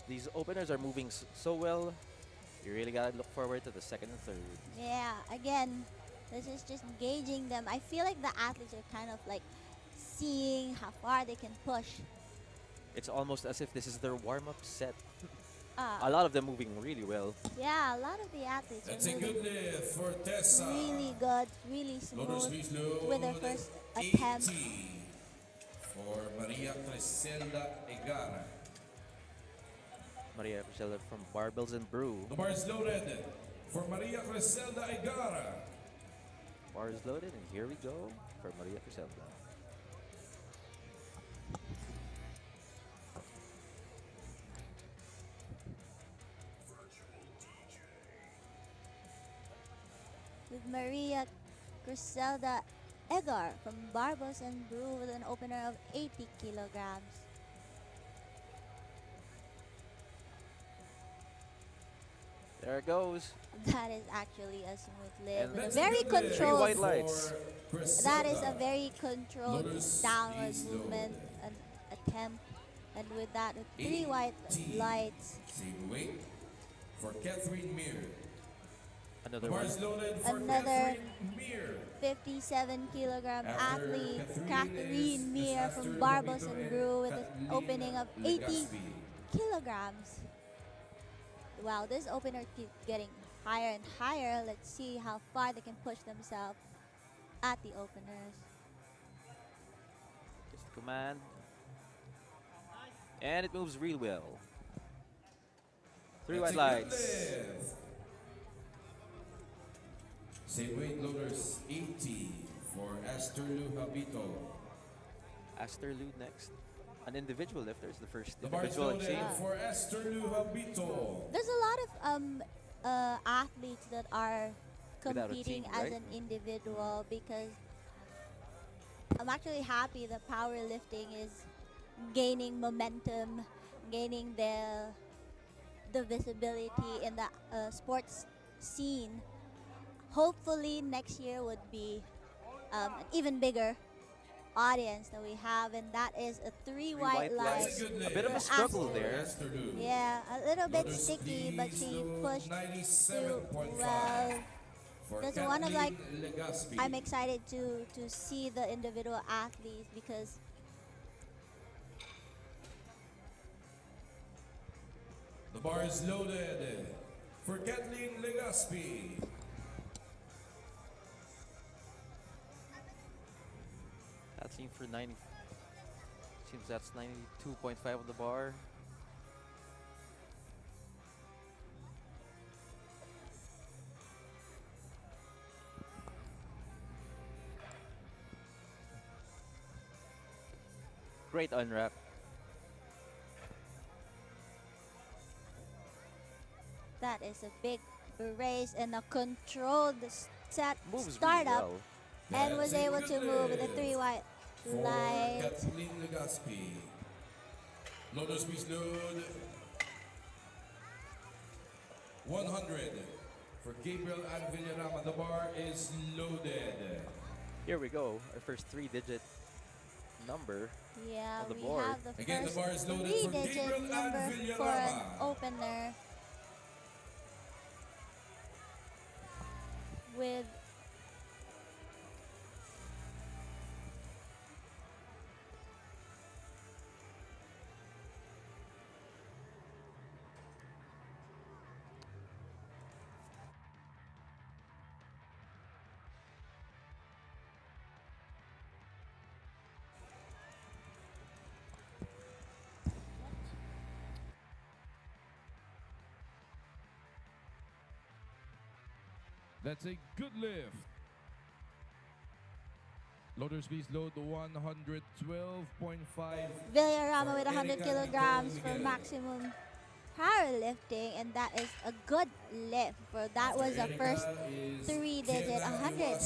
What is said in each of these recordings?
These openers are moving so well. You really gotta look forward to the second and third. Yeah, again, this is just gauging them. I feel like the athletes are kind of like seeing how far they can push. It's almost as if this is their warm-up set. Uh, A lot of them moving really well. yeah, a lot of the athletes That's are a moving good lift for Tessa. really good, really Loaders smooth please with their load first 80 attempt. for Maria Crescenda Egara. Maria Priscilla from Barbells and Brew. The bar is loaded for Maria Crescenda Egara. Bar is loaded, and here we go for Maria Priscilla. With Maria Griselda Egar from Barbos and Brew with an opener of 80 kilograms. There it goes. That is actually a smooth lift And with a that's very good lift controlled. white lights. for That is a Griselda. very controlled Lotus downward is movement low. and attempt. And with that, with 3 white 80. lights. Same weight for Catherine Meir. Another The bar one. is loaded for Another Catherine Meir. 57 kilogram After athlete, Catherine Catherine is Meir after from Barbos Lomito and Brew with an Kathleen opening of 80 Legaspi. kilograms. Wow, this opener keeps getting higher and higher. Let's see how far they can push themselves at the openers. Just command. And it moves real well. 3 That's white a good lights. lift. Same weight loaders 80 for Esther Lu Habito. Aster Lu next. An individual lifter is the first The bar is individual I've loaded seen. for Esther Lu Habito. There's a lot of athletes that are Without a competing team, as right? an individual because I'm actually happy that powerlifting is gaining momentum, gaining the visibility in the sports scene. Hopefully next year would be an even bigger audience that we have, and that is a 3 white white light. That's a good A bit of a lift struggle for there. Esther Lu. Yeah, a little bit Loaders, sticky, but please she load pushed through 97.5 well. for That's one of, like, Kathleen Legaspi. I'm excited to see the individual athletes because The bar is loaded for Kathleen Legaspi. That seems for 90. Seems that's 92.5 on the bar. Great unwrap. that is a big race and a controlled set Moves startup, really well. and was That's a able good to move with a lift 3 white for light. Kathleen Legaspi. Loaders, please load 100 for Gabriel and Villarama. The bar is loaded. Here we go. Our first 3-digit number. Yeah, on the we board. have the Again, the first bar is loaded for 3-digit Gabriel and number Villarama. for an opener with That's a good lift. Loaders, please load the 112.5. Villarama with For 100 Erika kilograms for Miguel. maximum powerlifting, and that is a good lift. For that was the first 3-digit 100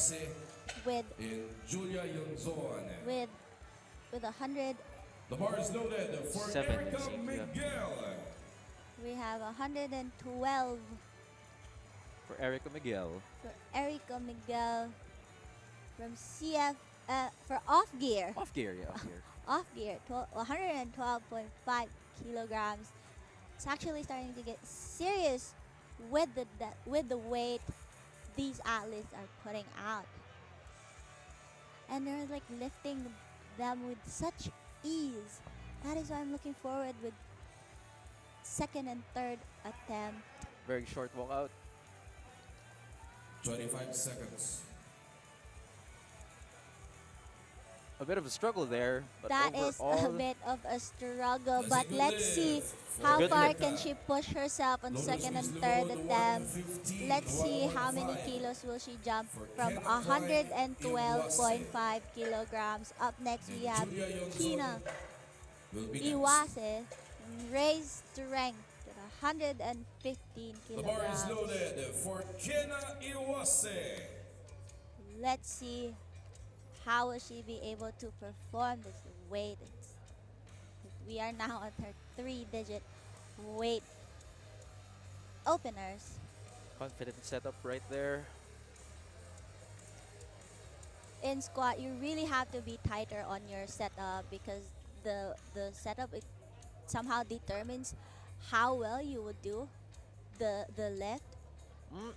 with in Julia Yonzon. with 100. The bar is loaded for 7 Erika it seems, yeah. Miguel. We have 112 For Erica Miguel. for Erica Miguel from CF for off gear. Off gear, yeah, off gear. Off gear, 112.5 kilograms. it's actually starting to get serious with with the weight these athletes are putting out. And they're like lifting them with such ease. That is why I'm looking forward with second and third attempt. Very short walkout. 25 seconds. A bit of a struggle there, but That is overall, a bit of a struggle, That's but a good let's see lift. how Good far lift. can she push herself on Lotus second and is third low, attempt. 115, Let's see how many 115. kilos will she jump For from Kena 112.5 kilograms. Up next we have Julia Yonzon Tina will be next. Iwase, raised strength to 115 The bar is kilograms. loaded for Kena Iwase. Let's see how will she be able to perform this weight. We are now at her 3-digit weight openers. confident setup right there. In squat, you really have to be tighter on your setup because the setup, it somehow determines how well you would do the lift. Mm.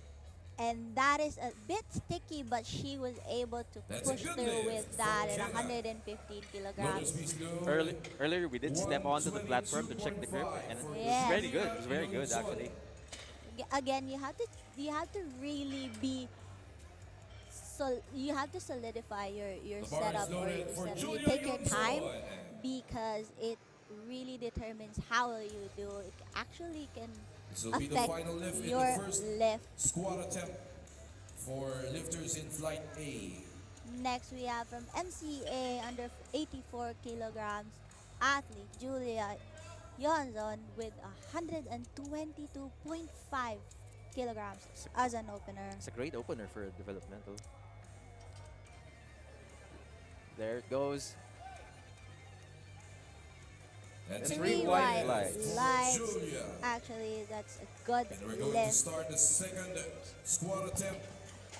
And that is a bit sticky, but she was able to That's a push good through lift with for that at Jenna. 115 Lotus kilograms. Beast low. Earlier we did step onto the platform to check the grip, and it was Yes. very good. It was very good actually. Again, you have to really be you have to solidify your The bar setup is or loaded your for setup. You Julia take your time Yonzon. because it really determines how well you do. It actually can This will be the affect final lift in your the first lift. squat attempt for lifters in flight A. Next, we have from MCA under 84 kilograms athlete Julia Yonzon with 122.5 kilograms as an opener. It's a great opener for a developmental. There it goes. That's Three Three white white lights. lights. Julia. Actually, that's a good And we're going to lift. start the second squat attempt.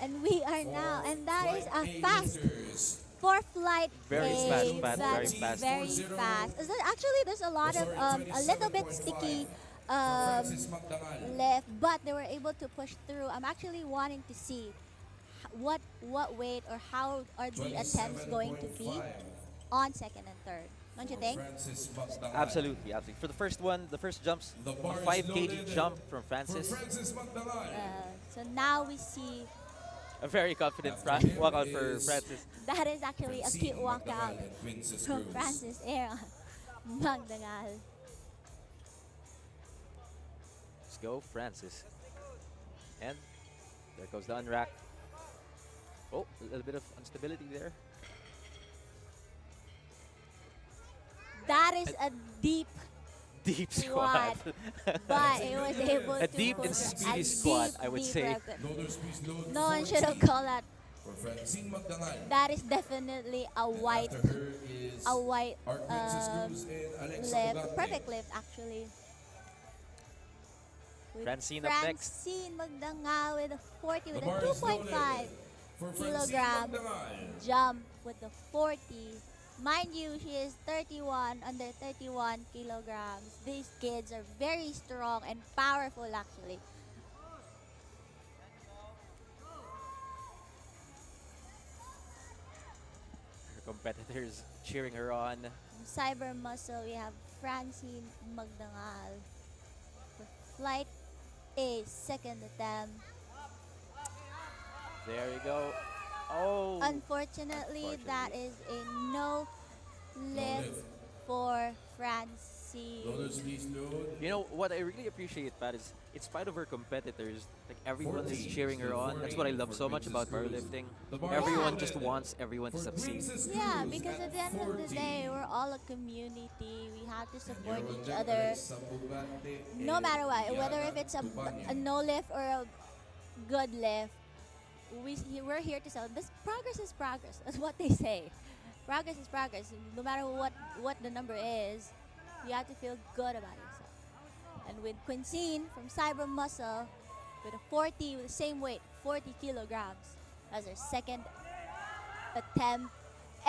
And we are for now, and that is a flight A fast lifters. for flight Very A. fast, That's very fast. very fast. Actually, there's a lot of a little bit sticky Francis Magdangal. left, but they were able to push through. I'm actually wanting to see what weight or how are the attempts going to be 27.5 on second and third. Don't you for think? Francis Magdangal. Absolutely, absolutely. For the first one, the first jumps, The a bar is 5 kg loaded jump from For Francis. Francis Magdangal. So now we see A very confident After him walkout for is Francis. that is actually a cute Francine walkout Magdangal and Princess from Cruz. Francis Aaron Magdangal. Let's go, Francis. And there goes the unrack. Oh, a little bit of instability there. That is a deep Deep squat, squat. but it was able A to deep and push speedy a squat, deep, I would deep say. record. Loaders Beast load No one should have 14 called that. for Francine Magdangal. That is definitely a And white, after her is a white Art Princess Cruz and Alexa lift. Bugante. Perfect lift, actually. With Francine up next. Francine Magdangal with a 40 The with a bar is loaded 2.5 for Francine kilogram Magdangal. jump with the 40. Mind you, she is 31, under 31 kilograms. These kids are very strong and powerful, actually. Her competitors cheering her on. From Cyber Muscle, we have Francine Magdangal. For flight A, second attempt. There you go. Oh. Unfortunately, that is a no lift lift. for Francine. Loaders Beast load. You know what I really appreciate, Pat, is in spite of her competitors, like everyone is 40, cheering her still on. That's what I 40 love for so much about Princess Cruz. powerlifting. The bar Everyone is just loaded wants everyone to for succeed. Princess Yeah, Cruz because at the end of the 40. day, we're all a community. We have to support You're each on other. Alexa Bugante No and matter what, whether Yana if it's a Tubanya. no lift or a good lift, we're here to sell. This progress is progress. That's what they say. Progress is progress. No matter what the number is, you have to feel good about yourself. And with Quincine from Cyber Muscle, with a 40, with the same weight, 40 kilograms, as her second attempt,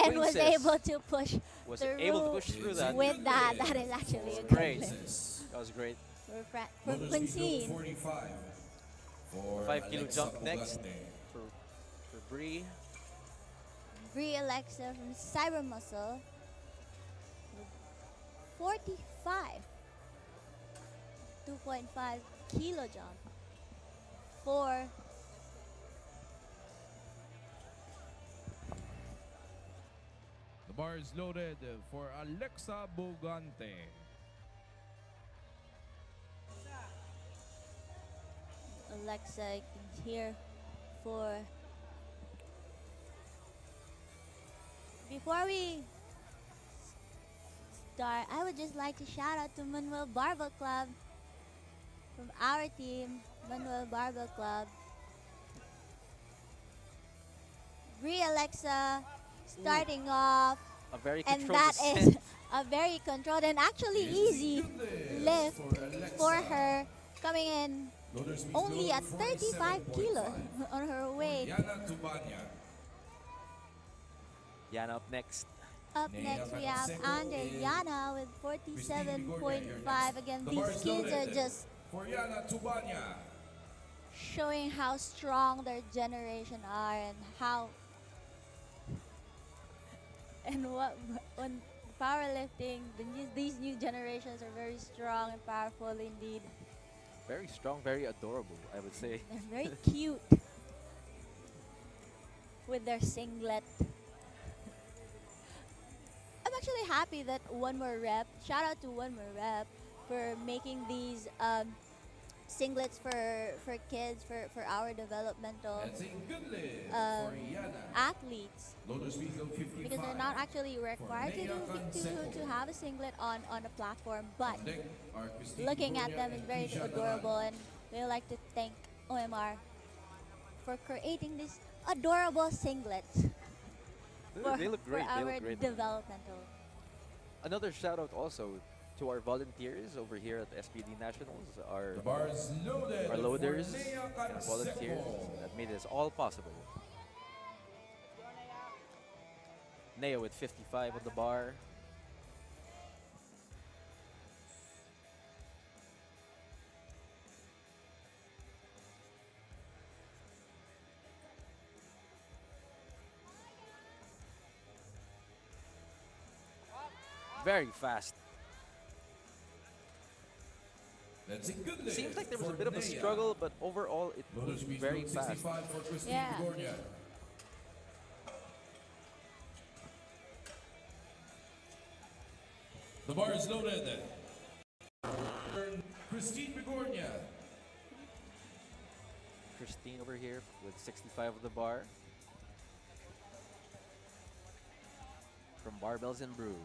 and was Princess able to push Was through able to push through that. with that. That is actually a good Great. lift. Princess. That was great. For Loaders speed Quincy. 45 for 5 kilo Alexa jump next Pugante. for Bree. Brie Alexa from Cyber Muscle. 45. 2.5 kilo jump for The bar is loaded for Alexa Bugante. Alexa here for. Before we start, I would just like to shout out to Manuel Barbell Club from our team, Manuel Barbell Club. Brie Alexa starting off, A very and controlled that is descent. a very controlled and actually easy lift for her, coming in Loaders speed only at 35 kilos 47.5 on her for weight. Yana Tubanya. Yana up next. Up Nea next, we have Canseco Andre is Yana with Christine Vigornia, 47.5. Again, The these bar is kids are loaded just for Yana Tubanya. showing how strong their generation are and how and what when powerlifting, these new generations are very strong and powerful indeed. Very strong, very adorable, I would say. They're very cute with their singlet. I'm actually happy that One More Rep, shout out to One More Rep for making these singlets for kids, for our developmental That's a good lift for Yana. athletes, Loaders speed 55. because they're not actually required Nea Canseco. to have a singlet on a platform, but On deck are Christine looking at Vigornia them is and very Tisha adorable, Naran. and we like to thank OMR for creating these adorable singlets They look great. for They our look great. developmental. Another shout out also to our volunteers over here at SBD Nationals, The bar is loaded our loaders for Nea and our volunteers Canseco. that made this all possible. Nea with 55 on the bar. Very fast. That's a good lift Seems like there was a for bit of a Nea. struggle, but overall it Loaders was speed very fast. 65 for Christine Yeah. Vigornia. The bar is loaded. Christine Vigornia. Christine over here with 65 on the bar. From Barbells and Brew.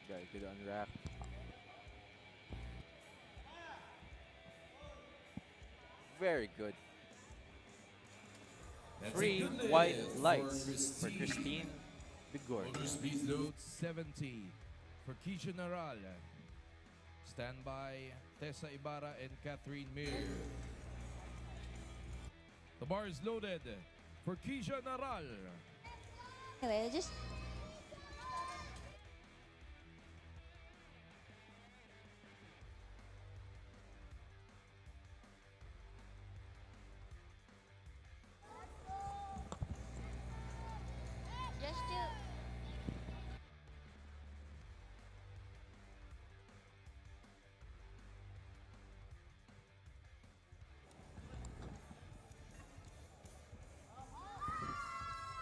Very good unwrap. Very good. That's a 3 good lift white for lights for Christine Vigor. Loaders speed load 70 for Keisha Naral. Stand by Tessa Ibarra and Catherine Mir. The bar is loaded for Keisha Naral. Anyway, just to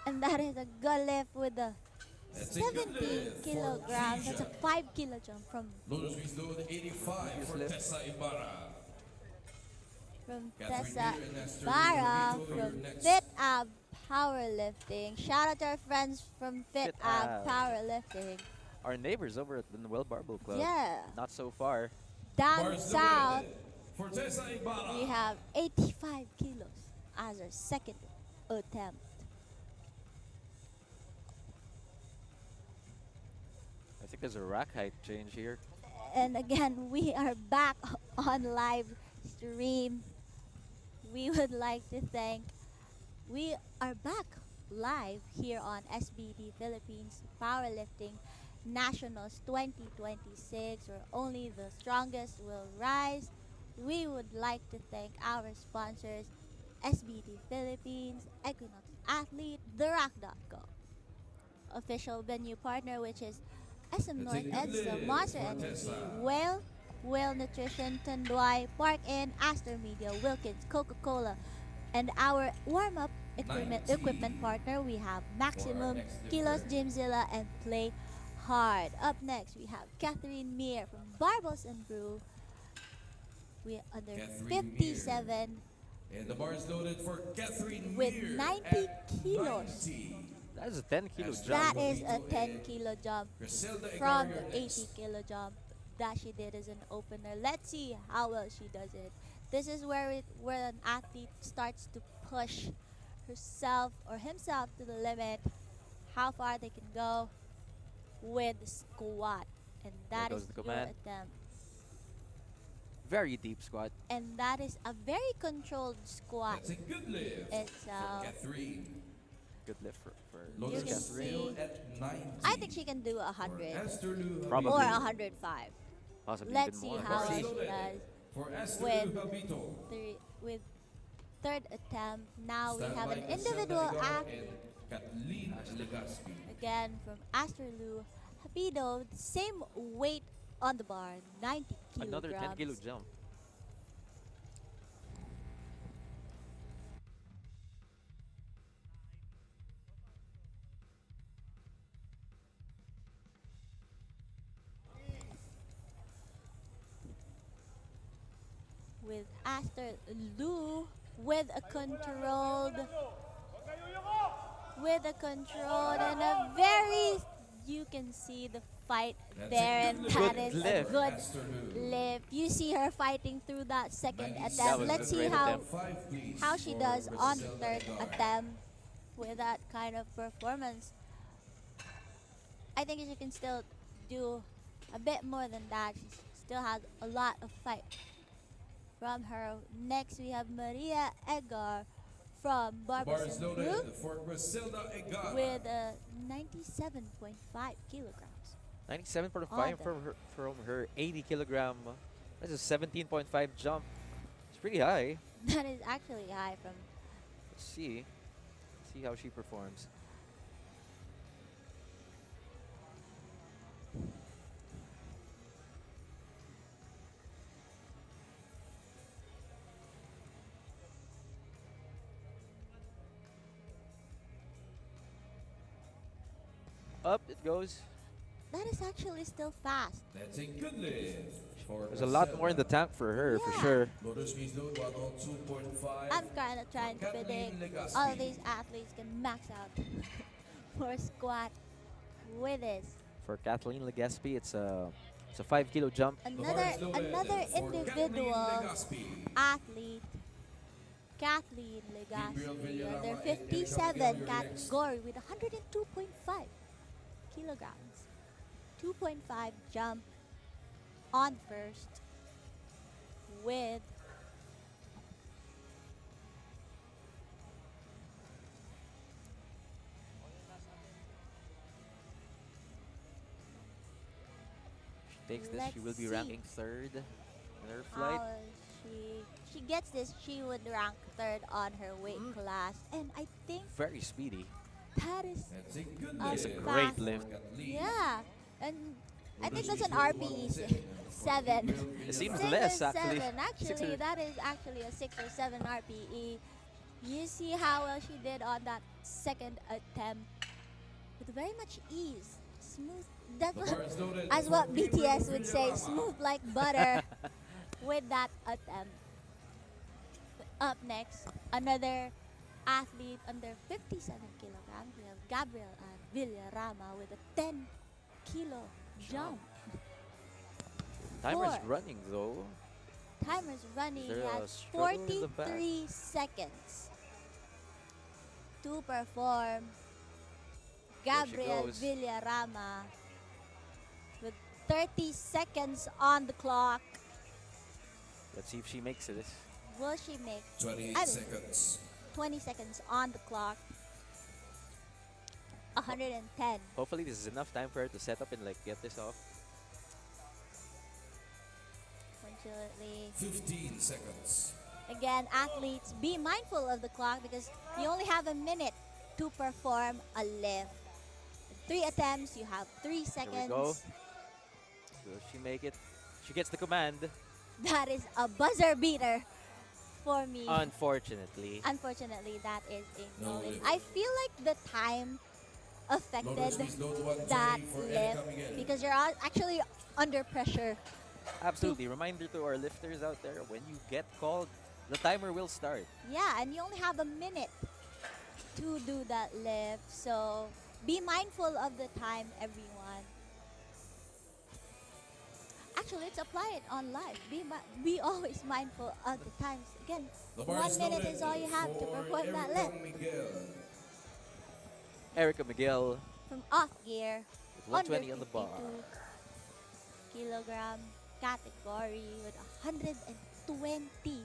and that is a good lift with the That's a good 70 lift for kilograms. That's a Keisha. 5 kilo jump from Loaders speed load 85 for lift. Tessa Ibarra. Catherine Tessa Mir and Esther Barra Lito, from your next. Fit Ab Powerlifting. Shout out to our friends from Fit Fit Ab Ab. Powerlifting. Our neighbors over at the Noel Barbell Club. Yeah. Not so far. Down Bar is south, loaded for Tessa Ibarra. we have 85 kilos as our second attempt. think there's a rack height change here. And again, we are back on live stream. We would like to thank, we are back live here on SBD Philippines Powerlifting Nationals 2026, where only the strongest will rise. We would like to thank our sponsors, SBD Philippines, Equinox Athlete, TheRock.com, official venue partner, which is SM That's a North good Edsa, lift Monster for Energy, Tessa. Whale Nutrition, Tanduay, Park Inn, Astor Media, Wilkins, Coca-Cola, and our warm-up equipment 90 partner, we have for Maximum, next Kilos, lifter. Gymzilla, and Play Hard. Up next, we have Catherine Meir from Barbels and Brew. We under Catherine 57 And the bar is loaded for Catherine with Meir 90 at kilos. 90. That is a 10-kilo That's jump. That is a Lupito 10 and kilo jump Griselda from Igario the next. 80 kilo jump that she did as an opener. Let's see how well she does it. This is where an athlete starts to push herself or himself to the limit, how far they can go with squat. And There that is goes the your command. attempt. Very deep squat. And that is a very controlled squat That's a good lift for itself. Catherine. Good lift for Loaders can Catherine. still see- at 90. I think she can do For 100 Esther Lou Probably. or Habito. 105. Possibly Let's even see more. how Let's well see. she does. For Esther with Lou Habito. With third attempt. Now we Stand have by an Griselda individual Igaro athlete and Kathleen Legaspi. again from Asterlu Hapido, same weight on the bar, 90 kilograms. Another 10-kilo jump. With Asterlu with a controlled and a very, you can see the fight That's a there, and good that lift. is Good a lift. good Esther Lou. lift. You see her fighting through that second 97. That attempt. was Let's a see great how attempt. 5, please, how she for does on the Griselda third Igaro. attempt with that kind of performance. I think she can still do a bit more than that. She still has a lot of fight from her. Next, we have Maria Edgar from The bar is Barbers loaded Group for Griselda Igaro. with 97.5 kilograms. 97.5 from her 80-kilogram. That's a 17.5 jump. It's pretty high. That is actually high from. Let's see. See how she performs. Up it goes. That is actually still fast. That's a good lift for There's a lot more in the tank for her, for Yeah. sure. Loader speed load 102.5. I'm kind of trying to Kathleen predict Legaspi. all of these athletes can max out for squat with this. For Kathleen Legaspi, it's a 5-kilo jump. The bar is loaded Another for Kathleen individual Legaspi. athlete, Kathleen Gabriel Legaspi, Villarama under and 57 Erica Villar next. category with 102.5 kilograms. 2.5 jump on first with She takes this, she will Let's be see. ranking third in her flight. how she gets this. She would rank third on her weight class, and I think Very speedy. that is That's a good a lift. It's a fast- great lift. for Kathleen. yeah, and I think Loader that's an speed load RPE 110 for 7. Gabriel It seems Six Villarama. less, or actually. 7. Six Actually, or- that is actually a 6 or 7 RPE. You see how well she did on that second attempt with very much ease, smooth. That's The what, bar is loaded as for what Gabriel BTS would say, Villarama. smooth like butter with that attempt. Up next, another athlete under 57 kilograms. We have Gabriel Villarama with a 10-kilo jump. Timer's Four. running though. Timer's running. Is He there a has struggle in the back? 43 seconds to perform. There she Gabriel goes. Villarama 30 seconds on the clock. Let's see if she makes it. Will she make 28 I mean, seconds. 20 seconds on the clock? 110. Hopefully this is enough time for her to set up and like get this off. Fortunately, 15 seconds. again, athletes, be mindful of the clock because you only have a minute to perform a lift. 3 attempts, you have 3 Here seconds. we go. Will she make it? She gets the command. That is a buzzer beater for me. Unfortunately. Unfortunately, that is a No no lift. lift. I feel like the time affected Load 120 that for lift Erica Miguel. because you're actually under pressure. Absolutely. Reminder to our lifters out there, when you get called, the timer will start. Yeah, and you only have a minute to do that lift. So be mindful of the time, everyone. Actually, let's apply it on live. Be always mindful of the times. Again, The bar 1 is minute loaded is all you have to for perform that Erica lift. Miguel. Erica Miguel From off gear, with 120 on the bar. kilogram category with 120.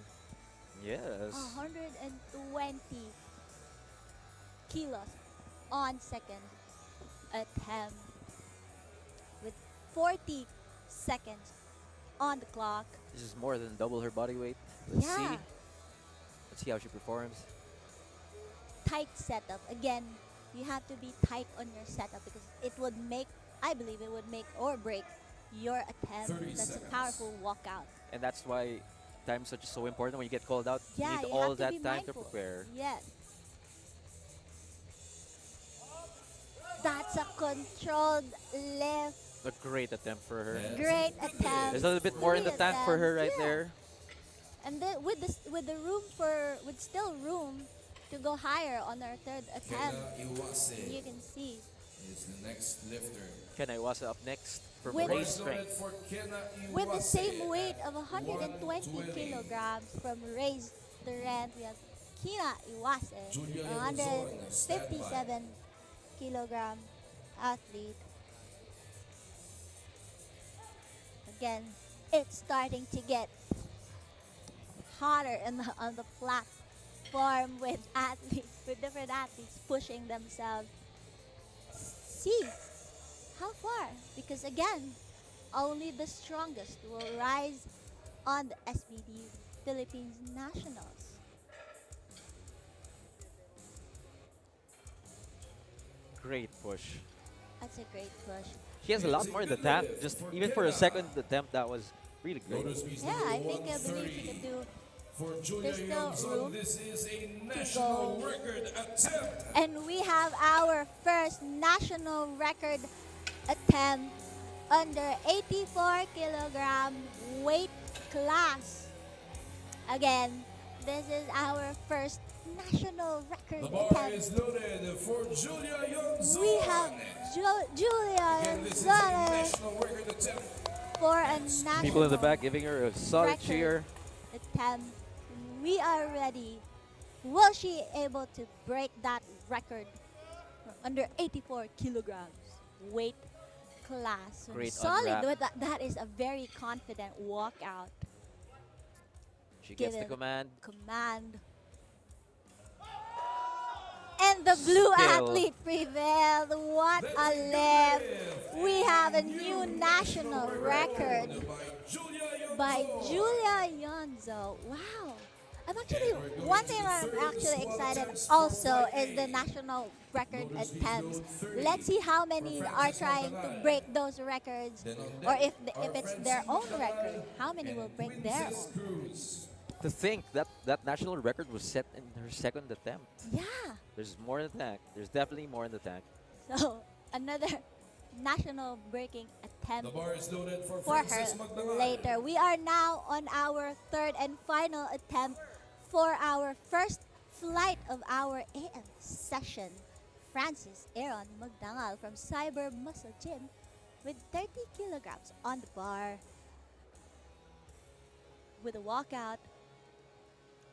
Yes. 120 kilos on second attempt with 40 seconds on the clock. This is more than double her body weight. Let's see. Yeah. Let's see how she performs. Tight setup. Again, you have to be tight on your setup because it would make, I believe it would make or break your attempt. 30 That's seconds. a powerful walkout. And that's why time such is so important when you get called out. Yeah, you need you all have to that be time mindful. to prepare. Yes. That's a controlled lift. A great attempt for her. Yeah. Great attempt. There's a little bit more in the Three tank for her right attempts, yeah. there. And then with the room for with still room to go higher on our third attempt. Kenna Iwase You can see is the next lifter. Ken Iwasa up next for With- race Bar is loaded strength. for Kenna with the Iwase same weight at of 120 120. kilograms from raised strength. We have Kina Iwase, Julia Luzon, 157 kilogram athlete. Again, it's starting to get hotter on the platform with different athletes pushing themselves. See how far, because again, only the strongest will rise on the SBD Philippines Nationals. Great push. That's a great push. She has a lot more in the tank. Just even for a second attempt, that was really great. Loaded speed Yeah, I loaded think I believe she can 130. do. For Julia There's still Yonzon, room this is a national go. record attempt. And we have our first national record attempt under 84 kilogram weight class. Again, this is our first national record The bar attempt. is loaded for Julia Yonzon. We have Julia Again, this is a Zone national record attempt. for a national People in the back giving her a solid record cheer. attempt. We are ready. Will she able to break that record for under 84 kilograms weight class? Great Solid. unwrap. But that is a very confident walkout. She gets the Given command. Command. And the blue Still. athlete prevailed. What a lift. We have a new national record by Julia Yonzo. Wow. I'm actually, one thing I'm actually excited also is the national record attempts. Let's see how many are trying to break those records, or if it's their own record, how many will break their own. To think that that national record was set in her second attempt. Yeah. There's more in the tank. There's definitely more in the tank. So another national breaking attempt The bar is loaded for for Francis her Magdalene. later. We are now on our third and final attempt for our first flight of our AM session. Francis Aaron Magdangal from Cyber Muscle Gym with 30 kilograms on the bar. With a walkout.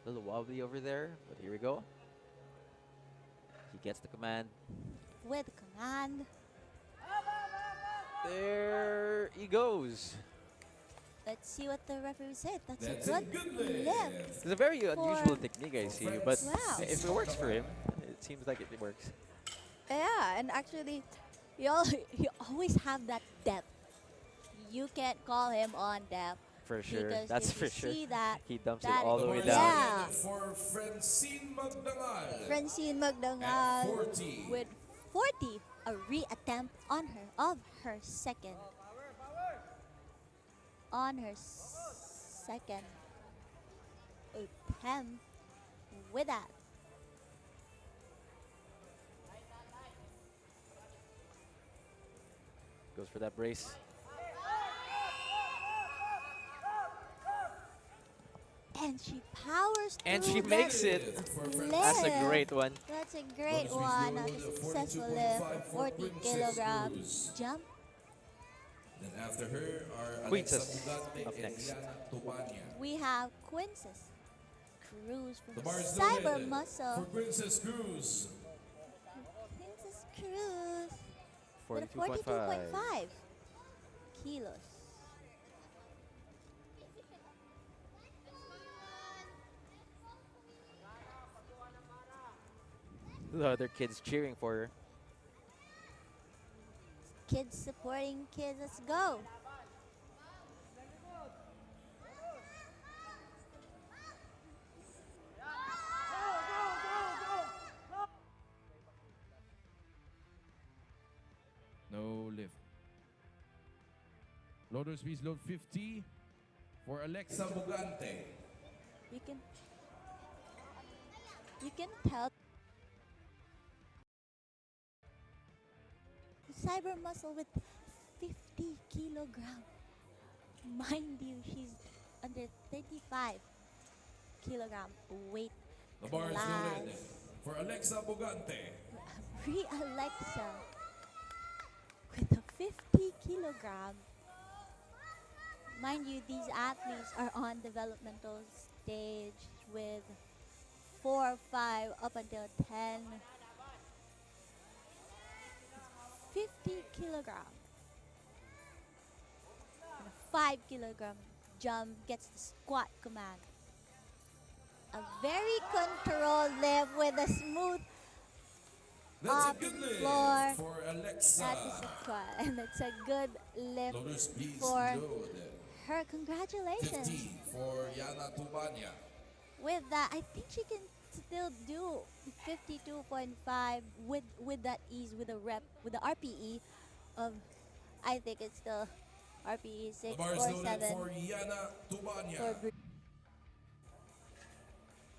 A little wobbly over there, but here we go. He gets the command. With command. There you goes. Let's see what the referee said. That's That's a a good good lift. It's a very unusual For- technique I see, but Wow. if it works for him, it seems like it works. Yeah, and actually, you always have that depth. You can't call him on depth For sure. because That's if you for sure. see that, He dumps it that all The the way bar is down. Yeah. loaded for Francine Magdangal. Francine At Magdangal 40. with 40, a reattempt on her second. On her second attempt with that. Goes for that brace. And she powers through. And she that makes it. For lift. That's a great one. That's a great Bonus one. load, A successful lift. 40 kilogram jump. Then after her are Alexa Quintus Bugante up and next. Yana Tubania. We have Quinces Cruz The from bar is Cyber loaded for Muscle. Princess Cruz. Quinces Cruz with a 42.5. 42.5 kilos. The other kids cheering for her. Kids supporting kids. Let's go. No lift. Loaders please load 50 for Alexa Bugante. You can tell Cyber Muscle with 50 kilogram. Mind you, she's under 35 kilogram weight The bar is class. loaded for Alexa Bugante. Alexa with a 50 kilogram. Mind you, these athletes are on developmental stage with 4, 5, up until 10. 50 kilogram. And a 5 kilogram jump gets the squat command. A very controlled lift with a smooth That's off a good the lift floor. for Alexa. That is a squat, and it's a good lift Loaders please for load. her. Congratulations. 50 for Yana Tubania. With that, I think she can still do 52.5 with that ease, with the RPE of, I think it's still RPE The 6 bar is or loaded 7 for Yana for Tubania.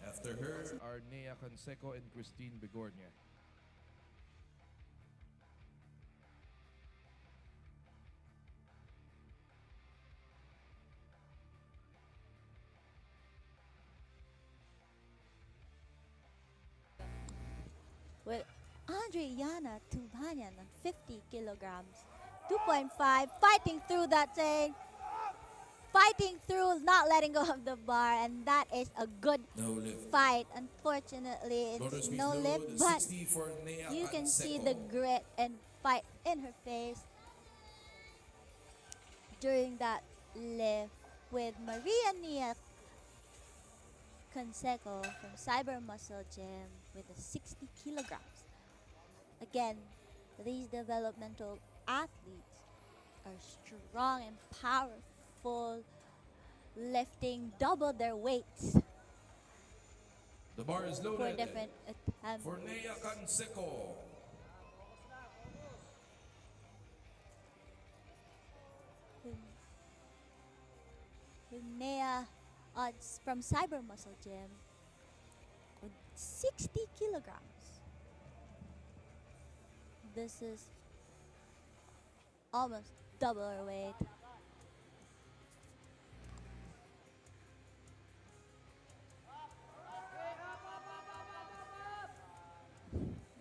After her are Nea Canseco and Christine Bigornia. with Adriana Tubanyan on 50 kilograms. 2.5, fighting through that thing. Fighting through, not letting go of the bar, and that is a good No lift. fight. Unfortunately, Loaders it's please no load. lift, but 60 for Nea you can see Canseco. the grit and fight in her face during that lift with Maria Nia Canseco from Cyber Muscle Gym with a 60 kilograms. Again, these developmental athletes are strong and powerful, lifting double their weights The bar is for loaded different attempts. for Nea Canseco. With Nea odds from Cyber Muscle Gym with 60 kilograms. This is almost double her weight.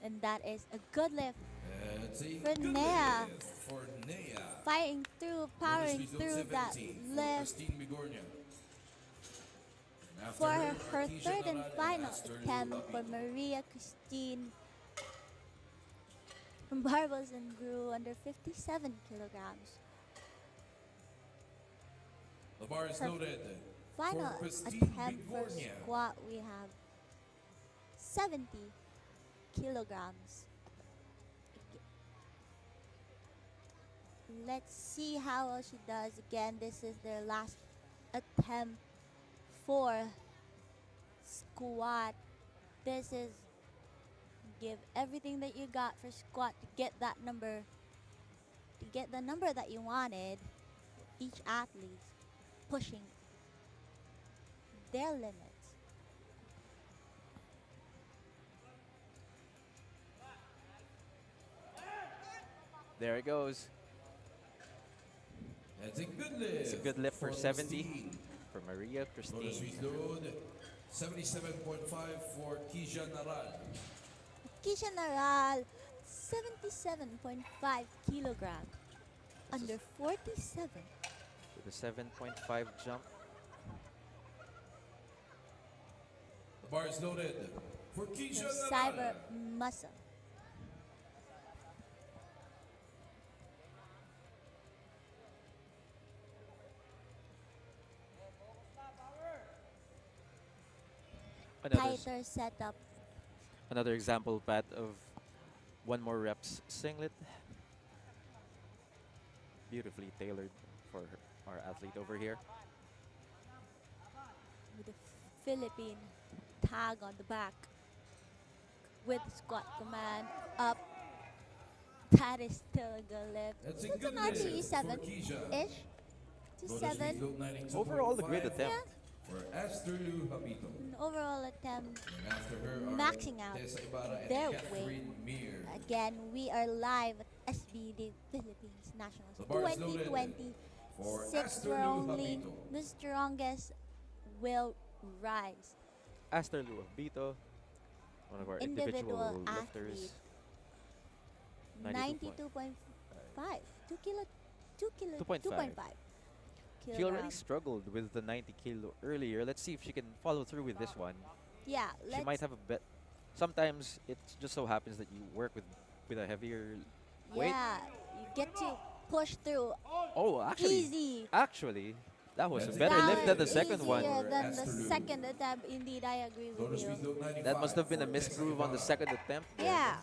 And that is a good lift. It's a For good Nea. lift for Nea. Fighting through, powering Loaders please load through that 70 for lift Christine Bigornia. After for her Keisha third and Naral final Astor attempt for Lapino. Maria Christine from Barbells and Grew under 57 kilograms. The bar is Her loaded. final For Christine attempt for Bigornia. squat, we have 70 kilograms. Let's see how well she does. Again, this is their last attempt for squat. This is give everything that you got for squat to get that number, to get the number that you wanted. Each athlete pushing their limits. There it goes. That's a good lift. It's a good lift for 70 Christine. for Maria Motor Christine. sweep load. 77.5 for Kisha Naral. Kisha Naral, 77.5 kilograms. Under 47. With a 7.5 jump. The bar is loaded. For Kisha Her Naral. cyber muscle. Another, Tighter setup. another example, Pat, of one more reps singlet. Beautifully tailored for our athlete over here. With the Philippine tag on the back. With squat command up. That is still a good lift. That's a It's good an lift RTE for Kisha. 7-ish to Motor sweep 7. load 92.5 Overall, a great attempt. For Esther Lu Habito. An overall attempt. And after her are Maxing out Tessa Ibarra and their Catherine weight. Meir. Again, we are live at SBD Philippines Nationals The bar is loaded 2020. for Six Esther Lu strongly, Habito. the strongest will rise. Aster Luabito, one of our individual lifters. 92.5. 2 kilo. 2.5. 2.5. She already struggled with the 90 kilo earlier. Let's see if she can follow through with this one. Yeah, She might have a bit. Sometimes it just so happens that you work with a heavier weight. Yeah, you get to push through Oh, easy. actually, that was a That's better That lift than the was second one. easier than the Absolutely. second attempt. Indeed, I agree Motor with sweep you. load 95 That must have been a for missed Tessa groove on the Ibarra. second attempt. there. Yeah,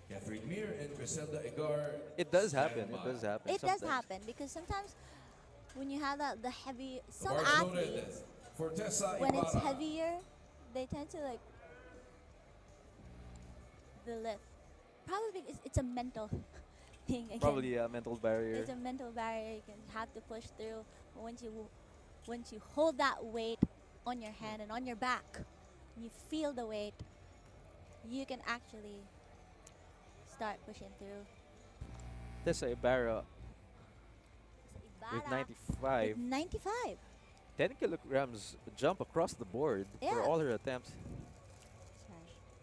Catherine Meir and Griselda Igar. It does happen. stand It by. does happen. it does sometimes. happen because sometimes when you have the heavy, The some bar is loaded athletes, for Tessa when it's Ibarra. heavier, they tend to like the lift. Probably because it's a mental thing again. Probably a mental barrier. There's a mental barrier you can have to push through. But once you hold that weight on your hand and on your back, you feel the weight, you can actually start pushing through. Tessa Ibarra with Ibarra 95. with 95. 10 kilograms jump across the board Yeah. for all her attempts. Sorry.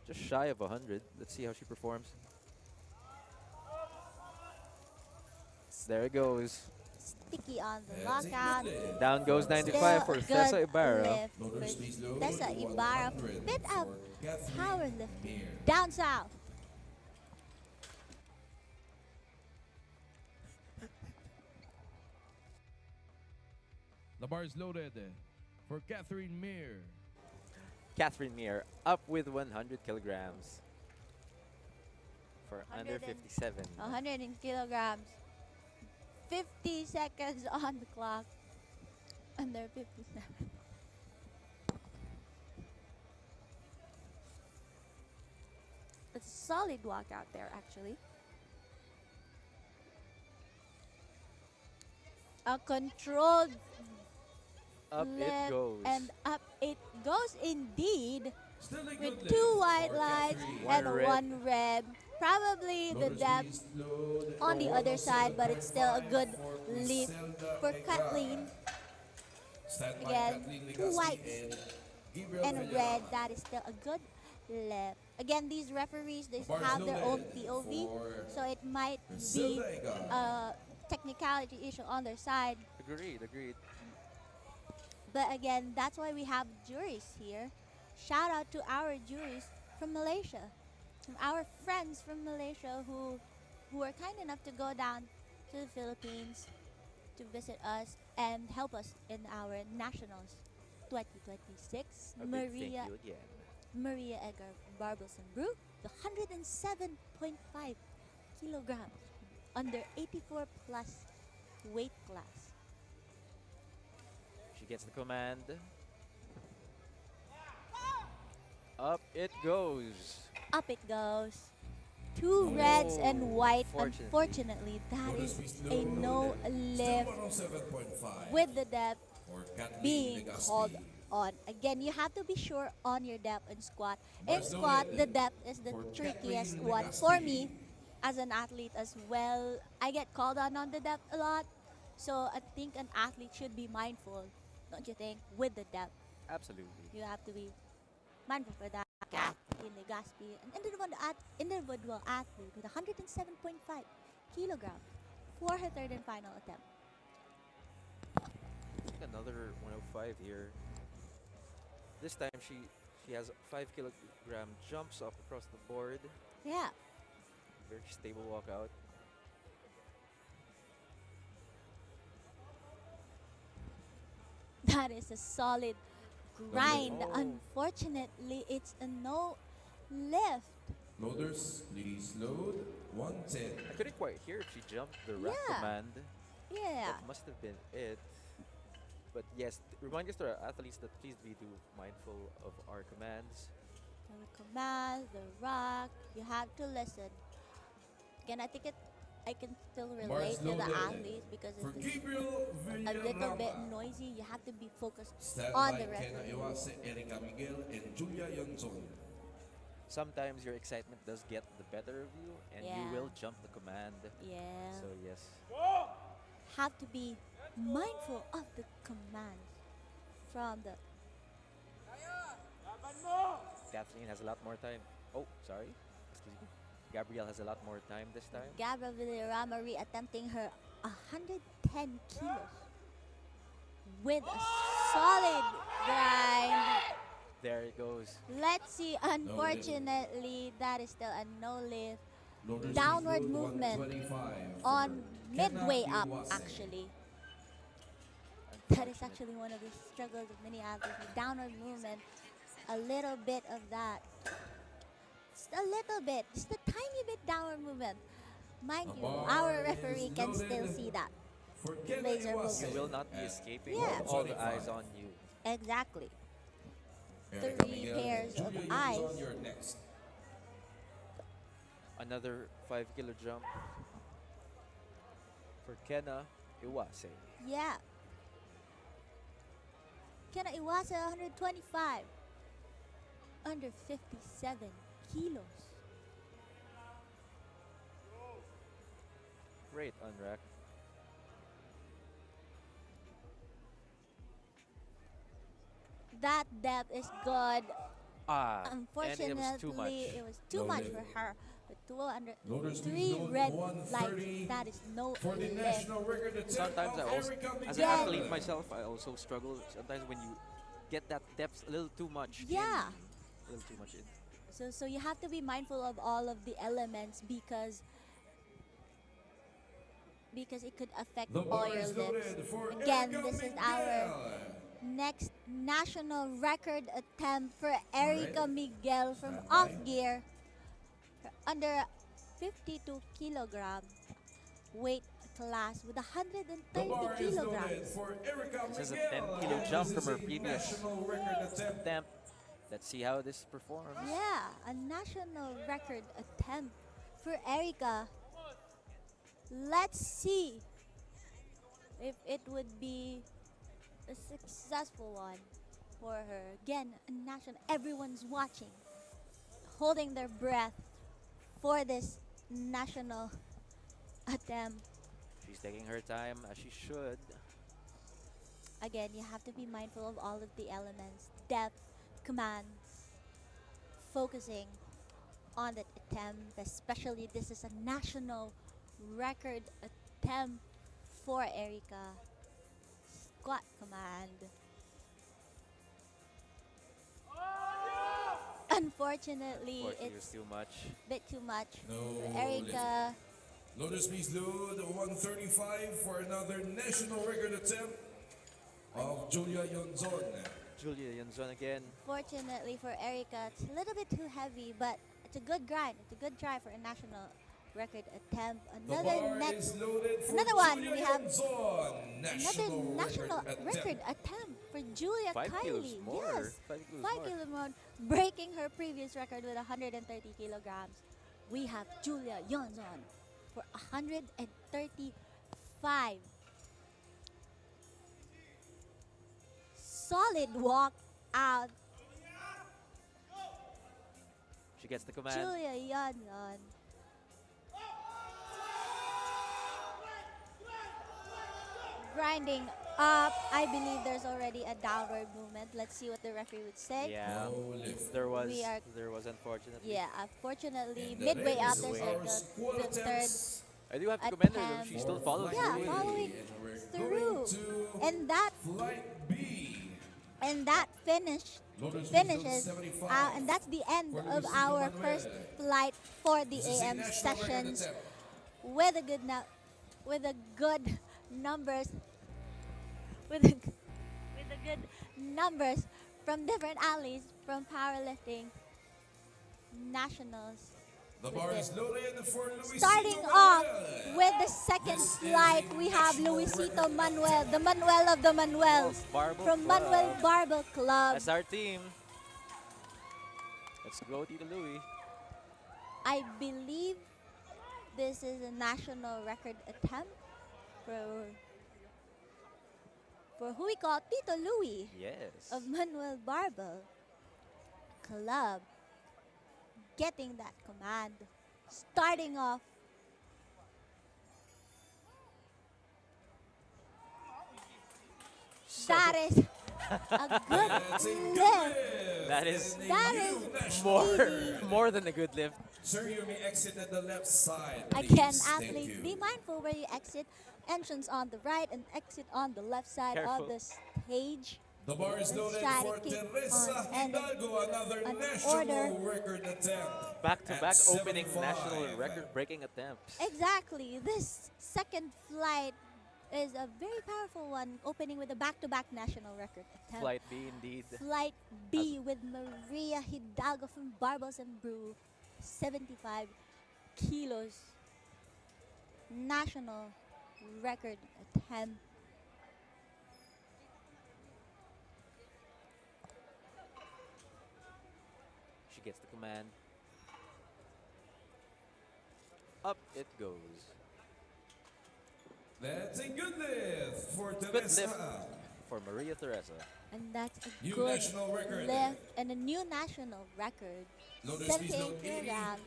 Just shy of 100. Let's see how she performs. There it goes. Sticky on the That's a good lockout. lift. Down goes Still 95 for Good Tessa Ibarra. lift Motor for sweep load Tessa Ibarra. 100 Bit of for Catherine powerlifting. Meir. Down south. The bar is loaded for Catherine Meir. Catherine Meir up with 100 kilograms for under 100 and- 57. 100 kilograms. 50 seconds on the clock. Under 57. It's a solid walk out there, actually. A controlled Up lift it goes. and up it goes indeed. Still a With good lift 2 white for lights Catherine. and One red. 1 red. Probably the Motor depth sweep load on the other side, but it's still a 107.5 good for leap Griselda for Igar. Kathleen. Stand by Again, Kathleen 2 Legaspi whites and Gabriel and Villarama. red. That is still a good lift. Again, these referees, they Bar is have their own loaded POV, for so it might be Griselda Igar. a technicality issue on their side. Agreed, agreed. But again, that's why we have juries here. Shout out to our juries from Malaysia, from our friends from Malaysia who are kind enough to go down to the Philippines to visit us and help us in our Nationals 2026. A big thank you again. Maria Edgar Barbelson Brew, the 107.5 kilograms under 84 plus weight class. She gets the command. Up it goes. Up it goes. Two reds and white. Unfortunately. Unfortunately, that is a no lift with the depth being called on. Again, you have to be sure on your depth in squat. In squat, the depth is the trickiest one for me as an athlete as well. I get called on the depth a lot. So I think an athlete should be mindful, don't you think, with the depth. Absolutely. You have to be mindful for that. Kathleen Legaspi, an individual athlete with 107.5 kilograms for her third and final attempt. Another 105 here. This time she has 5 kilogram jumps up across the board. Yeah. Very stable walkout. That is a solid grind. Oh. Unfortunately, it's a no lift. Loaders, please load 110. I couldn't quite hear if she jumped the rack Yeah. command. Yeah. That must have been it. But yes, remind us to our athletes that please be mindful of our commands. The command, the rock, you have to listen. Again, I think I can still relate to the athletes because For it's Gabriel a little bit Villarama. noisy. You have to be focused Stand on by the Kenna referee. Iwase, Erika Miguel, and Julia Yonzon. Sometimes your excitement does get the better of you and you Yeah. will jump the command. Yeah. So yes. Have to be mindful of the commands from the Kathleen has a lot more time. Oh, sorry. Excuse me. Gabrielle has a lot more time this time. Gabriel Villarama attempting her 110 kilos with a solid grind. There it goes. Let's see. Unfortunately, that is still a no lift. Loaders, Downward please load movement 125 on for midway Kenna up, Iwase. actually. That is Unfortunate. actually one of the struggles of many athletes. The downward movement, a little bit of that. Just a little bit, just a tiny bit downward movement. Mind you, our referee can still see that. For Kenna Laser Iwase focus. You will not be at escaping Yeah. with all the 125. eyes on you. Exactly. Erika Three Miguel pairs and of Julia eyes. Yonzon, you're next. Another 5 kilo jump for Kenna Iwase. Yeah. Kenna Iwase, 125. Under 57 kilos. Great unrack. That depth is good. And Unfortunately, it was too much. it was too No much lift. for her. With 200, Loaders, please 3 load red 130 lights. That is no For the lift. national record attempt Sometimes I of also, Erika as an Miguel. athlete myself, I also struggle. Sometimes when you get that depth a little too much. Yeah. A little too much in. So you have to be mindful of all of the elements because it could affect The all bar your is lifts. loaded for Again, Erika this is our Miguel. next national record attempt for Erika Alright. Miguel from Stand by. off gear. Under 52 kilogram weight class with The 130 bar is loaded kilograms. for Erika This is a Miguel. 10 kilo And jump this from her is a previous national record attempt. attempt. Let's see how this performs. Yeah, a national record attempt for Erika. Let's see if it would be a successful one for her. Again, a national, everyone's watching, holding their breath for this national attempt. She's taking her time as she should. Again, you have to be mindful of all of the elements, depth, commands, focusing on that attempt, especially this is a national record attempt for Erika. Squat command. Unfortunately, Unfortunately, it's it's too much. a bit too much No for Erika. Loaders, please load 135 for another national record attempt of Julia Yonzon. Julia Yanzon again. Fortunately for Erica, it's a little bit too heavy, but it's a good grind. It's a good try for a national record attempt. The bar is loaded for Another one. Julia We have Yonzon. another national record attempt for Julia 5 kilos Kylie. more. Yes, 5 kilos 5 more. kilo more, breaking her previous record with 130 kilograms. We have Julia Yonzon for 135. Solid walk out. She gets the command. Julia Yonzon. Grinding up. I believe there's already a downward movement. Let's see what the referee would say. Yeah, there was unfortunately. Yeah, unfortunately, And the midway race up, is there's like our the squad third. attempts. I do have to commend her though. attempt. She still follows Yeah, through. following And we're through. going to And that Flight B. finishes, and that's the end For of Luisito our Manuel. first flight for the This is a AM national record sessions attempt. with a good numbers, with a good numbers from different alleys from Powerlifting Nationals. The bar is loaded for Luisito Starting Manuel. off with the second This is flight, a we have national Luisito record Manuel, the Manuel of the Manuels, Barbell from Club. Manuel Barbell Club. That's our team. Let's go, Tito Louie. I believe this is a national record attempt for who we call Tito Louie Yes. of Manuel Barbell Club. Getting that command. Starting off. That is a good That's a good lift. lift. That is And a That new is national more record. more than a good lift. Sir, you may exit at the left side, please. Again, Thank athletes, you. be mindful where you exit. Entrance on the right and exit on the left side Careful. of the stage. The bar is Let's loaded try to for keep Teresa on and Hidalgo, another an national order. record attempt. Back-to-back at opening 75. national record-breaking attempts. Exactly. This second flight is a very powerful one, opening with a back-to-back national record attempt. Flight B indeed. Flight B with Maria Hidalgo from Barbells and Brew, 75 kilos. National record attempt. She gets the command. Up it goes. That's a good lift for Good Teresa. lift for Maria Teresa. And that's a New good national record. lift and a new national record. Loaded speed 78 load 80 kilograms.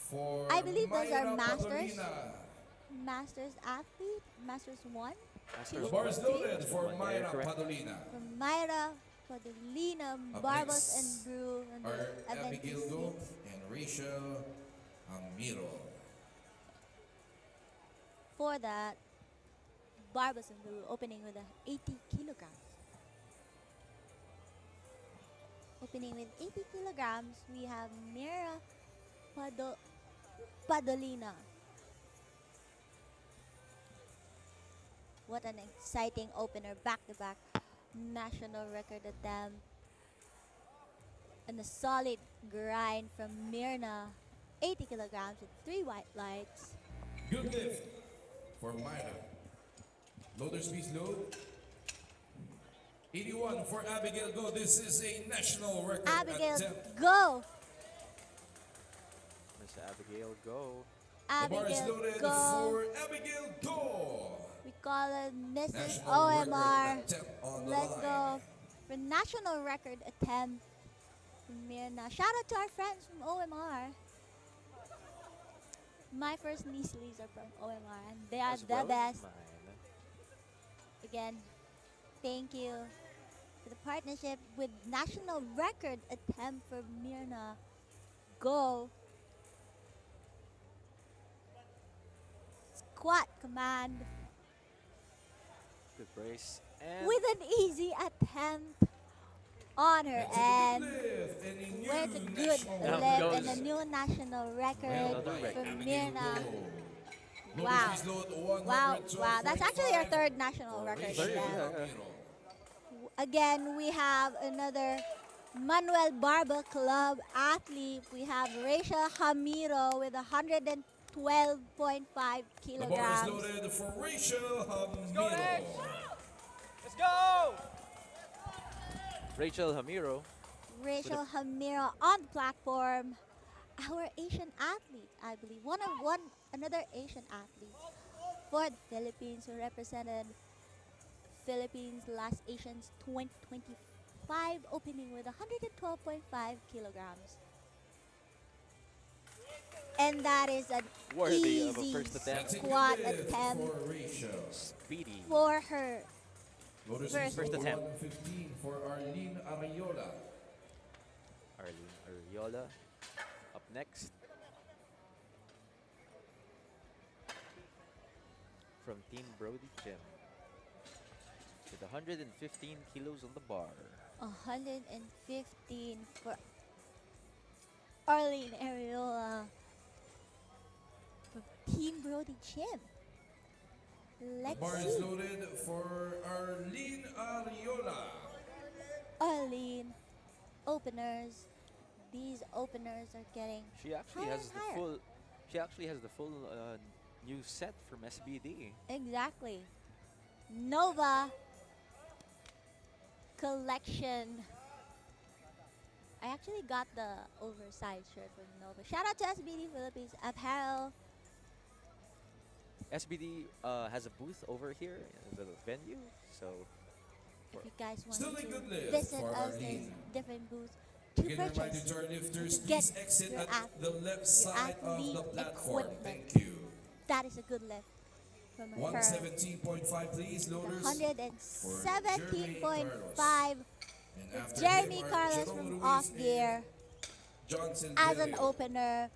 for I believe those are Mayra masters. Padolina. Masters athlete, Masters 1. The bar is loaded for One, Mayra correct. Padolina. From Myra, Padolina, Up Barbells next and Brew, and Are the Abigail Adventist Go Youth. and Rachel Amiro. For that, Barbells and Brew opening with a 80 kilograms. Opening with 80 kilograms, we have Mira Padolina. What an exciting opener, back-to-back national record attempt. And a solid grind from Mirna, 80 kilograms with 3 white lights. Good lift for Mayra. Loader speed load. 81 for Abigail Go. This is a national record Abigail, attempt. go! Miss Abigail, go. The bar is Abigail, loaded go! for Abigail Go. We call it Mrs. National OMR. record attempt on the Let's line. go for national record attempt from Mirna. Shout out to our friends from OMR. My first knee sleeves are from OMR, and they are As the well as best. mine. Again, thank you for the partnership with national record attempt for Mirna. Go. Squat command Good brace. And with an easy attempt on her That's a end. good lift and a new With a good national Down lift goes. and a new national record Another record. from Abigail Mirna. Go. Wow. Loader speed load Wow, wow. That's actually our 112.5 third national for record. Rachel Third, again. yeah. Amiro. again, we have another Manuel Barba Club athlete. We have Rachel Hamiro with 112.5 The bar is kilograms. loaded for Rachel Hamiro. Let's go! Rachel Hamiro. Rachel Hamiro on the platform. Our Asian athlete, I believe, another Asian athlete for the Philippines who represented Philippines last Asians 2025, opening with 112.5 kilograms. And that is an Worthy of a easy first attempt. squat Lift attempt for Rachel. Speedy. for her. First First attempt. 115 for Arlene Ariola. Arlene Ariola. Up next. From Team Brody Gym. With 115 kilos on the bar. 115 for Arlene Ariola from Team Brody Gym. The bar Let's is see. loaded for Arlene Ariola. Arlene, openers. These openers are getting She actually higher has and the higher. full. She actually has the full new set from SBD. Exactly. Nova collection. I actually got the oversized shirt from Nova. Shout out to SBD Philippines Apparel. SBD has a booth over here in the venue, so If you guys want Still a to good lift visit for us, there's Arlene. different booths to Again, reminder purchase. to our lifters, to get please exit your at the left side of athlete the platform. equipment. Thank you. That is a good lift from her. 117.5, please, loaders. 117.5. And after Jeremy him are Carlos Jerome from Ruiz Off and Gear Johnson as an Vilio. opener.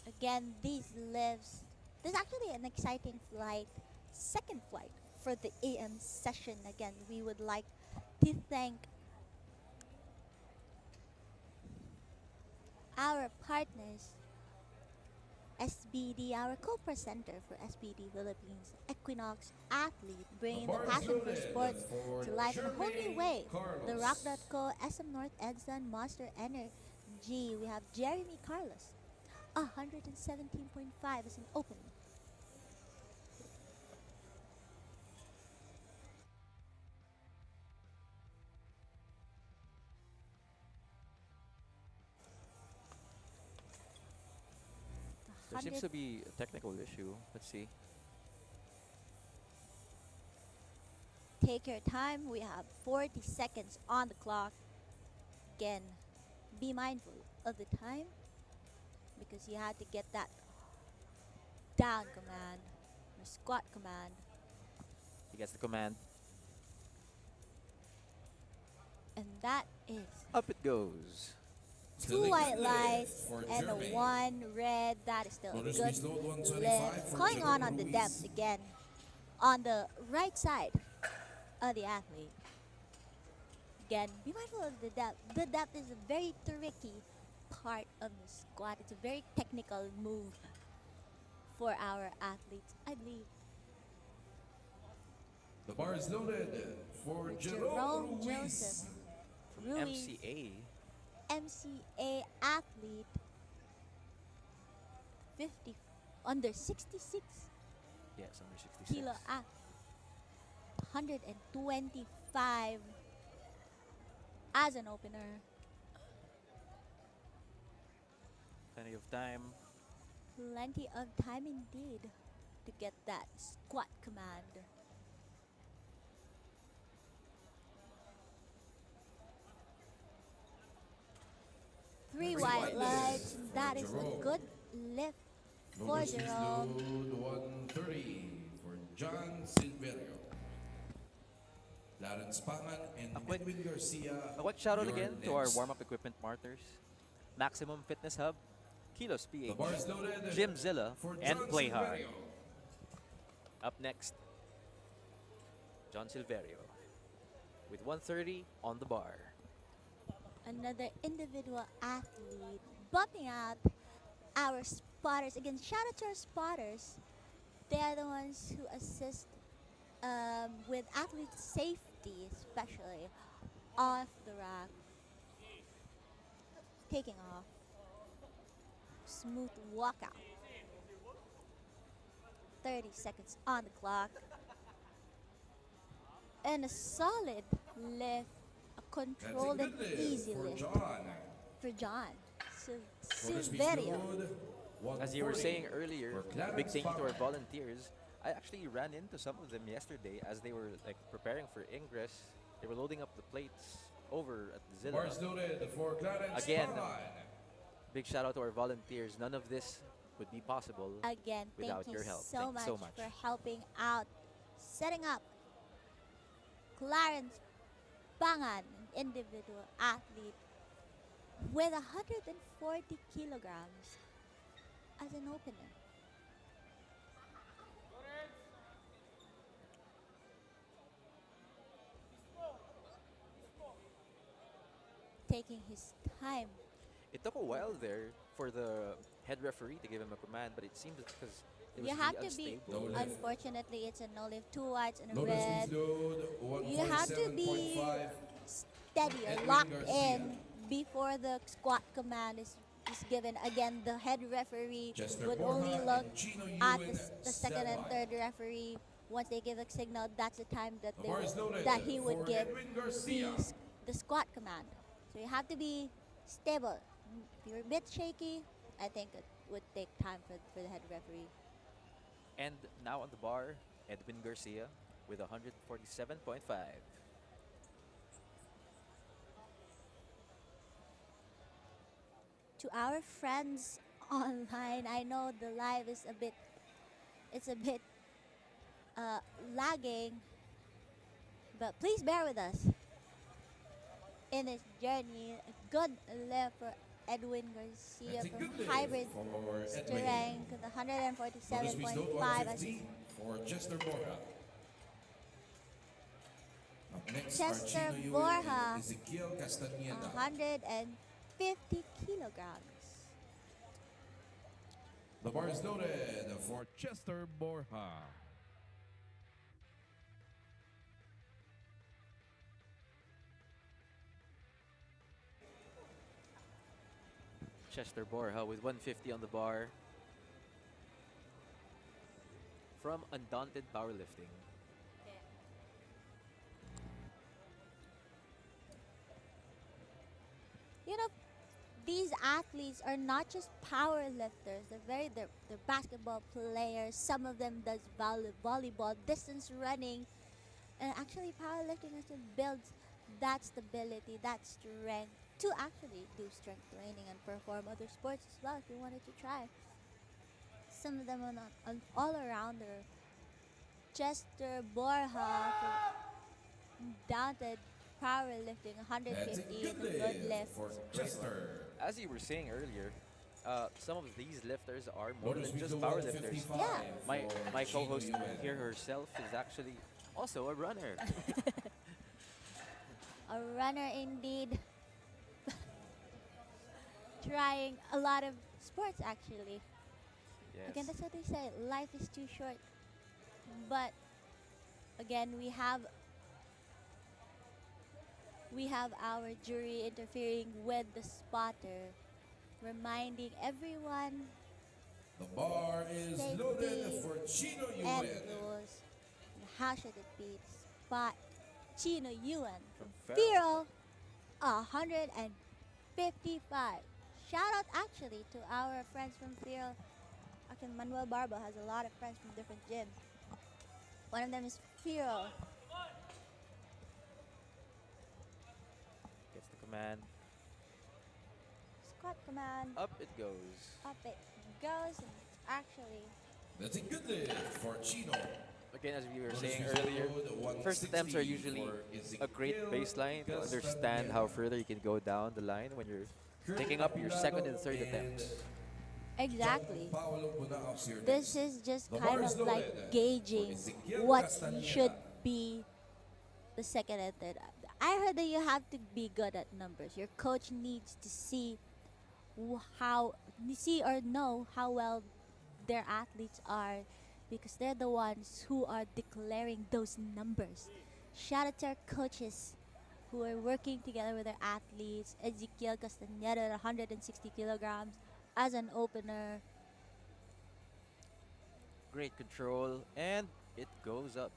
Again, these lifts. There's actually an exciting flight, second flight for the AM session. Again, we would like to thank our partners, SBD, our co-presenter for SBD Philippines, Equinox Athlete, bringing the bar is passion for loaded sports for to life in a whole new Jeremy way. Carlos. The Rock.co, SM North Edson, Monster Energy. We have Jeremy Carlos, 117.5 as an opener. there seems to be a technical issue. Let's see. Take your time. We have 40 seconds on the clock. Again, be mindful of the time because you had to get that down command or squat command. He gets the command. And that is Up it goes. Still two a white good lights lift for and Jeremy. a one red. That is still a Loaders, good please load 125 lift. for Calling on Jerome the Ruiz. depth again on the right side of the athlete. Again, be mindful of the depth. The depth is a very tricky part of the squat. It's a very technical move for our athletes, I believe. The bar is loaded for Jerome Jerome Ruiz. Joseph, From Ruiz, MCA. MCA athlete, 50 under 66 Yes, under 66. kilo at 125 as an opener. Plenty of time. Plenty of time indeed to get that squat command. Three white lights. That is a good lift for Loaders, please Jerome. load 130 for John Silverio. Lawrence Pangan and A quick- Edwin Garcia. A quick shout out your again to our next. warm-up equipment partners. Maximum Fitness Hub, Kilos The PH, bar is loaded Gymzilla, for and John Play Hard. Silverio. Up next, John Silverio with 130 on the bar. Another individual athlete bumping out our spotters. Again, shout out to our spotters. They are the ones who assist with athlete safety, especially off the rack, taking off, smooth walkout. 30 seconds on the clock. And a solid lift, a That's a controlled and good lift easy for lift John. for John. So, For the speed Silverio. load, As you were 140 saying earlier, for a big Clarence thank you to our Pangan. volunteers. I actually ran into some of them yesterday as they were like preparing for ingress. They were loading up the plates over at the Zilla. Bars loaded for Clarence Again, Pangan. big shout out to our volunteers. None of this would be possible Again, without thank you your help. so Thank you much, so much. for helping out, setting up Clarence Pangan, an individual athlete with 140 kilograms as an opener. Taking his time. It took a while there for the head referee to give him a command, but it seems it's because it was You really have to be, unstable. No lift. unfortunately, it's a no lift, 2 whites and a Loaded red. speed load, You have to be 147.5. steady or Edwin locked Garcia. in before the squat command is given. Again, the head referee Chester would Borja only and look Chino at Ewan the second and standby. third referee. Once they give a signal, that's the time that The bar is loaded that he would for give Edwin the, Garcia. the squat command. So you have to be stable. If you're a bit shaky, I think it would take time for the head referee. And now on the bar, Edwin Garcia with 147.5. To our friends online, I know the live is it's a bit lagging, but please bear with us in this journey. A good lift for Edwin Garcia That's a from good lift hybrid for Edwin. strength, the Loaded speed load, 147.5 as 150 for Chester Borja. Up next Chester are Chino Borja, Ewan and Ezekiel Castañeda. 150 kilograms. The bar is loaded for Chester Borja. Chester Borja with 150 on the bar. From Undaunted Powerlifting. You know, these athletes are not just power lifters. They're basketball players. Some of them does volleyball, distance running, and actually powerlifting also builds that stability, that strength to actually do strength training and perform other sports as well if you wanted to try. Some of them are not an all-arounder. Chester Borja, downed powerlifting, That's a 150, good the good lift lift. for Chester. As you were saying earlier, some of these lifters are more Loaded than speed just load, powerlifters. 155 Yeah. My for Chino co-host Ewan. here herself is actually also a runner. A runner indeed. Trying a lot of sports actually. Again, Yes. that's what they say. Life is too short. But again, we have our jury interfering with the spotter, reminding everyone The bar is Safety loaded for Chino and Ewan. rules. And how should it be? Spot Chino Yuan from From Firo, 155. Shout out actually to our friends from Firo. Actually, Manuel Barba has a lot of friends from different gyms. One of them is Firo. Gets the command. Squat command. Up it goes. Up it goes. And it's actually That's a good lift for Chino. Again, as we were Loaded saying speed earlier, load, first attempts are 160 usually for a great Ezekiel baseline to understand how further you can go down the line when you're taking up your second and third attempts. exactly. Paolo Bunaos here This next. is just The kind bar is of like loaded gauging for Ezekiel what Castañeda. should be the second and third. I heard that you have to be good at numbers. Your coach needs to see how see or know how well their athletes are, because they're the ones who are declaring those numbers. Shout out to our coaches who are working together with their athletes. Ezekiel Castañeda at 160 kilograms as an opener. Great control, and it goes up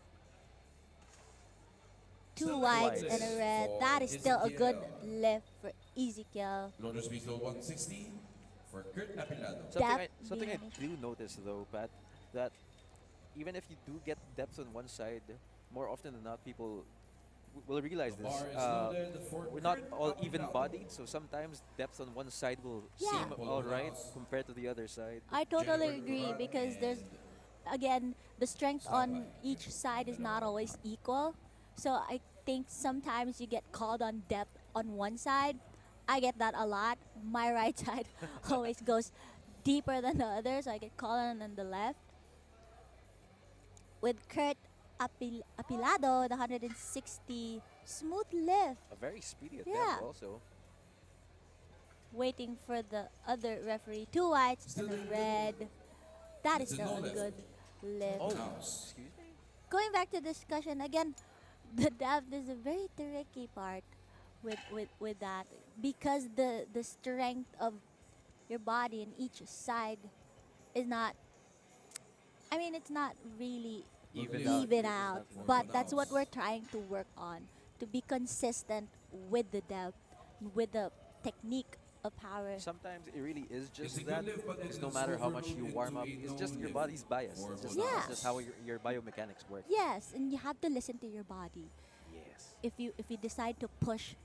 Two Select whites twice. and a lift red. for That is still a good Ezekiel. lift for Ezekiel. Loader speed low 160 for Kurt Apilado. Depth Something being I an issue. do notice though, Pat, that even if you do get depth on one side, more often than not, people will realize The this. bar is loaded for We're not Kurt all Apilado. even-bodied, so sometimes depth on one side will Yeah. seem all right compared to the other side. I totally Jennifer agree Duran because there's, and again, the strength Standby. on each side is not always equal. So I think sometimes you get called on depth on one side. I get that a lot. My right side always goes deeper than the other, so I get called on the left. With Kurt Apilado, the 160 smooth lift, A very speedy attempt Yeah. also. waiting for the other referee. Two whites Still and a in red. That is It's a still no a lift. good lift. Oh, House. excuse me? Going back to discussion again, the depth is a very tricky part with that, because the strength of your body in each side is not, I mean, it's not really Even Yeah. out. even It's out, not more but even that's out. what we're trying to work on, to be consistent with the depth, with the technique of power. Sometimes it really is It's just a that. good lift, but it Because no is matter how much you overruled warm into up, a it's no just your lift body's biased. for Yeah. It's just how your biomechanics work. Yes, and you have to listen to your body. Yes. If you decide to push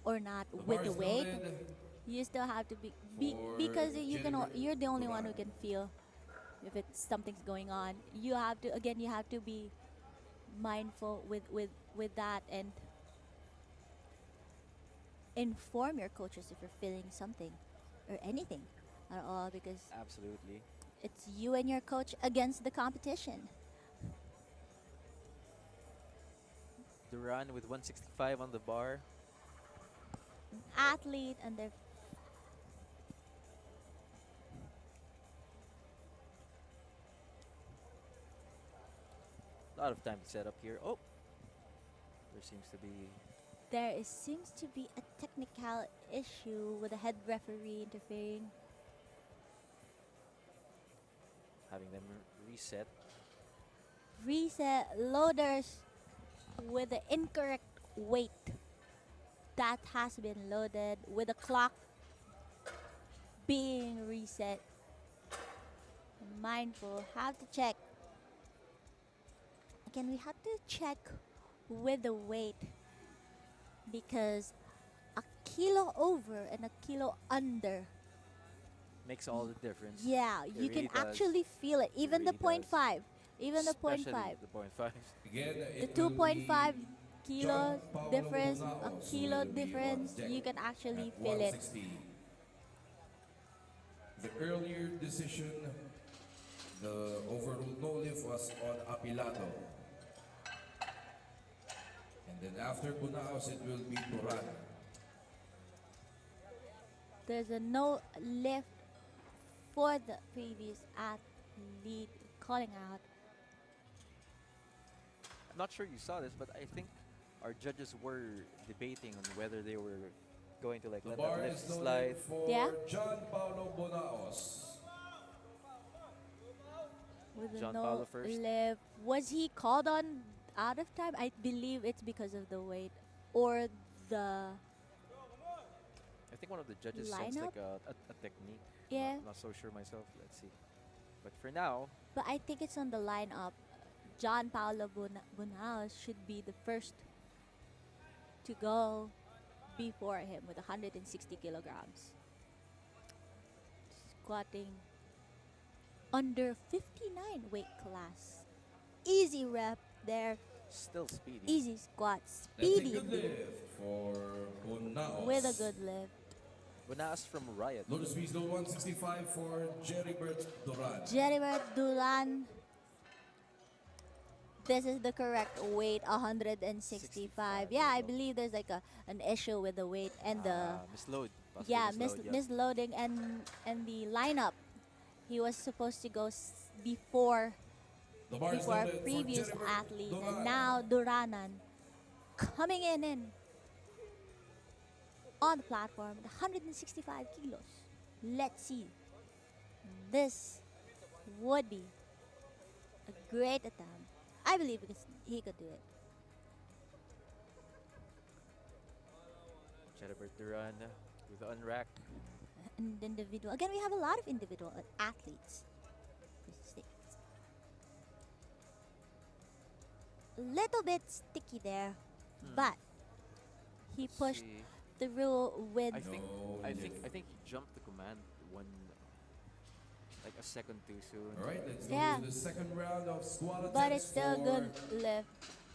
or not The with bar the is weight, loaded you still have to be for because you can Jennifer you're the only one who Duran. can feel if it's something's going on. You have to, again, you have to be mindful with that, and inform your coaches if you're feeling something or anything at all, because Absolutely. it's you and your coach against the competition. Duran with 165 on the bar. An athlete and their A lot of time to set up here. Oh, there seems to be seems to be a technical issue with the head referee interfering. having them reset. Reset loaders with the incorrect weight. That has been loaded with the clock being reset. Mindful, have to check. Again, we have to check with the weight, because a kilo over and a kilo under, Makes all the difference. yeah, It you can really does. actually feel it. Even the really does. 0.5, even the Especially 0.5. the 0.5. Again, The it will 2.5 be kilos John Paulo difference, a Bunaos kilo will be on difference, deck you can actually at feel it. 160. The earlier decision, the overruled no lift was on Apilado. And then after Bunaos, it will be Duran. There's a no lift for the previous athlete, calling out. I'm not sure you saw this, but I think our judges were debating on whether they were going to like The let bar that is lift loaded slide. for Yeah. John Paulo Bunaos. With a John no Paulo first. lift. Was he called on out of time? I believe it's because of the weight or the I think one of the judges sensed lineup? like a technique. Yeah. Not so sure myself. Let's see. But for now, But I think it's on the lineup. John Paulo Bunaos should be the first to go before him with 160 kilograms. Squatting under 59 weight class. Easy rep there. still speedy. Easy squat. That's a Speedy good indeed. lift for Bunaos. With a good lift. Bunaos from Riot. Loader speed low 165 for Jeribert Duran. Jeremy Duran. This is the correct weight, 165. Yeah, I believe there's like an issue with the weight and the Misload, Possibly Yeah, misload, yeah. misloading and the lineup. He was supposed to go before The bar is before our loaded for previous Jennifer athlete, and Duranan. now Duranan coming in on the platform at 165 kilos. Let's see. This would be a great attempt. I believe because he could do it. Jennifer Duran with the unrack. And individual. Again, we have a lot of individual athletes. Little bit sticky there, but he Let's pushed see. through with. I think he jumped the command one like a second too soon. All right, let's go Yeah. to the second round of squat attempts. But it's still for good lift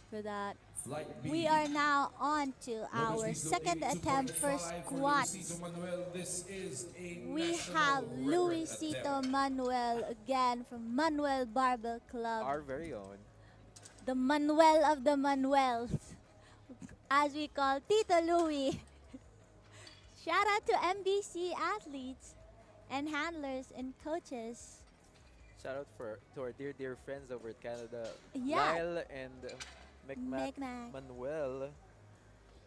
for that. Flight B. We are now on to our Notice we second go attempt for 82.5 squats. Luisito Manuel. This is a We national have record Luisito attempt. Manuel again from Manuel Barbell Club. Our very own. The Manuel of the Manuels, as we call Tito Louie. Shout out to MBC athletes and handlers and coaches. Shout out to our dear friends over at Canada, Yeah. Lyle and Micmac. Manuel.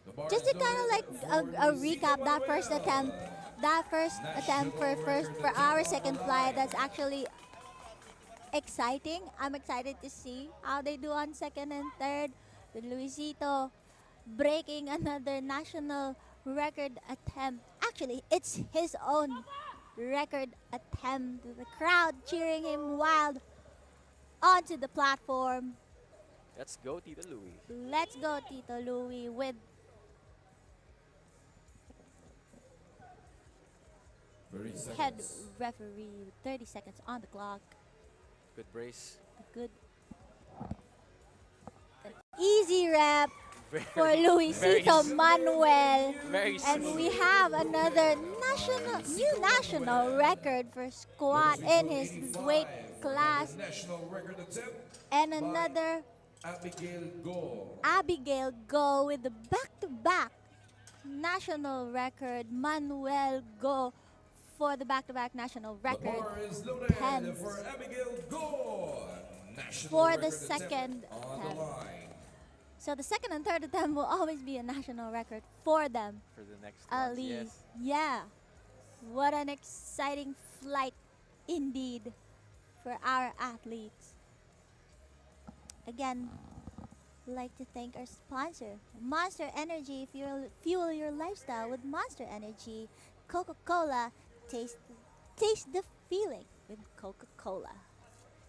The bar Just is to kind of loaded like for a Luisito recap, that Manuel. first attempt for our second flight, that's actually exciting. I'm excited to see how they do on second and third. The Luisito breaking another national record attempt. Actually, it's his own record attempt. The crowd cheering him wild onto the platform. Let's go, Tito Louie. Let's go, Tito Louie, with head referee. 30 seconds on the clock. Good brace. Good. An easy rep for very Luisito smooth. Manuel. Very And smooth. we have another new national record for squat in his weight class. National record attempt. And another Abigail Go. Abigail Go with the back-to-back national record. Manuel Go for the back-to-back national The record. bar is loaded Attempts. for Abigail Go. National For the record attempt second on attempt. the line. So the second and third attempt will always be a national record for them. For the next At ones, least. yes. Yeah. What an exciting flight indeed for our athletes. Again, I'd like to thank our sponsor, Monster Energy. Fuel your lifestyle with Monster Energy. Coca-Cola, taste the feeling with Coca-Cola.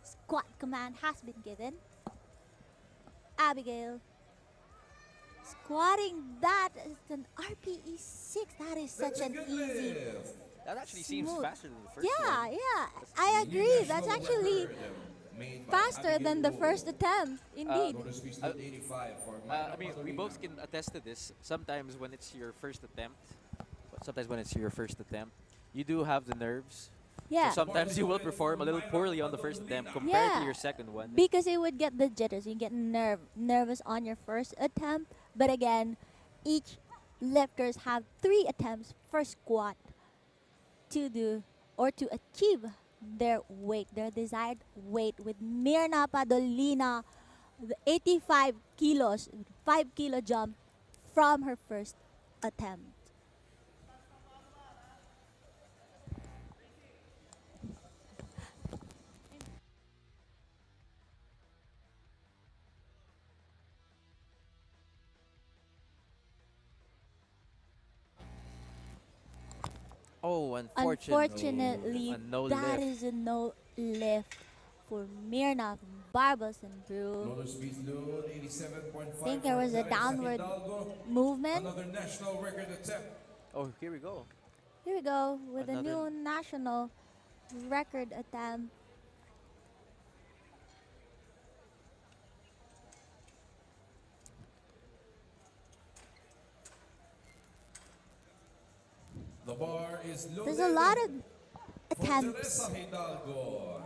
Squat command has been given. Abigail, squatting that is an RPE 6. That is such That's a an good easy. lift. That actually seems Smooth. faster than the first Yeah, one. yeah. That's I New agree. national That's actually record made by faster than the Abigail first Go. attempt. Indeed. Notice we stood 85 for I mean, we both can attest to this. Sometimes when it's your first attempt, you do have the nerves. Yeah. So sometimes you will perform a little poorly on the first attempt compared Yeah. to your second one. Because it would get the jitters. You get nervous on your first attempt. But again, each lifters have 3 attempts per squat to do or to achieve their weight, their desired weight. With Mirna Padolina, the 85 kilos, 5 kilo jump from her first attempt. Oh, Unfortunately, a no that lift. is a no lift for Mirna from Barbells and Brew. Roller speed load 87.5. I think there was a for downward Hidalgo. movement. Another national record attempt. Oh, here we go. Here we go with a Another- new national record attempt. The bar is loaded. There's a lot of for attempts Teresa Hidalgo.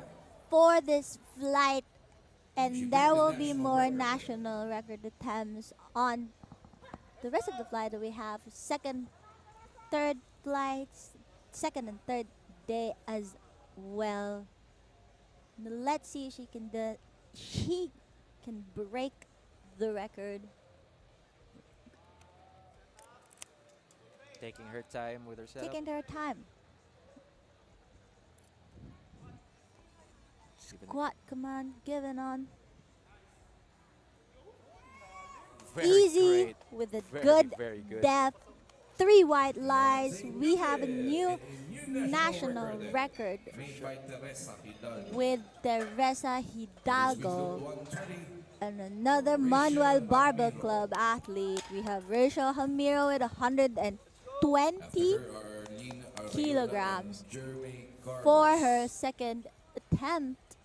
for this flight, She and beat there the will be national more record. national record attempts on the rest of the flight that we have. Second, third, flights, second and third day as well. Let's see if she can break the record. Taking her time with her setup. Taking her time. Even Squat command given on. very Easy great. with a Very, good very good. depth. 3 white lies. We have a new national record Made by Teresa Hidalgo. with Teresa Hidalgo. 120. And another Manuel Barbell Club athlete. We have Rachel Hamiro with 120 After her are Arlene Arreola kilograms and Jeremy Carlos. for her second attempt.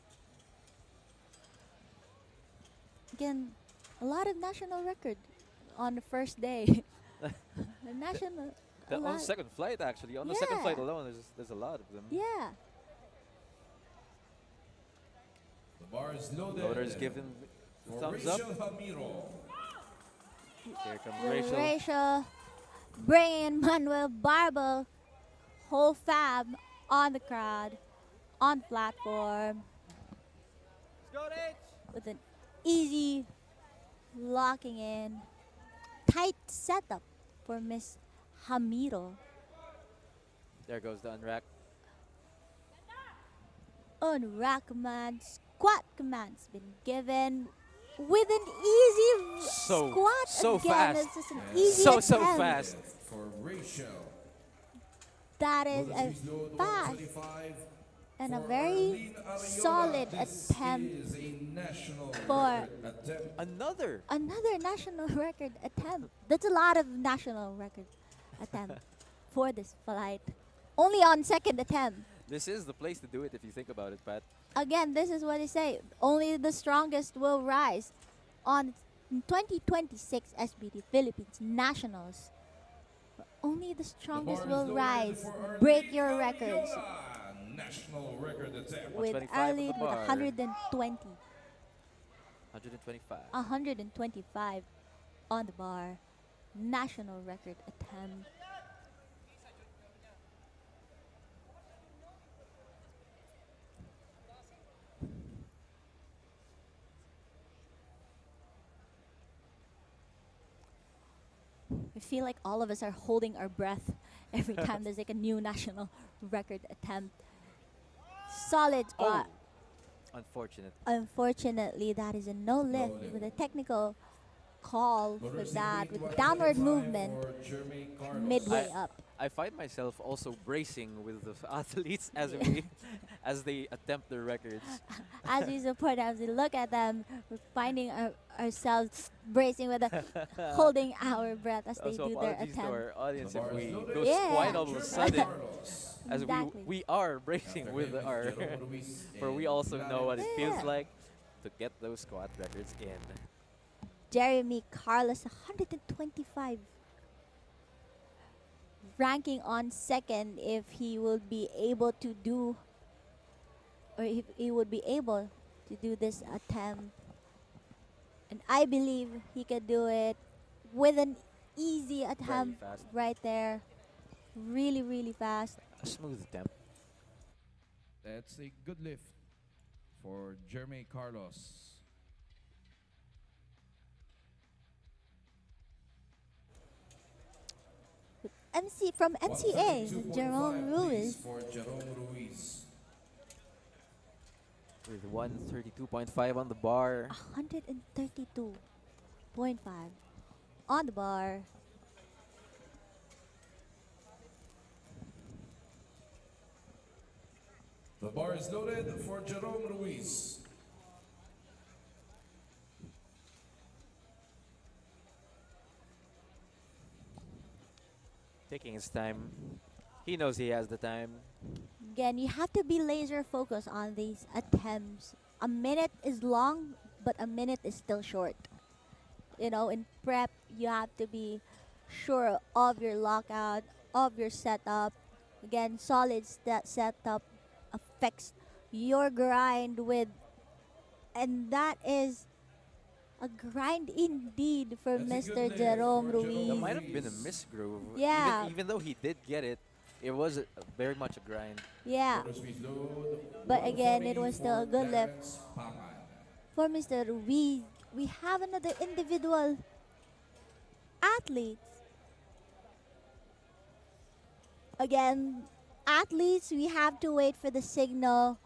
Again, a lot of national record on the first day. The national. a On the lot. second flight, actually. On the second Yeah. flight alone, there's a lot of them. Yeah. The bar is loaded. Loaders given the for thumbs up. Rachel Hamiro. Here comes With Rachel. Rachel bringing in Manuel Barbell, whole fab on the crowd, on the platform. With an easy locking in. Tight setup for Miss Hamiro. There goes the unrack. Unrack command, squat command's been given with an easy squat so again. fast. It's just an Yeah. easy So attempt. fast. For Rachel. That is a Loaders load fast 125. and a For very Arlene Arreola. solid This attempt is a national for record attempt. Another. another national record attempt. That's a lot of national record attempt for this flight. Only on second attempt. This is the place to do it if you think about it, Pat. Again, this is what they say. Only the strongest will rise on 2026 SBD Philippines Nationals. Only the strongest The bar is will loaded rise. for Arlene Break your records Arreola. National record attempt. with 125 on the Arlene with bar. 120. 125. 125 on the bar. National record attempt. I feel like all of us are holding our breath every time there's like a new national record attempt. Solid squat. Unfortunate. Unfortunately, that is a no lift lift. with a technical call for Loaders that in green with 125 downward movement for Jeremy Carlos. midway up. I find myself also bracing with the athletes as as they attempt their records. As we support, as we look at them, we're finding ourselves bracing with holding our breath as they Also, do their apologies to attempt. our audience The if bar we is loaded. go Yeah. quiet all of a Jeremy sudden, Carlos. as Exactly. we are bracing After with him is our, Jerome Ruiz for we and also know what it feels Yeah. like to get those squat records in. Jeremy Carlos, 125. Ranking on second if he will be able to do, or if he would be able to do this attempt. And I believe he could do it with an easy attempt fast. right there. Really, really fast. A smooth attempt. That's a good lift for Jeremy Carlos. From MCA, 132.5, Jerome please, Ruiz. for Jerome Ruiz. With 132.5 on the bar. 132.5 on the bar. The bar is loaded for Jerome Ruiz. Taking his time. He knows he has the time. Again, you have to be laser focused on these attempts. A minute is long, but a minute is still short. You know, in prep, you have to be sure of your lockout, of your setup. Again, solid setup affects your grind with, and that is a grind indeed for That's a Mr. good lift Jerome for Jerome That Ruiz. might have been a misgroove. Yeah. Even though he did get it, It was very much a grind. Yeah, Motor speed load but again, it 140 was still for a good lift Clarence Pangan. for Mr. Ruiz. We have another individual athlete. Again, athletes, we have to wait for the signal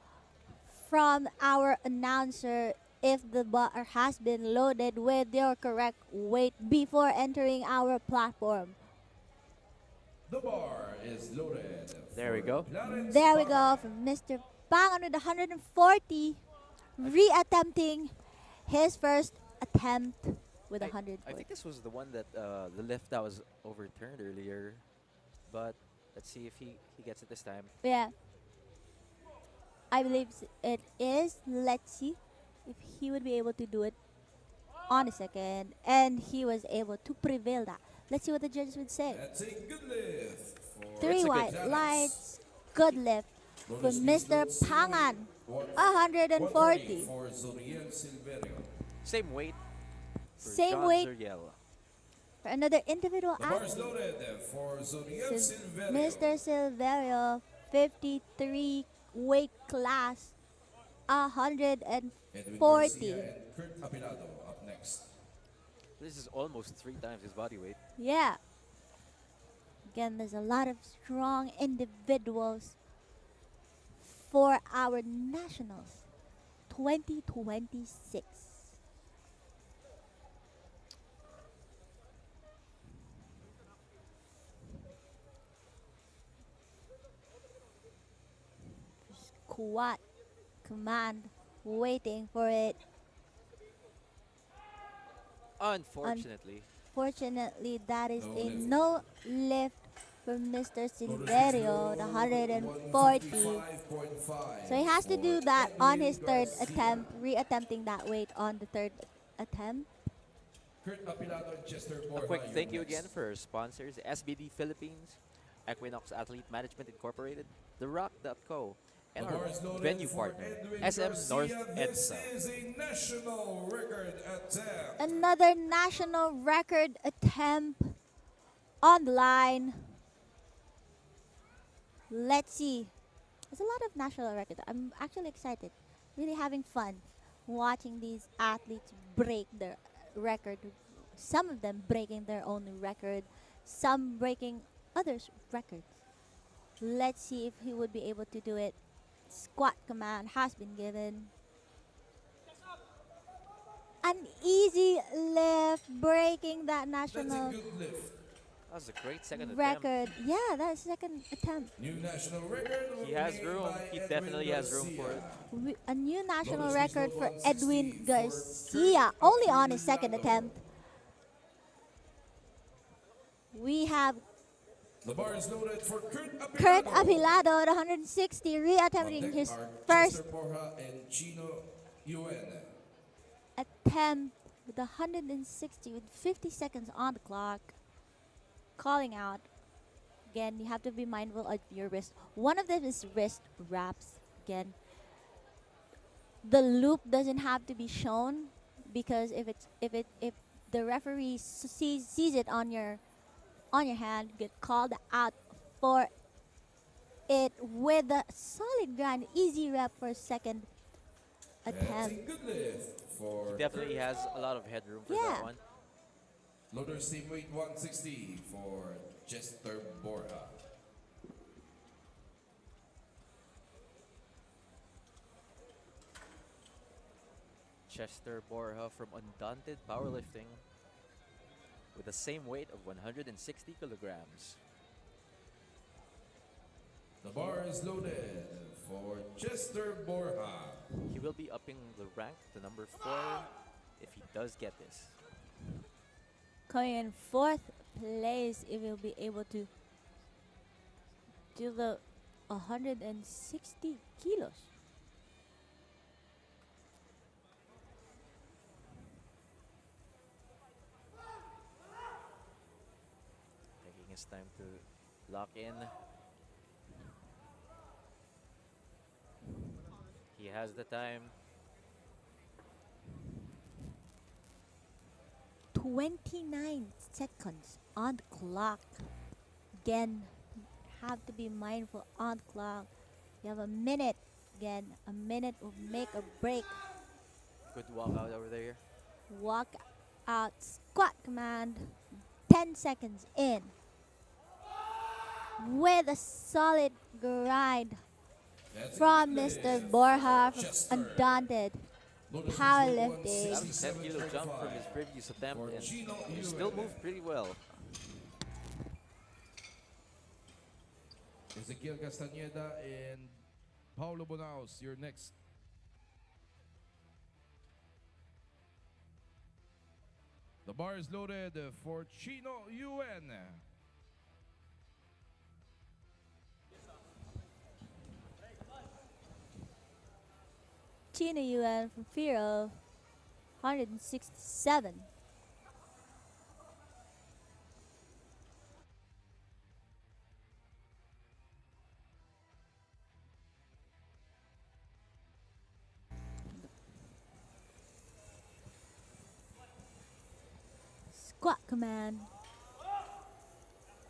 from our announcer if the bar has been loaded with your correct weight before entering our platform. The bar is loaded There we for go. Clarence There we go Pangan. from Mr. Pang with 140, reattempting his first attempt with I 140. think this was the one that the lift that was overturned earlier, but let's see if he gets it this time. Yeah, I believe it is. Let's see if he would be able to do it on a second. And he was able to prevail that. Let's see what the judges would say. That's a good lift for Three It's a good white Clarence. lights. Good lift for Motor speed Mr. load, same Pangan. weight, 140. for Zoriel Silverio. Same weight for Same John weight Zuriel. for another individual The bar is athlete. loaded for Zoriel Silverio. Mr. Silverio, 53 weight class, Edwin 140. Garcia and Kurt Apilado up next. This is almost 3 times his body weight. Yeah. Again, there's a lot of strong individuals for our nationals 2026. Squat command, waiting for it. Unfortunately, Fortunately, that is No a lift. no lift for Mr. Motor speed Silverio, load, the 140. 155.5 So he has to for do that on Edwin his third Garcia. attempt, re-attempting that weight on the third attempt. Kurt Apilado and Chester a Borja. quick you're thank you next. again for our sponsors: SBD Philippines, Equinox Athlete Management Incorporated, The Rock.co, and The our bar is loaded venue for partner, Edwin SM North Garcia. This EDSA. is a national record attempt. Another national record attempt on the line. Let's see. There's a lot of national records. I'm actually excited. Really having fun watching these athletes break their record. Some of them breaking their own record, some breaking others' records. Let's see if he would be able to do it. Squat command has been given. An easy lift, breaking that That's a national good lift. That was a great second attempt. record. Yeah, that's second attempt. New national record. He has made room. by He Edwin definitely has room for it. Garcia. A new national Motor speed record load for 160 Edwin for Garcia, Kurt only on his second Apilado. attempt. We have The bar is loaded for Kurt Apilado. Kurt Apilado at 160, On re-attempting deck his are first Chester Borja and Chino Yuen. attempt with 160 with 50 seconds on the clock. Calling out. Again, you have to be mindful of your wrist. One of them is wrist wraps. Again, the loop doesn't have to be shown because if the referee sees it on your hand, get called out for it with a solid grind, easy rep for second That's a attempt. good lift for He definitely Kurt. has a lot of headroom for Yeah. that one. Loader same weight 160 for Chester Borja. Chester Borja from Undaunted Powerlifting with the same weight of 160 kilograms. The bar is loaded for Chester Borja. He will be upping the rank to number 4 if he does get this. Coming in fourth place, if he'll be able to do the 160 kilos. Taking his time to lock in. He has the time. 29 seconds on the clock. Again, have to be mindful on the clock. You have a minute. Again, a minute will make or break. Good walkout over there. Walk out squat command. 10 seconds in. With a solid grind That's a from good Mr. lift Borja for from Chester. Undaunted Lotus Powerlifting. That was a 10-kilo jump from his 67.5 previous attempt, for and Gino he Yuen. still moved pretty well. Ezequiel Castañeda and Paulo Bonaos, you're next. The bar is loaded for Chino Yuen. Chino Yuen from Firo, 167. Squat command.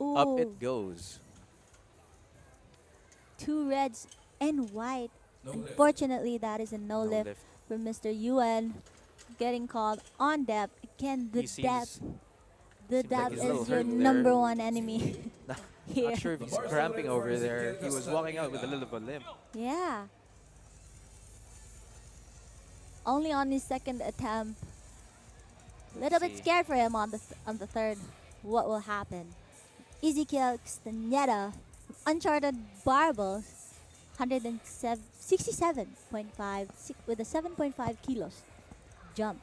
Ooh, Up it goes. 2 reds and white. No lift. Unfortunately, that is a no No lift lift. for Mr. Yuen. Getting called on depth. Again, the He seems- depth. The seems like depth he's a little is your hurt there. number one enemy here. Not sure if he's cramping over there. He was walking out with a little bit of a limp. Yeah. Only on his second attempt. Little bit see. scared for him on the third. What will happen? Ezequiel Castañeda, Uncharted Barbells, 167.5 with a 7.5 kilos jump.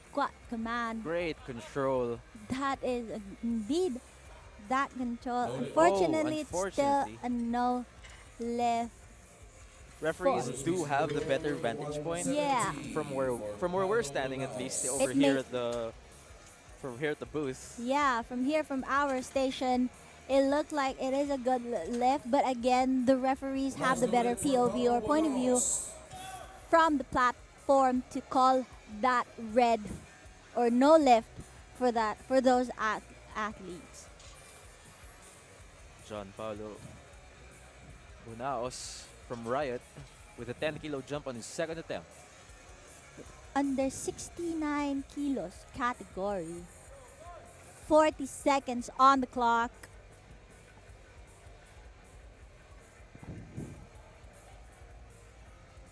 Squat command. Great control. That is indeed that control. No lift. Unfortunately, it's unfortunately. still a no lift. Referees Four. do have the better vantage point. Yeah. From where we're standing, at least over It here makes- at the booth. Yeah, from here, from our station, it looked like it is a good lift. But again, the referees have the better POV or point of view from the platform to call that red or no lift for those athletes. John Paulo Bunaos from Riot with a 10-kilo jump on his second attempt. Under 69 kilos category. 40 seconds on the clock.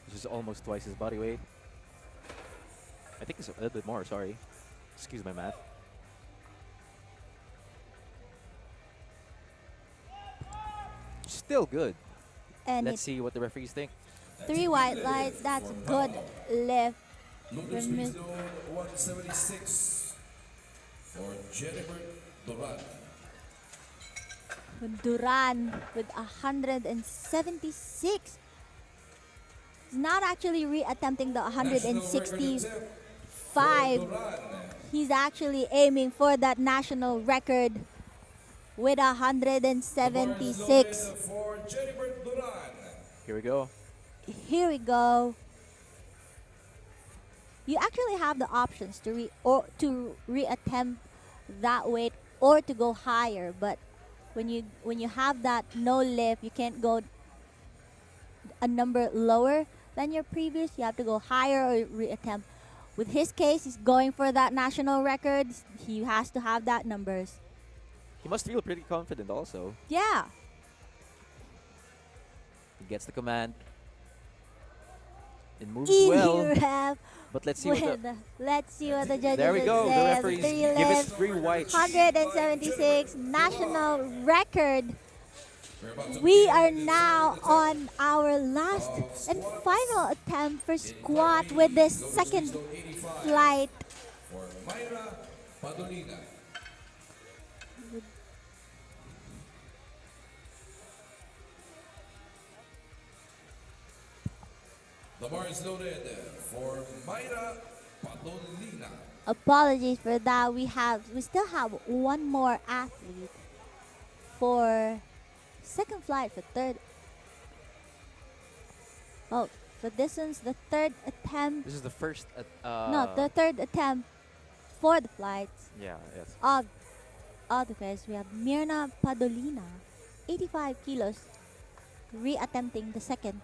Which is almost twice his body weight. I think it's a little bit more, sorry. Excuse my math. Still good. And Let's it's see what the referees think. 3 white lights. That's a good lift. Lucas From Rizzo, 176 for Jennifer Duran. Duran with 176. He's not actually re-attempting the 165. He's actually aiming for that national record with 176. For Jennifer Duran. Here we go. Here we go. You actually have the options to reattempt that weight or to go higher, but when you have that no lift, you can't go a number lower than your previous. You have to go higher or reattempt. With his case, he's going for that national record. He has to have that numbers. He must feel pretty confident also. Yeah. He gets the command. It moves Easy well. rep. But let's see what Let's see what the judges There we go. The say. referees 3 give it lifts, 3 whites. 176 national record. We're about to We begin are this now third on our last and final attempt for squat with this Lucas second Rizzo, 85 flight. for Myra Padolina. The bar is loaded for Myra Padolina. Apologies for that. We still have one more athlete for second flight for third. Oh, So this one's the third attempt. This is the first. No, the third attempt for the flights Yeah. Yes. of the fest. We have Mirna Padolina, 85 kilos, reattempting the second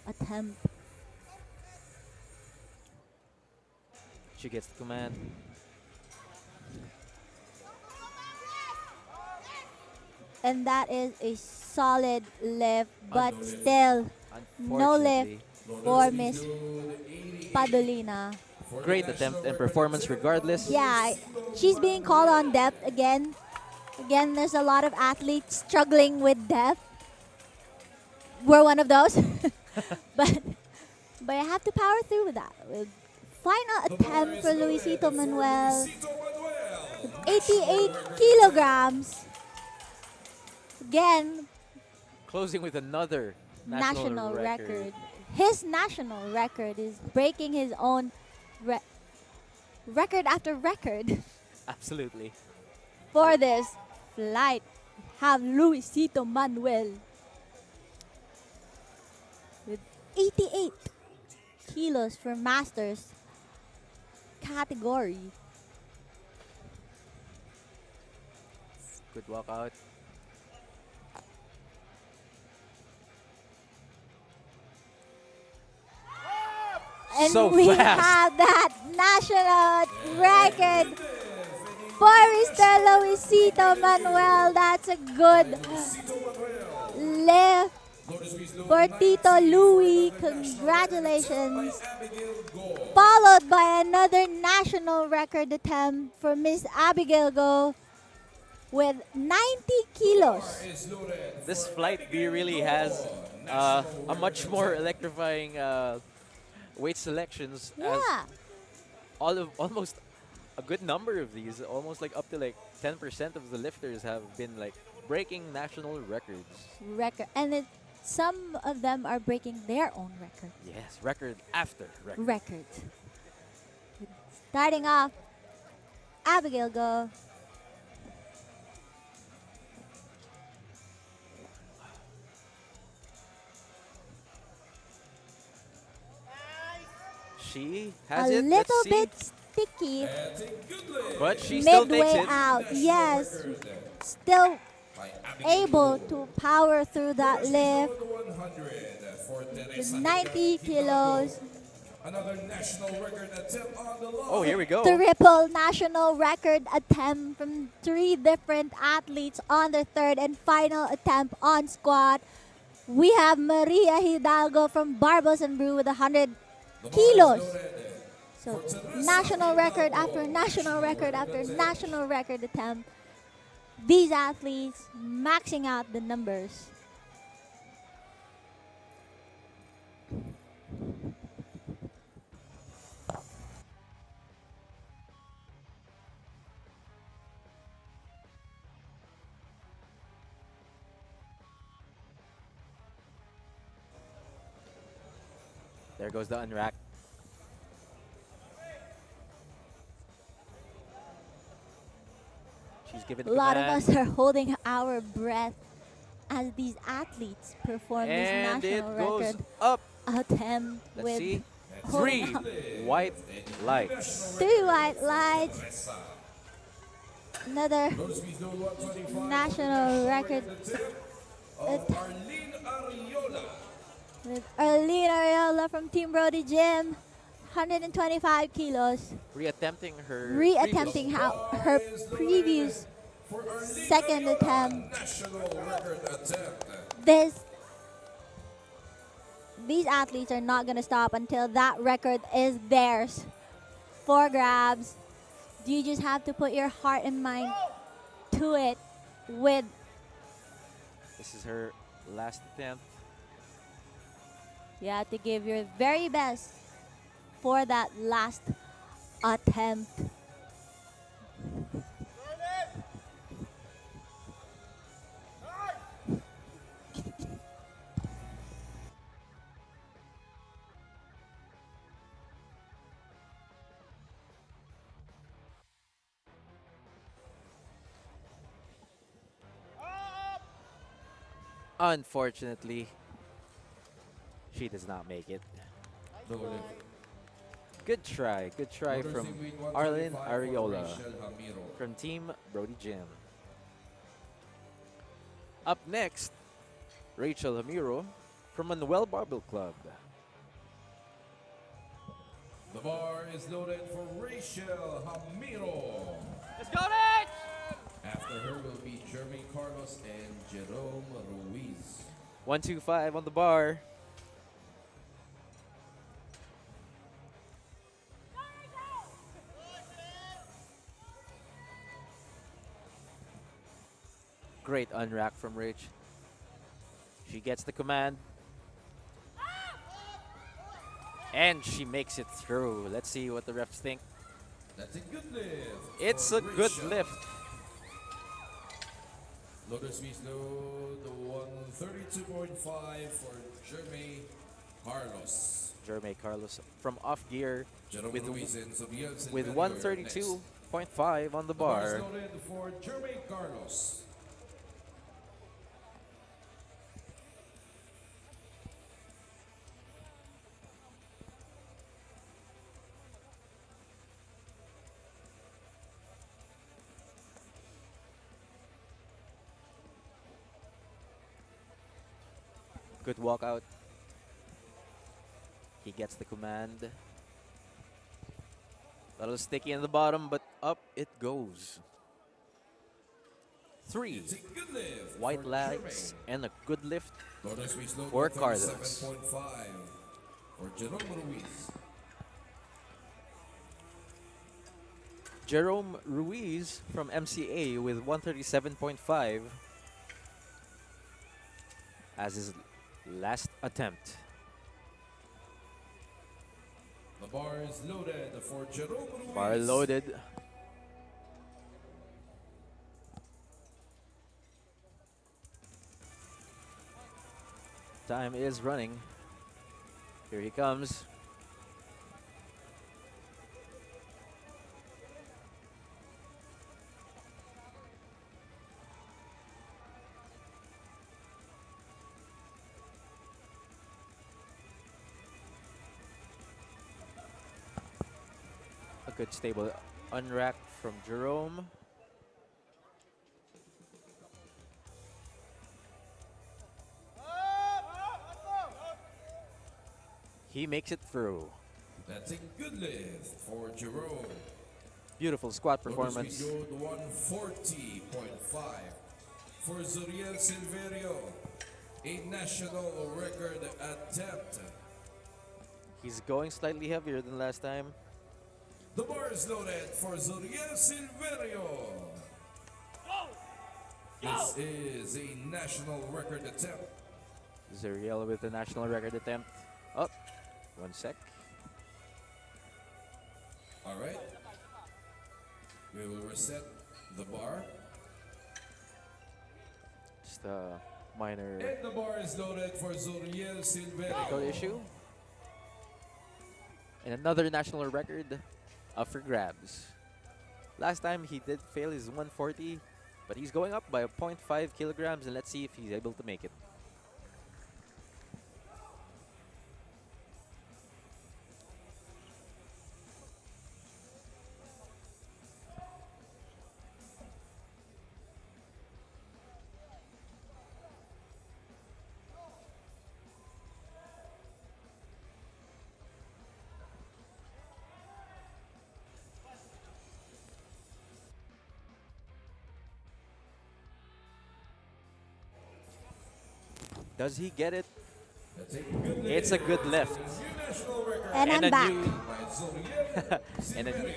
attempt. She gets the command. And that is a solid lift, but still no lift Unfortunately, for Miss Padolina. great attempt and performance regardless. Yeah, she's being called on depth again. Again, there's a lot of athletes struggling with depth. We're one of those. but I have to power through with that. With final attempt for Luisito Manuel. With 88 kilograms. Again, Closing with another national record. His national record is breaking his own record after record. Absolutely. For this flight, have Luisito Manuel with 88 kilos for masters category. Good walkout. And So we fast. have that national record for Mr. Luisito Manuel. That's a good lift for Tito Louie. Congratulations. Followed by another national record attempt for Miss Abigail Go with 90 kilos. This flight B really has a much more electrifying weight selections. As Yeah. almost a good number of these, almost like up to like 10% of the lifters have been like breaking national records. Record. And some of them are breaking their own record. Yes, record after record. Record. Starting off, Abigail Go. She has A it. Let's little see. bit sticky But she still takes midway it. out. Yes. Still able to power through that lift. With 90 kilos. Another national record attempt on the line. Oh, here we go. Triple national record attempt from 3 different athletes on their third and final attempt on squat. We have Maria Hidalgo from Barbells and Brew with 100 kilos. So national record after national record after national record attempt. These athletes maxing out the numbers. There goes the unrack. She's given A the lot of command. us are holding our breath as these athletes perform this And it national goes record up. attempt Let's with see. holding 3 up white lights. 3 white lights. Another national record with Arlene Ariola from Team Brody Gym, 125 kilos, Reattempting her reattempting her previous second attempt. These athletes are not going to stop until that record is theirs for grabs. You just have to put your heart and mind to it with This is her last attempt. you have to give your very best for that last attempt. Unfortunately, she does not make it. lift. Good try. Good try Motor from Team Win Arlen 125 for Ariola Rachel Hamiro. from Team Brody Jim. Up next, Rachel Hamiro from Manuel Barbell Club. The bar is loaded for Rachel Hamiro. Let's go, Rach! After her will be Jeremy Carlos and Jerome Ruiz. 125 on the bar. Great unrack from Rach. She gets the command. And she makes it through. Let's see what the refs think. That's a good lift. It's for a good Rachel. lift. Loader Swiss load 132.5 for Jeremy Carlos. Jeremy Carlos from off gear Jerome with, Ruiz and Sobiel with Silverio next. 132.5 on the The bar is bar. loaded for Jeremy Carlos. Good walkout. He gets the command. A little sticky in the bottom, but up it goes. 3 It's a good lift white for legs and a good lift Loader Swiss load for 137.5 Carlos. for Jerome Ruiz. Jerome Ruiz from MCA with 137.5 as his last attempt. The bar is loaded for Jerome Ruiz. Bar loaded. Time is running. Here he comes. A good stable unrack from Jerome. He makes it through. That's a good lift for Jerome. Beautiful squat Loader performance. Swiss load 140.5 for Zuriel Silverio. A national record attempt. He's going slightly heavier than last time. The bar is loaded for Zuriel Silverio. This is a national record attempt. Zuriel with the national record attempt. Oh, 1 sec. All right. We will reset the bar. Just a minor And the bar is loaded for Zuriel Silverio. code issue. And another national record up for grabs. Last time he did fail his 140, but he's going up by 0.5 kilograms, and let's see if he's able to make it. Does he get it? That's a good lift. It's a good lift. New national record And I'm a back. new, by Zuriel and a, Silverio.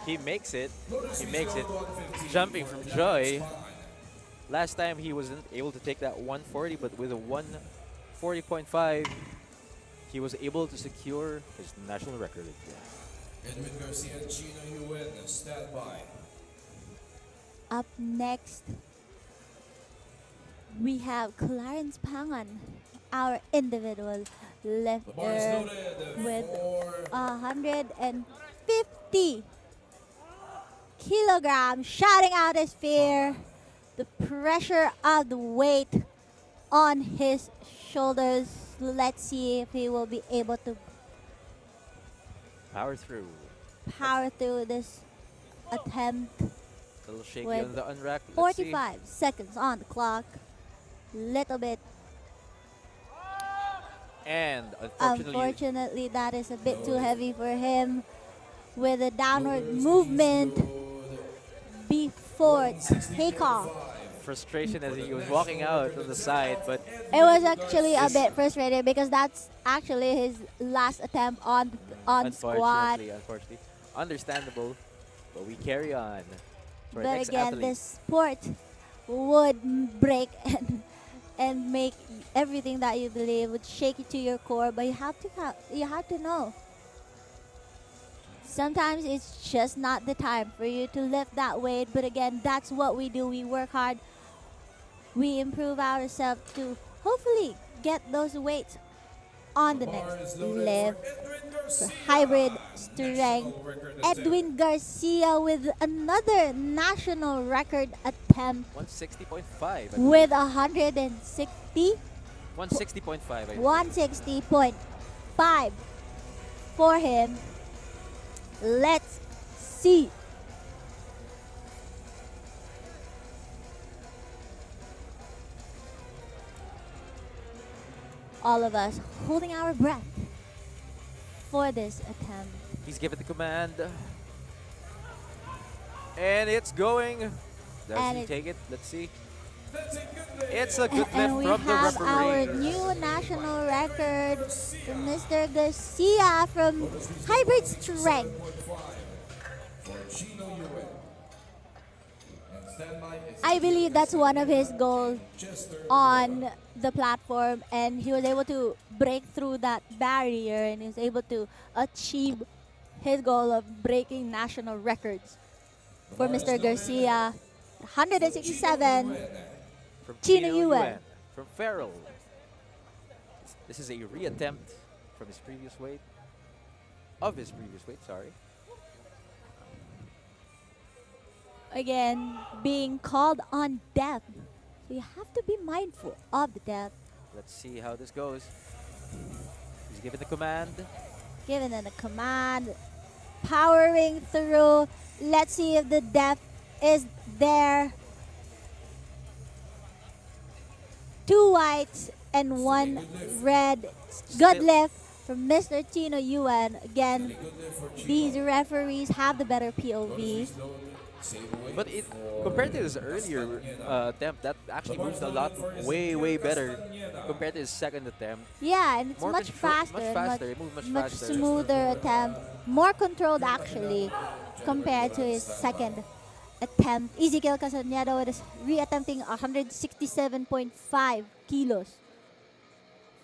he makes it. Loader He Swiss makes load it. 150 Jumping for from Jack Joy. Spahn. Last time he wasn't able to take that 140, but with a 140.5, he was able to secure his national record. Edwin Garcia and Chino Yuen stand by. Up next, we have Clarence Pangan, our individual The bar is lifter loaded with for 150 kilograms, shouting out his fear, the pressure of the weight on his shoulders. Let's see if he will be able to Power through. Power through this attempt A little shaky with on the unrack. Let's see. 45 seconds on the clock. Little bit. And unfortunately, Unfortunately, that is a bit too heavy for him with a downward movement before takeoff. frustration as he was walking out on the side, but It was actually a bit frustrating because that's actually his last attempt on squat. unfortunately, understandable. But we carry on. For But next again, athlete. this sport would break and make everything that you believe would shake you to your core. But you have to know. Sometimes it's just not the time for you to lift that weight. But again, that's what we do. We work hard. We improve ourselves to hopefully get those weights on the next lift. For hybrid strength, Edwin Garcia with another national record attempt 160.5. with 160, 160.5. 160.5 for him. Let's see. All of us holding our breath for this attempt. He's given the command. And it's going. Does And he it- take it? Let's see. It's a good lift And we from the have our referee. new national record from Mr. Garcia from hybrid strength. I believe that's one of his goals on the platform, and he was able to break through that barrier and he was able to achieve his goal of breaking national records for Mr. Garcia. 167. From Chino Yuen. From Farrell. This is a reattempt from his previous weight. Of his previous weight, sorry. Again, being called on depth. So you have to be mindful of the depth. Let's see how this goes. He's given the command. Given in a command, powering through. Let's see if the depth is there. 2 whites and 1 red. Good lift from Mr. Chino Yuen. Again, these referees have the better POV. But it, compared to his earlier attempt, that actually moves a lot way better compared to his second attempt. Yeah, and it's More much control- faster. much and faster, it moved much much faster. smoother attempt. More controlled actually compared to his second attempt. Ezekiel Casañeda is reattempting 167.5 kilos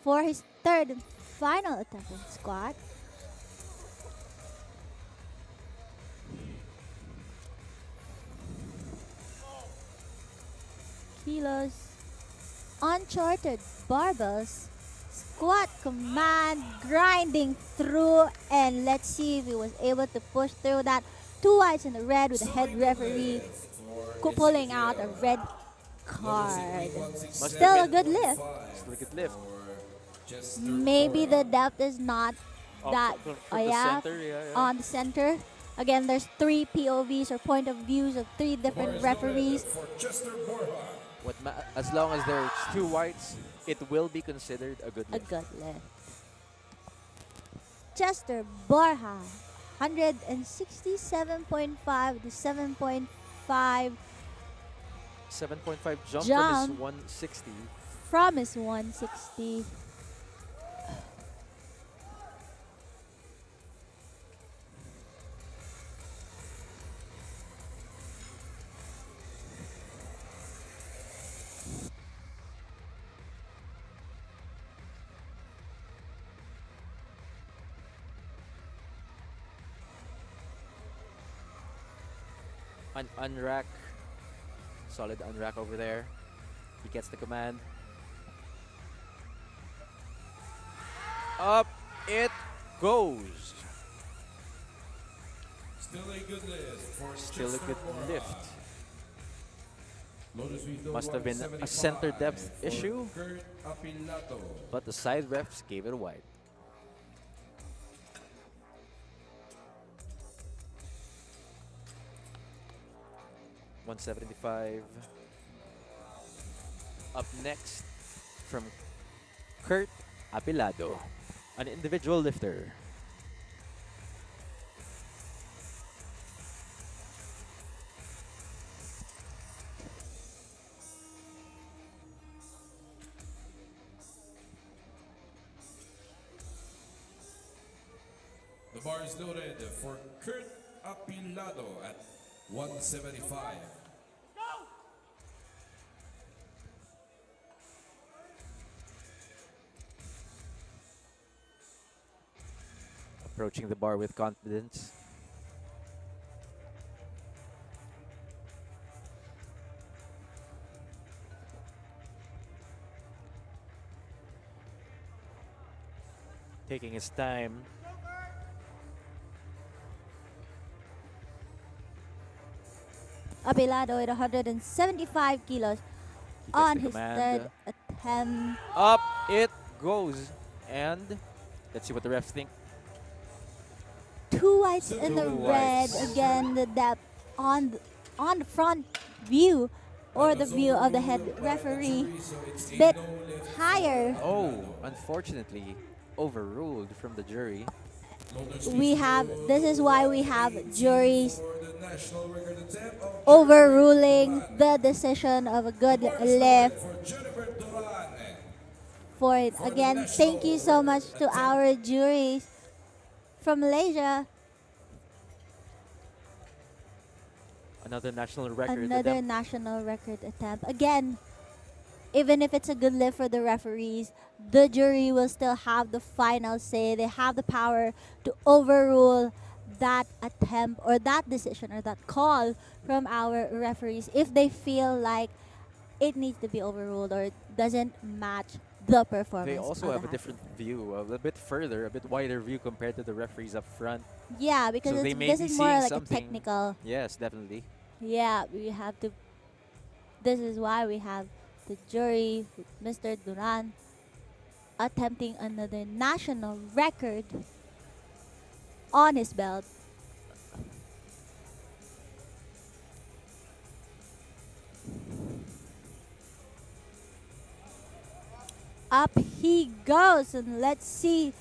for his third and final attempt in squat. Kilos, uncharted barbells, squat command, grinding through, and let's see if he was able to push through that. 2 whites and a red with the head referee pulling out a red card. Must Still a have been- good lift. Still a good lift. Maybe the depth is not that From the center, yeah. on the center. Again, there's 3 POVs or point of views of 3 different referees. As long as there's 2 whites, it will be considered a good A lift. good lift. Chester Borja, 167.5 to 7.5 7.5 jump, from Jump. his 160. from his 160. Unrack. Solid unrack over there. He gets the command. Up it goes. Still a good lift for Still a good lift. Lotus Vito Must have been a center depth issue, Kurt Apilato. but the side refs gave it a white. 175. Up next from Kurt Apilado, an individual lifter. The bar is loaded for Kurt Apilado at 175. Approaching the bar with confidence. Taking his time. Apilado at 175 kilos He gets on the his command. third attempt. Up it goes. And let's see what the refs think. Two whites in the Two red. whites. Again, the depth on the front view or the view of the head referee. Bit higher. Oh, unfortunately, overruled from the jury. This is why we have juries overruling the decision of a good lift. For it. Again, thank you so much to our juries from Malaysia. Another national record. Another attempt. national record attempt. Again, even if it's a good lift for the referees, the jury will still have the final say. They have the power to overrule that attempt or that decision or that call from our referees if they feel like it needs to be overruled or it doesn't match the performance. They also of have the a different view, a bit further, a bit wider view compaatred to the referees up front. Yeah, because So they may this be is more seeing like a something. technical. Yes, definitely. Yeah, we have to. This is why we have the jury, Mr. Duran, attempting another national record on his belt. Up he goes, and let's see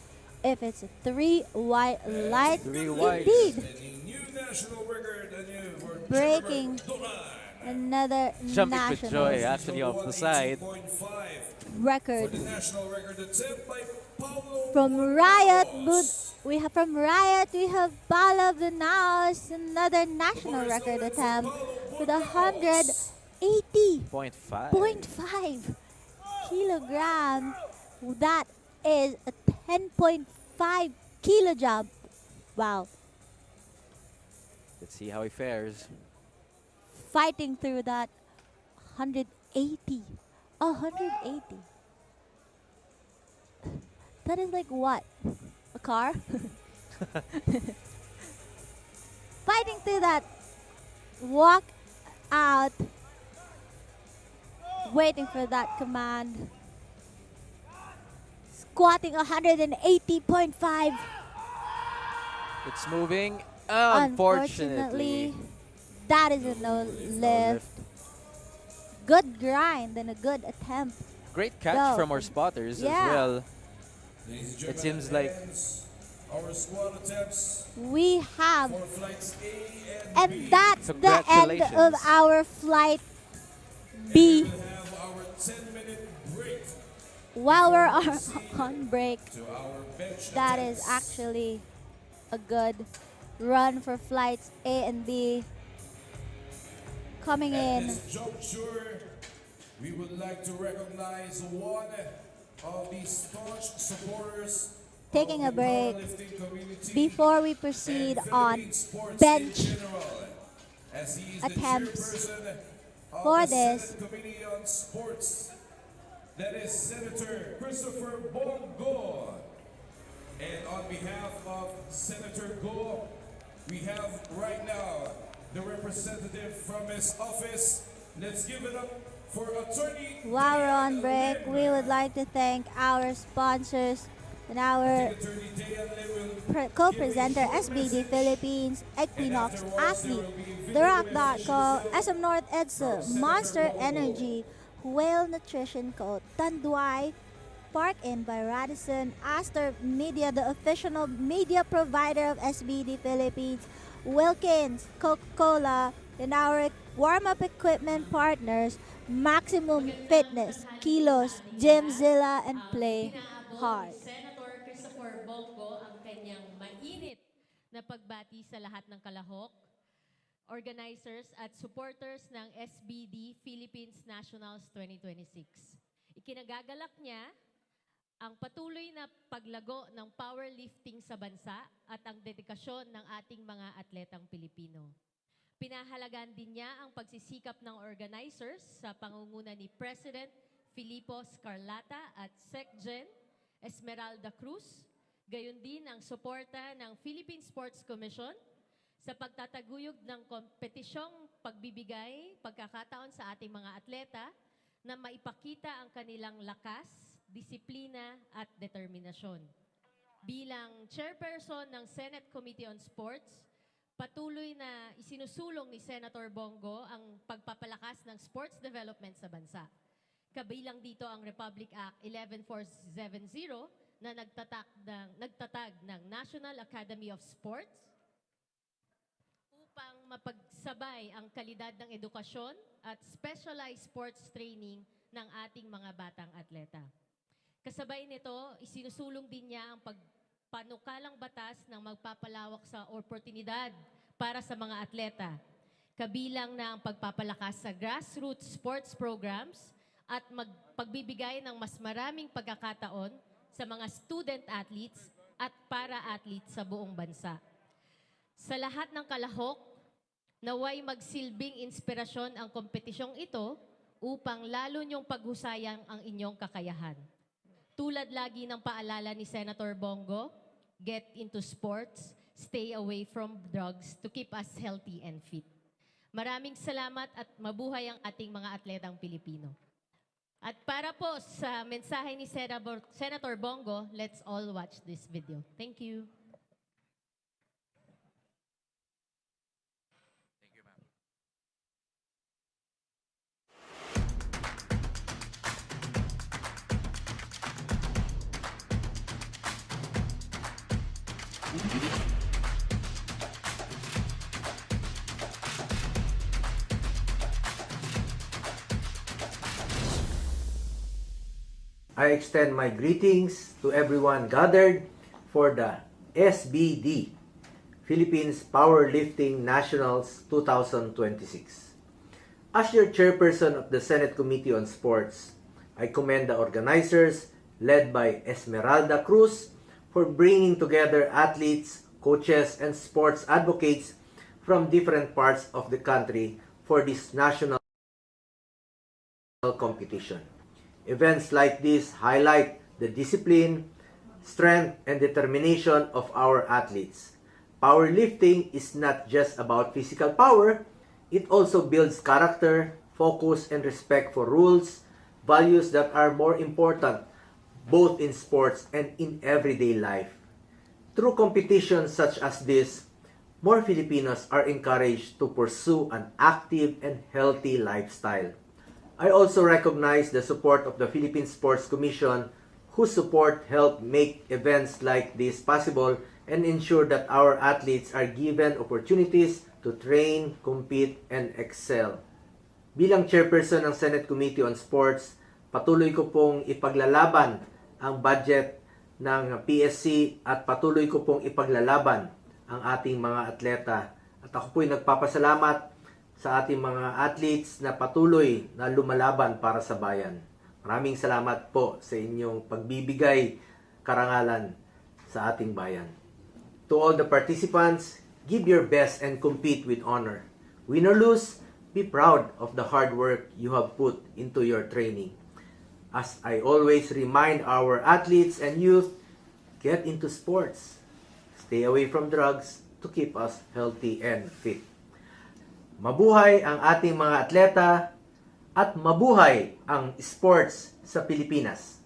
if it's a 3 white light. 3 whites. Indeed, A new national record for breaking another Jumping with national joy, actually off the side. record. The national record attempt by Paulo From Riot, we have Bala Vinaos, another national record attempt with 180.5 0.5. kilograms. That is a 10.5 kilo jump. Wow. Let's see how he fares. Fighting through that 180. 180. That is like what? A car? Fighting through that. Walk out. Waiting for that command. Squatting 180.5. It's moving. Unfortunately, that is a no lift. Good grind and a good attempt. Great catch Go. from our spotters Yeah. as well. Ladies and It gentlemen, seems like ends our squad attempts We have, for flights A and B. and that's the end of Congratulations. our flight We B. will have our 10-minute break While we're on break, to our bench that is attempts. actually a good run for flights A and B. Coming At in, this juncture, we would like to recognize one of the staunch supporters taking a of the break powerlifting community before we proceed and on Philippine sports bench in general, as he is attempts the chairperson of for the this. Senate Committee on Sports. That is Senator Christopher Bongo. And on behalf of Senator Go, we have right now the representative from his office. Let's give it up for Attorney while we're on Dan break, we Lemmer. would like to thank our sponsors and our Senator Litea will co-presenter SBD Philippines Equinox Athlete, The Rock.co, SM North EDSA, Monster Energy, Whale Nutrition Co., Tanduay, Park Inn by Radisson, Astor Media, the official media provider of SBD Philippines, Wilkins, Coca-Cola, and our warm-up equipment partners, Maximum Fitness, Kilos, Gymzilla, and Play Pinaabot Hard. ni Senator Christopher Bongo ang kanyang mainit na pagbati sa lahat ng kalahok, organizers at supporters ng SBD Philippines Nationals 2026. Ikinagagalak niya ang patuloy na paglago ng powerlifting sa bansa at ang dedikasyon ng ating mga atletang Pilipino. Pinahalagan din niya ang pagsisikap ng organizers sa pangunguna ni President Filipo Scarlata at Secgen Esmeralda Cruz, gayon din ang suporta ng Philippine Sports Commission sa pagtataguyod ng kompetisyong pagbibigay pagkakataon sa ating mga atleta na maipakita ang kanilang lakas, disiplina at determinasyon. Bilang chairperson ng Senate Committee on Sports, patuloy na isinusulong ni Senator Bongo ang pagpapalakas ng sports development sa bansa. Kabilang dito ang Republic Act 11470 na nagtatag ng National Academy of Sports upang mapagsabay ang kalidad ng edukasyon at specialized sports training ng ating mga batang atleta. Kasabay nito, isinusulong din niya ang panukalang batas ng magpapalawak sa oportunidad para sa mga atleta, kabilang na ang pagpapalakas sa grassroots sports programs at pagbibigay ng mas maraming pagkakataon sa mga student athletes at para-athletes sa buong bansa. Sa lahat ng kalahok, naway magsilbing inspirasyon ang kompetisyong ito upang lalo niyong paghusayan ang inyong kakayahan. Tulad lagi ng paalala ni Senator Bongo, get into sports, stay away from drugs to keep us healthy and fit. Maraming salamat at mabuhay ang ating mga atletang Pilipino. At para po sa mensahe ni Senator Bongo, let's all watch this video. Thank you. Thank you, ma'am. I extend my greetings to everyone gathered for the SBD Philippines Powerlifting Nationals 2026. As your chairperson of the Senate Committee on Sports, I commend the organizers led by Esmeralda Cruz for bringing together athletes, coaches, and sports advocates from different parts of the country for this national competition. Events like this highlight the discipline, strength, and determination of our athletes. Powerlifting is not just about physical power, it also builds character, focus, and respect for rules, values that are more important both in sports and in everyday life. Through competitions such as this, more Filipinos are encouraged to pursue an active and healthy lifestyle. I also recognize the support of the Philippine Sports Commission, whose support help make events like this possible and ensure that our athletes are given opportunities to train, compete, and excel. Bilang chairperson ng Senate Committee on Sports, patuloy ko pong ipaglalaban ang budget ng PSC at patuloy ko pong ipaglalaban ang ating mga atleta. At ako po'y nagpapasalamat sa ating mga athletes na patuloy na lumalaban para sa bayan. Maraming salamat po sa inyong pagbibigay karangalan sa ating bayan. To all the participants, give your best and compete with honor. Win or lose, be proud of the hard work you have put into your training. As I always remind our athletes and youth, get into sports. Stay away from drugs to keep us healthy and fit. Mabuhay ang ating mga atleta at mabuhay ang sports sa Pilipinas.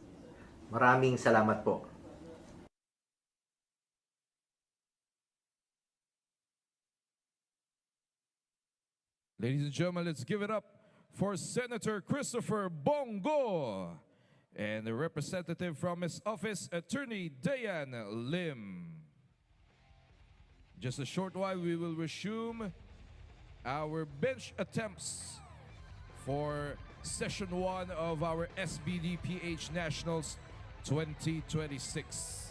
Maraming salamat po. Ladies and gentlemen, let's give it up for Senator Christopher Bongo and the representative from his office, Attorney Dayan Lim. Just a short while, we will resume our bench attempts for session 1 of our SBD PH Nationals 2026.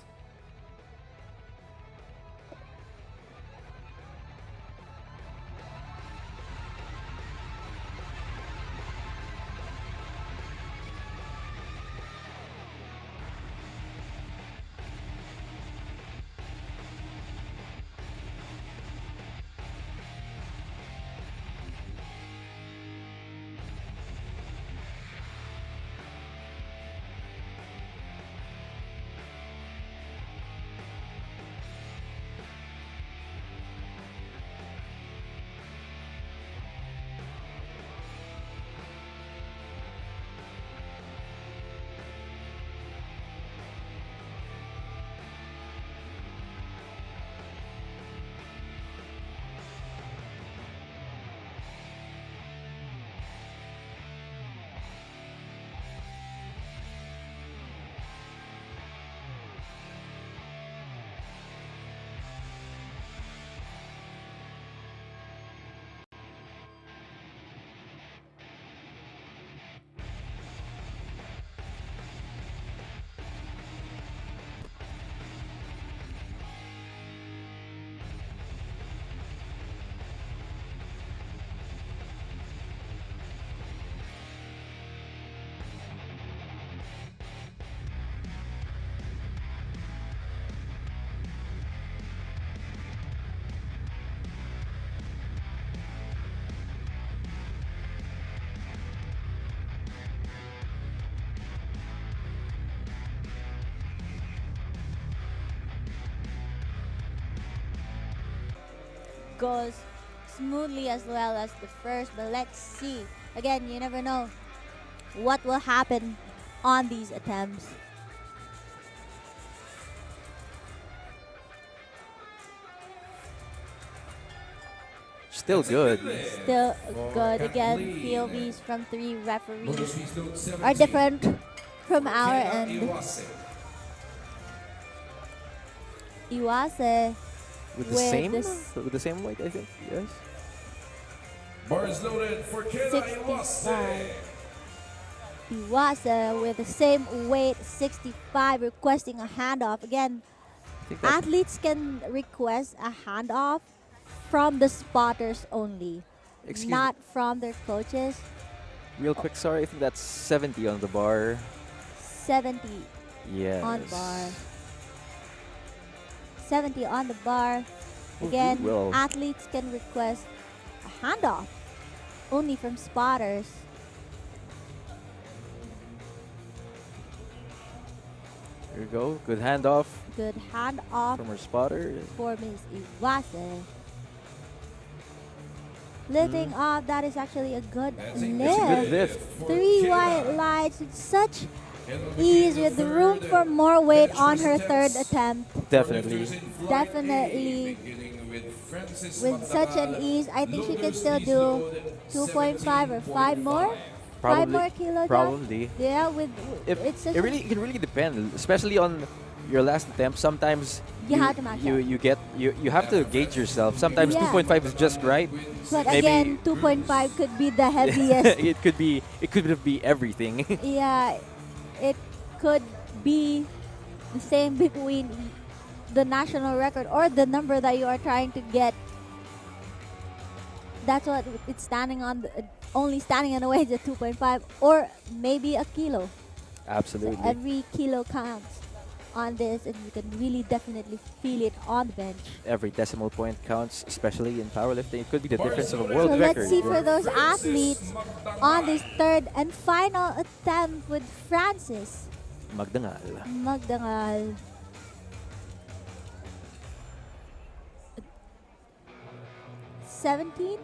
Goes smoothly as well as the first, but let's see. Again, you never know what will happen on these attempts. Still good. Still good. Again, POVs from 3 referees are different from our end. Iwase With the same weight, I think. Yes. Bars loaded for Kena 65. Iwase with the same weight, 65, requesting a handoff. Again, I think that's athletes can request a handoff from the spotters only, Excuse not from their coaches. real quick. Sorry, I think that's 70 on the bar. 70 Yes. on bar. 70 on the bar. Oh, Again, well. athletes can request a handoff only from spotters. There you go. Good handoff Good handoff from our spotter. for Ms. Iwase. Lifting off, that is actually a good That's a lift. good lift. 3 white lights with such ease, with the room for more weight on her third attempt. Definitely. Definitely. With such an ease, I think she can still do 2.5 or 5 more. 5 more kilograms. Probably. Yeah, with If it's such it really depend, especially on your last attempt. Sometimes You have to match up. you have to gauge yourself. Sometimes Yeah. 2.5 is just right. But maybe- again, 2.5 could be the heaviest. it could be everything. Yeah, it could be the same between the national record or the number that you are trying to get. That's what it's standing on. Only standing on the weight at 2.5 or maybe a kilo. Absolutely. So every kilo counts on this, and you can really definitely feel it on the bench. Every decimal point counts, especially in powerlifting. It could be the difference of a world So record. let's see for those athletes on this third and final attempt with Francis Magdangal. Magdangal. 17.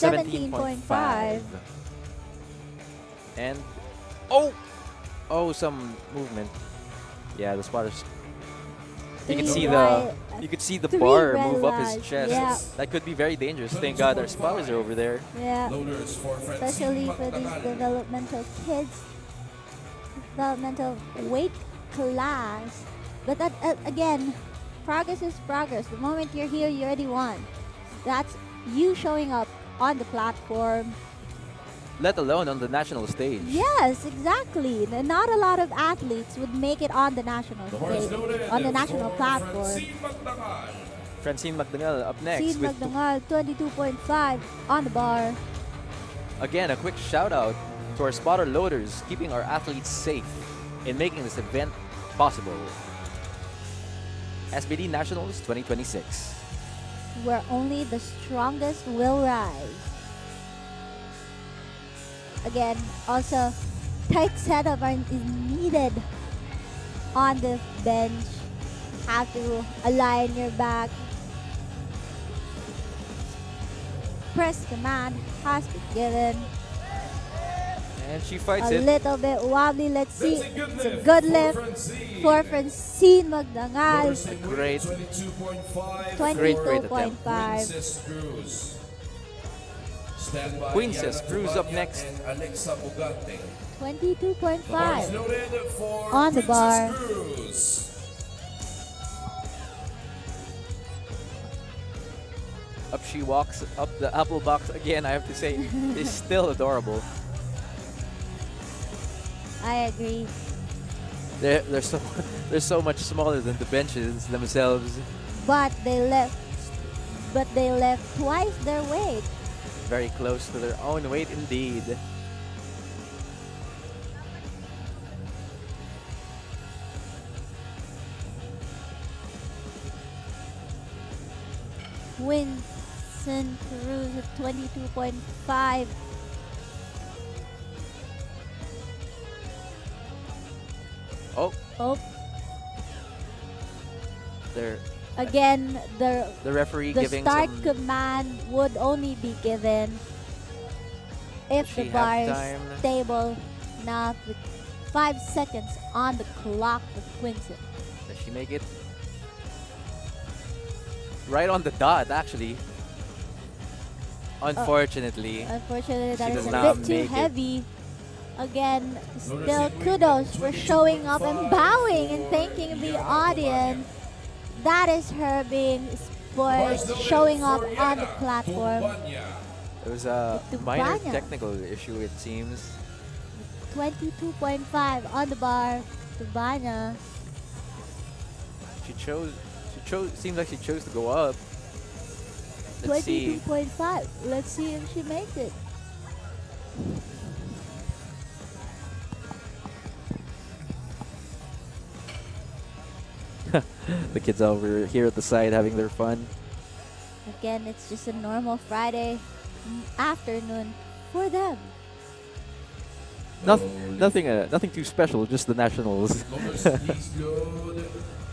17.5. And some movement. Yeah, the spotters. You can see the Three bar red move up his lines, chest. yeah. That could be very dangerous. Thank God our spotters are over there. Yeah, Loaders for especially Francine for these Magdangal. developmental kids, developmental weight class. But that, again, progress is progress. The moment you're here, you already won. That's you showing up on the platform. Let alone on the national stage. Yes, exactly. Not a lot of athletes would make it on the national The horse stage, loaded on the national for platform. Francine Magdangal. Francine Magdangal up next Seed with Magdangal, 22.5 on the bar. again a quick shout out to our spotter loaders, keeping our athletes safe in making this event possible. SBD Nationals 2026. Where only the strongest will rise. Again, also, tight setup is needed on the bench. Have to align your back. Press command has to be given. And she fights A it. little bit wobbly. Let's see. That's a good It's a lift good for lift Francine. for Francine Magdangal. Loaders in Great. 22.5. 22.5. Princess Cruz. Stand by Princess Yana Cruz up Tubanya next. and Alexa Bugante. 22.5. Loaded for On the Princess bar. Cruz. Up she walks, up the apple box again, I have to say, is still adorable. I agree. They're so much smaller than the benches themselves. But they left twice their weight. Very close to their own weight indeed. Winston Cruz at 22.5. Oh, Oh, they're again, the referee the giving start some command would only be given if the She bar have is time? stable enough with 5 seconds on the clock for Winston. Does she make it? Right on the dot, actually. Unfortunately. Unfortunately, that She is does a not bit too make it. heavy. Again, still kudos for showing up and bowing and thanking the audience. That is her being for showing up on the platform. There was a minor Tubanya. technical issue, it seems. 22.5 on the bar. Tubanya. Seems like she chose to go up. Let's see. 22.5. Let's see if she makes it. The kids over here at the side having their fun. Again, it's just a normal Friday afternoon for them. Nothing too special, just the nationals. Loaders, please load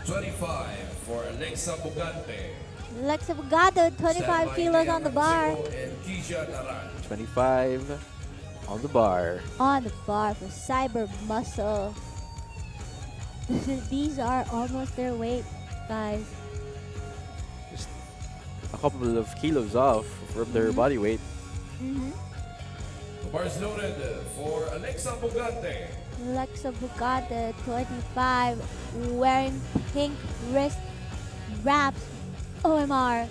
25 for Alexa Bugante. Lexa Bugado, 25 Stand by kilos Diana on the bar. Canseco and Keisha Naran. 25 on the bar. On the bar for Cyber Muscle. These are almost their weight, guys. Just a couple of kilos off from their body weight. Mm-hmm. The bar is loaded for Alexa Bugante. Lexa Bugado, 25, wearing pink wrist wraps. OMR.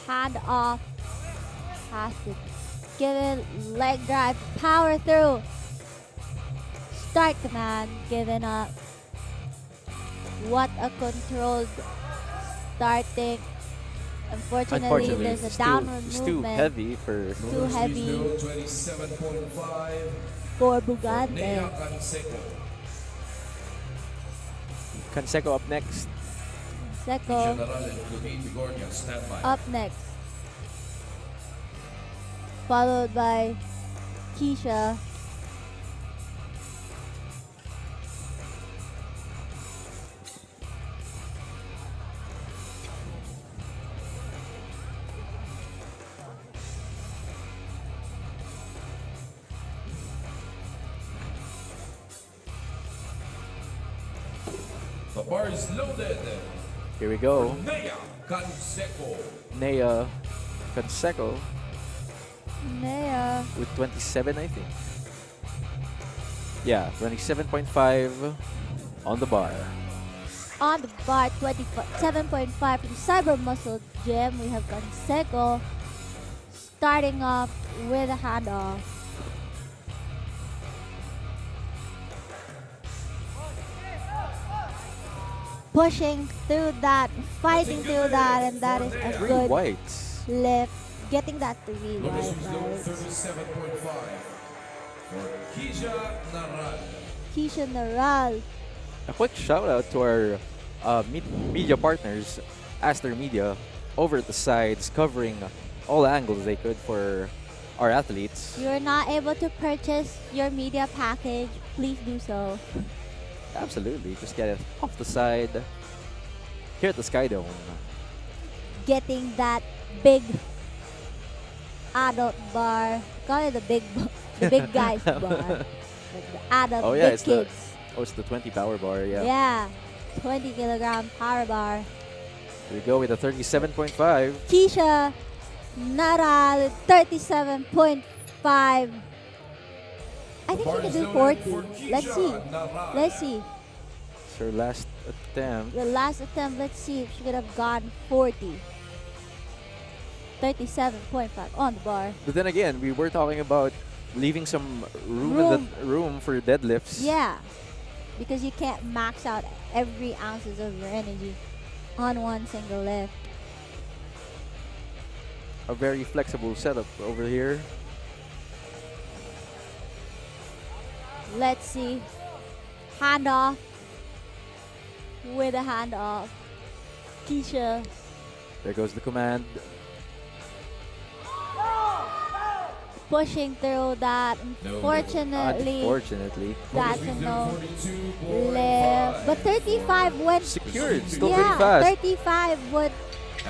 Hand off. Has to give it leg drive. Power through. Start command. Given up. What a controlled starting. Unfortunately, there's a it's downward too, it's too movement heavy for Too Loaders, heavy. please load 27.5 for for Bugante. Nea Canseco. Canseco up next. Seco General and Lubin Bigornia, stand by. up next. followed by Keisha. The bar is loaded. Here we go. Nea Canseco. Nea Canseco Nea. with 27, I think. Yeah, 27.5 on the bar. On the bar, 27.5 from Cyber Muscle Gym. We have Canseco starting off with a handoff. Pushing through that, fighting through that, and that is a Three good whites. lift. Getting that 3 Lotus white, Result guys. 37.5 for Keisha Naral. Keisha Naral. A quick shout out to our media partners, Aster Media, over at the sides, covering all angles they could for our athletes. You're not able to purchase your media package, please do so. Absolutely, just get it off the side here at the Sky Dome. Getting that big adult bar. Call it the big guys bar. Like the adult Oh yeah, big kids. it's the 20 power bar. Yeah. Yeah. 20 kilogram power bar. Here we go with a 37.5. Keisha Naral, 37.5. I think she can do 40. Let's see. Let's see. It's her last attempt. The last attempt, let's see if she could have gone 40. 37.5 on the bar. But then again, we were talking about leaving some room, Room. room for deadlifts. Yeah. Because you can't max out every ounces of your energy on one single lift. A very flexible setup over here. Let's see. Handoff. With a handoff. Keisha. There goes the command. Pushing through that. Unfortunately, Unfortunately. that's a no lift. But 35 went. Secured. Still yeah, pretty fast. 35 would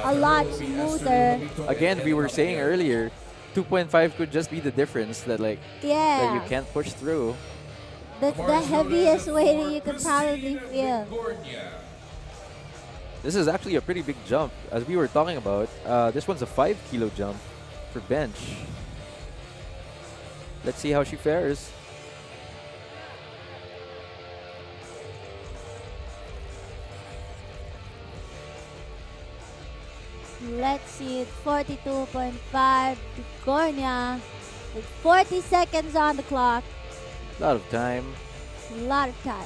a lot smoother. Again, we were saying earlier, 2.5 could just be the difference that that you Yeah. can't push through. That's the heaviest weight that you could probably feel. This is actually a pretty big jump, as we were talking about. This one's a 5 kilo jump for bench. Let's see how she fares. Let's see, it's 42.5 to Gornia. With 40 seconds on the clock. A lot of time. A lot of time.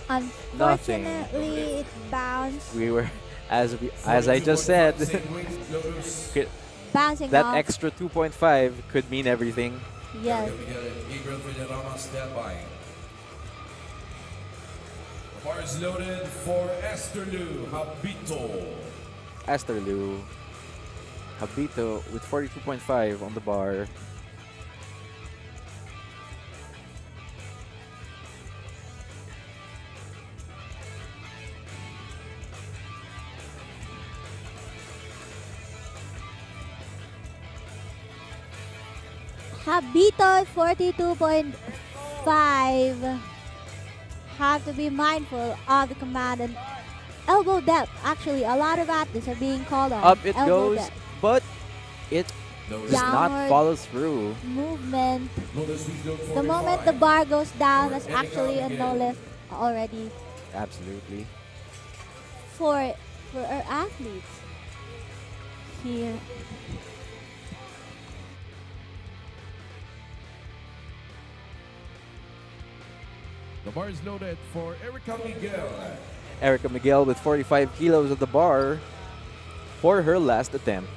Unfortunately, it bounced. We were, as I just said, Bouncing that off. extra 2.5 could mean everything. Yes. The bar is loaded for Esterlu Habito. Asterlu Habito with 42.5 on the bar. Habito 42.5. Have to be mindful of the command and elbow depth. Actually, a lot of athletes are being called on. Up it elbow goes, depth. but it does not Downward follow through. movement. The moment the bar goes down, that's actually a no lift already Absolutely. for our athletes here. The bar is loaded for Erica Miguel. Erica Miguel with 45 kilos at the bar for her last attempt.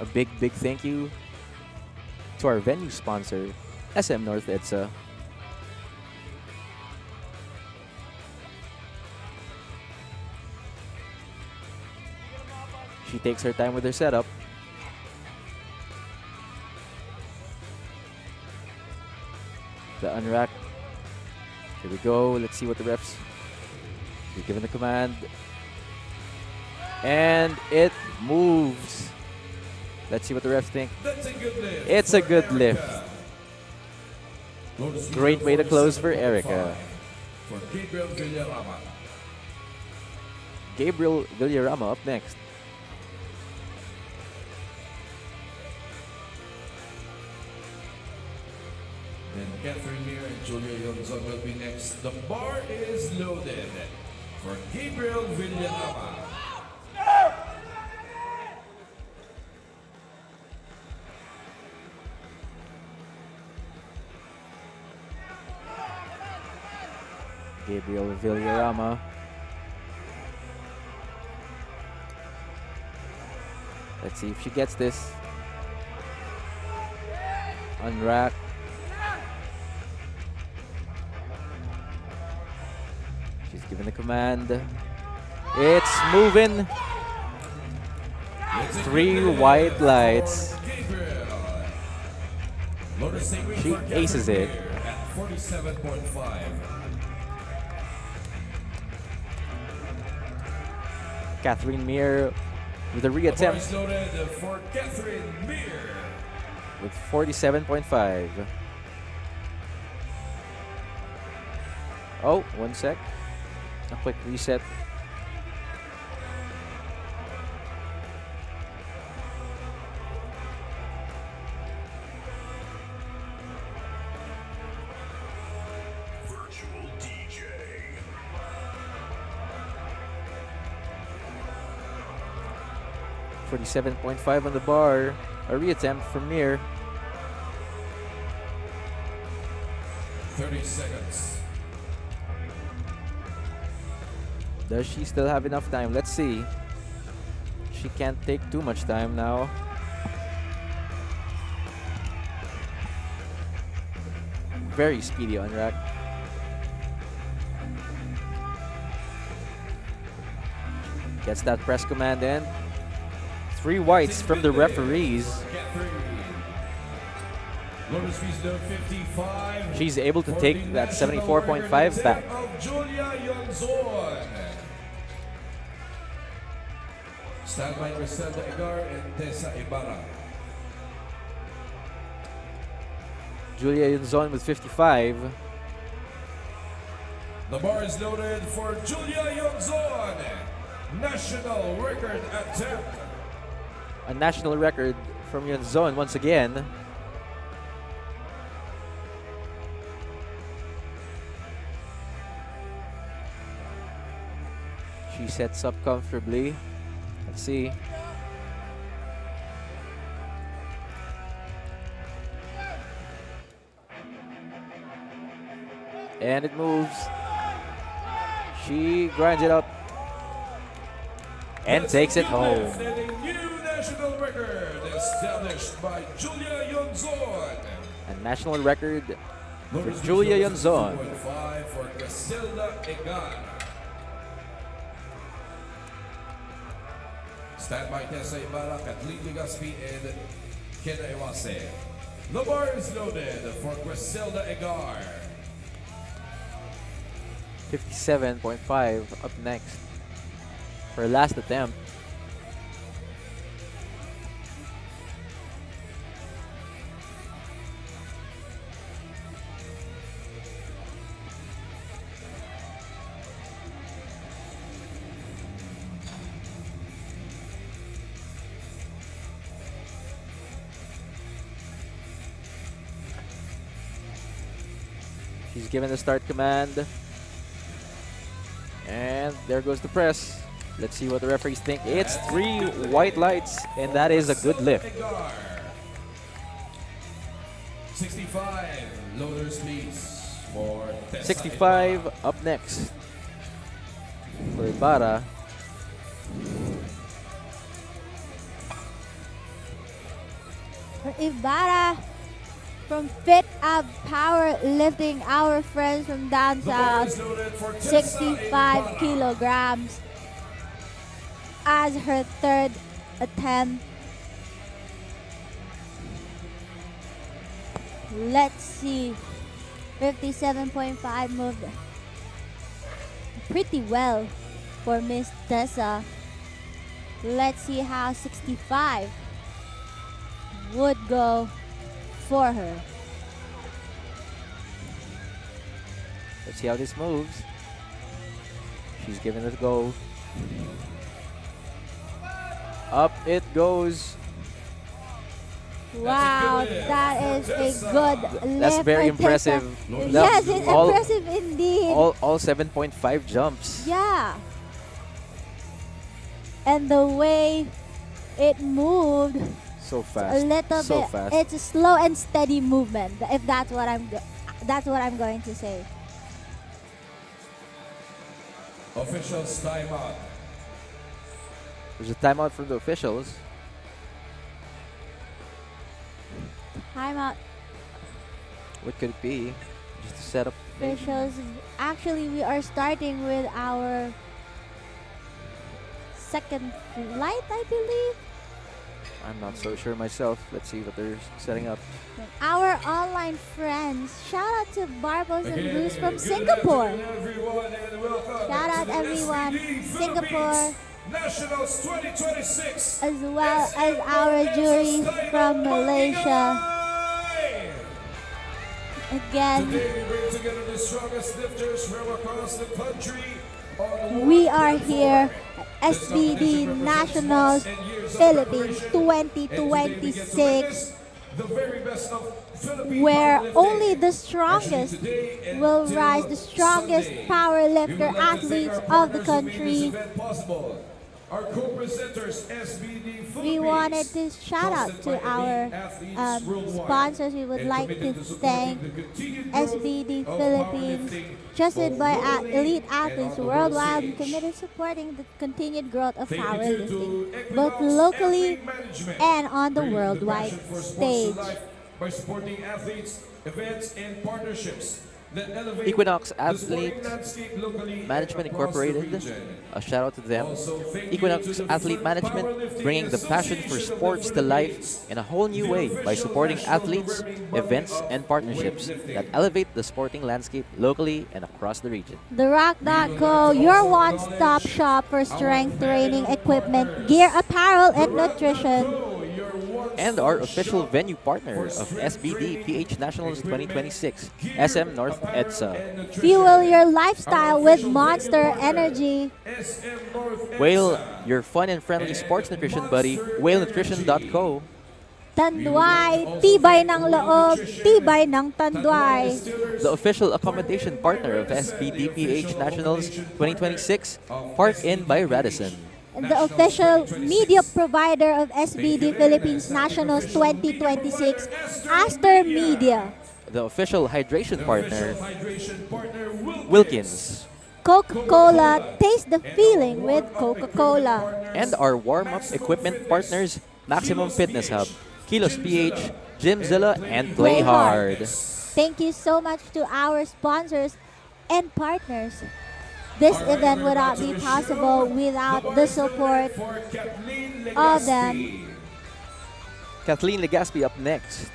A big thank you to our venue sponsor, SM North EDSA. She takes her time with her setup. The unrack. Here we go. Let's see what the refs. We're given the command. And it moves. Let's see what the refs think. That's a good lift. It's a for good Erica. lift. Great way to close for Erica. For Gabriel Villarama. Gabriel Villarama up next. Then Catherine Mir and Julia Yonzon will be next. The bar is loaded for Gabriel Villarama. Gabriel Villarama. Let's see if she gets this. Unrack. She's given the command. It's moving. It's a 3 good lift white for lights. Gabriel. Loader Stingray She for Catherine aces it. Mir at 47.5. Catherine Mir with a The bar reattempt is loaded for Catherine Mir. with 47.5. Oh, 1 sec. A quick reset. Virtual DJ. 47.5 on the bar. A reattempt from Mir. 30 seconds. Does she still have enough time? Let's see. She can't take too much time now. Very speedy on rack. Gets that press command in. 3 whites from the referees. Catherine. Loader speed down 55. She's able to For take the that national 74.5 record back. of Julia Yonzon. Stand by Griselda Egar and Tessa Ibarra. Julia Yunzon with 55. The bar is loaded for Julia Yonzon. National record attempt. A national record from Yunzon once again. She sets up comfortably. Let's see. And it moves. She grinds it up and That's takes a it new lift home. and a new national record established by Julia Yonzon. A national record for Loader speed Julia down Yonzon. 62.5 for Griselda Egar. Stand by Tessa Ibarra, Kathleen Legaspi, and Kena Iwase. The bar is loaded for Griselda Egar. 57.5 up next for her last attempt. She's given the start command. And there goes the press. Let's see what the referees think. It's 3 white lights, and that is a good lift. Egar. 65 loader speeds for Tessa 65 Ibarra. up next for Ibarra. For Ibarra, from Fit Up Powerlifting, our friends from down The bar is south, loaded for Tessa 65 Impala. kilograms as her third attempt. Let's see. 57.5 moved pretty well for Miss Tessa. Let's see how 65 would go for her. Let's see how this moves. She's giving it a go. Up it goes. Wow, that is a good lift. That's very by Tessa. impressive. Yes, it's All- impressive indeed. All 7.5 jumps. Yeah. And the way it moved So a fast. little So bit, fast. it's a slow and steady movement. If that's what that's what I'm going to say. Officials timeout. There's a timeout from the officials. Timeout What could it be? Just a setup. maybe? officials. Actually, we are starting with our second flight, I believe. I'm not so sure myself. Let's see what they're setting up. Our online friends. Shout out to Barbos and Again, Bruce from good Singapore. afternoon, everyone, and welcome Shout out to the everyone, SBD Singapore, Philippines Nationals 2026. as well as our jury from Malaysia. Again, Today we bring together the strongest lifters from across the country. we are here at SBD Nationals Philippines 2026, where only the strongest will rise, the strongest powerlifter athletes of the country. Our co-presenters, SBD Philippines. We wanted to shout out to our sponsors. We would like to thank SBD Philippines, trusted by elite athletes worldwide, and committed supporting the continued growth of powerlifting, both locally and on the worldwide stage. By supporting athletes, events, and partnerships that elevate Equinox the Athlete sporting landscape locally Management and across the Incorporated. region. A shout out to them. Also, thank you Equinox to the Athlete Management, Powerlifting bringing the passion for Association of sports the to life Philippines, in a whole new the way by official supporting national athletes, governing body events, of and partnerships weightlifting. that elevate the sporting landscape locally and across the region. TheRock.co, your one-stop shop for strength training equipment, gear, apparel, and nutrition. And our official venue partner of SBD PH Nationals 2026, SM North EDSA. Fuel your lifestyle with Monster Energy. SM North Whale, EDSA. your fun and friendly sports nutrition buddy, whalenutrition.co. Tanduay, tibay ng loob, tibay ng tanduay. The official accommodation partner of SBD PH Nationals 2026, Park Inn by Radisson. The official media provider of SBD Philippines Nationals 2026, Aster Media. The official hydration partner, Hydration partner Wilkins. Coca-Cola, taste the feeling with Coca-Cola. And our warm-up equipment partners, Maximum Fitness Hub, Kilos PH, Gymzilla, and Play Hard. Thank you so much to our sponsors and partners. This event would not be possible without the support of them. Kathleen Legaspi up next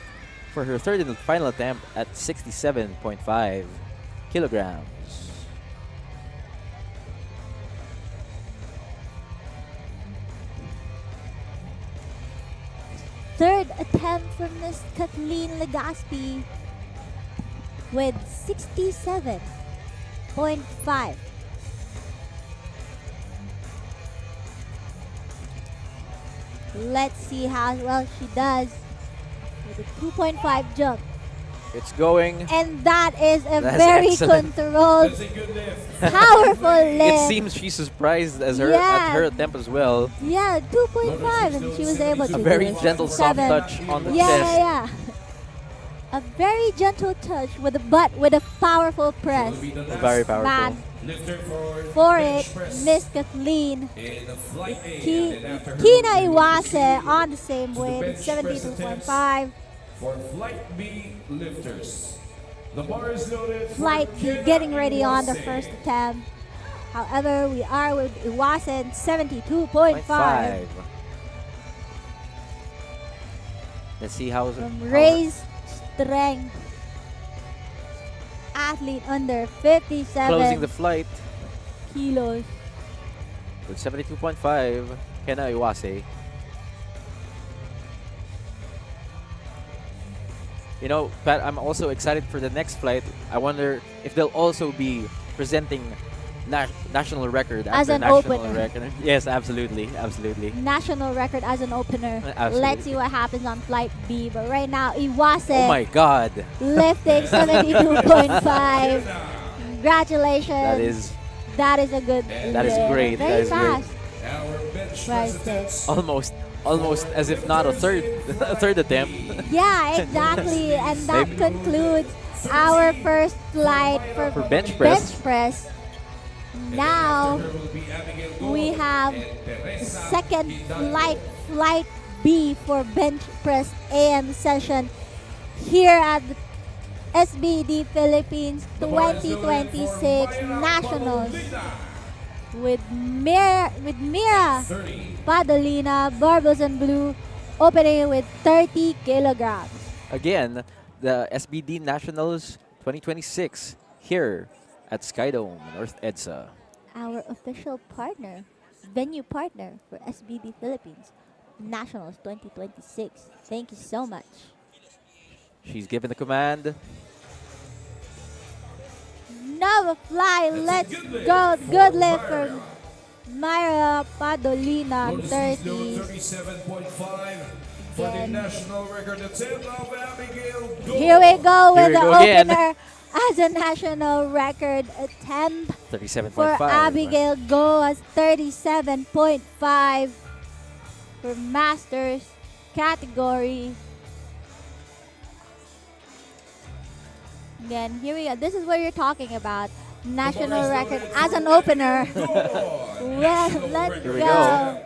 for her third and final attempt at 67.5 kilograms. Third attempt from Miss Kathleen Legaspi with 67.5. Let's see how well she does with a 2.5 jump. It's going. And that is a That's very excellent. controlled, That's a good lift. powerful lift. It seems she's surprised as her Yeah. at her attempt as well. Yeah, 2.5, and she was able to A do very it. gentle, soft 7. touch on the Yeah, chest. yeah, yeah. A very gentle touch with the butt with a powerful press. Very powerful. Man, Lifter for bench it, press. Miss Kathleen. In the flight A, Ki- and then after her Kina movement, Iwase on the same to the weight, bench press 72.5. for Flight B lifters. The bar is loaded. Flight B getting ready on the first attempt. However, we are with Iwasen 72.5 5. Let's see how from raised strength. Athlete under 57 closing the flight kilos. with 72.5. Kena Iwase. You know, Pat, I'm also excited for the next flight. I wonder if they'll also be presenting national record As after an national opener. record. Yes, absolutely, absolutely. National record as an opener. Absolutely. Let's see what happens on flight B. But right now, Iwase Oh my God, lifting 72.5. Congratulations. that is a good That is lift. great. Very That is great. fast. Our bench Right presidents. almost as if not a third a third attempt. Yeah, exactly. And that concludes our first flight for For bench press. Now Will be Abigail Go we have and Teresa second Hidalgo. flight B for bench press AM session here at the SBD Philippines The bar is loaded 2026 for Mayra Nationals Padolina. with Mira 30. Padolina, barbells and blue, opening with 30 kilograms. Again, the SBD Nationals 2026 here at Skydome, North EDSA. Our official partner, venue partner for SBD Philippines Nationals 2026. Thank you so much. She's given the command. Nova fly, let's go. Good lift for Myra Padolina, Goal to speed load 30. 37.5 for the Again. national record attempt of Abigail Go. Here we go with we the go again. opener as a national record attempt 37.5. for Abigail Go as 37.5 for Masters category. Again, here we go. This is what you're talking about. National record as an opener. Well, let's Here we go. go.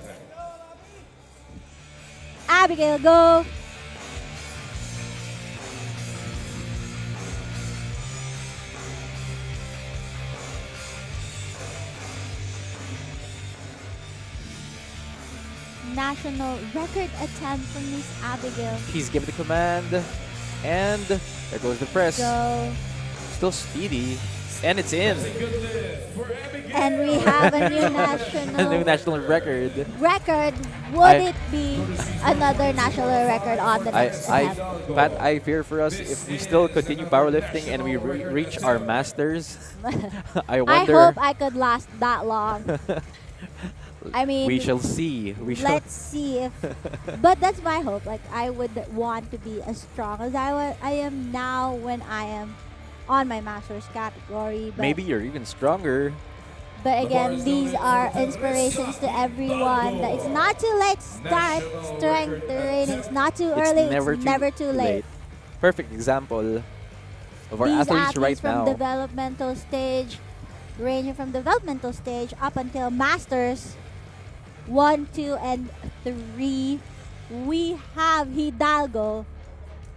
Abigail, go. National record attempt from Miss Abigail. She's given the command. And there goes the press. Go. Still speedy. And it's in. Good lift for Abigail. And we have a new A national new national record. record. Would I- it be another national record on the next attempt? Pat, I fear for us if we still continue powerlifting and we reach our masters. I I wonder. hope I could last that long. I mean, we shall see. We shall. let's see if. But that's my hope. Like, I would want to be as strong as I am now when I am on my master's category. But, Maybe you're even stronger. But again, these are inspirations to everyone. That it's not too late to start strength training. It's not too early. It's never too late. Perfect example of our These athletes right from now. developmental stage, ranging from developmental stage up until masters 1, 2, and 3. We have Hidalgo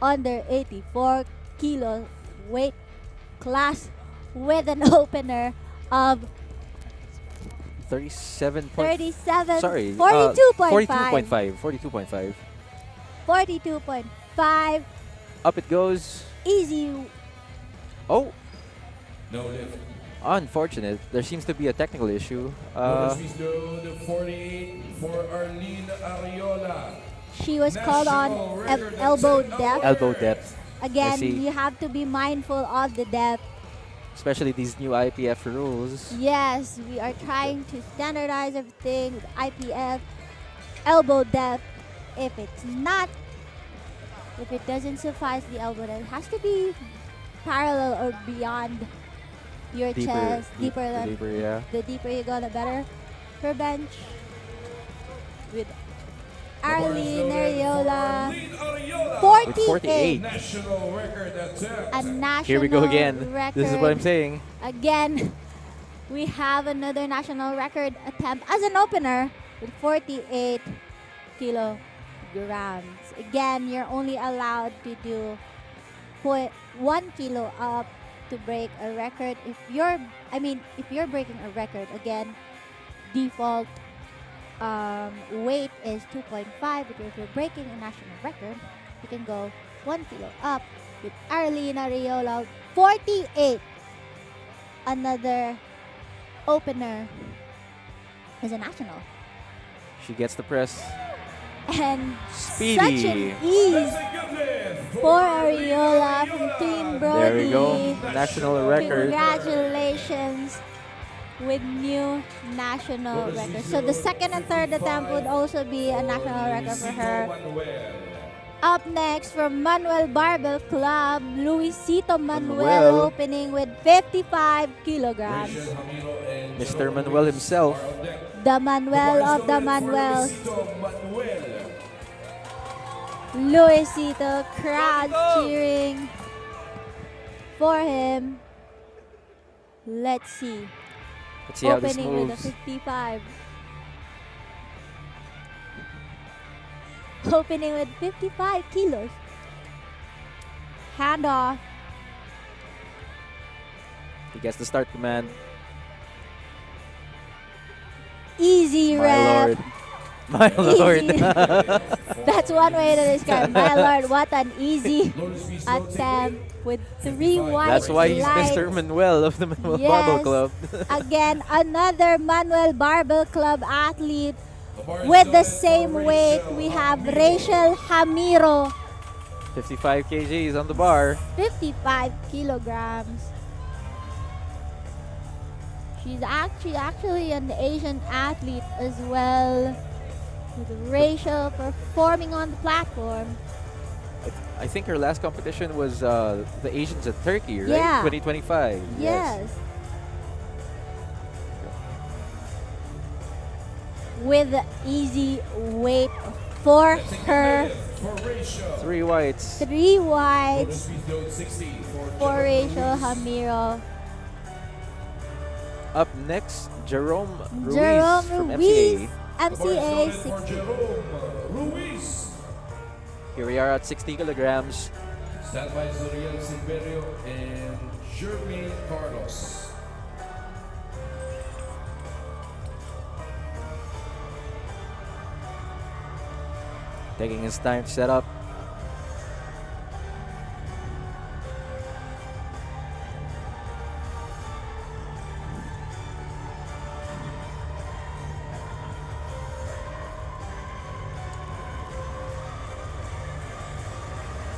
under 84 kilo weight class with an opener of 37. 37, Sorry. 42.5. 42.5. 42.5. Up it goes. Easy. Oh, No lift. unfortunate. There seems to be a technical issue. Goal to speed load 48 for Arlene Ariola. She was called on National record elbow attempt depth. Elbow depth. Again, see. you have to be mindful of the depth. Especially these new IPF rules. Yes, we are trying to standardize everything with IPF, elbow depth. If it doesn't suffice the elbow depth, it has to be parallel or beyond your chest, deeper than Deeper, yeah. the deeper you go, the better. For bench with The bar is Arlene loaded for Ariola, Arlene Ariola. 48. National record attempt. A national Here we go again. record. This is what I'm saying. Again, we have another national record attempt as an opener with 48 kilograms. Again, you're only allowed to do put 1 kilo up to break a record. If you're breaking a record, again, default weight is 2.5. But if you're breaking a national record, you can go 1 kilo up with Arlena Riola, 48. Another opener is a national. She gets the press. And Speedy. such an ease for Ariola from Team Brody. There we go. National record. Congratulations with new national record. So the second and third attempt would also be a national record for her. Up next from Manuel Barbell Club, Luisito Manuel opening with 55 kilograms. Mr. Manuel himself. The Manuel of the Manuels. Luisito, crowd cheering for him. Let's see. Let's see how this Opening with a moves. 55. Opening with 55 kilos. Handoff. He gets the start command. Easy My rep. lord. My lord. Easy. That's one way to describe. My lord, what an easy attempt with 3 white That's why he's lights. Mr. Manuel of the Manuel Yes. Barbell Club. Again, another Manuel Barbell Club athlete with the same weight. We have Rachel Jamiro, 55 kgs on the bar. 55 kilograms. She's actually an Asian athlete as well, with Rachel performing on the platform. I think her last competition was the Asians at Turkey, right? Yeah. 2025. Yes. With easy weight for her. 3 whites. 3 whites for Rachel Jamiro. Up next, Jerome Ruiz Jerome from Ruiz, MCA. MCA 60. Here we are at 60 kilograms. Stand by Zuriel Silverio and Jeremy Carlos. Taking his time to set up.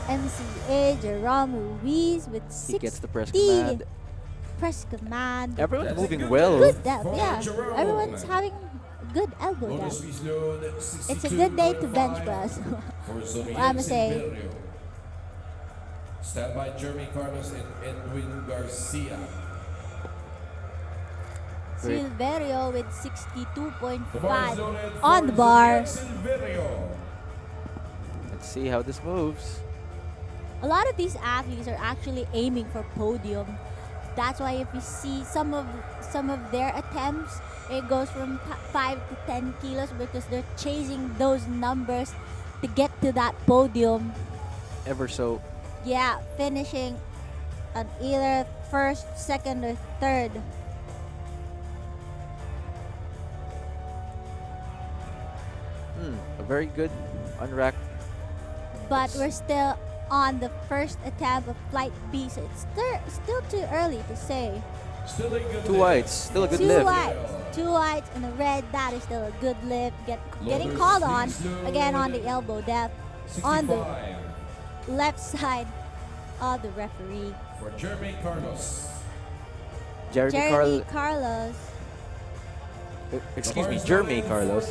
MCA Jerome Ruiz with He 60 gets the press command. press command. Everyone's moving well. Good depth, yeah. Everyone's having good elbow depth. It's a good day to bench press. I'ma say. Stand by Jeremy Carlos and Edwin Garcia. Great. Silverio with 62.5 on the bar. Let's see how this moves. A lot of these athletes are actually aiming for podium. That's why if you see some of their attempts, it goes from 5 to 10 kilos because they're chasing those numbers to get to that podium. Ever so. Yeah, finishing on either first, second, or third. A very good unracked. But we're still on the first attempt of flight B, so it's still too early to say. Still a good 2 whites. Still a good Two lift. whites, 2 whites and a red. That is still a good lift. Getting called on again on the elbow depth on the 65 left side of the referee. for Jeremy Carlos. Jeremy Carlos. Excuse me, Jeremy Carlos.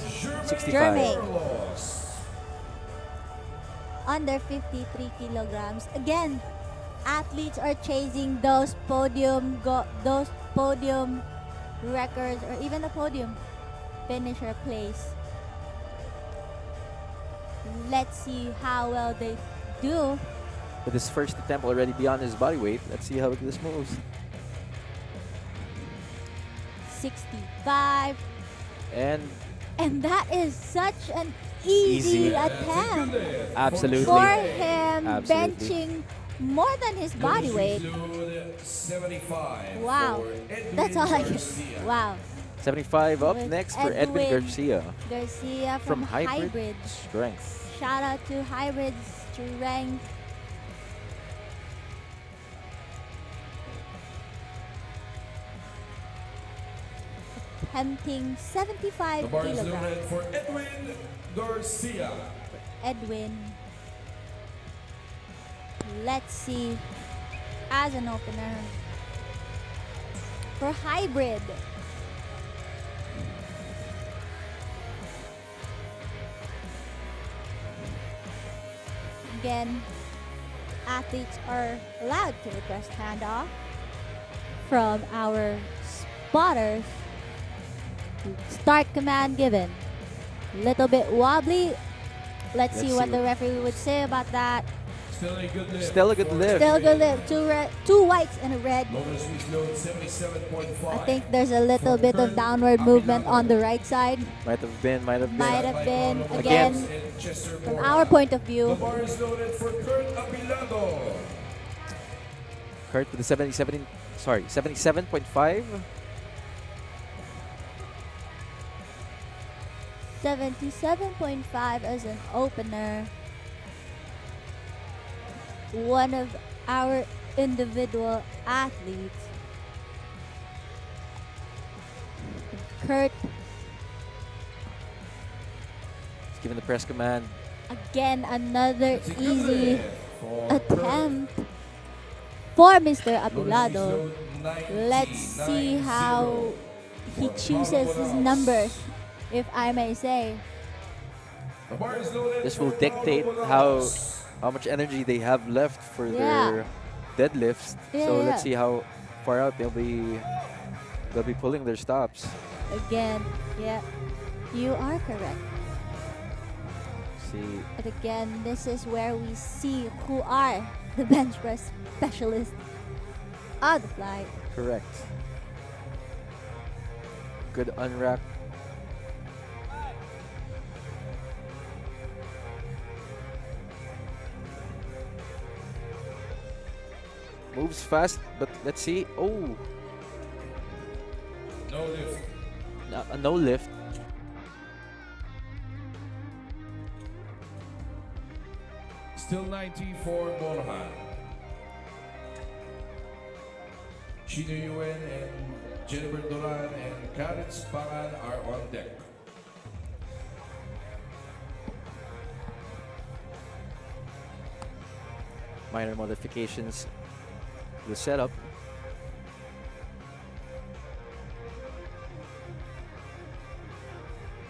65. Jeremy. Carlos. Under 53 kilograms. Again, athletes are chasing those podium records or even the podium finisher place. Let's see how well they do. With his first attempt already beyond his body weight, let's see how this moves. 65. And And that is such an easy Easy. attempt Absolutely. for him, Absolutely. benching more than his body weight. 75 Wow. for Edwin That's all I can. Garcia. Wow. 75 up With next for Edwin Garcia Garcia from from Hybrid Hybrid. Strength. Shout out to Hybrid Strength. Attempting 75 The bar is kilograms. loaded for Edwin Garcia. Edwin. Let's see. As an opener. For Hybrid. Again, athletes are allowed to request handoff from our spotters. Start command given. Little bit wobbly. Let's see Let's what see the what- referee would say about that. Still a good lift. Still a good for lift. Still Edwin. good lift. Two whites and a red. Loader squeeze load 77.5. I think there's a little bit of downward movement on the right side. Might have been. Might have been, Again. from our point of The view. bar is loaded for Kurt Abilado. Kurt with the 77.5. 77.5 as an opener. One of our individual athletes. Kurt, He's given the press command. again, another It's a good easy lift for attempt for Mr. Kurt. Loader Abilado. squeeze load Let's see 90. how he For chooses his Pablo numbers, if I may say. The bar is loaded This will for dictate Pablo how much energy they have left for Yeah. their deadlifts. Yeah, So yeah. let's see how far out they'll be pulling their stops. Again, yeah, you are correct. See, But again, this is where we see who are the bench press specialists on the fly. correct. Good unrack. Moves fast, but let's see. Oh, No lift. a no lift. Still 90 for Borja. Chino Yuen and Jennifer Duran and Karen Spangan are on deck. Minor modifications to the setup.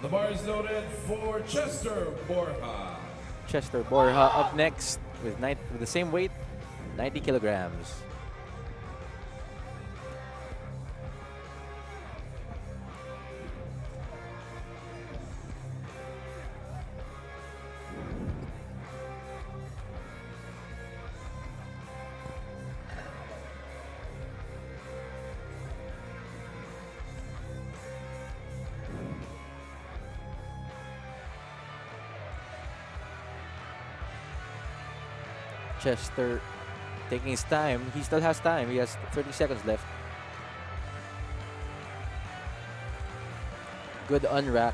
The bar is loaded for Chester Borja. Chester Borja up next with the same weight, 90 kilograms. Chester taking his time. He still has time. He has 30 seconds left. Good unrack.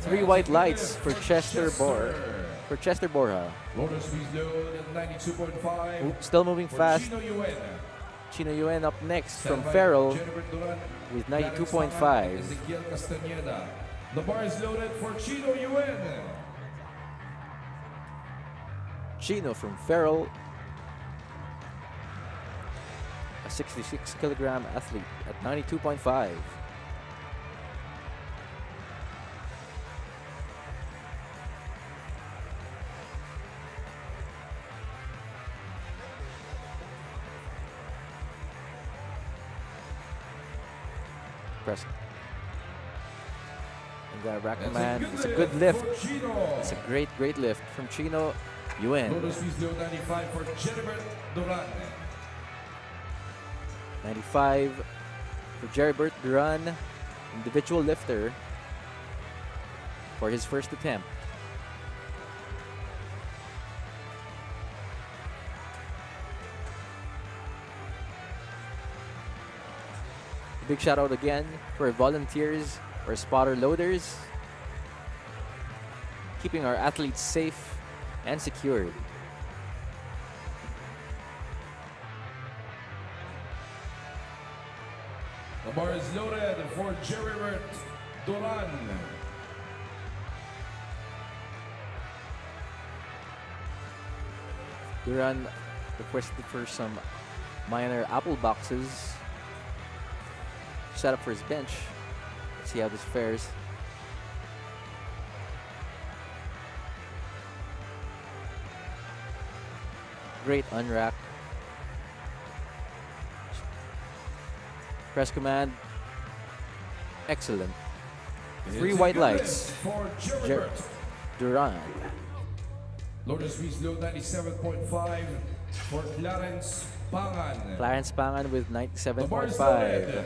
Three white lights for Chester Borja. Loader squeeze load at 92.5. Still moving for fast. Chino Yuen. Chino Yuen up next from Stand by Farrell Jennifer Duran, with Karen 92.5. Spangan, and Ezequiel Castañeda. The bar is loaded for Chino Yuen. Chino from Farrell, a 66 kilogram athlete at 92.5. Press. And the rack That's command. a It's a good lift. for Chino. It's a great lift from Chino. You win. Lotus Peace Low 95 for Gilbert Duran. 95 for Jeribert Duran, individual lifter, for his first attempt. Big shout out again for volunteers or spotter loaders, keeping our athletes safe and secured. The bar is loaded for Jeribert Duran. Duran requested for some minor apple boxes set up for his bench. Let's see how this fares. Great unrack. Press command. Excellent. Three It's a white good lights. lift for Jeribert. Duran. Lotus Peace Low 97.5 for Clarence Pangan. Clarence Pangan with The bar is 97.5. loaded.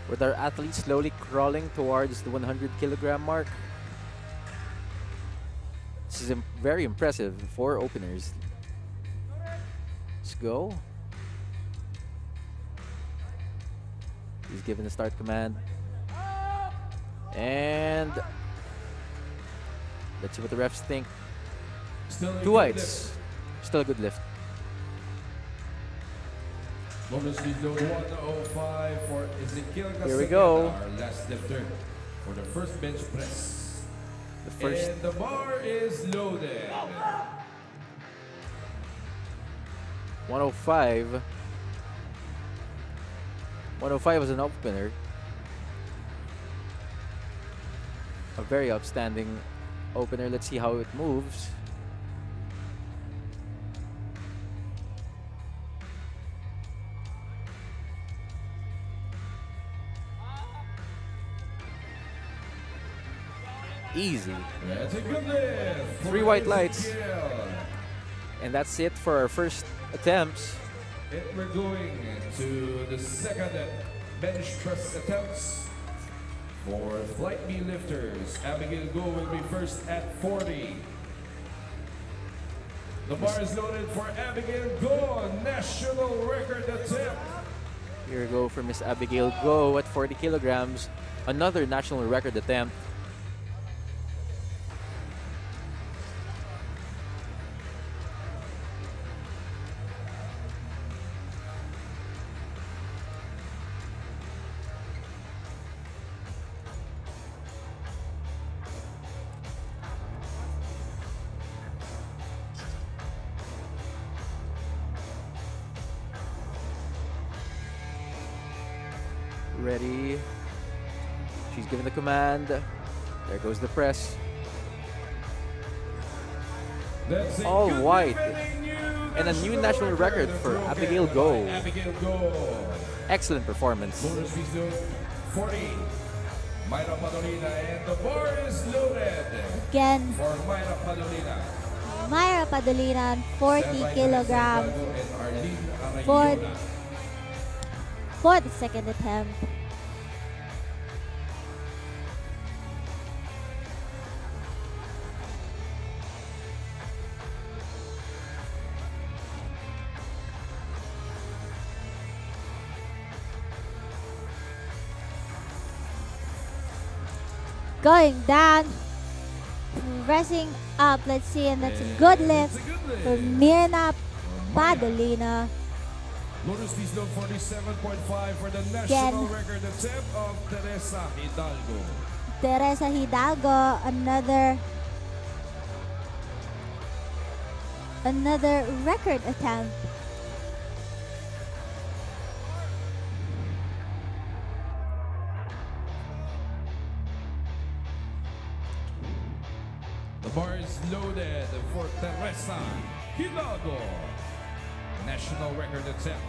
With our athletes slowly crawling towards the 100 kilogram mark. This is very impressive. 4 openers. Let's go. He's given the start command. And let's see what the refs think. Still a 2 good whites. lift. Still a good lift. Lotus Peace Low 105 for Ezekiel Here we Castaneda, go. our last lifter for the first bench press. The first And the bar is loaded. 105. 105 was an opener. A very outstanding opener. Let's see how it moves. Easy. That's a good lift. 3 for white lights. Ezekiel. And that's it for our first attempts. And we're going to the second bench press attempts for flight B lifters. Abigail Go will be first at 40. The bar is loaded for Abigail Go, national record attempt. Here we go for Miss Abigail Go at 40 kilograms. Another national record attempt. Ready. She's given the command. There goes the press. That's a All good white. defending new And a new national record for broken Abigail by Go. Abigail Go. Excellent performance. Lotus Peace Low 40. Myra Padolina, and the bar is loaded Again, for Myra Padolina. Myra Padolina, 40 Stand by kilograms Vanessa Gago and Arlene For- Arayona. for the second attempt. Going down, pressing up. Let's see, and that's a good lift It's a good for lift. Mirna Padolina. Lotus Peace Low 47.5 for the national record attempt of Teresa Hidalgo. Teresa Hidalgo, another record attempt. The bar is loaded for Teresa Hidalgo. National record attempt.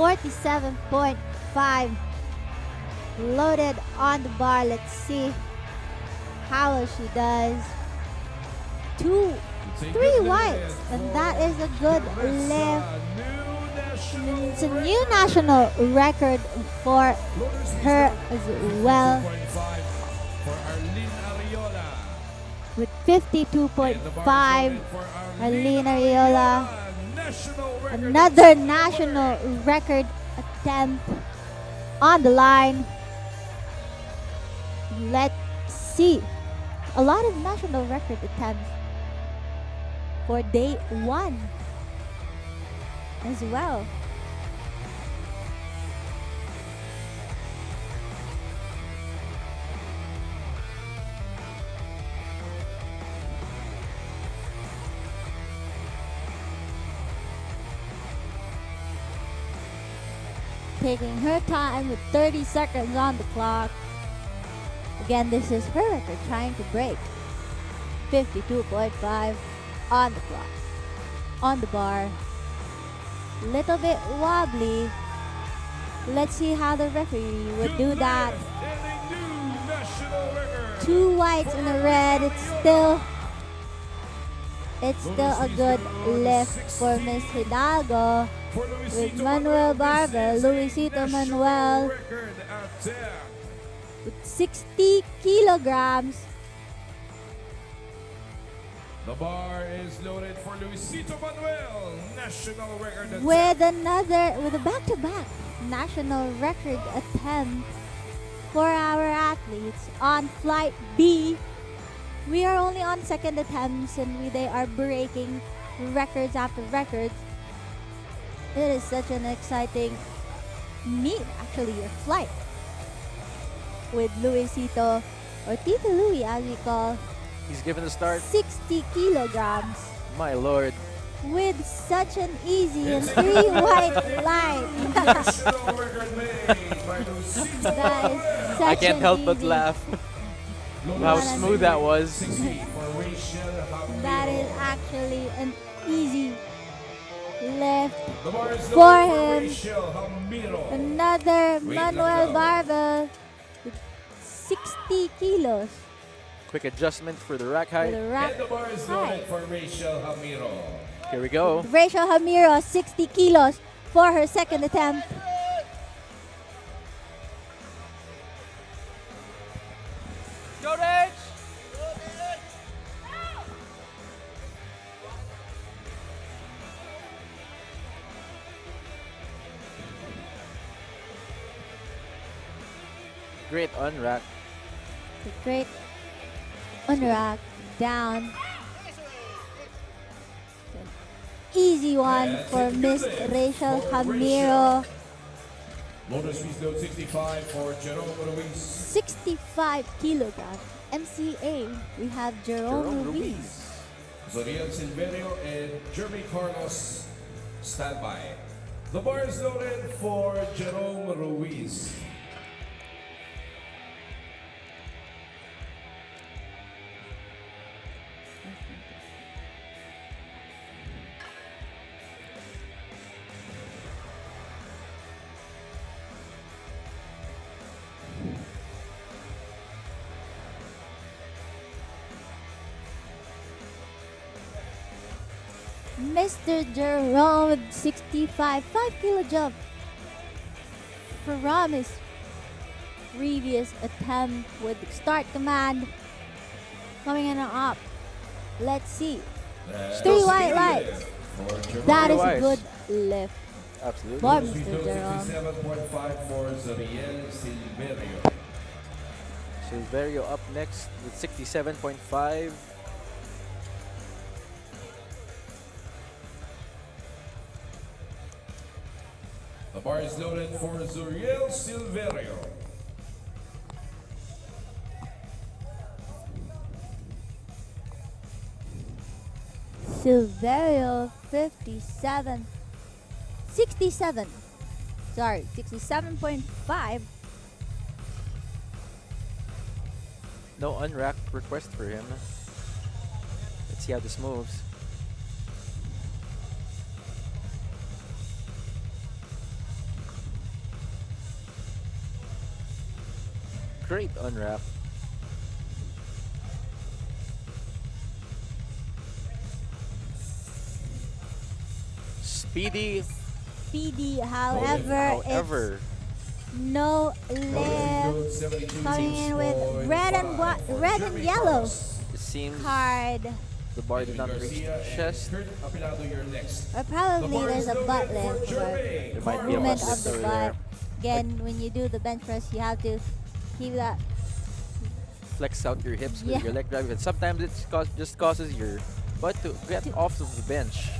47.5 loaded on the bar. Let's see how well she does. 2, 3 whites, and that is a good lift. It's a new national record for her as well, with 52.5. Arlene Ariola, another national record attempt on the line. Let's see. A lot of national record attempts for day 1 as well. Taking her time with 30 seconds on the clock. Again, this is her record, trying to break. 52.5 on the clock. On the bar. Little bit wobbly. Let's see how the referee would do that. 2 whites and a red. It's still a good lift for Miss Hidalgo. With Manuel Barbel, Luisito Manuel with 60 kilograms. The bar is loaded for Luisito Manuel, national record With a back-to-back national record attempt for our athletes on flight B. We are only on second attempts and they are breaking records after records. It is such an exciting meet, actually, a flight with Luisito, or Tito Louie as we call. He's given the start. 60 kilograms. My lord. With such an easy and 3 white line. national record made by Luisito That is such I can't an help but easy- laugh. How smooth that was. That is actually an easy lift The bar is for loaded for him. Rachel Hamiro. Another Wait, Manuel no. Barbel with 60 kilos Quick adjustment for the rack for height. the rack And the bar is height. loaded for Rachel Hamiro. Here we go. Rachel Hamiro, 60 kilos for her second attempt. Go Rach! Great unrack. The great unrack down. An easy one for Miss Rachel Hamiro. Loader speed load 65 for Jerome Ruiz. 65 kilograms. MCA, we have Jerome Ruiz. Zoriel Silverio and Jeremy Carlos standby. The bar is loaded for Jerome Ruiz. Mr. Jerome with 65, 5 kilo jump from his previous attempt with start command. Coming in and up. Let's see. Three white lights. That is a good lift Absolutely. for Mr. Jerome. 67.5 for Zoriel Silverio. Silverio up next with 67.5. The bar is loaded for Zoriel Silverio. Silverio 57, 67. Sorry, 67.5. No unrack request for him. Let's see how this moves. Great unwrap. Speedy. Speedy, however, However, it's no lift. Coming in with red and yellow it seems card. the bar did not reach the chest. Kurt Apilado, you're next. Or probably there's a butt lift, but There might be a movement butt of lift the over butt. there. Again, when you do the bench press, you have to keep that. Flex out your hips Yeah. with your leg drive, and sometimes it just causes your butt to get off of the bench.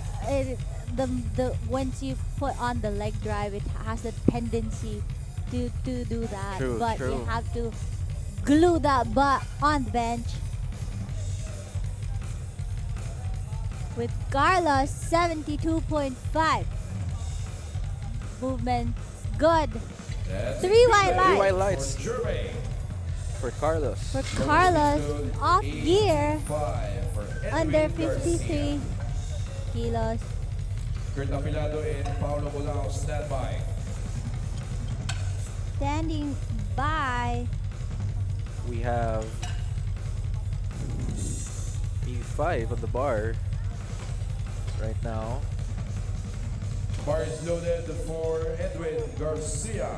The once you put on the leg drive, it has a tendency to do that. True, but true. you have to glue that butt on the bench. With Carlos 72.5. Movement good. That's Three a white good lights. Three white lights for Jermaine. for Carlos. For Carlos, off gear, 85 for Edwin under Garcia. 53 kilos. Kurt Apilado and Paolo Bulao stand by. Standing by. We have 85 on the bar right now. Bar is loaded for Edwin Garcia.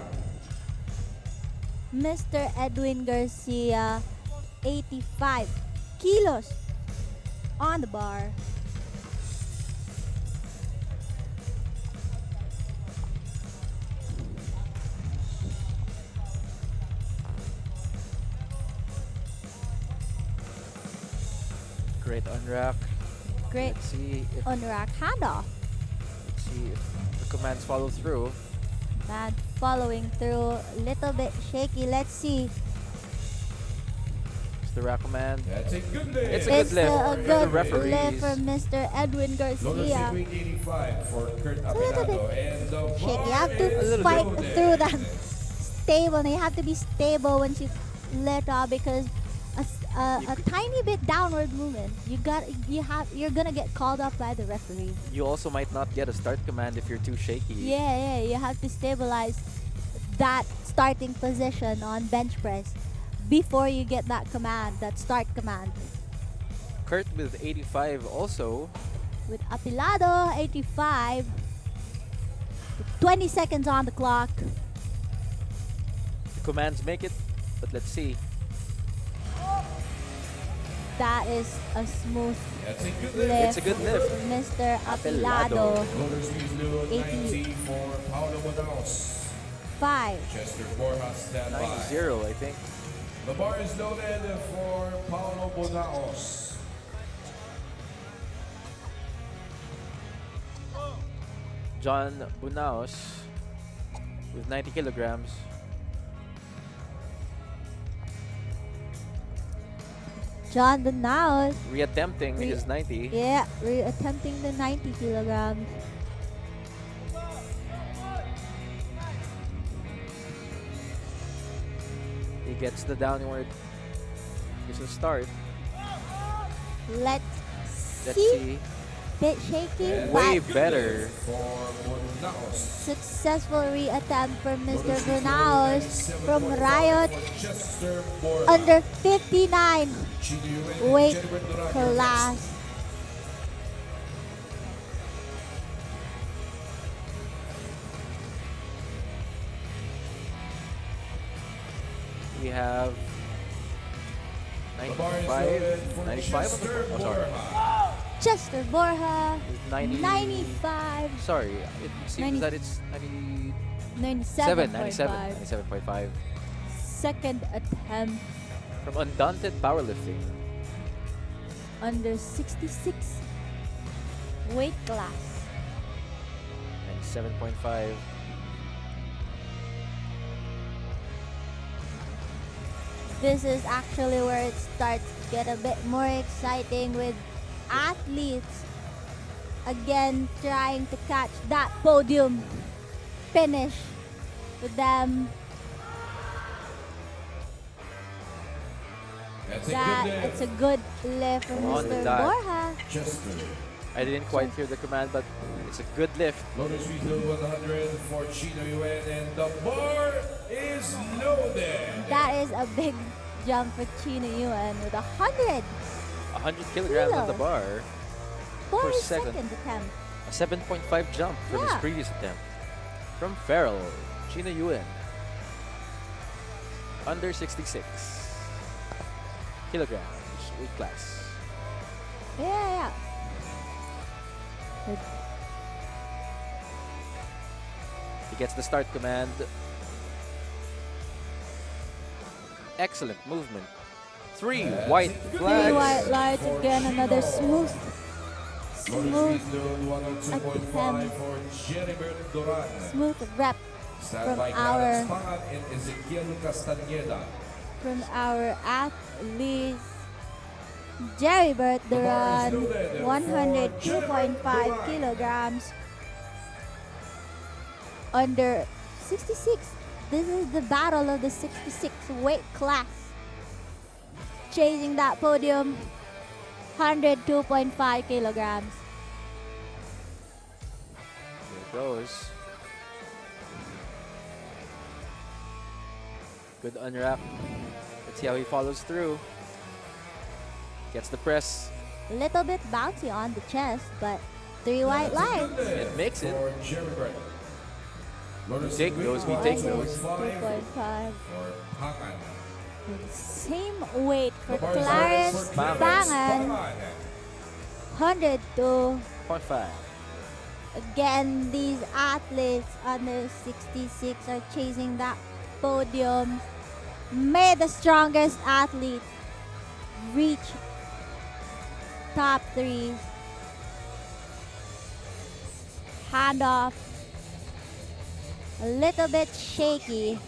Mr. Edwin Garcia, 85 kilos on the bar. Great unrack. Great Let's see if on rack handoff. the commands follow through. Man, following through, little bit shaky. Let's see. It's the rack command. That's a good lift. It's a good It's lift a for the good referees. lift for Mr. Edwin Loaded Garcia. between 85 for Kurt a little Apilado. bit And the Shaky. bar You have is to fight loaded. through that stable. And you have to be stable once you let off because a tiny bit downward movement, you're gonna get called up by the referee. You also might not get a start command if you're too shaky. Yeah, you have to stabilize that starting position on bench press before you get that command, that start command. Kurt with 85 also. With Apilado, 85. With 20 seconds on the clock. The commands make it, but let's see. That is a smooth That's a good lift. lift. It's a good lift. for Mr. Apilado. Apilado. Loaders load 80. 90 for Paolo Manaus. 5. Chester Borja stand by. 9-0, I think. The bar is loaded for Paolo Bonaos. John Bunaos with 90 kilograms. John Bunaos. Reattempting his 90. Yeah, attempting the 90 kilograms. He gets the downward. Gets a start. Let's Let's see. see. Bit shaky, Way but better. For Bonaos. successful reattempt for Mr. Bunaos from Riot. Chester Borja. Under 59 weight Jennifer Duran, class. We have The bar is 95. loaded for 95 on the Chester oh, sorry. Borja. Chester Borja, With 90. 95, Sorry, it seems 90 that it's 97.5. 97.5. Second attempt From Undaunted Powerlifting. under 66 weight class. 97.5. This is actually where it starts to get a bit more exciting with athletes again trying to catch that podium finish with them. That's That a good it's a lift. good lift from On Mr. that. Borja. Chester. I didn't quite hear the command, but it's a good lift. Loaders load 100 for Chino Yuen. And the bar is is loaded. That is a big jump for Chino Yuan with 100 100 kilograms on the Kilos. bar. for For his second. second attempt. A 7.5 jump from his Yeah. previous attempt. From Farrell, Chino Yuen. Under 66 kilograms weight class. Yeah. Good. He gets the start command. Excellent movement. 3 white Three flags. white lights again, another smooth Lotus Zone 102.5 attempt. for Jeribert Duran. Smooth rep Stand from by our Clarence Pangan and Ezekiel Castañeda. athletes. Jeribert Duran, 102.5 kilograms. Under 66. This is the battle of the 66 weight class. Chasing that podium, 102.5 kilograms. There it goes. Good unwrap. Let's see how he follows through. Gets the press. Little bit bouncy on the chest, but 3 white lights. It makes it. For Jeribert. Lotus Take those, we take those. 2.5. For Pangan. Same weight for The bar is Clarence loaded for Pangan, 102. 0.5. Again, these athletes under 66 are chasing that podium. May the strongest athlete reach top 3. Handoff. A little bit shaky,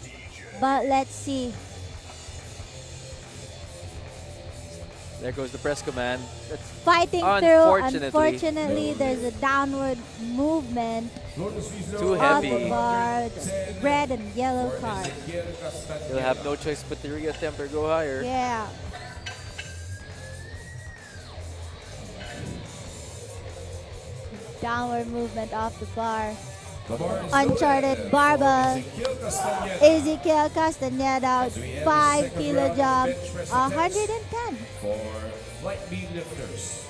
but let's see. There goes the press command. That's Fighting through. Unfortunately, there's a downward movement Too of heavy. the bar. Red and yellow card. He'll have no choice but to reattempt or go higher. Yeah. Downward movement off the bar. Uncharted barbell. Ezekiel Castañeda, 5 kilo jump, 110. For light beam lifters.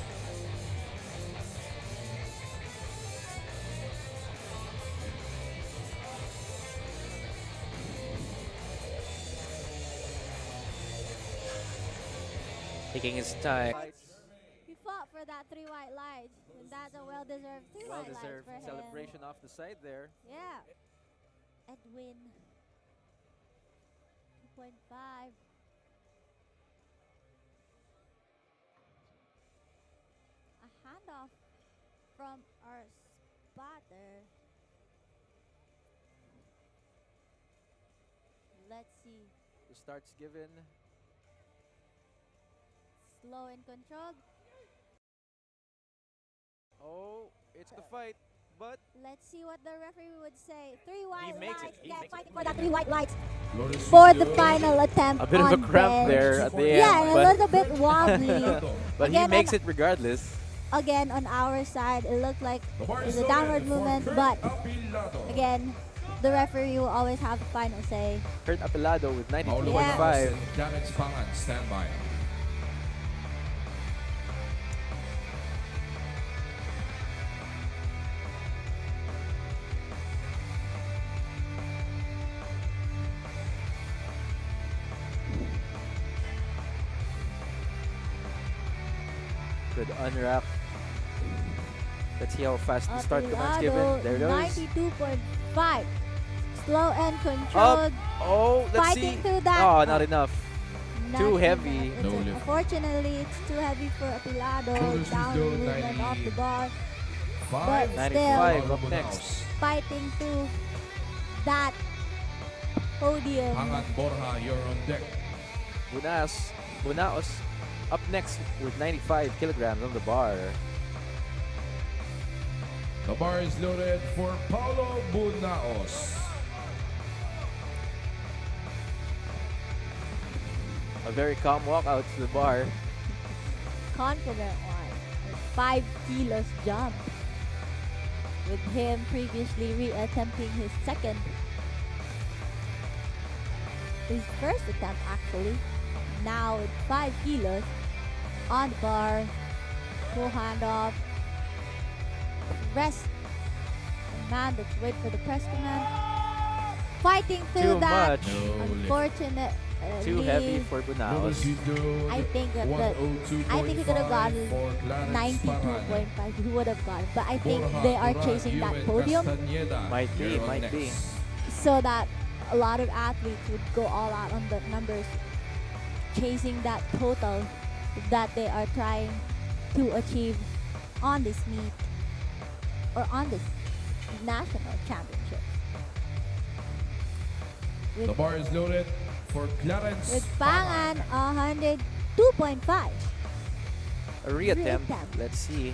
Taking his time. He fought for that 3 white lights, and that's a well-deserved 3 white lights Well-deserved for him. celebration off the side there. Yeah. Edwin. 2.5. A handoff from our spotter. Let's see. The start's given. Slow and controlled. Oh, it's the fight, but Let's see what the referee would say. 3 white makes it. lights. He Yeah, makes fighting it. for that 3 white lights Lotus for the Zone. final attempt. a bit of a on cramp bench. there at the end. Yeah, and a but little bit wobbly. but he Again, makes on- it regardless. Again, on our side, it looked like The bar it is was a loaded downward for movement, Kurt but Apilado. again, the referee will always have the final say. Kurt Apelado with Paulo 92.5. and Clarence Pangan, stand by. Good unwrap. Let's see how fast the start command's given. Apilado, There it goes. 92.5. Slow and Up. controlled. Oh, let's Fighting see. through that. Oh, not enough. Not too enough. heavy. It's No a- lift. Unfortunately, it's too heavy for Apilado. Lotus Downward Zone movement off the bar. 5. But 95 still up next. fighting through that podium. Pangan Borja, you're on deck. Bunaos up next with 95 kilograms on the bar. The bar is loaded for Paulo Bunaos. A very calm walkout to the bar. Confident one. A 5 kilos jump. With him previously re-attempting his second. his first attempt actually. Now with 5 kilos on the bar, full hand off, rest, command, let's wait for the press command. Fighting through Too that, much. unfortunately. Too heavy for Bunaos. I think that I think he could have gotten 92.5. He would have gotten, but I think they are chasing that podium Might be. so that a lot of athletes would go all out on the numbers, chasing that total that they are trying to achieve on this meet or on this national championship. The bar is loaded for Clarence. With Pangan, 102.5. A reattempt. Reattempt. Let's see.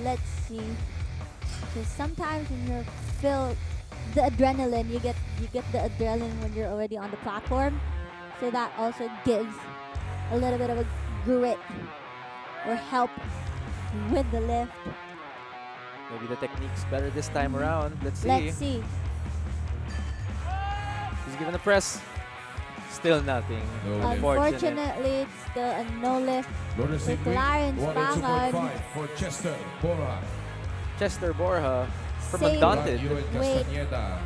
Let's see. Because sometimes when you're filled, the adrenaline, you get the adrenaline when you're already on the platform. So that also gives a little bit of a grit or help with the lift. Maybe the technique's better this time around. Let's see. Let's see. He's given a press. Still nothing. No lift. Unfortunately, it's still a no lift. Loaded With seat weight, Clarence 102.5 Pangan. for Chester Bora. Chester Borja from Same Undaunted. Ewan Wait. Castañeda.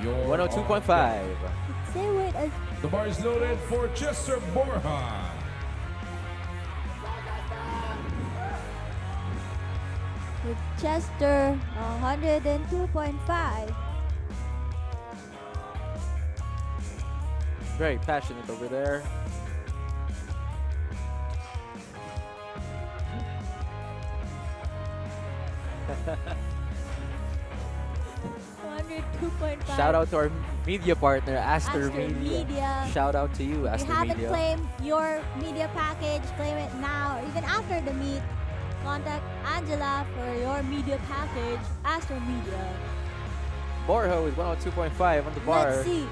You're 102.5. Same weight as The bar is loaded for Chester Borja. with Chester, 102.5. Very passionate over there. Shout out to our media partner, Aster Media. Shout out to you, If Aster you haven't Media. claimed your media package, claim it now. Or even after the meet, contact Angela for your media package, Aster Media. Borja with 102.5 on the bar. Let's see.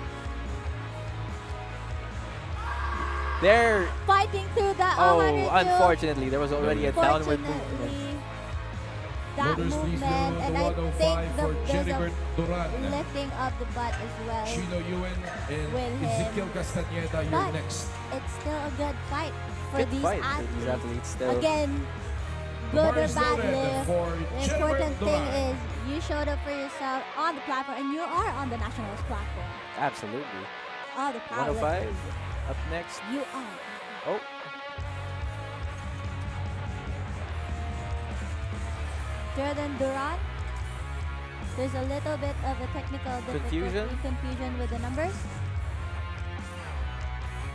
There. Fighting through the Oh, 102. unfortunately, there was already a downward movement. Unfortunately, that Loaders, please movement, load and the I 105 think for there's Jeribert a Duran. lifting of the butt as well. Chino Ewan and With him. Ezekiel Castañeda, you're But next. it's still a good fight for Good these fight for athletes. these athletes still. Again, The good bar or is bad loaded lift. for The Jeribert important thing Duran. is you showed up for yourself on the platform, and you are on the nationals platform. Absolutely. All the 105 powerlifters. up next. You are. Oh, Jordan Duran. There's a little bit of a technical Confusion? confusion with the numbers.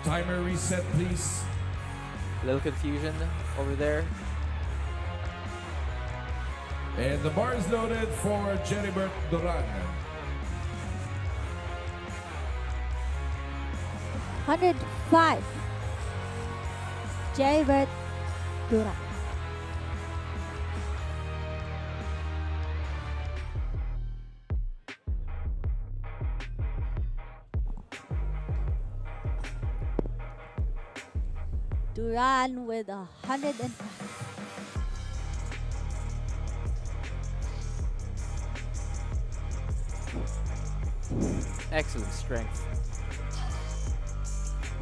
Timer reset, please. a little confusion over there. And the bar is loaded for Jeribert Duran. 105. Jeribert Duran. Duran with 105. Excellent strength.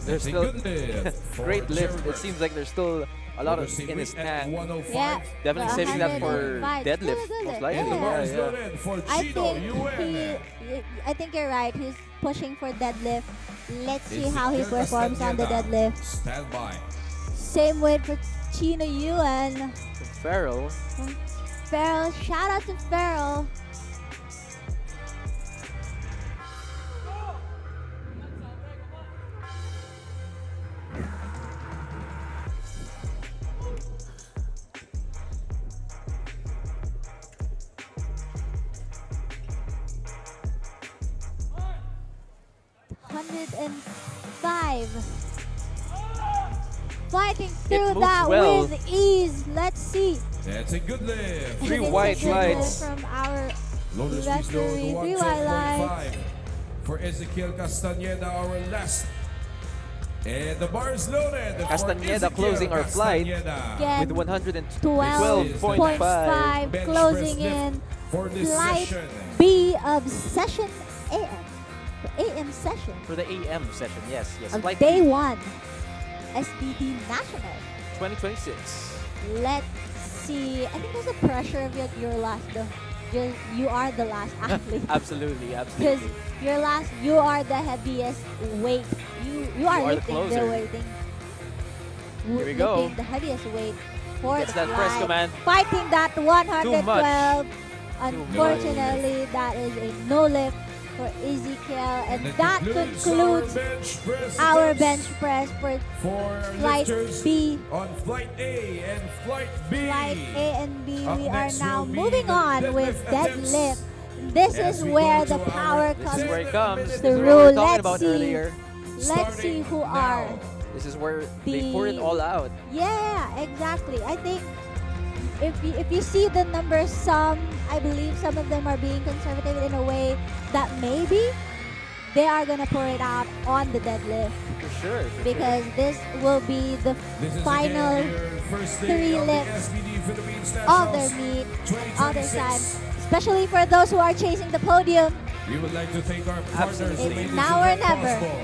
There's That's a still good lift for great lift. Jeribert. It seems like there's still a lot of Loaders in his weight at tank. 105. Yeah. Definitely saving that for 105. deadlift, Still a good most lift. likely. And the bar is Yeah, yeah. loaded for I Chino think Ewan. I think you're right. He's pushing for deadlift. Let's see Ezekiel how he performs on the Castañeda. deadlift. Stand by. Same weight for Chino Yuan. Farrell. Farrell, shout out to Farrell. $105. Fighting through moves that well. with ease. Let's see. That's a good lift. Three It's a white good lights. lift from our Loaders, please load referee. the 3 white lights. 110.5 for Ezekiel Castañeda, our last. And the bar is loaded. for Castañeda Ezekiel closing our flight. Castañeda. Again, With 12.5 112.5. Bench closing press lift in for this flight session. B of session AM for AM session For the AM session, yes. of Flight day B 1 SBD Nationals. 2026. Let's see. I think there's a pressure of you're last. You are the last athlete. Absolutely, Because absolutely. you are the heaviest weight. You are are the lifting closer. weighting. Here we go. Lifting the heaviest weight for Gets the that press flight. command. Fighting that 112. much. Unfortunately, that is a no lift for Ezekiel, and And that concludes our bench press for for flight lifters B. on flight A and flight B. Flight A and B. Up We are next now will be moving the on with deadlift deadlift. attempts. This As is we where go the to power our This is comes where it comes. This is through. what we were talking Let's about see. earlier. Let's see who are. This is where they pour it The- all out. Yeah, exactly. I think if you see the numbers, I believe some of them are being conservative in a way that maybe they are gonna pour it out on the deadlift, For sure. because this will be the This is final again your first day three of the lifts SBD Philippines of their Nationals meet, 2026. other side, especially for those who are chasing the podium. We would like to thank our partners Absolutely. who made It's this now or event never. possible.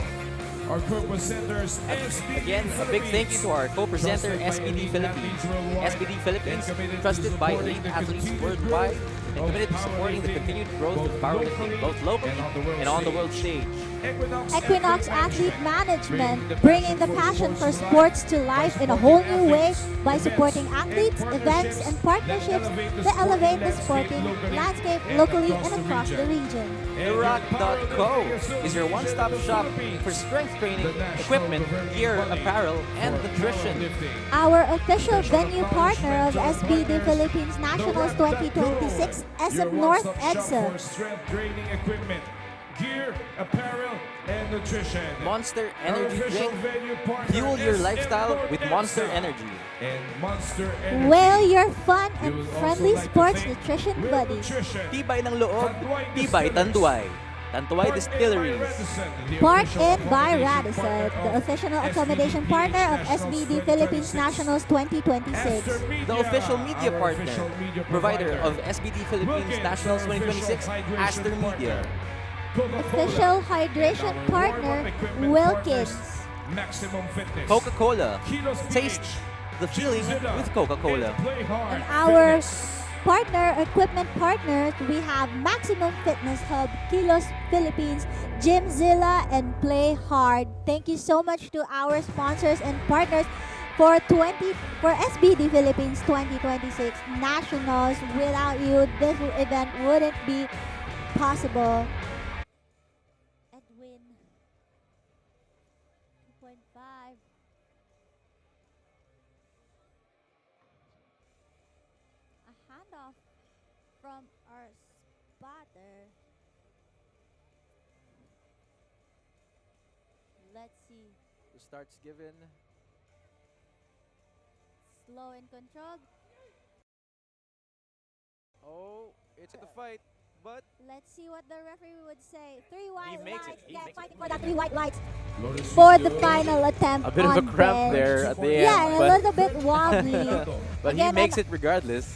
Our co-presenters, SBD Again, a big thank you to our co-presenter, Trusted by SBD elite Philippines. athletes worldwide SBD Philippines, and committed to trusted by supporting elite the athletes continued worldwide growth and of committed to supporting the powerlifting, continued growth of both powerlifting, locally both locally and on the world stage. Equinox Athlete Management, bringing the passion for sports to life in a whole new way by supporting athletes, events, and partnerships that elevate the sporting landscape locally and across the region. TheRock.co is your one-stop shop for strength training, equipment, gear, apparel, and nutrition. Our official venue partner of SBD Philippines Nationals 2026, SM North EDSA. For strength training equipment, gear, apparel, and nutrition. Monster Our Energy official Drink. venue partner, Fuel your SM lifestyle North with Monster EDSA. Energy. And Monster Energy. Well, your fun We and would also friendly like to sports thank nutrition Real buddy. Nutrition, Tibay ng loob, Tanduay tibay Distillers, Tanduay. Tanduay Park Distilleries. Inn by Radisson, the Park official Inn by accommodation Radisson, partner the of official SBD accommodation PH partner of Nationals SBD 2026. Philippines Nationals 2026. Aster Media, The official media our partner, official media provider of provider. SBD Philippines Wilkins, Nationals our official 2026, hydration Aster Media. partner. Coca-Cola, Official hydration and our partner, warm-up equipment Wilkins. partners, Maximum Fitness. Coca-Cola. Kilos Taste PH, the feeling Gymzilla, with Coca-Cola. and Play Hard And our Fitness. partner equipment partners, we have Maximum Fitness Hub, Kilos Philippines, Gymzilla, and Play Hard. Thank you so much to our sponsors and partners for SBD Philippines 2026 Nationals. Without you, this event wouldn't be possible. Edwin 2.5. A handoff from our spotter. Let's see. The start's given. Slow and controlled. Oh, it's the fight, but Let's see what the referee would say. Three white makes it. lights. He Yeah, makes fighting it. for that 3 white lights Lotus for the Studio. final attempt a bit of on a cramp bench. there at the end. Yeah, and a but little bit wobbly. but he Again, makes on- it regardless.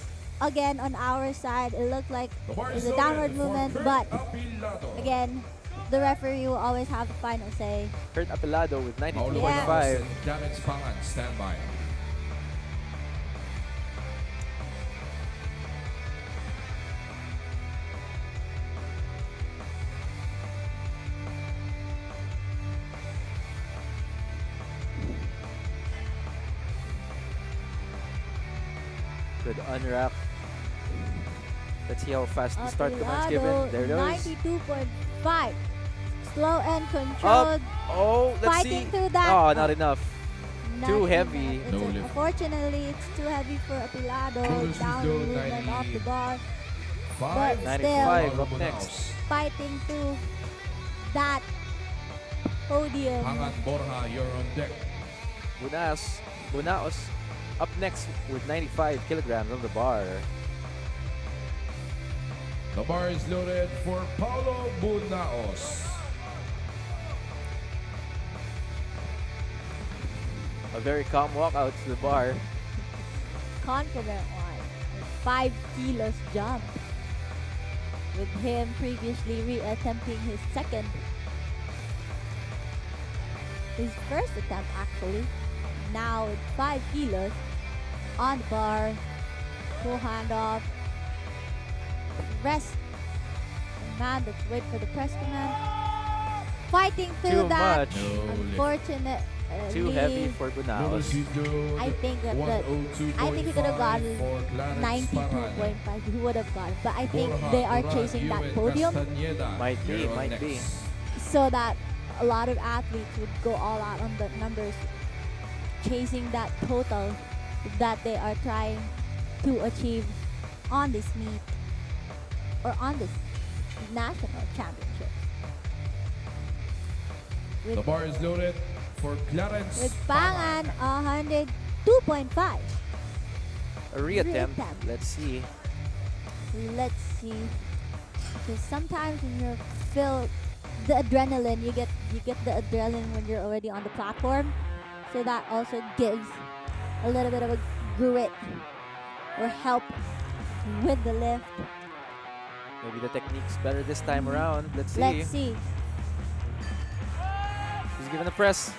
Again, on our side, it looked like The bar it's is a downward loaded for movement, Kurt but Apilado. again, the referee will always have the final say. Kurt Apelado with Paulo 92.5. Baños and Janet Spangan, stand by. Good unwrap. Let's see how fast the start command's given. Apilado, There it goes. 92.5. Slow and Up. controlled. Oh, let's Fighting see. through that. Oh, not enough. Not Too enough. heavy. It's No lift. Unfortunately, it's too heavy for Apilado. Lotus Down Studio, movement off the bar. 5. But 95 still, up next. fighting through that podium. Hangat Borja, you're on deck. Bunaos up next with 95 kilograms on the bar. The bar is loaded for Paulo Bunaos. A very calm walk out to the bar. Confident one. 5 kilos jump. With him previously re-attempting his second his first attempt actually. Now with 5 kilos on the bar. Full hand off. Rest. Man, let's wait for the press command. Fighting through Too that. much. Unfortunate. Too heavy for Bunaos. I think that I think he could have gotten 92.5. He would have gotten, but I think they are chasing that podium Might be. so that a lot of athletes would go all out on the numbers, chasing that total that they are trying to achieve on this meet or on this national championship. The bar is loaded for Clarence With Pangan, 102.5. A reattempt. Reattempt. Let's see. Let's see. Because sometimes when you're filled, the adrenaline, you get the adrenaline when you're already on the platform. So that also gives a little bit of a grit or help with the lift. Maybe the technique's better this time around. Let's see. Let's see. He's given a press.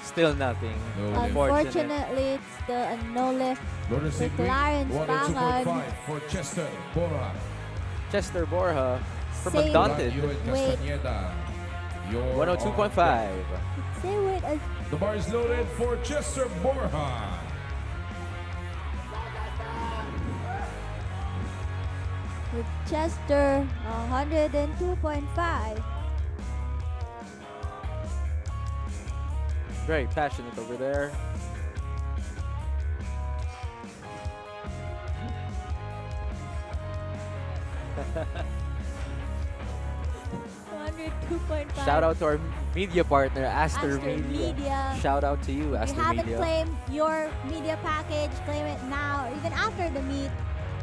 Still nothing. No lift. Unfortunately, it's still a no lift. Loaded With Clarence 102.5 Pangan. for Chester Borja. Chester Borja from Same. Undaunted. Wait. 102.5. Same weight as The bar is loaded for Chester Borja. with Chester, 102.5. Very passionate over there. Shout out to our media partner, Aster Media. Shout out to you, If Aster you haven't Media. claimed your media package, claim it now or even after the meet.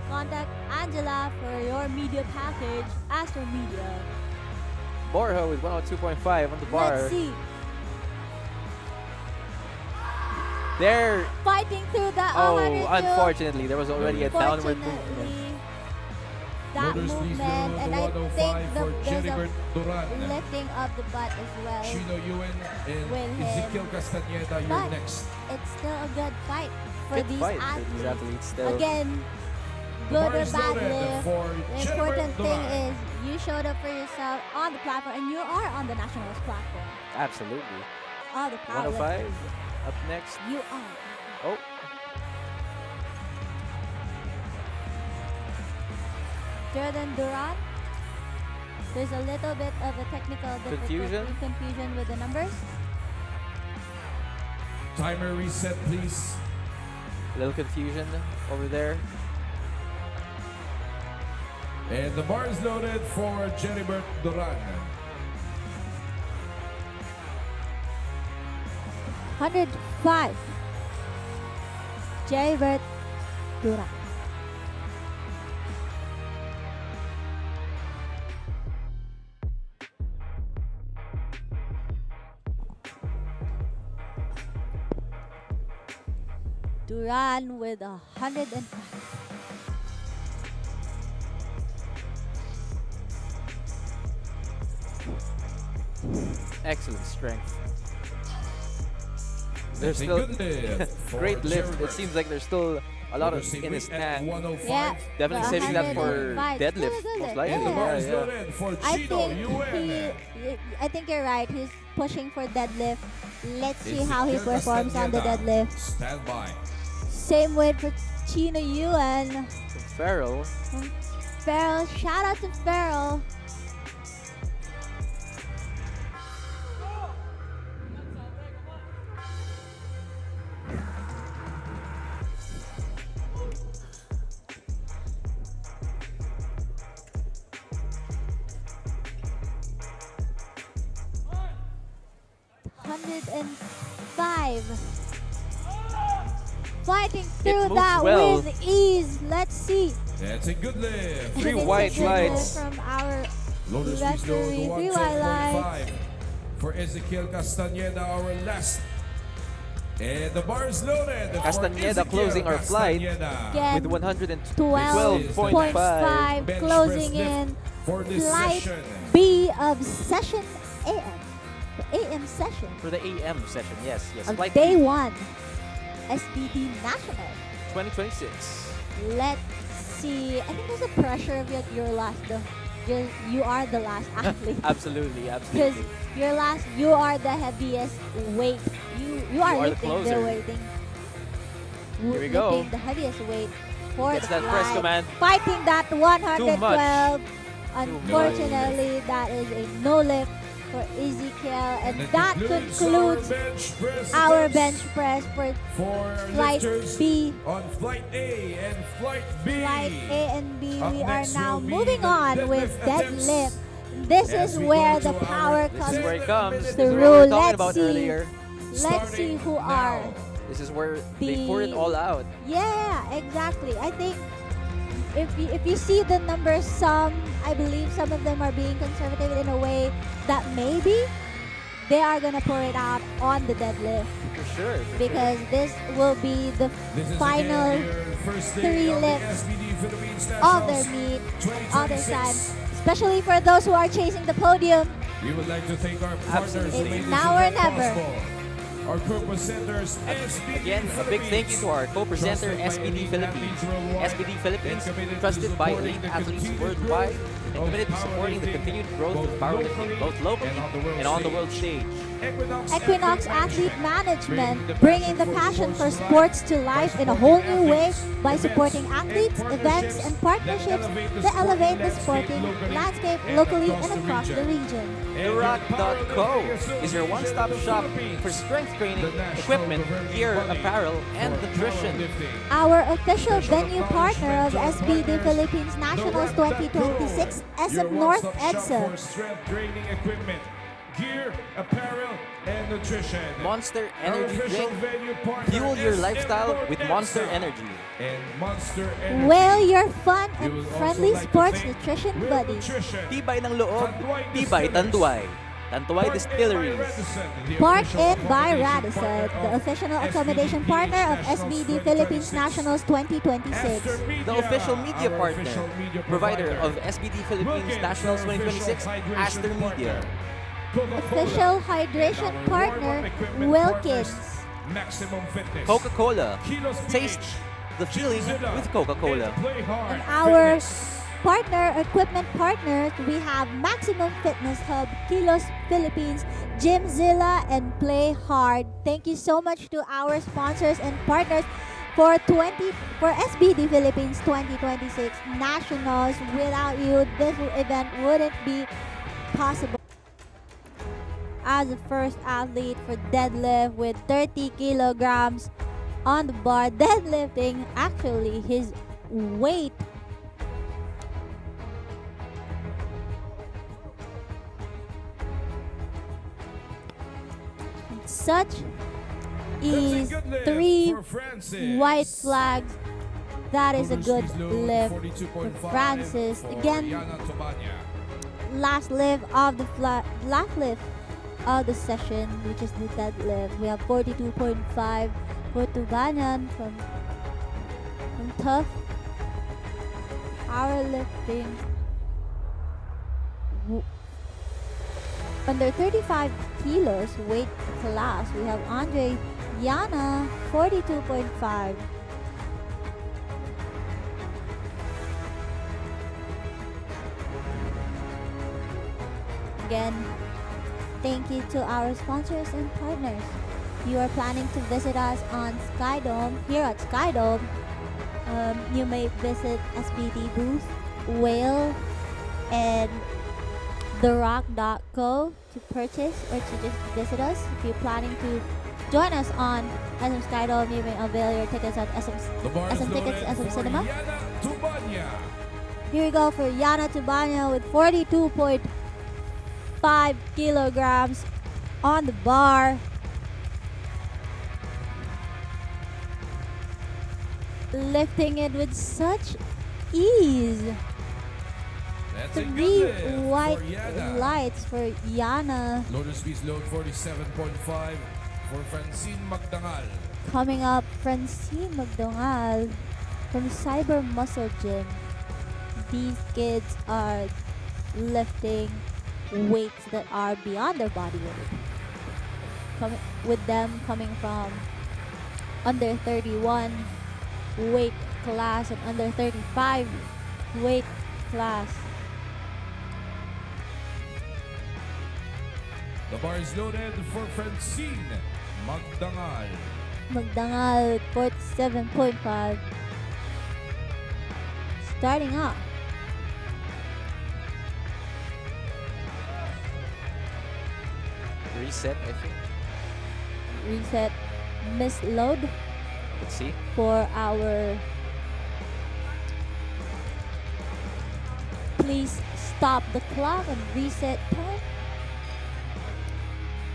Contact Angela for your media package, Aster Media. Borja with 102.5 on the bar. Let's see. There. Fighting through the Oh, 102. unfortunately, there was already a downward movement. Unfortunately, that Loaders please movement, load and the I 105 think for there's a Jeribert Duran. lifting of the butt as well. Chino Yuen and With him. Ezekiel Castañeda, you're But next. it's still a good fight for Good these fight for athletes. these athletes still. Again, The good bar or is bad loaded lift. for The Jeribert important thing Duran. is you showed up for yourself on the platform, and you are on the Nationals platform. Absolutely. All the powerlifters. 105 up next. You are. Oh, Jordan Duran. There's a little bit of a technical difficulty, confusion with the numbers. Timer reset, please. a little confusion over there. And the bar is loaded for Jeribert Duran. 105. Jeribert Duran. Duran with 105. Excellent strength. There's That's a still good lift for great lift. Jeribert. It seems like there's still a lot of Loaders in his at tank. 105. Yeah. Definitely saving that for 105. deadlift, Still a good most lift. likely. And the bar is Yeah, yeah. loaded for I Chino think Yuen. I think you're right. He's pushing for deadlift. Let's see Ezekiel how he performs on the Castañeda. deadlift. Stand by. Same weight for Chino Yuen. Farrell. Farrell, shout out to Farrell. $105. Fighting through moves that well. with ease. Let's see. That's a good lift. Three It's a white good lights. lift from our Loaders please load referee. the 3 white lights. 110.5 for Ezekiel Castañeda, our last. And the bar is loaded. for Castañeda Ezekiel closing our flight. Castañeda. Again, With 12.5 112.5. Bench closing press lift in for this flight session. B of session AM. AM session For the AM session, yes. of Flight day B, 1, SBD National. 2026. Let's see. I think there's a pressure of you're last. You are the last athlete. Absolutely, Because absolutely. you are the heaviest weight. You are are the lifting the closer. weighting. Here we go. Lifting the heaviest weight for Gets the that press flight. command. Fighting that 112. much. Unfortunately, that is a no lift for Ezekiel, and that concludes our bench press for Flight lifters B. on Flight A and Flight B. Flight A and B. Up We are next now will be moving the on with deadlift deadlift. This As is we where go the to power our- This comes is where it comes. This is through. what we were talking Let's about see. earlier. Let's see Starting who are. now. This is where they The- pour it all out. Yeah, exactly. I think if you see the numbers, I believe some of them are being conservative in a way that maybe they are gonna pour it out on the deadlift, For sure. because this will be the This is final again your first day 3 of the lifts SBD Philippines of their Nationals meet, of their 2026. time, especially for those who are chasing the podium. We would like to thank our partners Absolutely. who It's made this now or event never. possible. Our co-presenters, SBD Again, a big thank you to our co-presenter, SBD Philippines. SBD Philippines, trusted by elite athletes worldwide, and committed to supporting the continued growth of powerlifting both locally and on the world stage. Equinox Athlete Management, bringing the passion for sports to life in a whole new way by supporting athletes, events, and partnerships that elevate the sporting landscape locally and across the region. TheRock.co is your one-stop shop for strength training, equipment, gear, apparel, and nutrition. Our official venue partner of SBD Philippines Nationals 2026, SM North EDSA. For strength training equipment, gear, apparel, and nutrition. Monster Our Energy official Drink. venue partner, Fuel your SM lifestyle North with Monster EDSA. Energy. And Monster Energy. Well, your fun We and would also friendly like to sports thank nutrition Real buddy. Nutrition. Tibay ng loob, Tanduay tibay Distillers. tanduay. Tanduay Park Distilleries. Inn by Radisson, the Park official Inn by accommodation Radisson, partner the of official SBD accommodation PH partner of Nationals SBD Philippines 2026. Nationals 2026. After Media, The official media our partner, official media provider of provider. SBD Philippines Wilkins, Nationals our official 2026, hydration Aster Media. partner. Coca-Cola, Official hydration and our partner, warm-up equipment Wilkins. partners, Maximum Fitness. Coca-Cola. Kilos Taste PH, the feeling Zilla, with Coca-Cola. and Play Hard And our Fitness. partner, equipment partners, we have Maximum Fitness Hub, Kilos Philippines, Gymzilla, and Play Hard. Thank you so much to our sponsors and partners for SBD Philippines 2026 Nationals. Without you, this event wouldn't be possible. As the first athlete for deadlift with 30 kilograms on the bar, deadlifting actually his weight such That's a is good lift 3 for Francis. white flags. That is a good Shoulders load, lift 42.5 for Francis. for Again, Yana Tobania. last lift of the last lift of the session, which is the deadlift. We have 42.5 for Tubanan from tough powerlifting. Under 35 kilos weight class, we have Andre Yana, 42.5. Again, thank you to our sponsors and partners. If you are planning to visit us on Skydome, here at Skydome, you may visit SBD booth, Whale, and TheRock.co to purchase or to just visit us. If you're planning to join us on SM Skydome, you may avail your tickets at The bar is SM Tickets, loaded SM for Cinema. Yana Tobania. Here we go for Yana Tubanya with 42.5 kilograms on the bar. Lifting it with such ease. That's a good 3 lift white for Yana. lights for Yana. Loader speed load 47.5 for Francine Magdangal. Coming up, Francine Magdongal from Cyber Muscle Gym. These kids are lifting weights that are beyond their body weight. with them coming from under 31 weight class and under 35 weight class. The bar is loaded for Francine Magdangal. Magdangal 47.5. Starting off. Reset, I think. Reset. Misload Let's see. for our. Please stop the clock and reset time.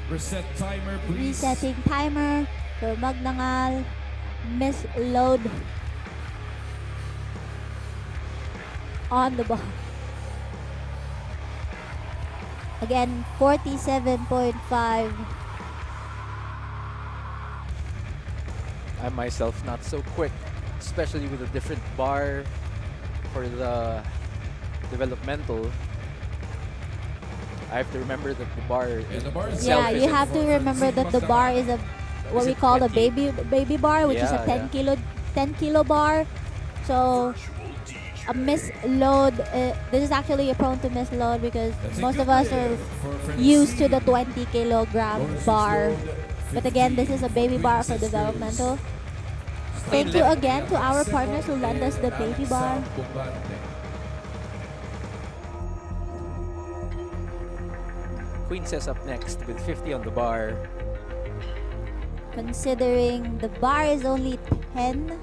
Reset timer, please. Resetting timer for Magdangal. Misload on the bar. Again, 47.5. I myself not so quick, especially with a different bar for the developmental. I have to remember that the bar itself Yeah, you isn't have to remember that the bar is a what Is we it call the 20? baby bar, which is a Yeah, 10 kilo bar. So a misload. This is actually prone to misload because most of us are used to the 20 kilogram bar. But again, this is a baby bar for developmental. Thank you again to our partners who lend us the baby bar. Queen says up next with 50 on the bar. Considering the bar is only 10.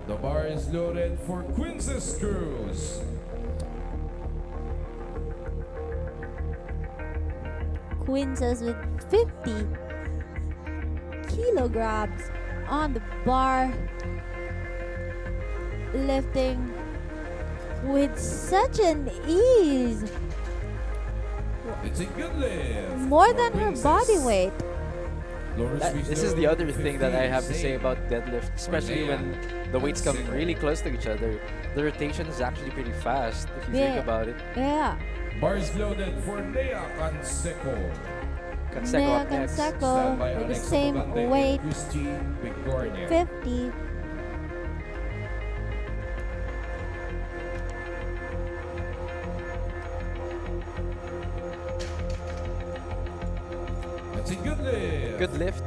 The bar is loaded for Quinces Cruz. Quinces with 50 kilograms on the bar, lifting with such an ease, It's a good lift. more for than her Quinces. body weight. This is the other thing that I have to say about deadlift, especially when the weights come really close to each other. The rotation is actually pretty fast if you think Yeah. about it. Yeah, Bar is loaded for Lea Canseco. Canseco Nea up next. Canseco Stand by with the Alexa same Bugante and weight, Christine Bigornia. 50. That's a good lift. Good lift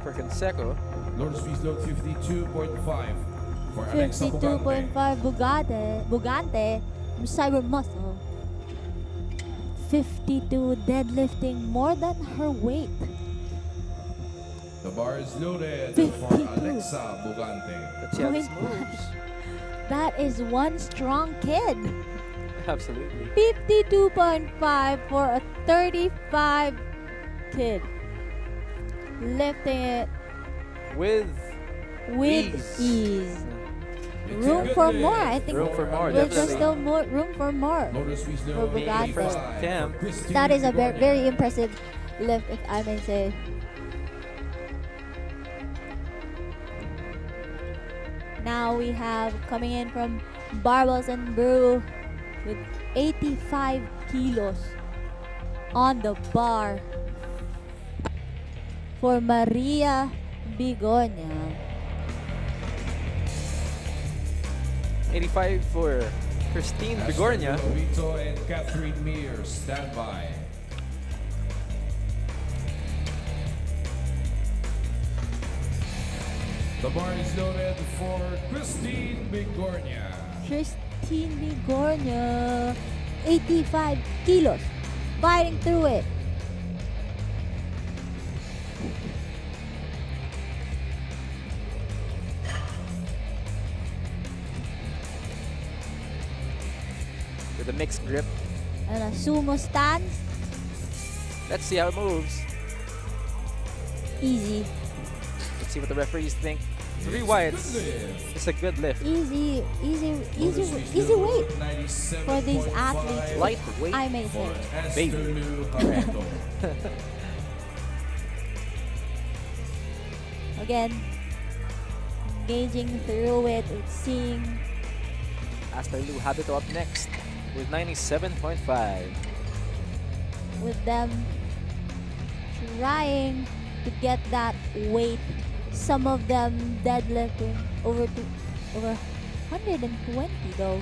for Canseco. Lord Speed load 52.5 for Alexa Bugante. 52.5 Bugante from Cyber Muscle. 52 deadlifting more than her weight. The bar is loaded 52. for Alexa Bugante. Let's see how this Point moves. That is one strong kid. Absolutely. 52.5 for a 35 kid. Lifting it With with ease. It's a Room good for lift more. I think Room for more, there's definitely. still more room for more. Lord Speed For load Bugante. 85 Attempt. for Christine That is a very, Bigornia. very impressive lift, if I may say. Now we have coming in from Barbells and Brew with 85 kilos on the bar for Maria Bigonia. 85 for Christine Bigornia. Astrid Lovito and Catherine Mears stand by. The bar is loaded for Christine Bigornia. Christine Bigornia, 85 kilos, fighting through it. With a mixed grip. And a sumo stance, Let's see how it moves. easy, Let's see what the referees think. Three It's Wyatts. a good lift. It's a good lift. easy weight for these athletes. Lightweight. I may For say. Baby. Esther Lou Jareto. Again, engaging through it, seeing Astrid Lou Habito up next with 97.5. with them trying to get that weight. Some of them deadlifting over 120 though.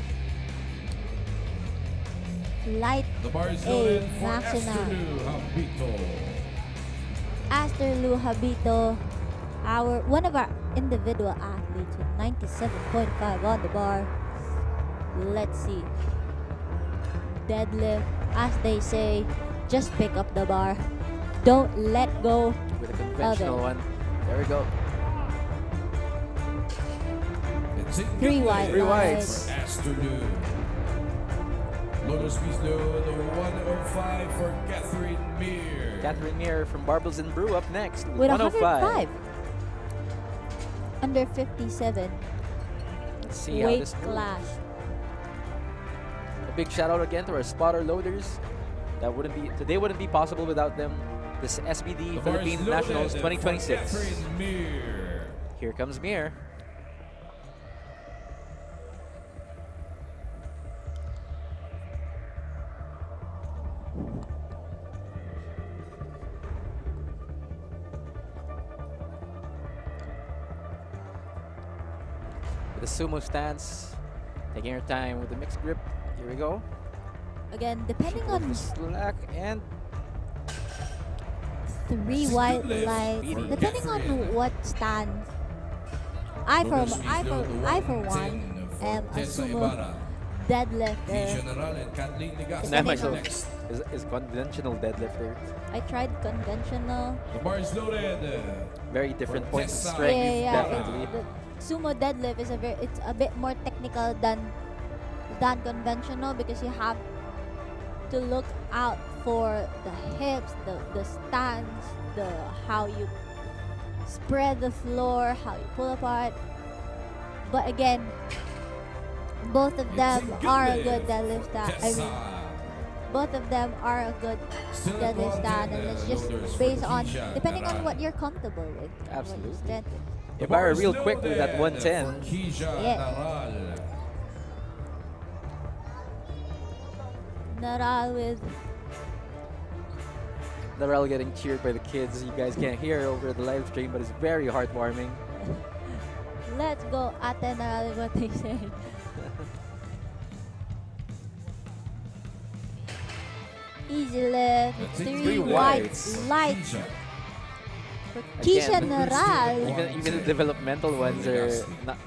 Light The bar is A, loaded for National. Aster Aster Habito. Habito, one of our individual athletes with 97.5 on the bar. Let's see. Deadlift, as they say, just pick up the bar. Don't let go. With a conventional one. There we go. It's in Three good white Three lights. whites. for Aster. Loader speeds low, the 105 for Catherine Meir. Catherine Meir from Barbells and Brew up next With 105. 105. Under 57. Let's see how Weight this moves. class. A big shout out again to our spotter loaders. Today wouldn't be possible without them. This SBD The bar is Philippines loaded Nationals for 2026. Catherine Meir. Here comes Mir. With the sumo stance, taking her time with the mixed grip. Here we go. Again, depending Shoulder on slack and three That's a white good lift lights, for depending on Catherine. what stance. I for Loader speeds low, the I for 110 one for am a Tessa sumo Ibarra. The deadlifter. General and Kathleen Legaspi Not Depending myself. on- next. is conventional deadlifter. I tried conventional. The bar is loaded. Very different For points of Tessa. strength, Yeah. definitely. The sumo deadlift is it's a bit more technical than conventional because you have to look out for the hips, the stance, how you spread the floor, how you pull apart. But again, both of them It's are a lift good for deadlift stand. I mean, Tessa. both of them are a good Still at deadlift stand, and 110, it's just loaders for based on Keisha depending on Naral. what you're comfortable with. what your Absolutely. strength is. The If I were bar is real quick with that loaded 110, for Keisha Yeah. Naral. Naral with Narelle getting cheered by the kids. You guys can't hear over the live stream, but it's very heartwarming. let's go Ate Naral is what they say. Easy lift, That's it, three three white whites. lights Keisha. for Keisha Again, Naral. Even the developmental ones are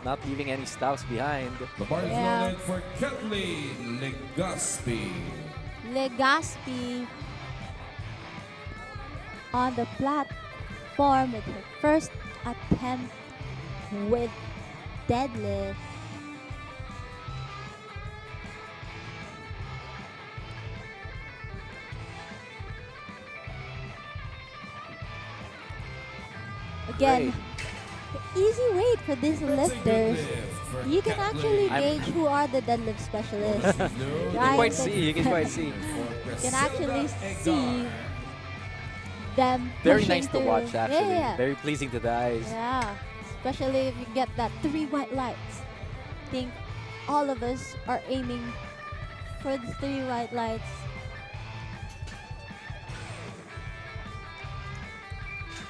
not leaving any stops behind. The bar is Yeah. loaded for Kathleen Legaspi. Legaspi on the platform with her first attempt with deadlift. Again, easy weight for these That's a good lifters. lift for You can actually Kathleen. gauge who are the deadlift specialists. No, You Right. can quite see. You can quite see. You can actually see them Very pushing nice to through. watch, actually. Yeah, Very pleasing to the eyes. yeah. Especially if you get that three white lights. I think all of us are aiming for the three white lights.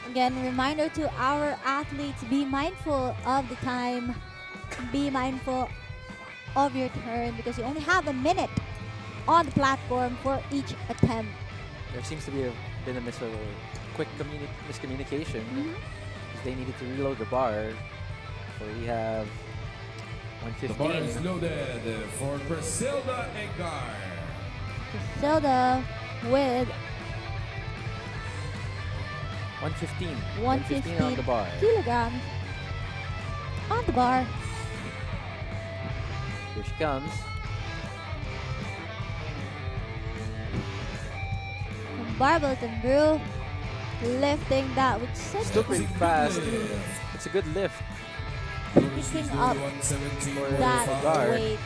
Again, reminder to our athletes, be mindful of the time. Be mindful of your turn because you only have a minute on the platform for each attempt. There seems to be been a quick miscommunication. Mhm. They needed to reload the bar. So we have The bar 115. is loaded for Priscilla Egar. Zelda with 115. 115 on the bar. kilograms on the bar. Here she comes. From Barbells and Brew, lifting that with such Still pretty fast. Lift. It's a good lift. picking up 117.5 that guard. weight.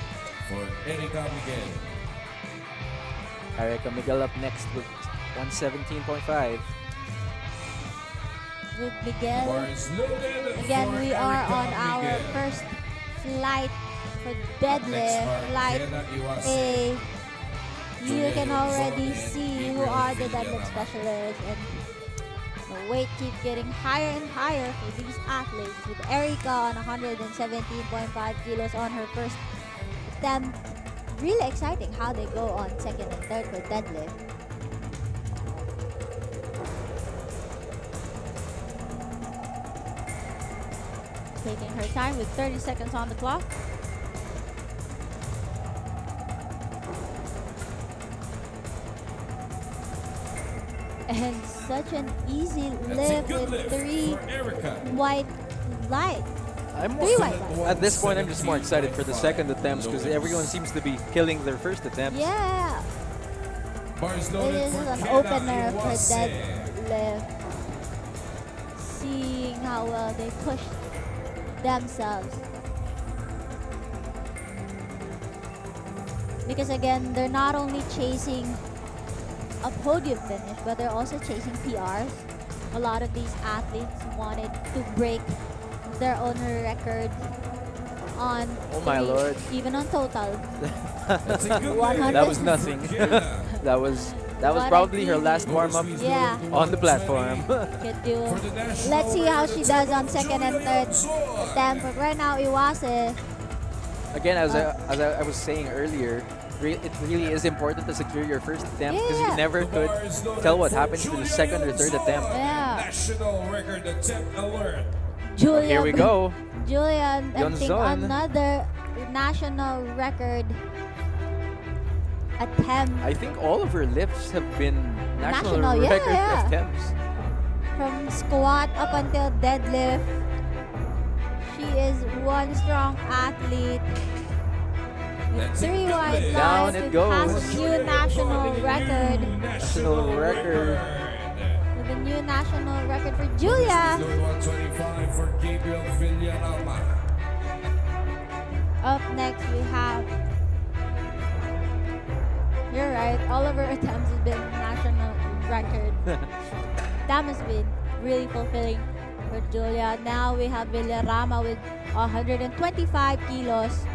for Erika Miguel. Erika Miguel up next with 117.5. With The Miguel. bar is loaded Again, for we are Erika on our Miguel. first flight for Next deadlift. are Flight Jenna Iwase. A. You can can already see who are the deadlift specialists, and the weight keeps getting higher and higher for these athletes, with Erica on 117.5 kilos on her first attempt. Really exciting how they go on second and third for deadlift. Taking her time with 30 seconds on the clock. And such an easy lift with 3 white lights. I'm 3 white lights. At this point, I'm just more excited for the second attempts because everyone seems to be killing their first attempts. Yeah. It is an opener for deadlift. Seeing how well they push themselves. Because again, they're not only chasing a podium finish, but they're also chasing PRs. A lot of these athletes wanted to break their own record on Oh my lord. even on total. That's a good 100. That was nothing. that was What probably an her easy- last warm-up Yeah. on the platform. Could do. Let's see how she does on second and third attempt. But right now, Iwase, Again, as I was saying earlier, it really is important to secure your first attempt because Yeah. you never could tell what happens to the second or third attempt. yeah, National record attempt alert. Julia. Here we go. Julia, I think Yonzon. another national record attempt I think all of her lifts have been national National, yeah, record yeah. attempts. from squat up until deadlift. She is one strong athlete. With That's a 3 good white lift. Down lines, it it goes. has a new national record. National record. With a new national record for Julia. 125 for Gabriel Villarama. Up next we have. You're right. All of her attempts have been national record. That must be really fulfilling for Julia. Now we have Villarama with 125 kilos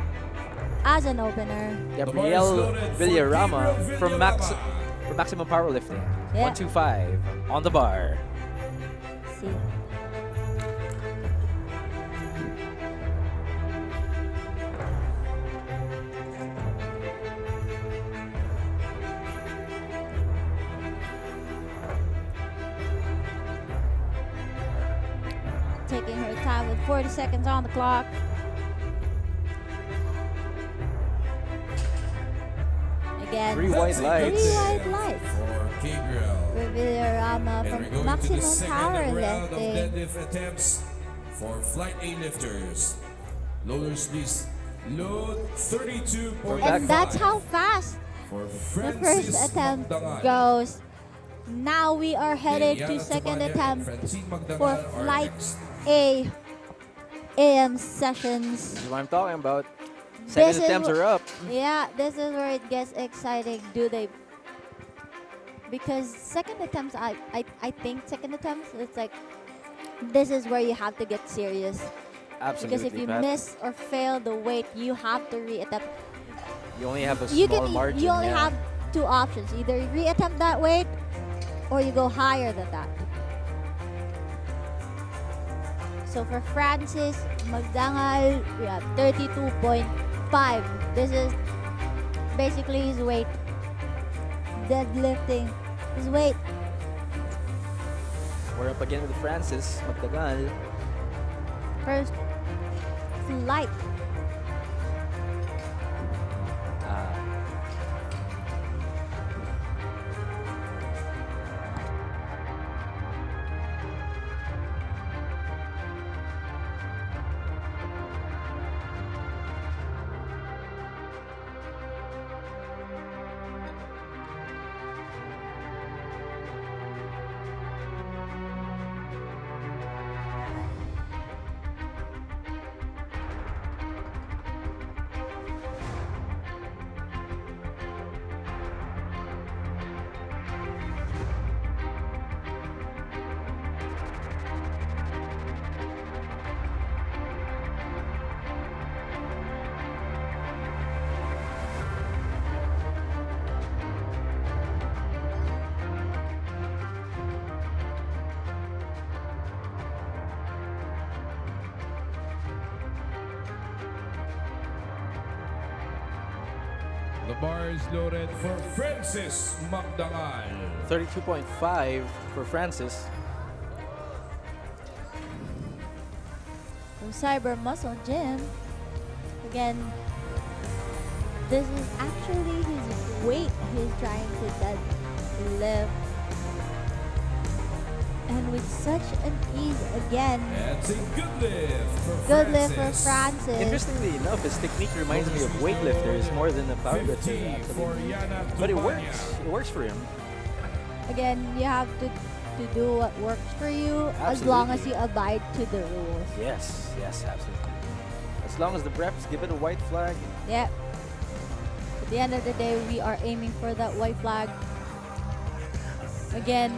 as an opener. Gabrielle Villarama from Maximum Powerlifting. Yeah. 125 on the bar. See. Taking her time with 40 seconds on the clock. Again, 3 white lights. 3 white lights For Gabriel. for Villarama And we're from going to the Maximum second round of Powerlifting. deadlift attempts for flight A lifters. Loaders, please. Load 32.5. And that's how fast for the Francis first attempt Magdangal. goes. Now we are headed to Liliana second Tabanya and attempt Francine Magdangal for are flight next. A AM sessions. This is what I'm talking about. Second This is attempts wh- are up. Yeah, this is where it gets exciting. Do they? Because second attempts, I think second attempts, it's like, this is where you have to get serious. Absolutely. Because if you Pat. miss or fail the weight, you have to reattempt. You only have a You small can. margin. You only yeah. have 2 options: either reattempt that weight, or you go higher than that. So for Francis Magdangal, we have 32.5. This is basically his weight. Deadlifting his weight. We're up again with Francis Magdagal. First flight. Ah, The bar is loaded for Francis Magdangal. 32.5 for Francis. From Cyber Muscle Gym. Again, this is actually his weight he's trying to deadlift. And with such an ease again. That's a good lift for Good Francis. lift for Francis. Interestingly enough, his technique reminds me of weightlifters more than a powerlifter. 50 for Actually. Yana But it Tubanya. works. It works for him. Again, you have to do what works for you as long as Absolutely. you abide to the rules. Yes, yes, absolutely. As long as the reps give it a white flag. Yep. At the end of the day, we are aiming for that white flag. Again,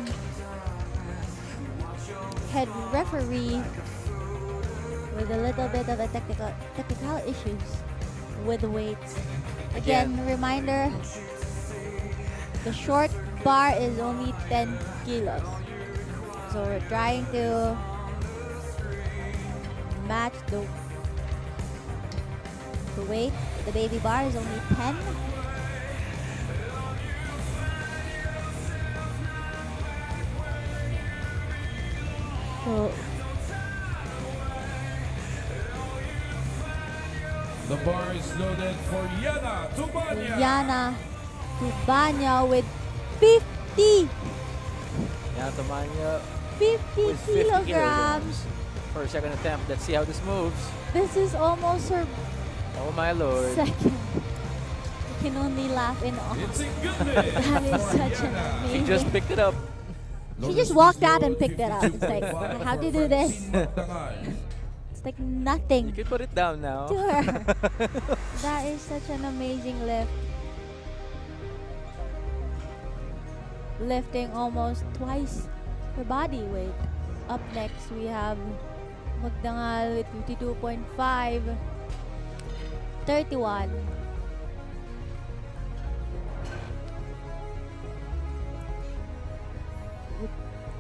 head referee with a little bit of a technical issues with the weights. Again, reminder, the short bar is only 10 kilos. So we're trying to match the weight. The baby bar is only 10. So The bar is loaded for Yana Tubanya. Yana Tubanya with 50 Yatamanya 50 with 50 kilograms. kilograms for a second attempt. Let's see how this moves. This is almost her Oh my lord. second. I can only laugh in awe. It's a good lift That is for such an Yana. She amazing. just picked it up. She just walked out and picked it up. It's like, how do you do this? It's like You nothing can put it down now. to her. That is such an amazing lift. Lifting almost twice her body weight. Up next, we have Magdangal with 52.5, 31. With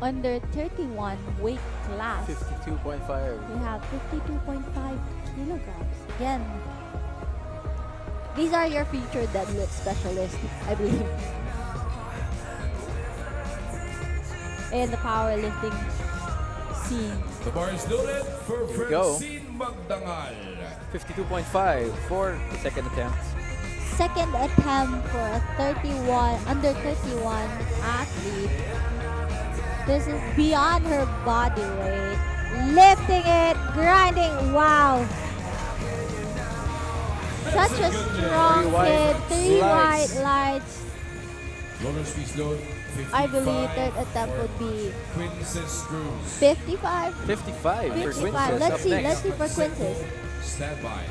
under 31 weight class, 52.5. we have 52.5 kilograms. Again, these are your featured deadlift specialists, I believe, in the powerlifting scene. The bar is loaded for Here we go. Francine Magdangal. 52.5 for the second attempt. Second attempt for a under 31 athlete. This is beyond her body weight. Lifting it, grinding. Wow. Such a strong Three white kid. 3 lights. white lights. Roller speed load 55 I believe third attempt for would be Princess Cruz. 55. 55 for 55. Princess. Let's Up see. next. Let's see for Princess. Stand by.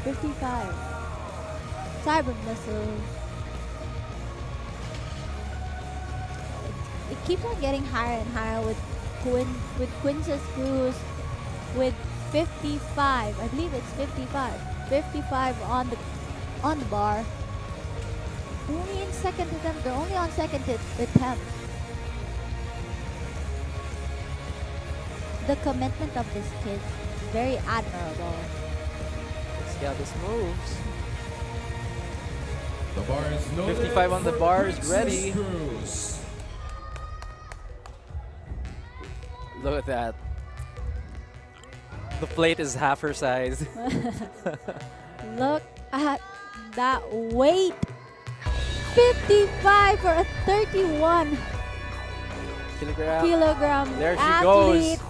55. Cyber muscle. It keeps on getting higher and higher with Princess Cruz with 55. I believe it's 55. 55 on the bar. Only in second attempt. They're only on second attempt. The commitment of this kid, very admirable. Let's see how this moves. The bar is loaded 55 on the for bar is Princess ready. Cruz. Look at that. The plate is half her size. Look at that weight. 55 for a 31 kilogram There she athlete. goes.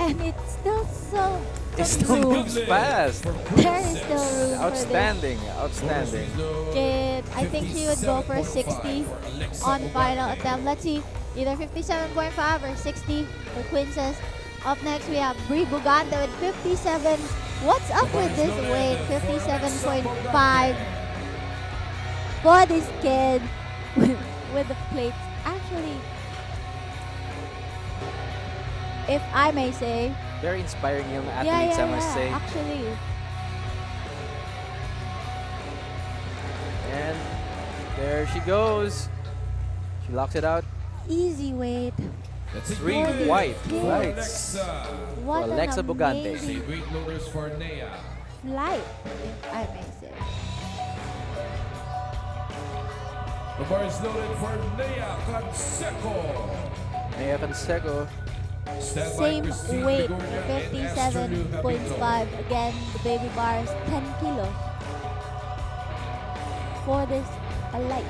And it's still so It still room. moves fast. There is still room Outstanding, outstanding. for this kid. I think she would go for 60 on final attempt. Let's see, either 57.5 or 60 for Princess. Up next, we have Brie Buganda with 57. What's up with this weight? 57.5 for this kid with the plates. Actually, if I may say, Very inspiring young athletes, I must say. actually. And there she goes. She locks it out. Easy weight. That's a 3 good lift white for lights. Alexa. What Alexa an Bugante. amazing Same weight loaders for Nea. flight, if I may say. The bar is loaded for Nea Canseco. Nea Canseco. Stand by, Same Christine weight, Ligornia and Astro New 57.5. Habito. Again, the baby bar is 10 kilos. For this, a light.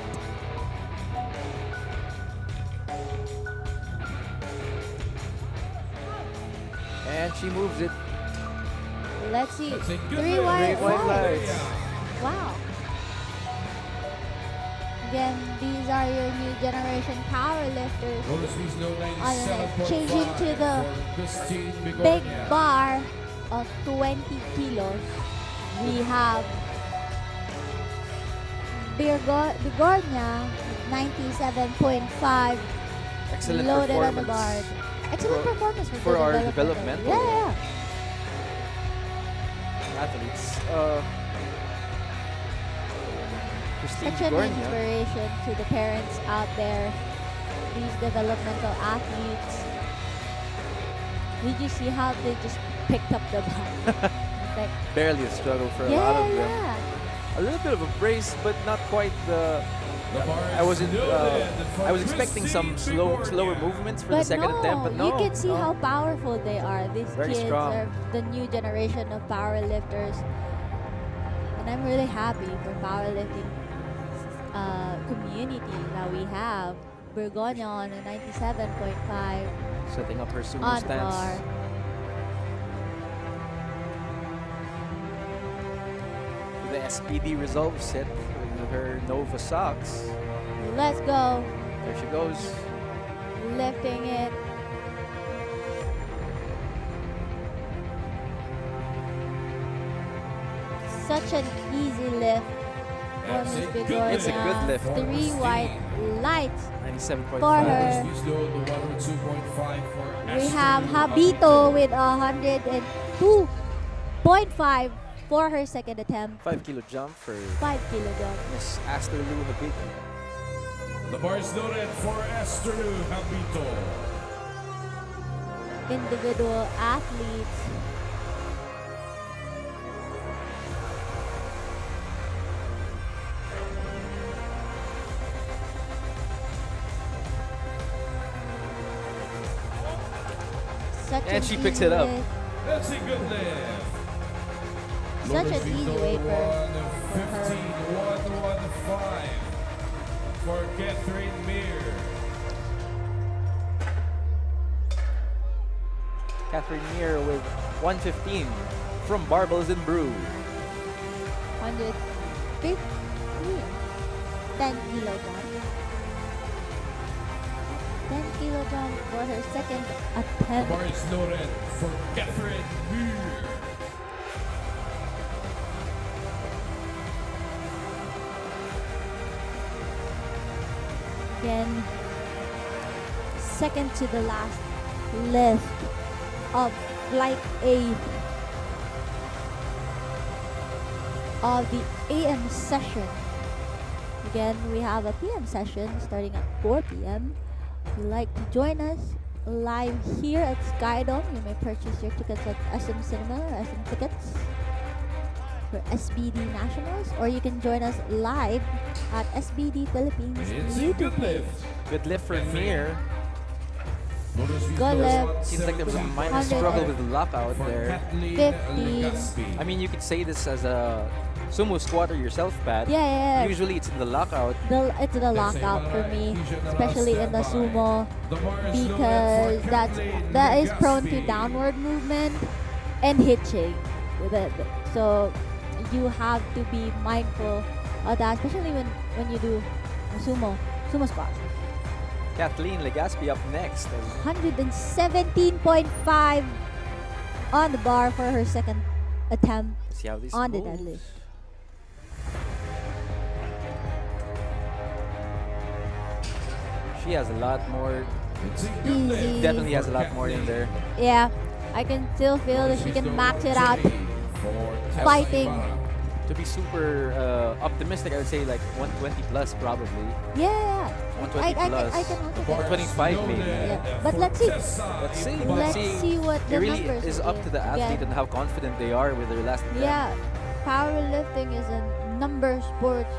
And she moves it. Let's see. That's a good 3 lift. wide Three wide lights. lights. Wow. Again, these are your new generation power lifters. Bonus fees low 97.5 changing to the for Christine Big Ligornia. bar of 20 kilos. We have Bigornia, 97.5. Excellent Loaded on the performance. bar. Excellent performance for the our developmental. developmental. Yeah. Athletes. Christine Such an Ligornia. inspiration to the parents out there. These developmental athletes. Did you see how they just picked up the ball? Like, Barely a struggle for a yeah, lot of them. yeah. A little bit of a brace, but not quite the. The bar I wasn't. is loaded for I was expecting some Christine slower Ligornia. movements for But the second no, attempt, but no. you can see no. how powerful they are. These Very kids strong. are the new generation of powerlifters, and I'm really happy for powerlifting community that we have. Bergonia on a 97.5 setting up her sumo on stance. bar. The SBD resolve set with her Nova socks. Let's go, There she goes. lifting it. Such an easy lift for That's Miss a good Bergonia. It's a good lift. 3 white lights. 97.5. For her. Bonus fees low to 102.5 for We Astro have New Habito with 102.5 for her second attempt. 5 kilo jump for 5 kilogram. Miss Astor Lou Habito. The bar is loaded for Astro New Habito. Individual athletes. Such And an she picks easy it up. lift. That's a good lift. Such Bonus an fees easy low way to for 115.115 for Catherine Meir. Catherine Meir with 115 from Barbells and Brew. 115. 10 kilogram. 10 kilogram for her second The attempt. bar is loaded for Catherine Meir. Again, second to the last lift of flight A of the AM session. Again, we have a PM session starting at 4 p.m. If you'd like to join us live here at Skydome, you may purchase your tickets at SM Cinema or SM Tickets for SBD Nationals, or you can join us live at SBD Philippines It's a YouTube good page. lift. Good lift for Meir. Bonus fees Good low lift. Seems like there was a minor 100 struggle with the lockout for there. Kathleen 15. Legaspi. I mean, you could say this as a sumo squatter yourself, Pat. Yeah. Usually it's in the lockout. It's the lockout for me, especially in the sumo, The bar is loaded because for Kathleen that is prone to Legaspi. downward movement and hitching. So you have to be mindful of that, especially when you do sumo squats. Kathleen Legaspi up next. 117.5 on the bar for her second attempt Let's see how this on the moves. deadlift. She has a lot more. It's a good lift. Easy. Definitely has a for lot more in Kathleen. there. Yeah, I can still feel that she can max it out. For Fighting. Esteban. To be super optimistic, I would say like 120 plus probably. Yeah. 120 plus. I can also get 125 maybe. Yeah. But let's see. Let's see. Let's see what It the really numbers is will up be. to the athlete Again. and how confident they are with their last attempt. Yeah, powerlifting is a number sport.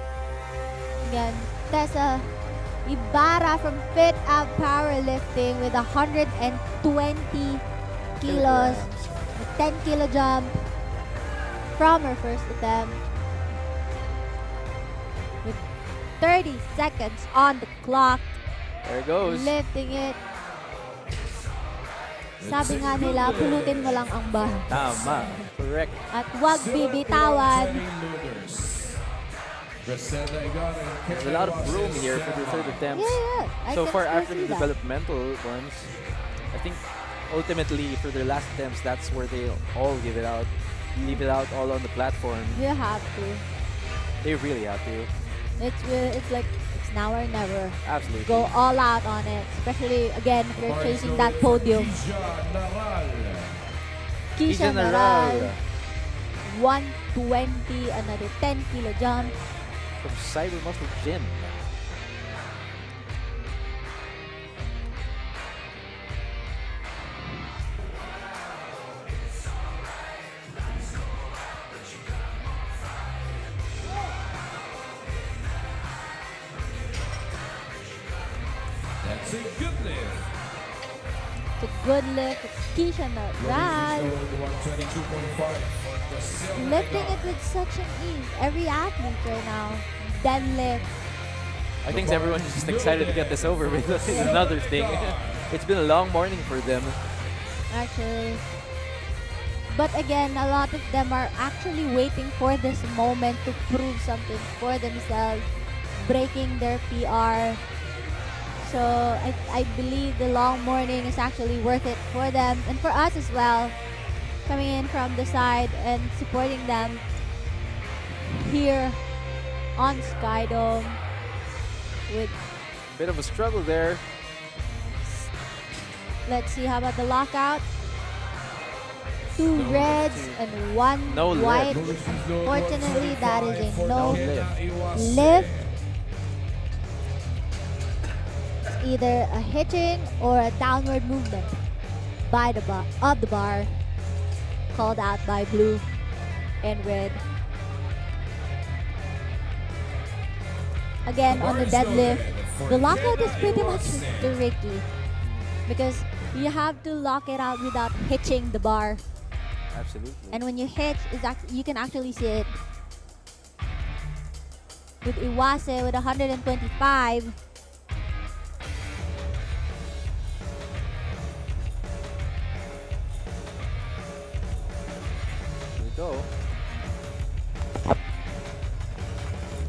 Again, Tessa Ibarra from Fit Up Powerlifting with 120 kilos, a 10 kilo jump from her first attempt. With 30 seconds on the clock, There it goes. lifting it. Sabi nga nila, pulutin mo lang ang bar. Tama. Correct. At huwag bibitawan. There's a lot of room here for the third attempt. Yeah. I So can far, still after see the that. developmental ones, I think ultimately for their last attempts, that's where they all give it out. Leave it out all on the platform. You have to. They really have to. It's like it's now or never. Absolutely. Go all out on it. Especially again if you're chasing that podium. Kisha Naral, 120, another 10 kilo jump. From Cyber Muscle Gym. That's a good lift. It's a good lift. It's Kisha Naral. 122.5. Lifting it with such an ease. Every athlete right now. Deadlift. I think everyone's just excited to get this over with. This is another thing. It's been a long morning for them. Actually. But again, a lot of them are actually waiting for this moment to prove something for themselves, breaking their PR. So I believe the long morning is actually worth it for them and for us as well, coming in from the side and supporting them here on Skydome with, Bit of a struggle there. let's see, how about the lockout? Two reds and one No white. lift. Unfortunately, that is a no lift. lift. It's either a hitching or a downward movement by the bar of the bar, called out by blue and red. Again, on the deadlift, the lockout is pretty much tricky because you have to lock it out without hitching the bar. Absolutely. And when you hitch, you can actually see it. With Iwase with 125. Here we go.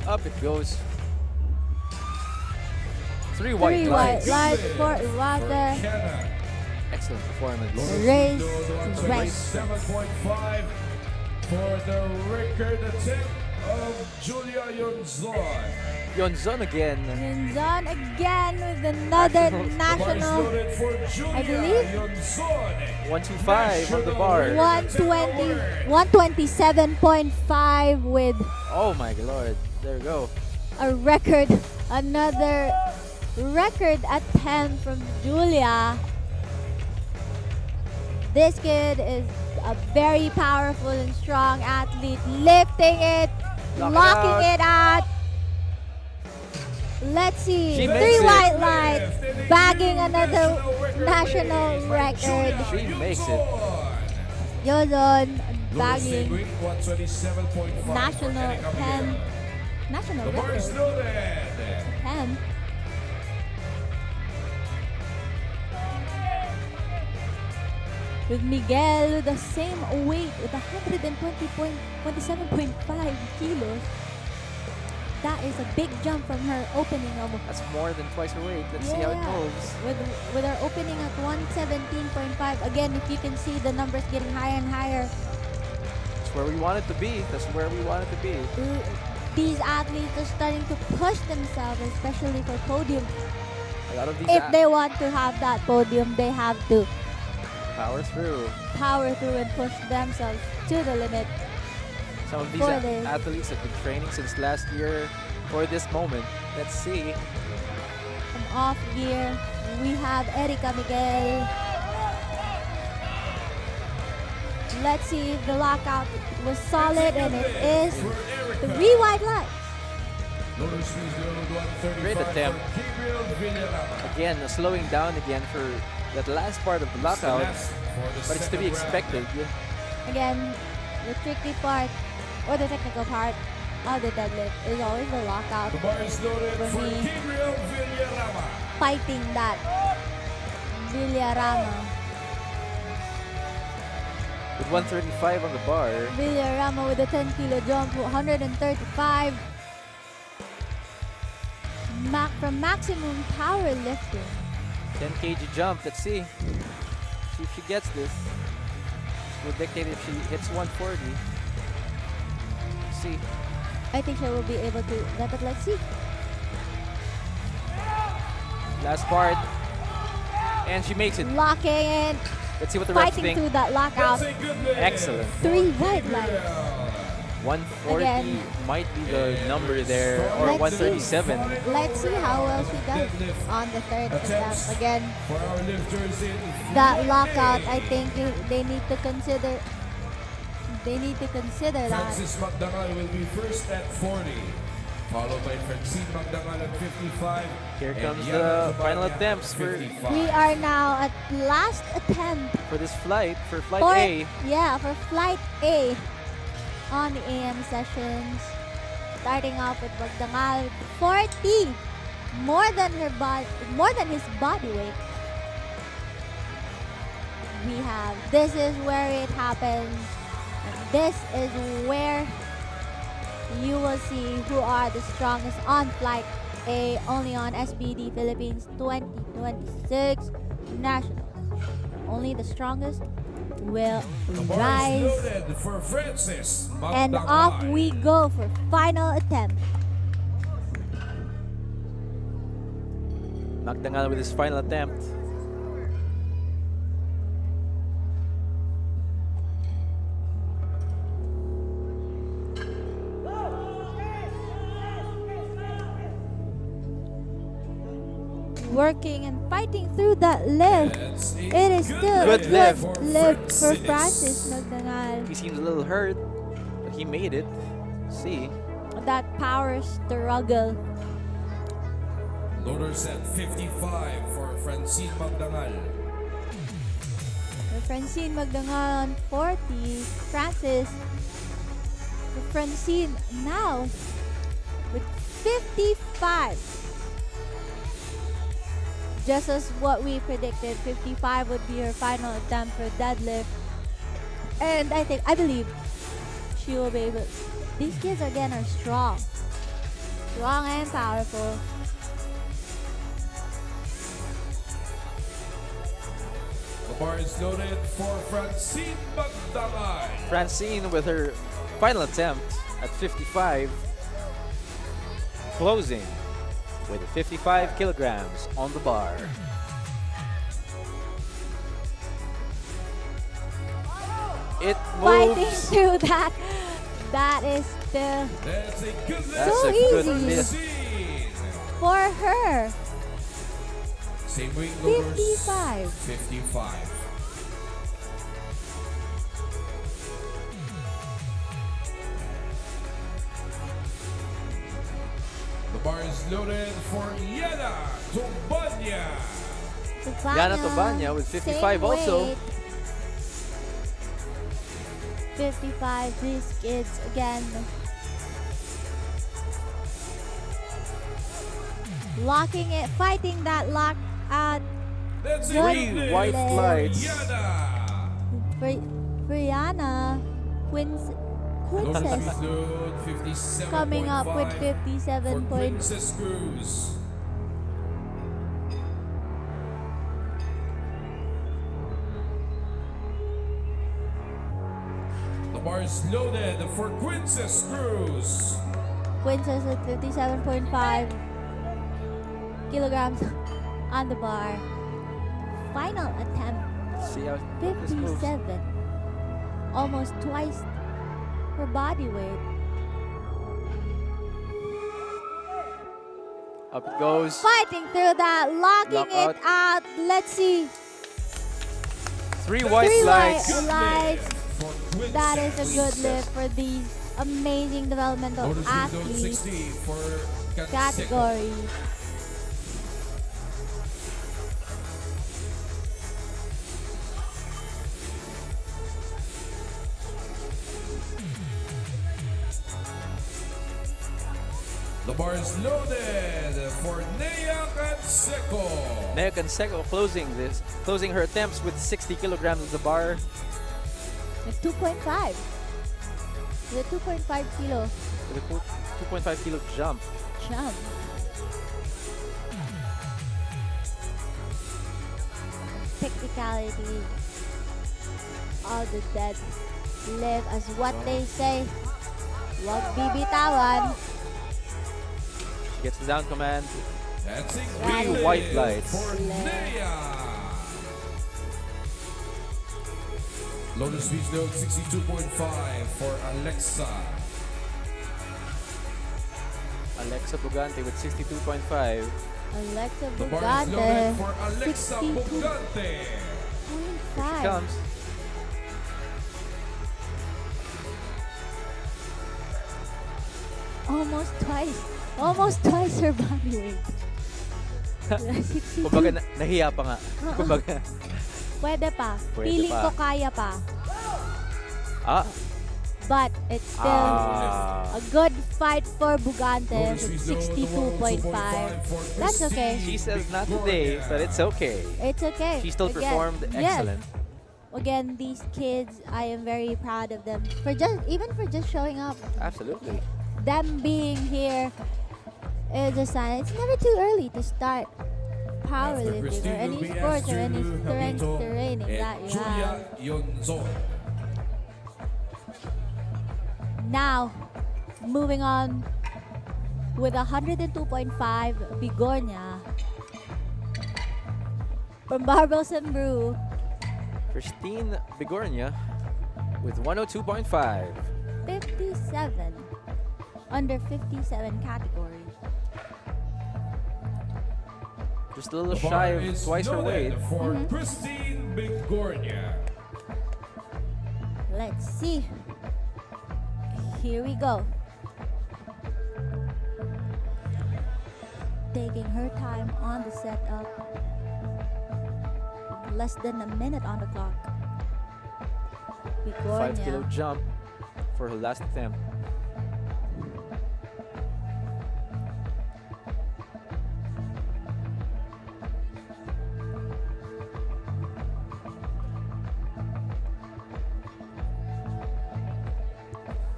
Up it goes. Three white Three lights. white lights for Iwase. Kenna. Excellent performance. Race Race rank. 7.5 for the record attempt of Julia Yonzon. Yonzon again. Yunzon again with another national. I believe 125 on the bar. 120, 127.5 with Oh my lord. There we go. a record, another record attempt from Julia. This kid is a very powerful and strong athlete, lifting it, locking it out. Let's see, She makes three it. white lights, bagging another national record. She makes it. Yozon bagging 127.5 national 10, national The bar is record loaded. 10. With Miguel with the same weight with 127.5 kilos. That is a big jump from her opening of That's more than twice her weight. Let's see how it moves. with her opening at 117.5. Again, if you can see the numbers getting higher and higher. That's where we want it to be. That's where we want it to be. These athletes are starting to push themselves, especially for podium. A lot of these If they want to have that podium, they have to power through. power through and push themselves to the limit. Some of these for this. athletes have been training since last year for this moment. Let's see. From off gear, we have Erica Miguel. Let's see if the lockout was solid, and it is. 3 white lights. Great attempt. Again, slowing down again for that last part of the lockout, but it's to be expected. Again, the tricky part, or the technical part of the deadlift is always the lockout. The bar is loaded For for me, Gabriel Villarama. fighting that Villarama. With 135 on the bar. Villarama with a 10 kilo jump, 135. From maximum powerlifting. 10 kg jump. Let's see. See if she gets this. This will dictate if she hits 140. Let's see. I think she will be able to, but let's see. Last part. And she makes it. Locking in, Let's see what the refs fighting think. through that lockout. That's a good lift. Excellent. 3 white lights. 140 Again. might be the number there, or Let's see. 137. Let's see how well she does on the third attempt. Again, For our lifters in that lockout, I think they need to consider. They need to consider that. Francis Magdangal will be first at 40, followed by Francine Magdangal at 55. Here and comes Yana the Tabanya final at attempts for 55. We are now at last attempt this flight, for flight for A. for flight A on the AM sessions. Starting off with Magdangal, 40, more than his body weight. We have, this is where it happens. And this is where you will see who are the strongest on flight A, only on SBD Philippines 2026 Nationals. Only the strongest will The bar is rise. loaded for Francis And Magdangal. off we go for final attempt. Magdangal with his final attempt. Working and fighting through that lift. That's a It is still a Good good lift. lift for Francis Magdangal. He seems a little hurt, but he made it. See. That power struggle. Loaders at 55 for Francine Magdangal. Francine Magdangal on 40. Francis. Francine now with 55. Just as what we predicted, 55 would be her final attempt for deadlift. And I believe she will be able. These kids again are strong. Strong and powerful. The bar is loaded for Francine Magdangal. Francine with her final attempt at 55. Closing with 55 kilograms on the bar. It Fighting moves. through that. That is the That's a good lift. That's So a good easy. lift. Francine. for her. Same weight loaders. 55. 55. The bar is loaded for Yana Tobanya. Yana Tobanya with 55 same also. weight. 55, these kids again. Locking it, fighting that lock out That's a Good good lift white for lights. Yana. for Yana. Princess Loaders load 57.5 coming up with for 57 points. Princess Cruz. The bar is loaded for Princess Cruz. Princess at 57.5 kilograms on the bar. Final attempt, See how this moves. 57. Almost twice her body weight. Up it goes. Fighting through that, locking Lock it out. Let's see. Three white Three lights. white lights. For twin That is a sets. good lift for these amazing developmental Lotus Window athletes 60 for Canseco. category. The bar is loaded for Nea Canseco. Nea Canseco closing her attempts with 60 kilograms of the bar. It's 2.5. With a 2.5 kilo With a 2.5 kilo jump. jump. Technicality of the dead lift, as what they say. Wag bibitawan. Gets the down command. That's a Three green white lift lights. for Nea. Lotus Beach Note 62.5 for Alexa. Alexa Bugante with 62.5. Alexa The bar is loaded Bugante, for Alexa 62.5. Bugante. Here she comes. Almost twice her body weight. 62. Kumbaga nahiya pa nga. Kumbaga. Pwede pa. Pwede Feeling pa. ko kaya pa. Ah. But it's still a good fight for Bugante Lotus with Beach Note 62.5. 2.5 for That's okay. She says not today, but it's okay. It's okay. She still Again, performed yes. excellent. Again, these kids, I am very proud of them for just showing up. Absolutely. Them being here is a sign. It's never too early to start powerlifting or any sports or any strength training that you have. Yonzon. Now, moving on with 102.5 Bigornia from Barbells and Brew. Christine Bigornia with 102.5. 57 under 57 category. Just a little The bar shy of is twice her loaded weight. for Christine Bigornia. Let's see. Here we go. Taking her time on the setup. Less than a minute on the clock. 5 kilo Bigornia. jump for her last attempt.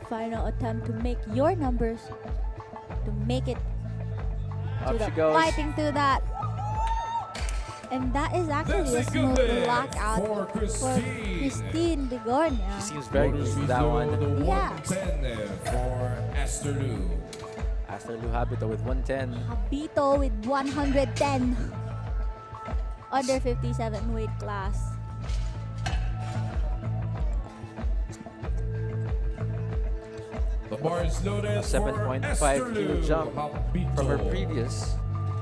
Final attempt to make your numbers. To make it to Up the she goes. fighting through that. And that is actually That's a a good smooth lift lockout for Christine. Christine Bigornia. She seems very Lotus pleased with Beach that Note one. Yeah. 110 for Esther Lu. Aster Lu Habito with 110. Habito with 110. Under 57 weight class. The bar is loaded A for 7.5 Esther kilo Lu. jump Habito. from her previous.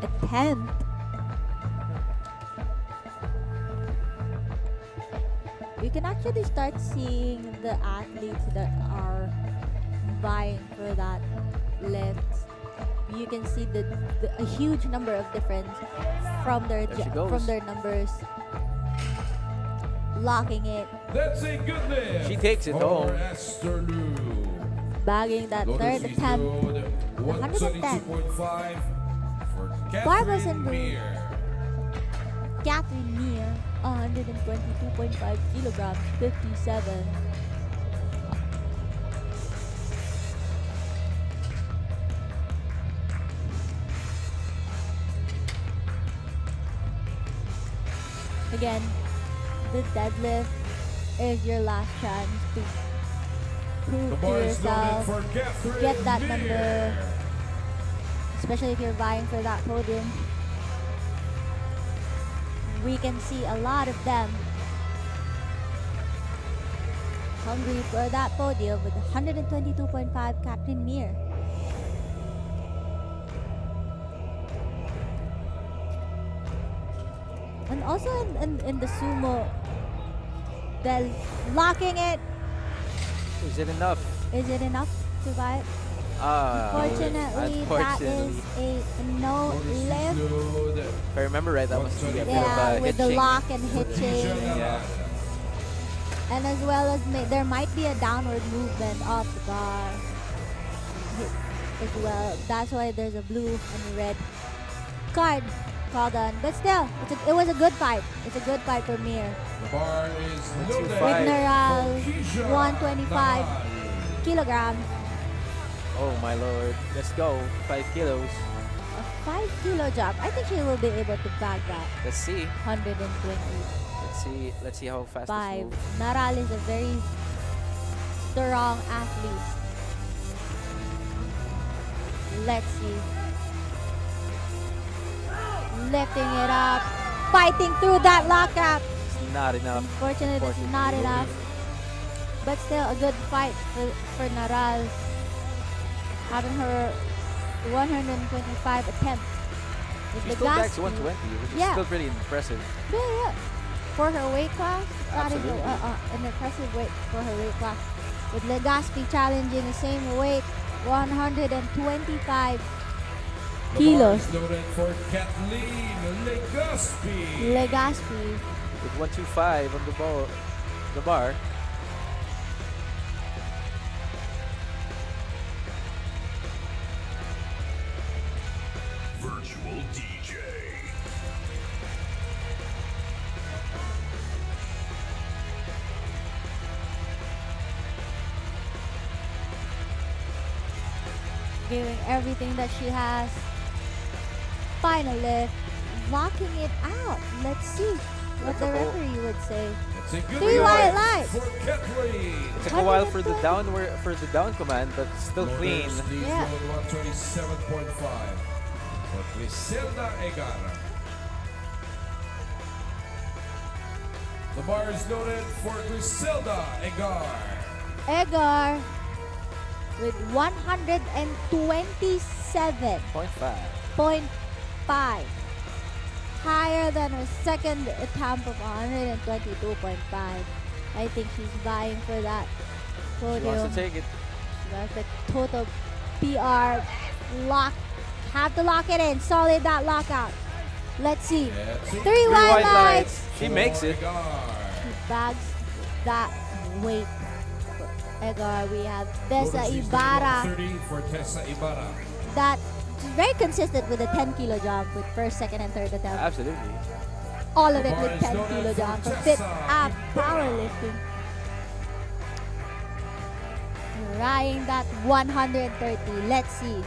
Attempt. You can actually start seeing the athletes that are vying for that lift. You can see a huge number of difference from their There she goes. numbers. Locking it, That's a good lift. She takes it for home. Esther Lu. bagging that Lotus third Beach attempt. Note 110. 122.5 for Barbells and Catherine Brew. Meir. Catherine Meir, 122.5 kilograms, 57. Again, the deadlift is your last chance to The prove to bar is loaded yourself, for Catherine get that Meir. number, especially if you're vying for that podium. We can see a lot of them hungry for that podium with 122.5 Catherine Mir. And also in the sumo, they're locking it. Is it enough? Is it enough to buy it? Unfortunately, that is a no lift. If I remember right, that was a bit of Yeah, with the hitching. lock and hitching. Yeah. And as well as there might be a downward movement of the bar as well. That's why there's a blue and a red card called on. But still, it was a good fight. It's a good fight for Mir. The bar is loaded. With Naral, Keisha 125 Naval. kilograms. Oh my lord. Let's go. 5 kilos. A 5 kilo jump. I think she will be able to bag that. Let's see. 125. Let's see how fast this moves. Naral is a very strong athlete. Let's see. Lifting it up. Fighting through that lockout. It's not enough. Unfortunately, it's not enough. But still a good fight for Naral. Having her 125 attempt. With She still backs 120, which is Yeah. still pretty impressive. Yeah. For her weight class, that is Absolutely. an impressive weight for her weight class. With Legaspi challenging the same weight, 125 The bar kilos. is loaded for Kathleen Legaspi. Legaspi. With 125 on the bar. Virtual DJ. Giving everything that she has. Final lift. Locking it out. Let's see what the referee would say. It's a good 3 white lift lights. for Kathleen. It took a while for the down command, but still clean. Yeah. 127.5 for Griselda Egara. The bar is loaded for Griselda Egar. Egar with 127.5. 0.5. Higher than her second attempt of 122.5. I think she's vying for that She podium. wants to take it. That's the total PR lock. Have to lock it in. Solid that lockout. Let's see. That's it. 3 white lights. She makes it. Egar. She bags that weight for Egar. We have Tessa Ibarra. 30 for Tessa Ibarra. That is very consistent with the 10 kilo jump with first, second, and third attempt. Absolutely. All of it with 10 kilo jump. A fit up powerlifting. Trying that 130. Let's see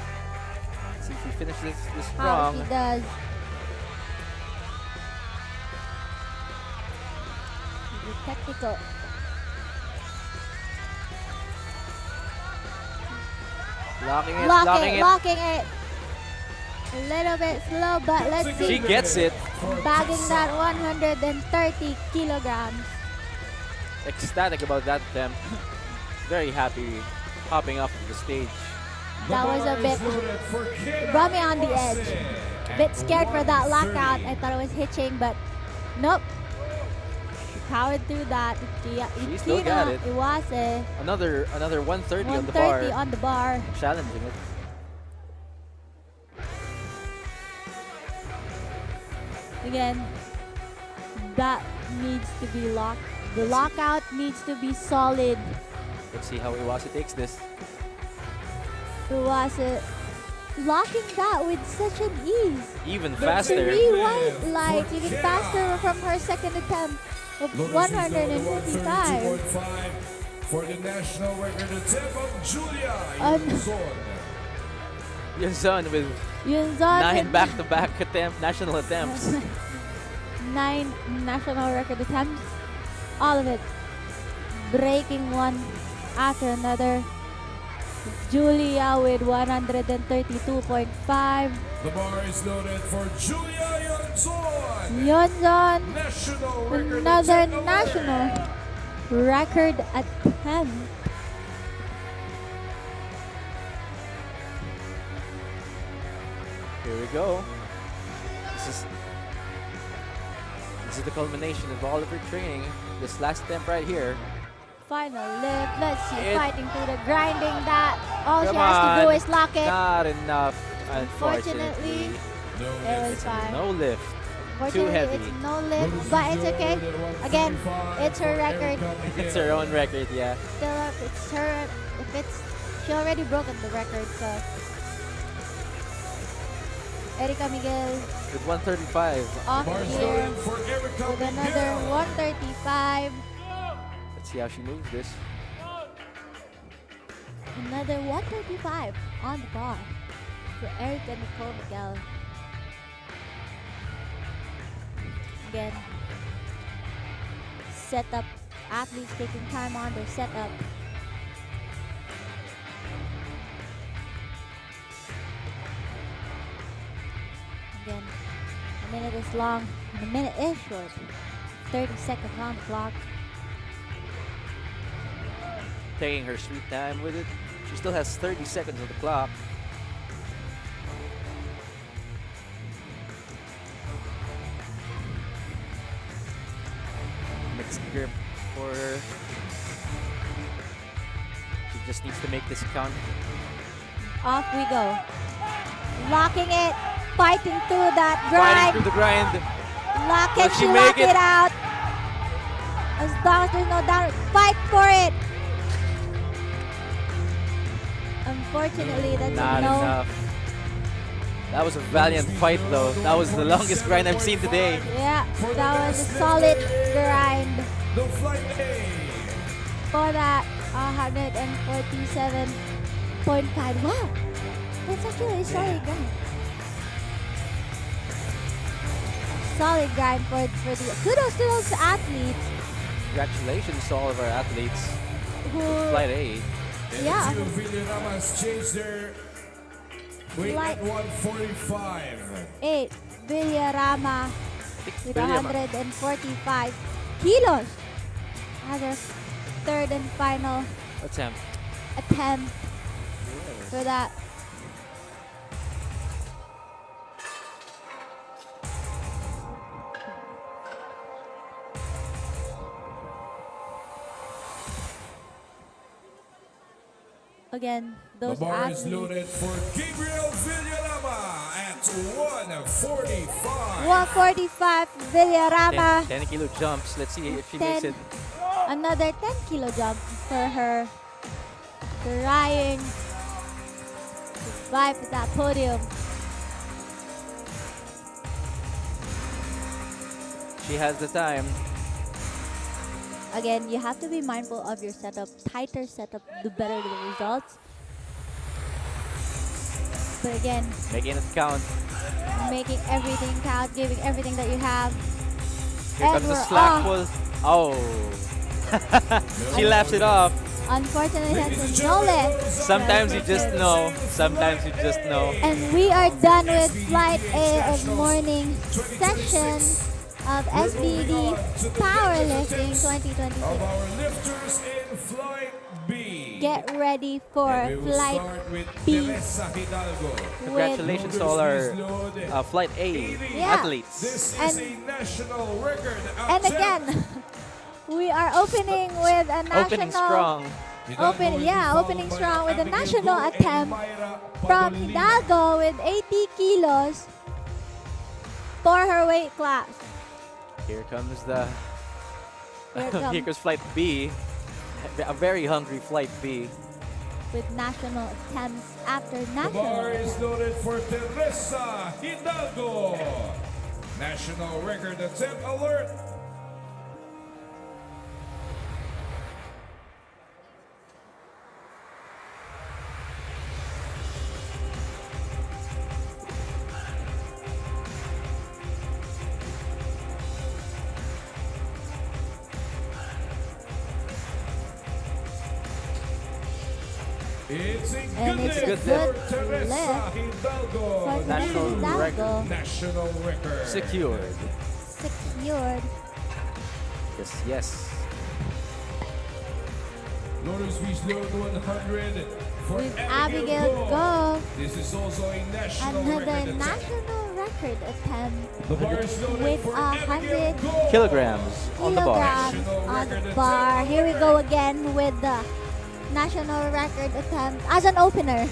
See if we finish this how strong. she does. The technical. Locking it. A little bit slow, but let's She see. gets it. Bagging that 130 kilograms. Ecstatic about that attempt. Very happy hopping off of the stage. That was a bit brought me on the edge. Bit scared for that lockout. I thought it was hitching, but nope. She powered through that. She still got it. Iwase. Another 130 on the 130 bar. on the bar. Challenging it. Again, that needs to be locked. The lockout needs to be solid. Let's see how Iwase takes this. Iwase locking that with such an ease. Even The faster. 3 white lights, even faster from her second attempt of 155. 155 for the national record attempt of Julia Un- Yunzon. Yunzon with Yunzon 9 with back-to-back national attempts. 9 national record attempts. All of it breaking one after another. Julia with 132.5. The bar is loaded for Julia Yunzon. Yunzon, National record another attempt national record attempt. attempt. Here we go. This is the culmination of all of her training. This last attempt right here. Final lift. Let's see. It- Fighting through the grinding that. All she Come has to do on. is lock it. Not enough, Unfortunately, unfortunately. it was fine. No lift. Fortunately, heavy. it's no lift, but it's okay. Again, it's her record. It's her own record, yeah. Still up. It's her. If it's, she already broken the record. So, Erica Miguel With 135. off Bars here loaded for Erica with another Miguel. 135. Let's see how she moves this. Another 135 on the bar for Erica Nicole Miguel. Again, setup, athletes taking time on their setup. Again, a minute is long, and a minute is short. 30 seconds on the clock. Taking her sweet time with it. She still has 30 seconds on the clock. Mixed grip for her. She just needs to make this count. Off we go. Locking it, fighting through that Fighting grind. through the grind. Lock Will it, she she make lock it it? out. As long as there's no down, fight for it. Unfortunately, that's Not a no. enough. That was a valiant fight though. That was the longest grind I've seen today. Yeah, that was a solid grind The flight A. for that 147.5. Wow, that's actually a solid grind. Solid grind for the kudos to those athletes Congratulations to all of our athletes. who Flight A. Yeah. And the two Villaramas changed their weight Flight at 145. 8 Villarama with Villama. 145 kilos as our third and final Attempt. attempt for that. Again, The those bar is athletes. loaded for Gabriel Villarama at 145. 145 Villarama. 10 kilo jumps. Let's see if she makes 10. it. Another 10 kilo jump for her. Trying to vie for that podium. She has the time. Again, you have to be mindful of your setup. Tighter setup, the better the results. But again, Making it count. making everything count, giving everything that you have. Here And comes the we're slack off. pull. Oh. She laughs it off. Unfortunately, Ladies and that's a no gentlemen, lift. Sometimes you just know. Sometimes you just know. And we are done with Flight A of morning session of SBD Powerlifting of 2026. our lifters in Flight B. Get ready for And we will Flight start with B Teresa Hidalgo. Congratulations to all our Flight A Yeah. athletes. This is And- a national record. And again, we are opening with a Opening national strong. opening strong with a national attempt from Hidalgo with 80 kilos for her weight class. Here comes the. Here it comes. Here comes Flight B. A very hungry Flight B. With national attempts after The national bar is attempts. loaded for Teresa Hidalgo. National record attempt alert. It's a And good it's a lift good for Teresa lift Hidalgo. for National Hidalgo. record. National record. Secured. Secured. Yes, yes. Loaders reach load 100 for With Abigail Abigail Go. This is also a national Another record attempt. national record attempt The bar is loaded with for 100 Abigail Go. Kilograms on the bar. kilograms on the bar. Here we go again with the national record attempt as an opener.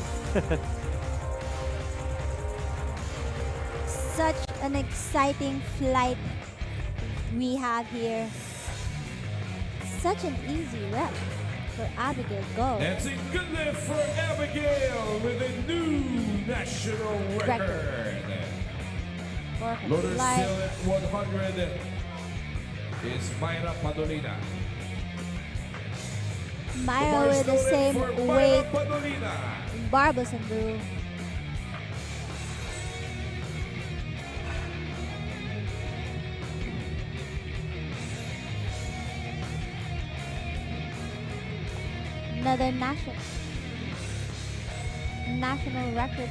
Such an exciting flight we have here. Such an easy rep for Abigail Go. That's a good lift for Abigail with a new national record. For her Loaders flight. still at 100 is Myra Padolina. Myra bar is with the loaded same for Myra weight Padolina. barbells and brew. Another national record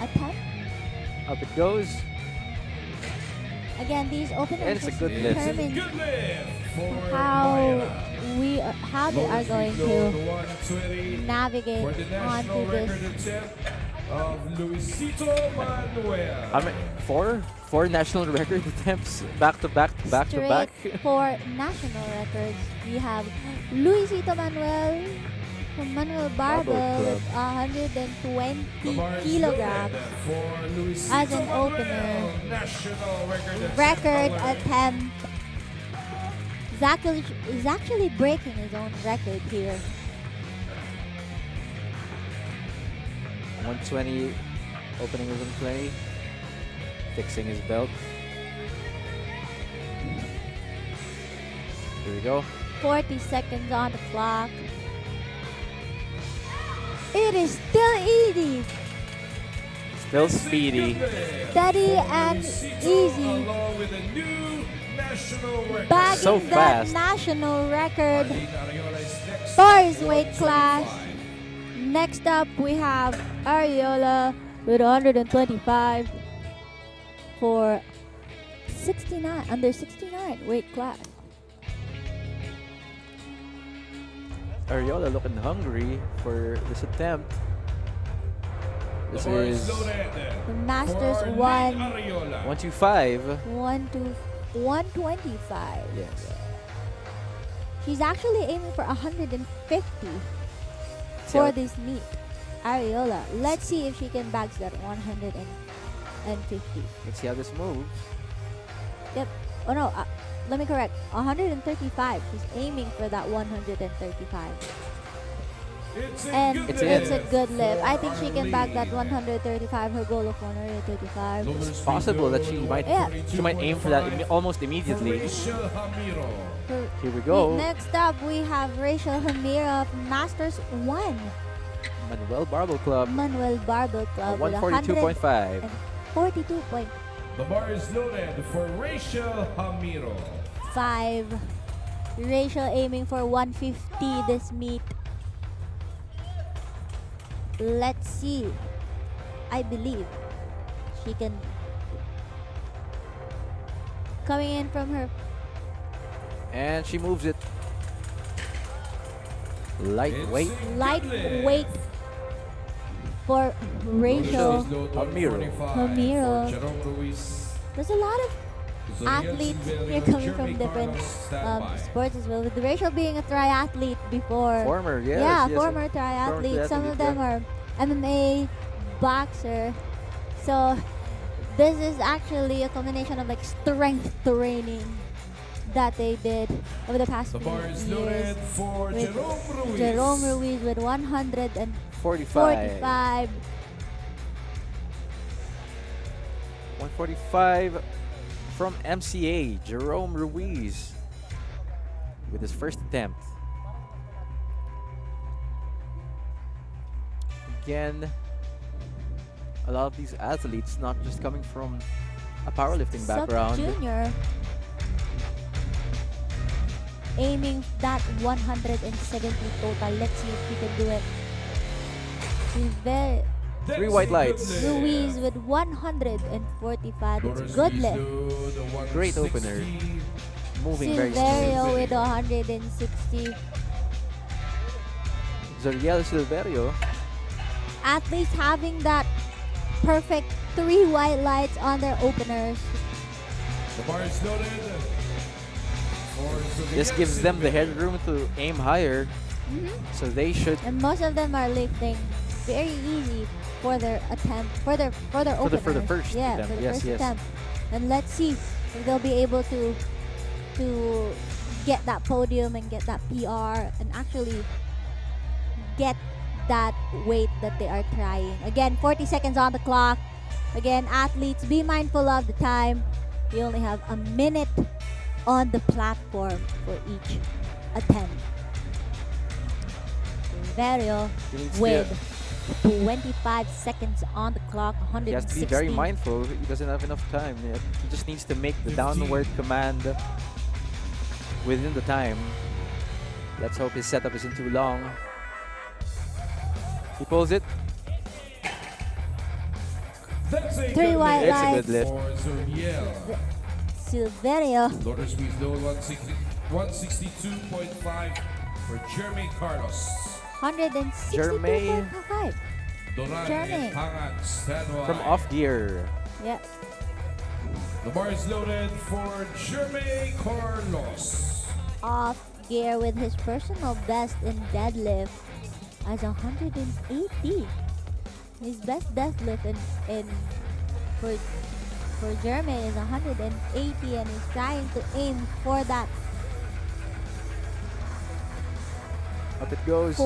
attempt. Up it goes. Again, these openers It's a good lift. It's a determine good lift for how Myra. how they are Loaders going reach to load 120 navigate for the national onto record this attempt of Luisito Manuel. I mean, four national record attempts back to back to back to back. straight for national records. We have Luisito Manuel from Manuel Barbell Barbell Club. with 120 The bar is kilograms loaded for Luisito as an Manuel, opener. National Record attempt. attempt. He's actually breaking his own record here. 120, opening is 120, fixing his belt. Here we go. 40 seconds on the clock. It is still easy, Still speedy. steady and easy. Along with a new national record. Bagging So that fast. national record Arlene Ariola is next. for his weight class. 125. Next up, we have Ariola with 125 for 69, under 69 weight class. Ariola looking hungry for this attempt. This The bar is loaded The Masters for won Arlene Ariola. 125. 125. Yes. She's actually aiming for 150 See for how- this meet. Ariola. Let's see if she can bag that 150. Let's see how this moves. Yep. Oh no, let me correct. 135. She's aiming for that 135. It's a And good It's it's in. a good lift. for I think she can bag that Arlene. 135. Her goal of 135. Loaders Possible that she reach might Yeah. she might aim for that 42.5 almost for immediately. Rachel Hamiro. Here we go. Next up, we have Rachel Hamira from Masters 1. Manuel Barbell Club. Manuel Barbell Club with 142.5. 142.5. The bar is loaded for Rachel Hamiro. Rachel aiming for 150 this meet. Let's see. I believe she can. Coming in from her And she moves it. Lightweight. It's a good lightweight lift. for Rachel. Hamiro. Hamiro. Jerome Ruiz. There's a lot of athletes here coming from different sports as well. With Rachel being a triathlete before. Former, yes. Yeah, yes. former triathlete. Some of them yeah. are MMA, boxer. So this is actually a combination of like strength training that they did over the past The few bar is years. loaded for With Jerome Ruiz. Jerome Ruiz with 145. 45. 145 from MCA, Jerome Ruiz, with his first attempt. Again, a lot of these athletes not just coming from a powerlifting Sub background. Junior aiming that 170 total. Let's see if he can do it. He's very That's Three white a good lights. lift. Ruiz with 145. It's Loaders a good reach lift. to the Great 160. opener. Moving very smooth. Silverio with 160. Zoriel Silverio. Athletes having that perfect 3 white lights on their openers. The bar is loaded. This gives them the headroom to aim higher. So they should And most of them are lifting very easy for their attempt, for their openers. for the first yeah, attempt. for the Yes, first yes. attempt. And let's see if they'll be able to get that podium and get that PR and actually get that weight that they are trying. Again, 40 seconds on the clock. Again, athletes, be mindful of the time. You only have a minute on the platform for each attempt. Silverio He needs with 25 seconds on the clock, he has to be 160. very mindful. He doesn't have enough time yet. He just needs to make the downward command within the time. Let's hope his setup isn't too long. He pulls it. That's a 3 good white It's a lights. good lift. for Zoriel. Silverio. Loader speed load 162.5 for Jeremy Carlos. 162.5. Doran Jeremy. and Pangan stand wide. From off gear. Yep. The bar is loaded for Jeremy Carlos. Off gear with his personal best in deadlift as 180. His best deadlift in for Jeremy is 180, and he's trying to aim for that Up it goes.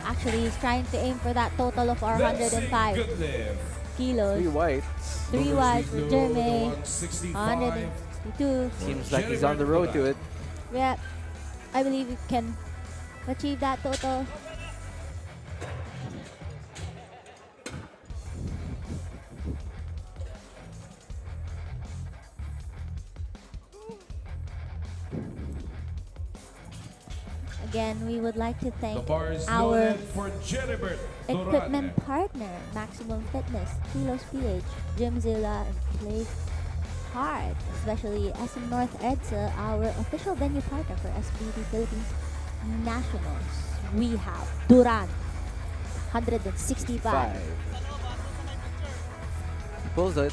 Actually, he's trying to aim for that total of our That's a 105 good lift. kilos. 3 whites. 3 Loader whites speed for load Jeremy. 165. 162. Seems like he's on the road to it. Yeah, I believe he can achieve that total. Again, we would like to The thank bar is our loaded for Jennifer equipment Doran. partner, Maximum Fitness, Kilos PH, Gymzilla, and Play Hard, especially SM North EDSA, our official venue partner for SBD Philippines Nationals. We have Duran, 165. 5. He pulls it.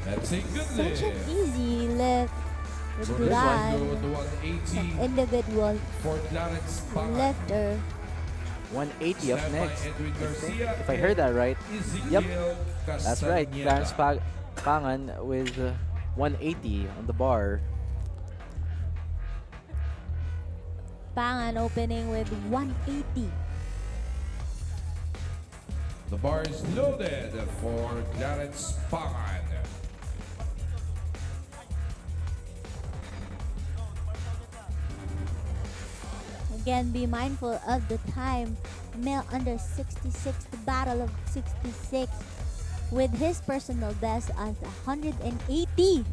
That's a good Such an lift. easy lift with Loader speed Duran, load an 180 individual for Clarence Pangan. lifter. 180 up Stand by next. Edwin I think. Garcia If I heard that right. Ezekiel That's right. Castañeda. Clarence Pangan with 180 on the bar. Pangan opening with 180. The bar is loaded for Clarence Pangan. Again, be mindful of the time. Male under 66, the battle of 66 with his personal best as 180.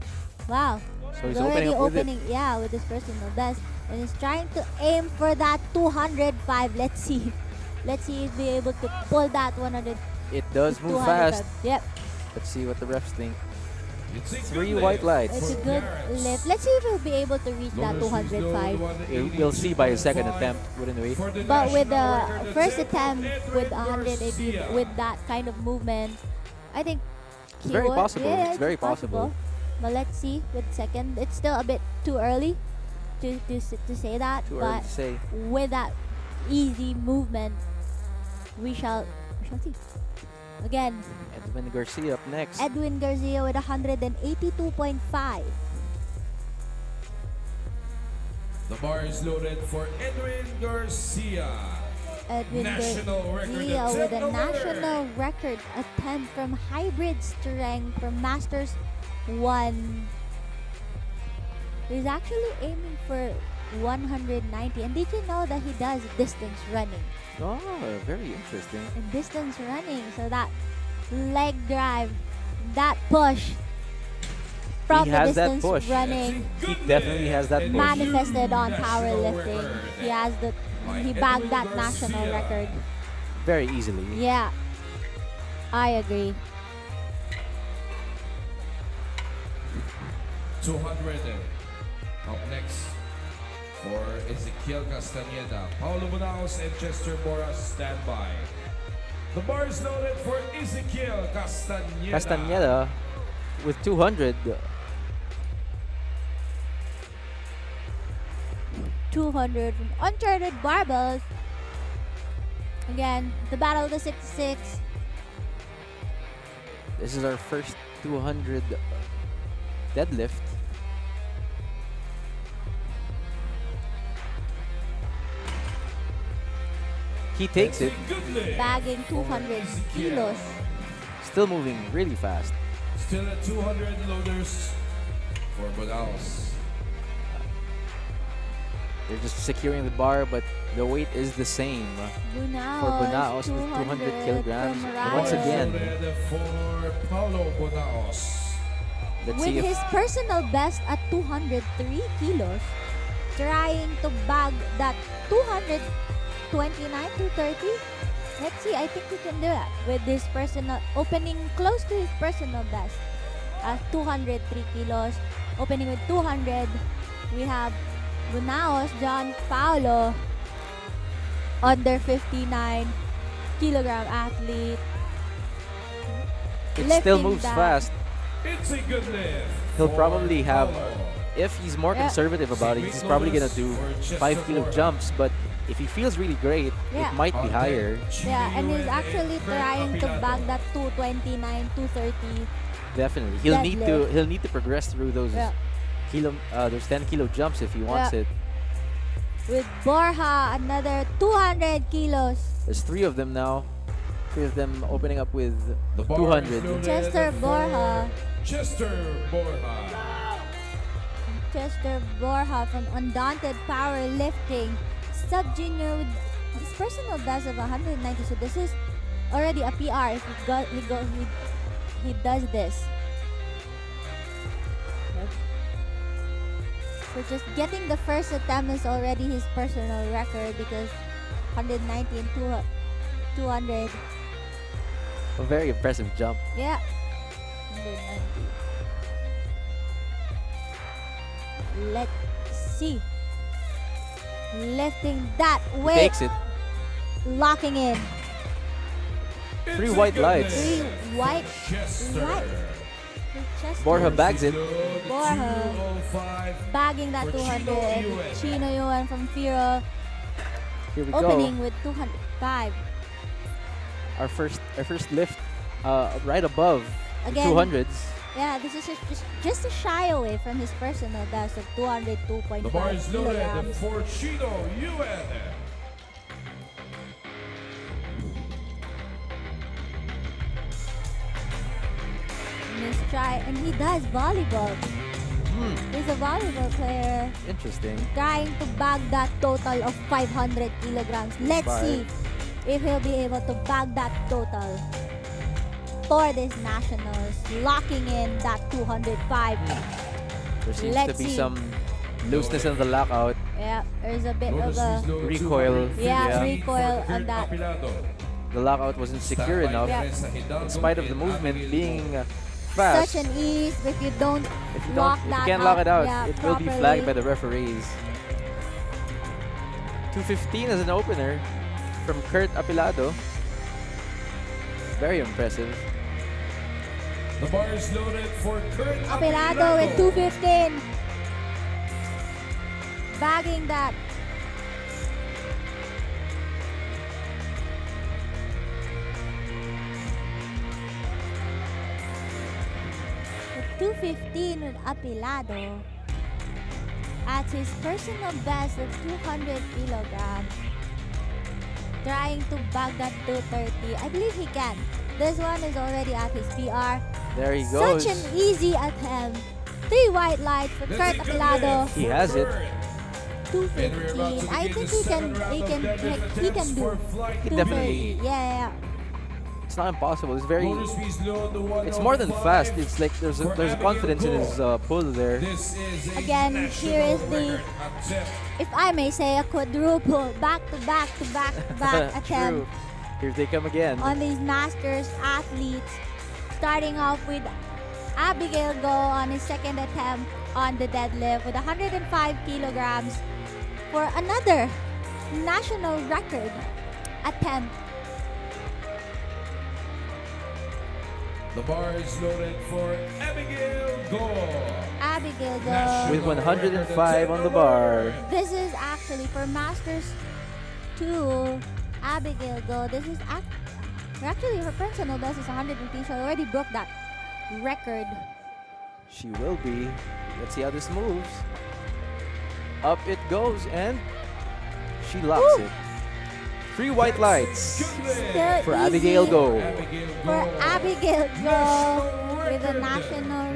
Wow. So he's opening up with it. Yeah, with his personal best. And he's trying to aim for that 205. Let's see. Let's see if he'll be able to pull that 100. It does move fast. Yep. Let's see what the refs think. It's a 3 good white lift lights. It's a for good Clarence. lift. Let's see if he'll be able to reach that Loader speed load 205. We'll see by his second 182.5 attempt, wouldn't we? for the But with the national record first attempt, attempt with Edwin 180, Garcia. with that kind of movement, I think It's he very would- possible. yeah, It's very possible. But let's see with second. It's still a bit too early to say that. Too early but to say. with that easy movement, we shall see. Again, Edwin Garcia up next. Edwin Garcia with 182.5. The bar is loaded for Edwin Garcia. Edwin National record Garcia with a attempt national record attempt from hybrid strength from Masters 1. He's actually aiming for 190. And did you know that he does distance running? Oh, very interesting. And distance running, so that leg drive, that push from He the has that distance push. running He definitely has that push. manifested on National powerlifting. record. He has the he bagged that national record. Very easily. Yeah, I agree. 200. Up next For Ezekiel Castañeda, Paulo Munaos, and Chester Boras stand by. The bar is loaded for Ezekiel Castañeda. Castañeda with 200. 200 from Uncharted Barbells. Again, the battle of the 66. This is our first 200 deadlift. He takes That's it. a good lift Bagging for 200 Ezekiel. kilos. Still moving really fast. Still at 200 loaders for Munaos. They're just securing the bar, but the weight is the same. Bunaos with 200 kilograms. from Once Ryan. again. Loaded for Paulo Munaos. Let's With see if his personal best at 203 kilos, trying to bag that 229 to 30. Let's see, I think he can do that with this personal, opening close to his personal best at 203 kilos. Opening with 200, we have Bunaos, John Paulo, under 59 kilogram athlete. it still lifting moves that. fast. It's a good lift. He'll for probably have, Paulo. if he's more Yeah. conservative about it, he's probably gonna do 5 kilo jumps. But if he feels really great, Yeah. it might be higher. Yeah, and he's actually trying to bag that 229, 230. Definitely, Deadlift. he'll need to progress through those Yeah. those 10 kilo jumps if he wants Yeah. it. With Borja, another 200 kilos. There's 3 of them now. 3 of them opening up with The bar is 200. loaded Chester for Borja. Chester Borja. Chester Borja from Undaunted Powerlifting. Sub-junior with his personal best of 190. So this is already a PR if he does this. So just getting the first attempt is already his personal record because 190 and 200. A very impressive jump. Yeah. 190. Let's see. Lifting that weight. Takes it. Locking in. It's 3 a white good lights. lift 3 white for Chester. lights. Chester. Borja bags it. Load Borja. 205. Bagging that For 200. Chino Yuen. Chino Yuen from Firo. Here we Opening go. with 205. Our first lift, right above Again. the 200s. Yeah, this is just a shy away from his personal best of 202.5 The bar is loaded kilograms. for Chino Yuen. Try, and he does volleyball. He's a volleyball player. Interesting. Trying to bag that total of 500 kilograms. Let's see if he'll be able to bag that total for this nationals. Locking in that 205. There seems Let's to be see. some looseness in the lockout. Yeah, there's a bit of Lotus a is loaded recoil. 250 Yeah, feet recoil for on Kurt that. Apilado. The lockout wasn't secure Standby enough. Yeah. Teresa Hidalgo In spite of the and movement Abigail being Mo. fast. such an ease if you don't If you lock don't, if that you can't lock up, it out, yeah, it will be properly. flagged by the referees. 215 as an opener from Kurt Apilado. Very impressive. The bar is loaded for Kurt Apilado with 215. Bagging that. With 215 with Apilado at his personal best of 200 kilograms. Trying to bag that 230. I believe he can. This one is already at his PR. There he goes. Such an easy attempt. 3 white lights for Kurt Apilado. He has it. 215. I think he can do. He definitely. Yeah. It's not impossible. It's very. Bonus fees load the It's more than 105. fast. It's like there's a confidence in his pull there. This is a Again, national here is the- record attempt. If I may say, a quadruple back to back attempt True. Here they come again. on these Masters athletes. Starting off with Abigail Go on his second attempt on the deadlift with 105 kilograms. for another national record attempt. The bar is loaded for Abigail Gore. Abigail With Go. 105 on the bar. This is actually for Masters 2. Abigail Go. This is actually her personal best is 103. She already broke that record. She will be. Let's see how this moves. Up it goes, and she locks Woo! it. 3 white lights Still for easy Abigail Go. for Abigail Go with a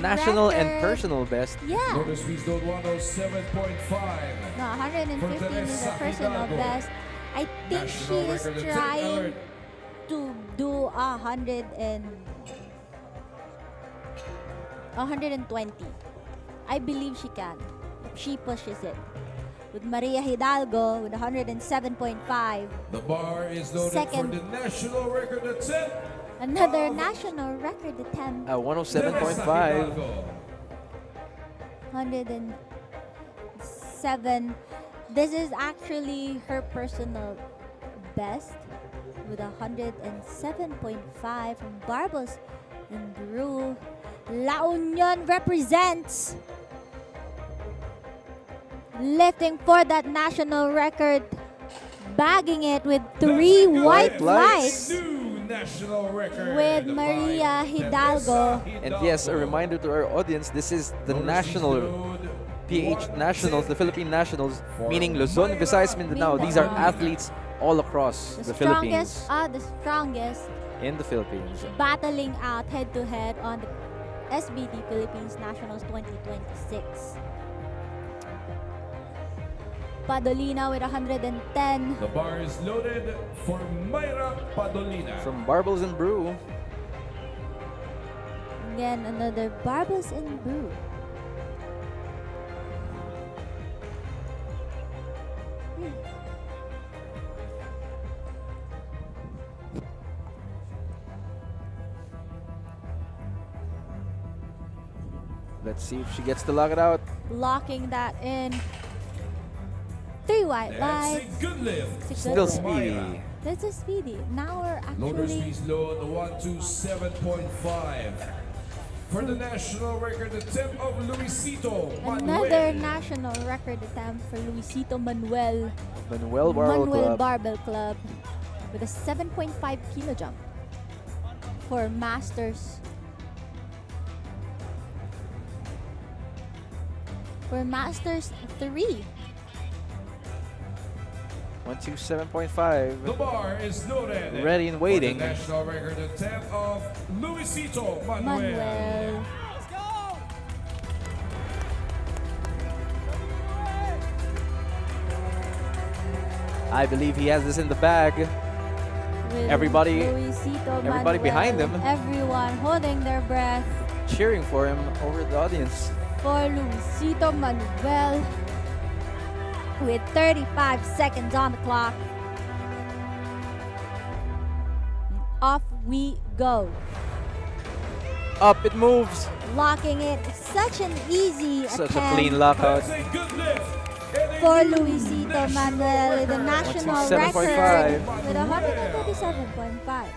National and record. personal best. Yeah. Lotus speed load 107.5. No, 115 is a personal best. I think she is trying to do 120. I believe she can. If she pushes it. With Maria Hidalgo with 107.5. The bar is loaded Second. for the national record attempt. Another national record attempt. 107.5. 107. This is actually her personal best with 107.5 from Barbos and Brew. La Union represents, lifting for that national record, bagging it with 3 white lights New national record with by Maria Hidalgo. And yes, a reminder to our audience, this is the national PH Nationals, the Philippine Nationals, meaning Luzon, Visayas, Mindanao. These are athletes all across the Philippines, The strongest in the Philippines. battling out head-to-head on the SBD Philippines Nationals 2026. Padolina with 110. The bar is loaded for Mayra Padolina. From Barbels and Brew, Again, another Barbos and Brew. let's see if she gets to lock it out. Locking that in. 3 white That's a lights. good lift. Six Still good lift. speedy. This is speedy. Now we're Loader actually speed load 127.5 for the national record attempt of Luisito another Manuel. national record attempt for Luisito Manuel. Manuel Barbell Club. Barbell Club with a 7.5 kilo jump for Masters. For Masters 3. 127.5. The bar is loaded. Ready and for waiting. the national record attempt of Luisito Manuel. Manuel. I believe he has this in the bag. With Everybody- Luisito everybody Manuel. behind him. Everyone holding their breath Cheering for him over the audience. for Luisito Manuel with 35 seconds on the clock. Off we go. Up it moves. Locking it. Such an easy Such a attempt clean lockout. That's a good lift. And a for new Luisito national Manuel with a record. national 127.5. record with 127.5.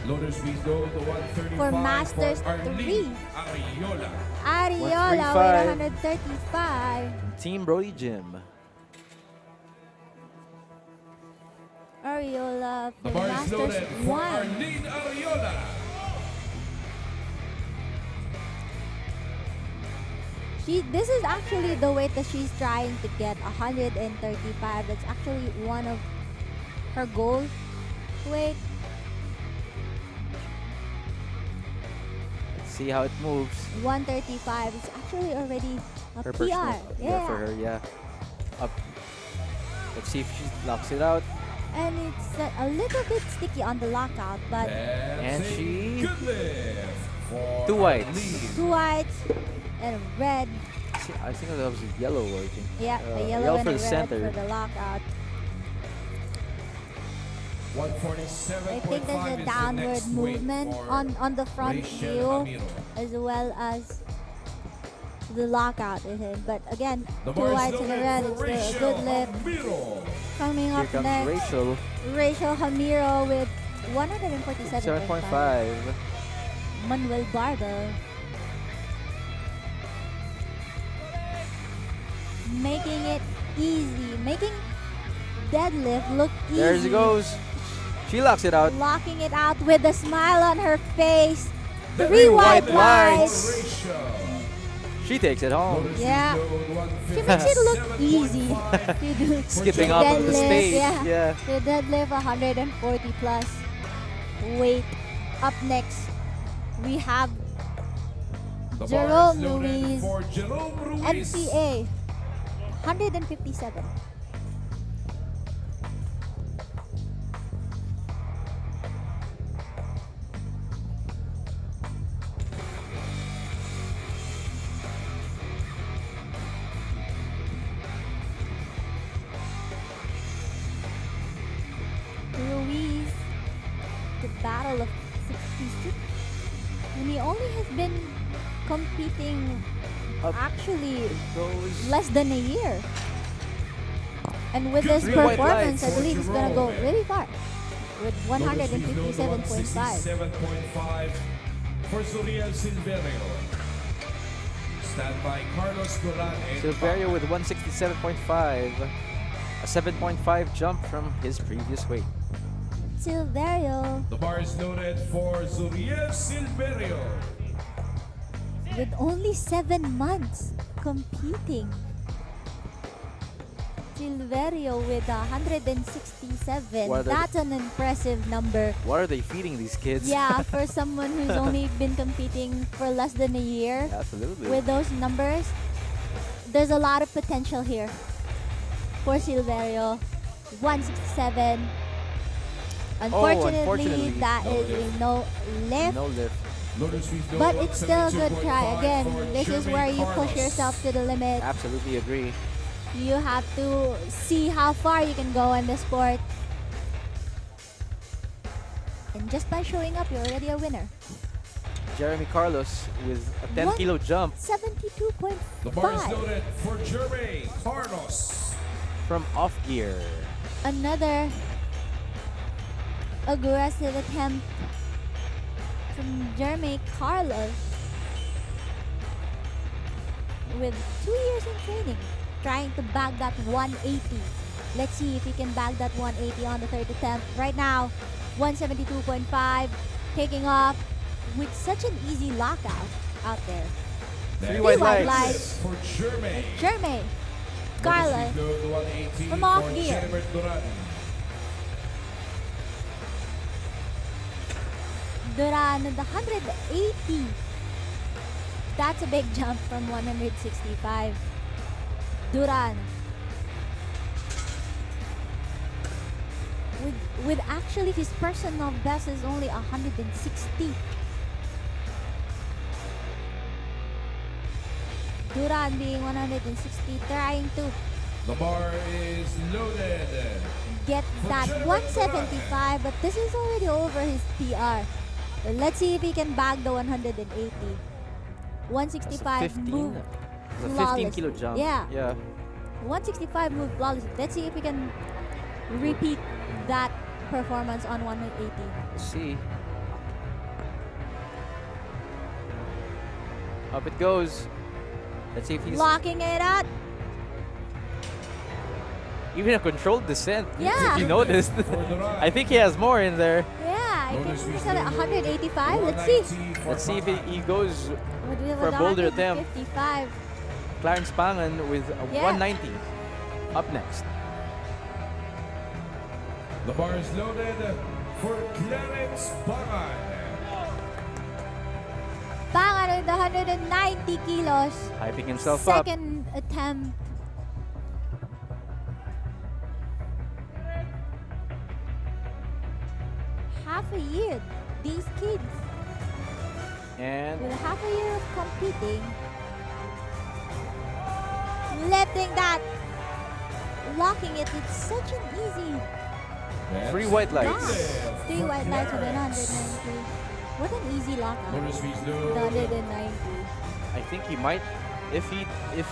Loader speed load to 135 For Masters Arlene 3. Ariola. Ariola 135. with 135. Team Brody Gym. Ariola The for bar is Masters loaded for 1. Arlene Ariola. This is actually the weight that she's trying to get, 135. That's actually one of her goal weight. Let's see how it moves. 135. It's actually already a Her PR. personal. Yeah, for her, yeah. Up. Let's see if she locks it out. And it's a little bit sticky on the lockout, but And That's a she- good lift for 2 whites. Arlene. 2 whites and a red. See, I think that was yellow working. Yeah, a yellow yellow and for a the red center. for the lockout. 147.5 I think there's is a the downward next weight movement for on the front Rachel view Amiro. as well as the lockout is in. But again, The 2 bar is whites in a loaded red. for It's still a good lift. Hamiro. Coming Here up comes next, Rachel. Rachel Hamiro with 147.5. 7.5. Manuel Barbell. Making it easy. Making deadlift look easy. There she goes. She locks it out. Locking it out with a smile on her face. The 3 white white lines. Rachel. She takes it home. Notice Yeah. we load She makes it look 157.5. easy to do. Skipping off of the Deadlift, stage. yeah. The deadlift 140 plus weight. Up next, we have The bar Jerome is loaded Ruiz, for Jerome Ruiz. NCA 157. Ruiz, the battle of 66. And he only has been competing Up actually goes. less than a year. And with this Three white performance, I lights. believe he's gonna go really far. With Notice we load 157.5. 167.5 for Zuriel Silverio. Stand by Carlos Duran and Silverio with 167.5. A 7.5 jump from his previous weight. Silverio The bar is loaded for Zuriel Silverio. with only 7 months competing. Silverio with 167. What are the- That's an impressive number. What are they feeding these kids? Yeah, for someone who's only been competing for less than a year. Absolutely. With those numbers, there's a lot of potential here for Silverio. 167. Unfortunately, that No is a no lift. No lift. Notice we load But it's still a good try. 172.5 Again, for this is Jeremy where you push Carlos. yourself to the limit. Absolutely agree. You have to see how far you can go in the sport. And just by showing up, you're already a winner. Jeremy Carlos with a 10 One- kilo jump 72.5. The bar is loaded for Jeremy Carlos. from off gear. Another aggressive attempt from Jeremy Carlos with 2 years in training, trying to bag that 180. Let's see if he can bag that 180 on the third attempt. Right now, 172.5, taking off with such an easy lockout out there. Three Next white white lights. lights. For Jeremy. Jeremy Notice Carlos we load 180 from off for gear. Jennifer Duran. Duran at 180. That's a big jump from 165. Duran. With actually his personal best is only 160. Duran being 160, trying to The bar is loaded. get that 175, but this is already over his PR. So let's see if he can bag the 180. 165 move It's a 15 flawless. kilo jump. Yeah. Yeah. 165 move flawless. Let's see if we can repeat that performance on 180. Let's see. Up it goes. Let's see if he's Locking it up. even a controlled descent. Yeah. If you noticed. For Duran. I think he has more in there. Yeah, I Notice think we he's at load 185. Let's see. 190 for Let's see if he Pangan. goes With For a boulder attempt. 155. Clarence Pangan with a Yeah. 190. Up next. The bar is loaded for Clarence Pangan. Pangan with 190 kilos. Hyping himself up. Second attempt. Half a year. These kids, And with half a year of competing, lifting that, locking it with such an easy three white lights. lock. 3 white lights with 190. What an easy lockout. Notice we With load 190. I think he might if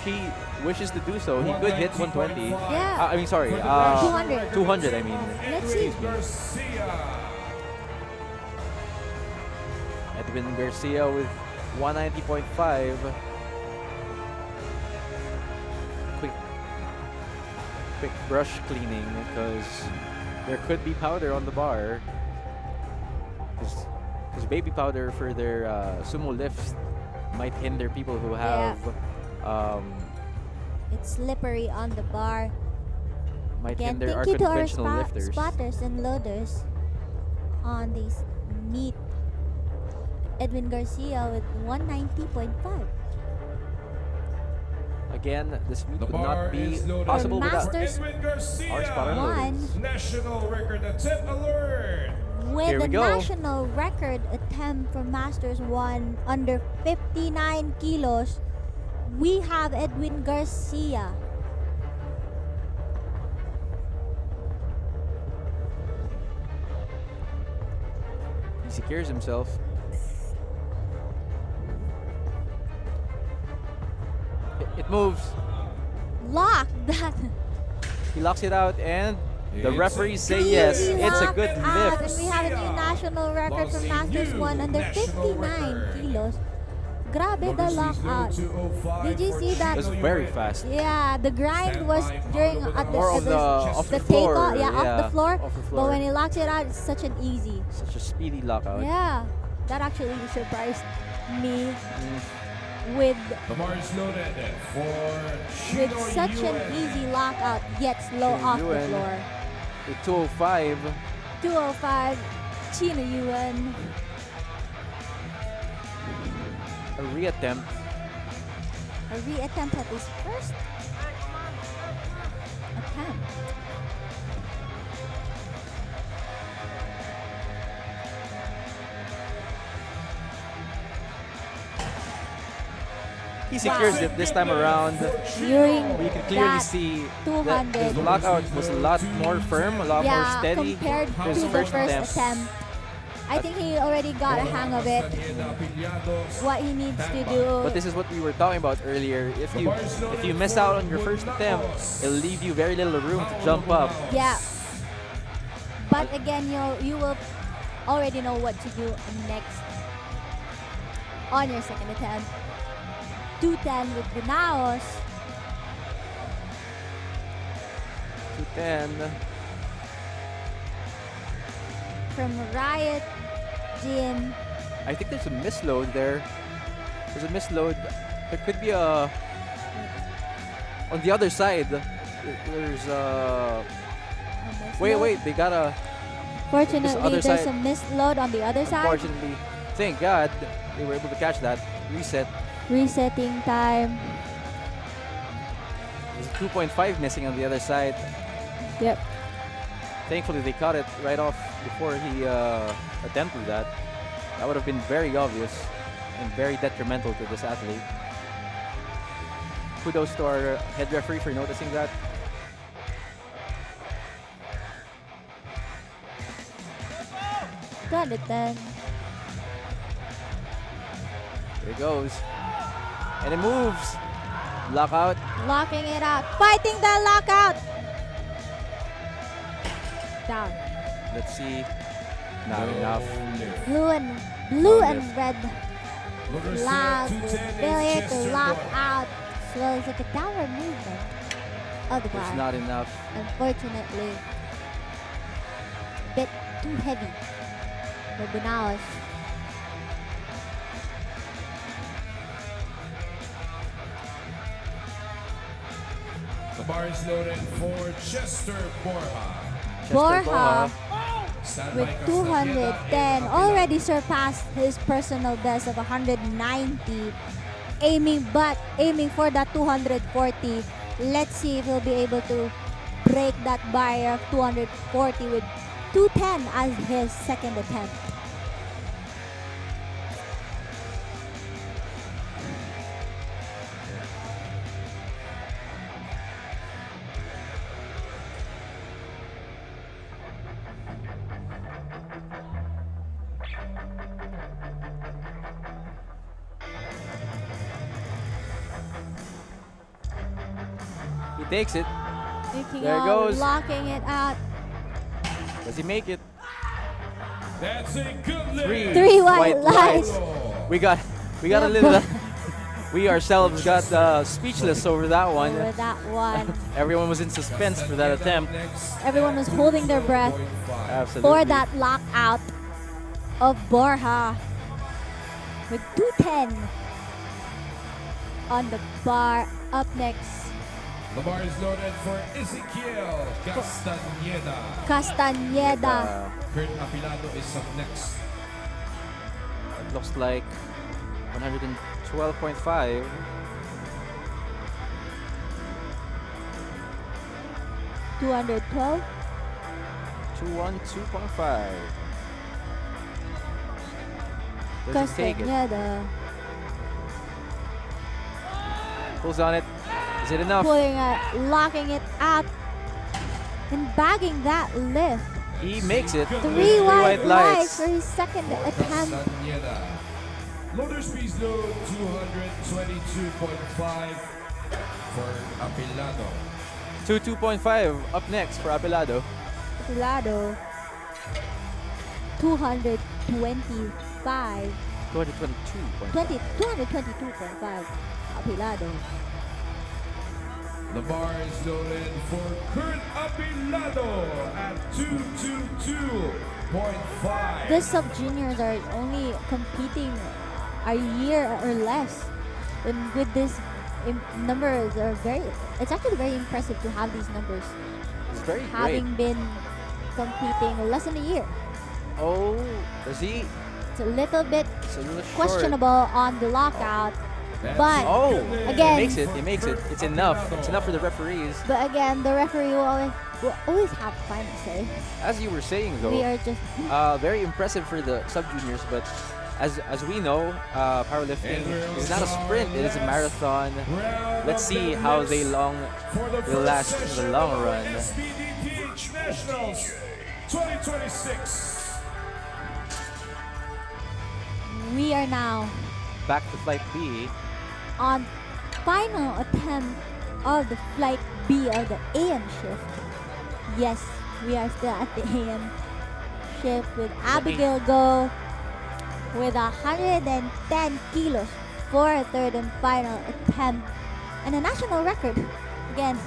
he wishes to do so, he could hit 120. Yeah. I mean, sorry, 200. 200. I mean, Let's see. Edwin Garcia with 190.5. Quick brush cleaning because there could be powder on the bar. Because baby powder for their sumo lifts might hinder people who have It's slippery on the bar. might Again, hinder our thank you to our conventional lifters. spotters and loaders on these meet. Edwin Garcia with 190.5. Again, this meet The would not bar be is loaded. possible without Masters Edwin Garcia, our spotter One. loaders. national record attempt alert. With Here we the go. national record attempt for Masters 1 under 59 kilos, we have Edwin Garcia. He secures himself. It moves. Lock that. He locks it out, and the It's referees say good. yes. It's a Lock good out, lift. and we have a new national record for Lost a Masters new 1 under national 59 record. kilos. Grabe the Motor lockout. Sleeves loaded 205 Did you for see that? It was Chino very Yuen. fast. Yeah, the grind was during at the, More at of the off the the floor. takeoff, off the floor. Off the But floor. when he locks it out, it's such an easy. Such a speedy lockout. Yeah, that actually surprised me Mm. with The bar is loaded for with Chino such an Yuen. easy lockout, yet slow Chino off the Yuen. floor. With 205. 205, Chino Yuen. A reattempt. A reattempt at his first attempt. He secures it this time around. During You can clearly that see that 200. his lockout was a lot more firm, a lot more yeah, steady. compared to to his the first first attempt. attempt. I think he already got a hang of it. What he needs to do. But this is what we were talking about earlier. If you miss out on your first attempt, it'll leave you very little room to jump up. Yeah. But again, you will already know what to do next on your second attempt. 210 with Bunaos. 210. From Riot Gym. I think there's a misload there. There's a misload. There could be a... On the other side, there's a... Wait, they got a... Fortunately, other there's side- a misload on the other side. Unfortunately, thank God, they were able to catch that. Reset. Resetting time. There's a 2.5 missing on the other side. Yep. Thankfully, they caught it right off before he attempted that. That would have been very obvious and very detrimental to this athlete. Kudos to our head referee for noticing that. Got it then. Here it goes. And it moves. Lockout. Locking it out. Fighting the lockout. Down. Let's see. Not enough. Blue and red flag will failure to lock out. So it's like a downward movement of the It's bar. not enough. Unfortunately, bit too heavy for Bunaos. The bar is loaded for Chester Borja. Borja Stand with by, Castañeda 210 in already surpassed his personal best of 190, aiming for that 240. Let's see if he'll be able to break that barrier of 240 with 210 as his second attempt. takes it. Making There out, goes. locking it out. Does he make it? That's a good lift. Three white lights. We got a little. We ourselves got speechless over that one. Over that one. Everyone was in suspense for that attempt. Everyone was holding their breath Absolutely. for that lockout of Borja with 210 on the bar. Up next, The bar is loaded for Ezequiel Castañeda. Kurt Apilado is up next. It looks like 112.5. 212. 212.5. Does he take it? Castañeda Pulls on it. Is it enough? pulling it, locking it up, and bagging that lift. He makes it. Three white lights for his second attempt. Castañeda. Loader speed load 222.5 for Apilado. 2.5 up next for Apilado. Apilado 225. 222.5. Apilado. The bar is loaded for Kurt Apilado at 222.5. The sub-juniors are only competing a year or less. And with this numbers are it's actually very impressive to have these numbers. It's very great. Having been competing less than a year. Oh, does he? It's a little bit It's a little short. questionable on the lockout. But Oh, again, he makes it. He makes it. It's enough. It's enough for the referees. but again, the referee will always have final say. As you were saying, We though, are just very impressive for the sub-juniors, but as we know, powerlifting is not a sprint, it is a marathon. Let's see how they will last in the long run. SBD PH Nationals 2026. we are now Back to flight B. on final attempt of the flight B of the AM shift. Yes, we are still at the AM shift with Abigail Go with 110 kilos for a third and final attempt and a national record. Again,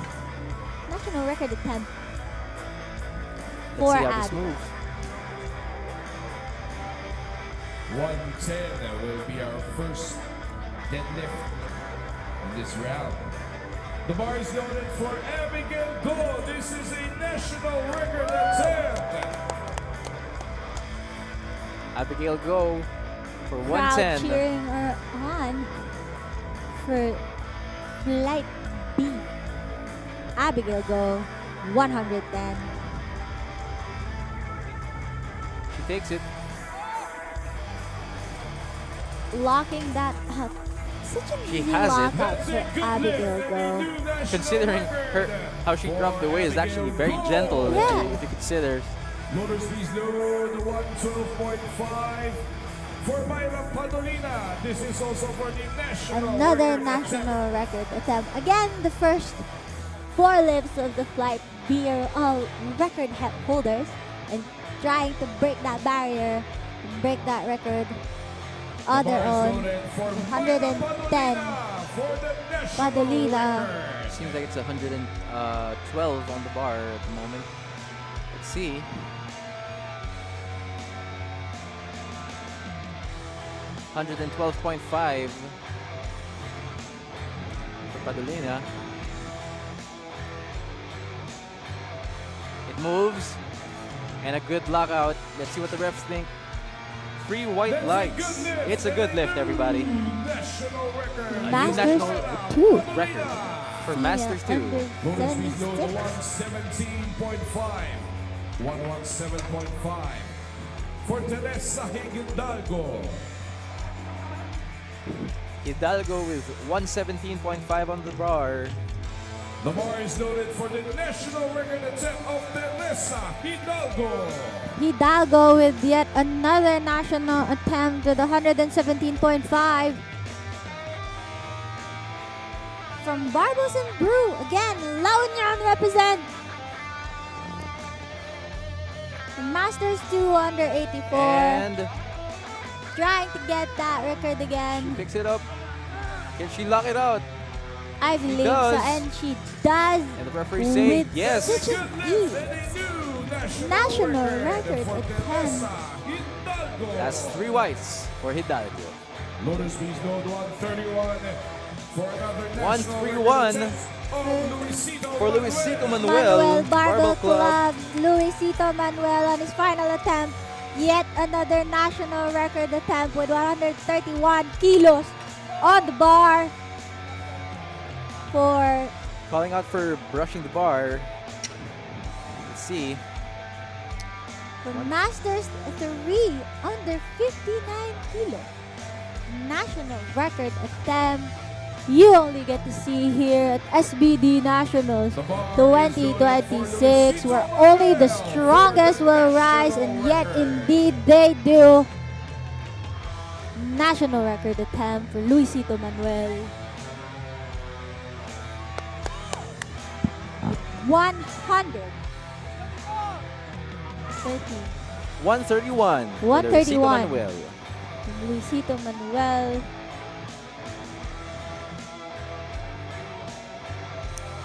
national record attempt for Let's see how this Abby. moves. 110 will be our first deadlift in this round. The bar is loaded for Abigail Go. This is a national record attempt. Abigail Go for Crowd 110. cheering her on for flight B. Abigail Go 110. She takes it. Locking that up. Such a She easy has it. lockout That's for a good Abigail lift. Go. New national Considering record how she dropped the weight is actually very Abigail gentle Go. Yeah. if you consider. Loader speed load 112.5 for Myra Padolina. This is also for the national Another record national record attempt. Again, the first four lifts of the flight B are all record holders and trying to break that barrier, break that record on their own. 110. Padolina. Seems like it's 112 on the bar at the moment. Let's see. $112.5 for Padolina. It moves and a good lockout. Let's see what the refs think. 3 white lights. It's a good lift, everybody. National record. A new Masters national 2. record for Masters 2. Under Loader speed load 76. 117.5. 117.5 for Teresa Hidalgo. Hidalgo with 117.5 on the bar. The bar is loaded for the national record attempt of Teresa Hidalgo. Hidalgo with yet another national attempt with 117.5 from Barbells and Brew. Again, La Union represent. The Masters 2 under 84. And Trying to get that record she again. picks it up. Can she lock it out? I believe so, does. and she does. And the referee saying with yes. such an ease. National record at 10. That's 3 whites for Hidalgo. Lotus Bees Node 131 for another 131 for Luisito Manuel Manuel. Barbell Club. Luisito Manuel on his final attempt. Yet another national record attempt with 131 kilos on the bar. For Calling out for brushing the bar. Let's see. Masters 3 under 59 kilos. National record attempt. You only get to see here at SBD Nationals 2026, where only the strongest will rise, and yet indeed they do. National record attempt for Luisito Manuel. 131. for 131. Luisito Manuel. Luisito Manuel.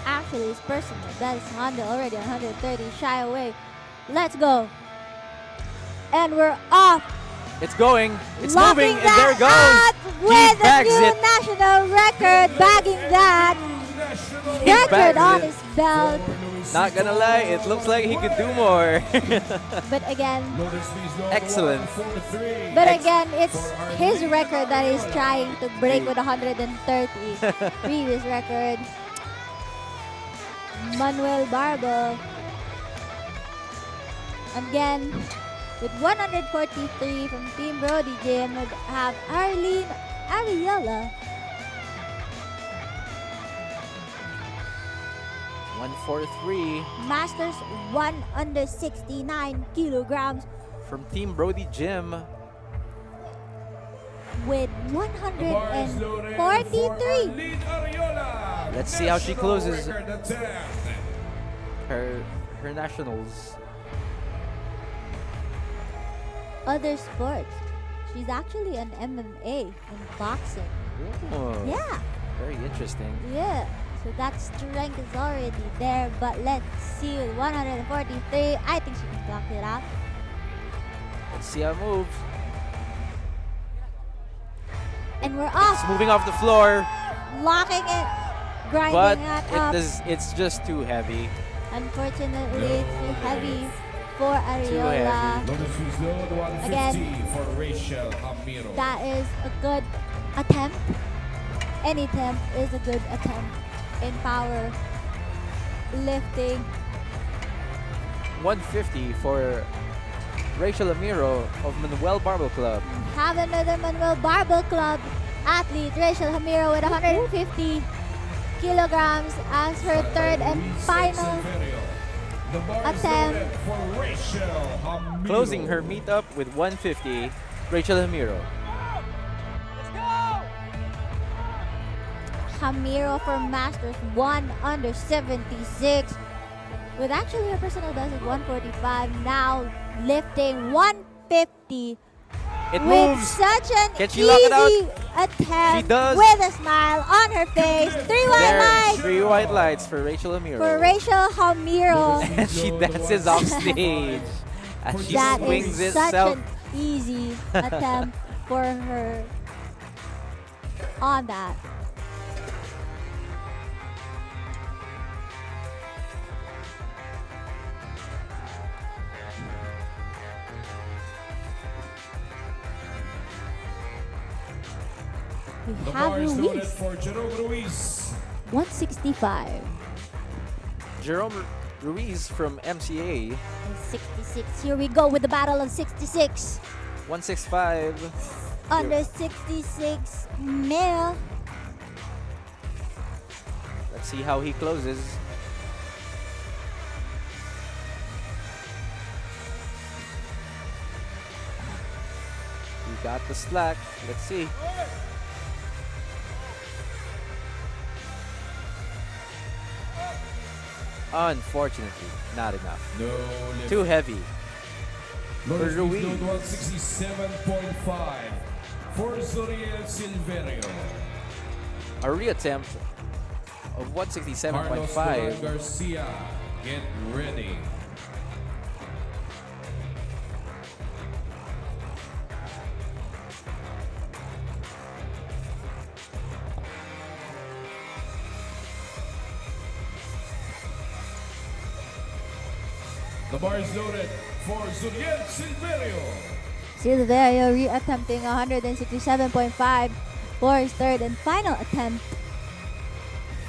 Actually, his personal best is already 130. Shy away. Let's go. And we're off. It's going. It's Locking moving. And there it goes. that with a bags new it. national record. Bagging that record bags on it. his belt. Not gonna lie, it looks like he could do more. But again, Excellent. But again, it's his record that he's trying to break with 130. Previous record. Manuel Barbell. Again, with 143 from Team Brody Gym, would have Arlene Ariella. 143 Masters 1 under 69 kilograms from Team Brody Gym. with 143. Let's see how she closes her nationals. Other sports. She's actually an MMA in boxing. Oh, Yeah, very interesting. yeah. So that strength is already there. But let's see with 143. I think she can clock it out. Let's see how it moves. And we're It's off. moving off the floor, Locking it. Grinding but it up. it's just too heavy. Unfortunately, it's too heavy for Ariola. Again, for Rachel Hamiro. that is a good attempt. Any attempt is a good attempt in power lifting. 150 for Rachel Amiro of Manuel Barbell Club. Have another Manuel Barbell Club athlete, Rachel Hamiro, with 150 kilograms as her third and final attempt. For Rachel Hamiro. Closing her meetup with 150, Rachel Amiro. Hamiro for Masters 1 under 76. With actually her personal best is 145. Now lifting 150. It With moves. such an Can she lock it out? easy attempt. She does. With a smile on her face. 3 white There, lights 3 white lights for Rachel Amiro. for Rachel Hamiro. And she dances off stage as she That swings is such itself. an easy attempt for her on that. We The have bar is loaded Ruiz, for Jerome Ruiz. 165 Jerome Ruiz from MCA, and 66. Here we go with the battle of 66. 165. Under 66 male. Let's see how he closes. He got the slack. Let's see. Unfortunately, not enough. No lift. Too heavy. Lowest For release Ruiz. load 167.5 for Zuriel Silverio. A reattempt of Carlos 167.5. Garcia, get ready. The bar is loaded for Zuriel Silverio. Silverio re-attempting 167.5 for his third and final attempt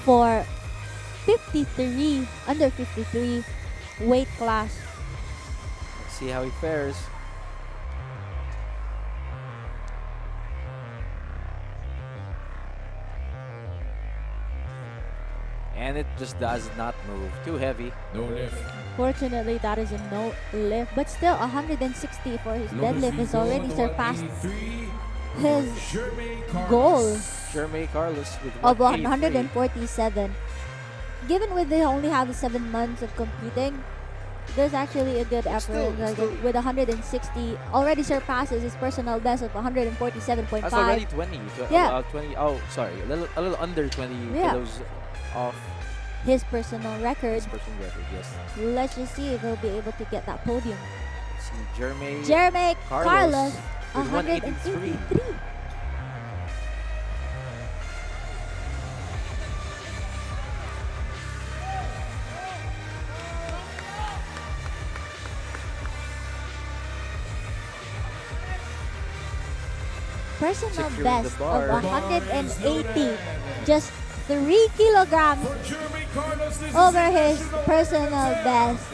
for 53, under 53 weight class. Let's see how he fares. And it just does not move. Too heavy. No lift. Fortunately, that is a no lift, but still 160 for his deadlift has already surpassed his goal Jermaine Carlos. Jermaine Carlos with of 183. 147. Given with they only have 7 months of competing, there's actually a good effort. With 160, already surpasses his personal best of 147.5. That's already 20. Yeah. 20. Oh, sorry. A little under 20 Yeah. kilos off His personal record. his personal record. Yes. Let's just see if he'll be able to get that podium. See Jermaine Jermaine Carlos, with 183. 183. Personal Securing the best bar. of 180, just 3 kilograms For Jermaine Carlos, this over is a his national personal record best.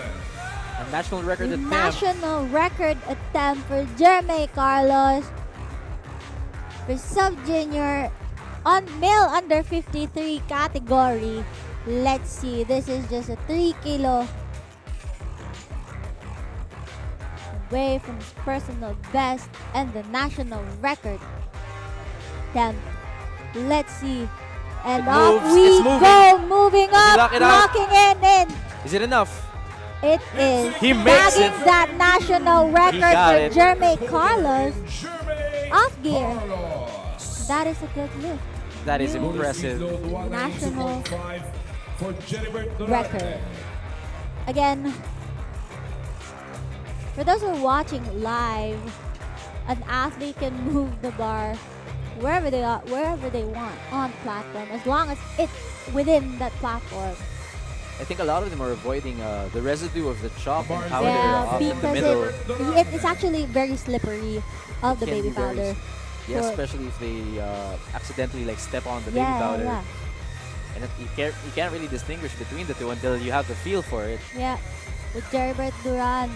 A national record attempt. National record attempt for Jermaine Carlos for sub-junior on male under 53 category. Let's see, this is just a 3 kilo away from his personal best and the national record attempt. Let's see. And It up moves, we it's moving. go, moving Does he up, lock it out? locking it in. Is it enough? It is He makes bagging it. that national record got for it. Jermaine Carlos. Jermaine Off gear. Carlos. That is a good lift. That is New impressive. National for Jennifer record. Again, for those who are watching live, an athlete can move the bar wherever they are, wherever they want on platform, as long as it's within that platform. I think a lot of them are avoiding the residue of the chop and powder Yeah, off in the because middle. it's actually very slippery of the Can baby be very powder. Yeah, for- especially if they accidentally like step on the baby Yeah, powder. yeah, And you can't really distinguish between the two until you have the feel for it. yeah. With Jeribert Duran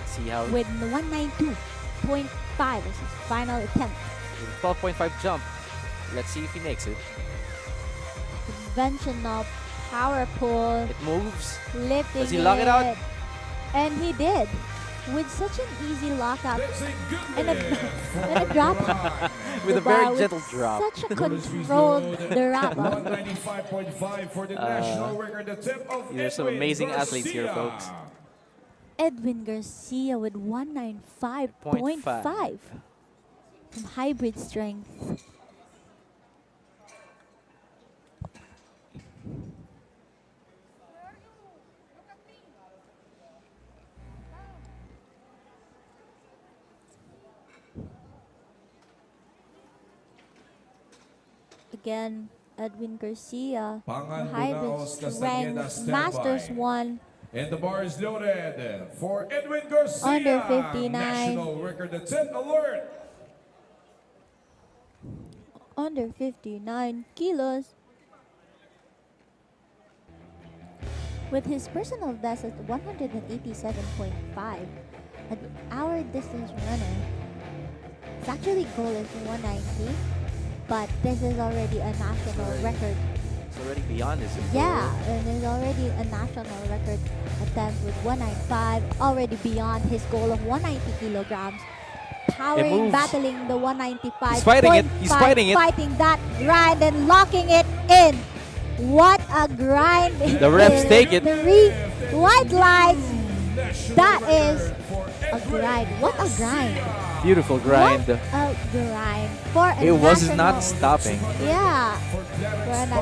See how with 192.5 as his final attempt. 12.5 jump. Let's see if he makes it. Conventional power pull, It moves. lifting Does he lock it out? And he did. With such an easy lockout That's a good and a, lift and a drop. With the a very bar with gentle drop. Such a controlled drop. 195.5 for the national record attempt of There's some Edwin amazing athletes here, Garcia. folks. Edwin Garcia with 195.5 from hybrid strength. Again, Edwin Garcia, Pangan hybrid Bunaos Castañeda strength, Masters standby. 1. And the bar is loaded for Edwin Garcia. Under 59. National record attempt alert. Under 59 kilos. With his personal best at 187.5, an hour distance runner. His actually goal is 190, but this is already a national record. It's already beyond his goal. Yeah, and there's already a national record attempt with 195, already beyond his goal of 190 kilograms. Powering, moves. battling the 195. He's fighting it. He's fighting it. Fighting that grind and locking it in. What a grind. The reps take it. The white lights. That is a grind. What a grind. Beautiful grind. What a grind. For a It was national. not stopping. Yeah.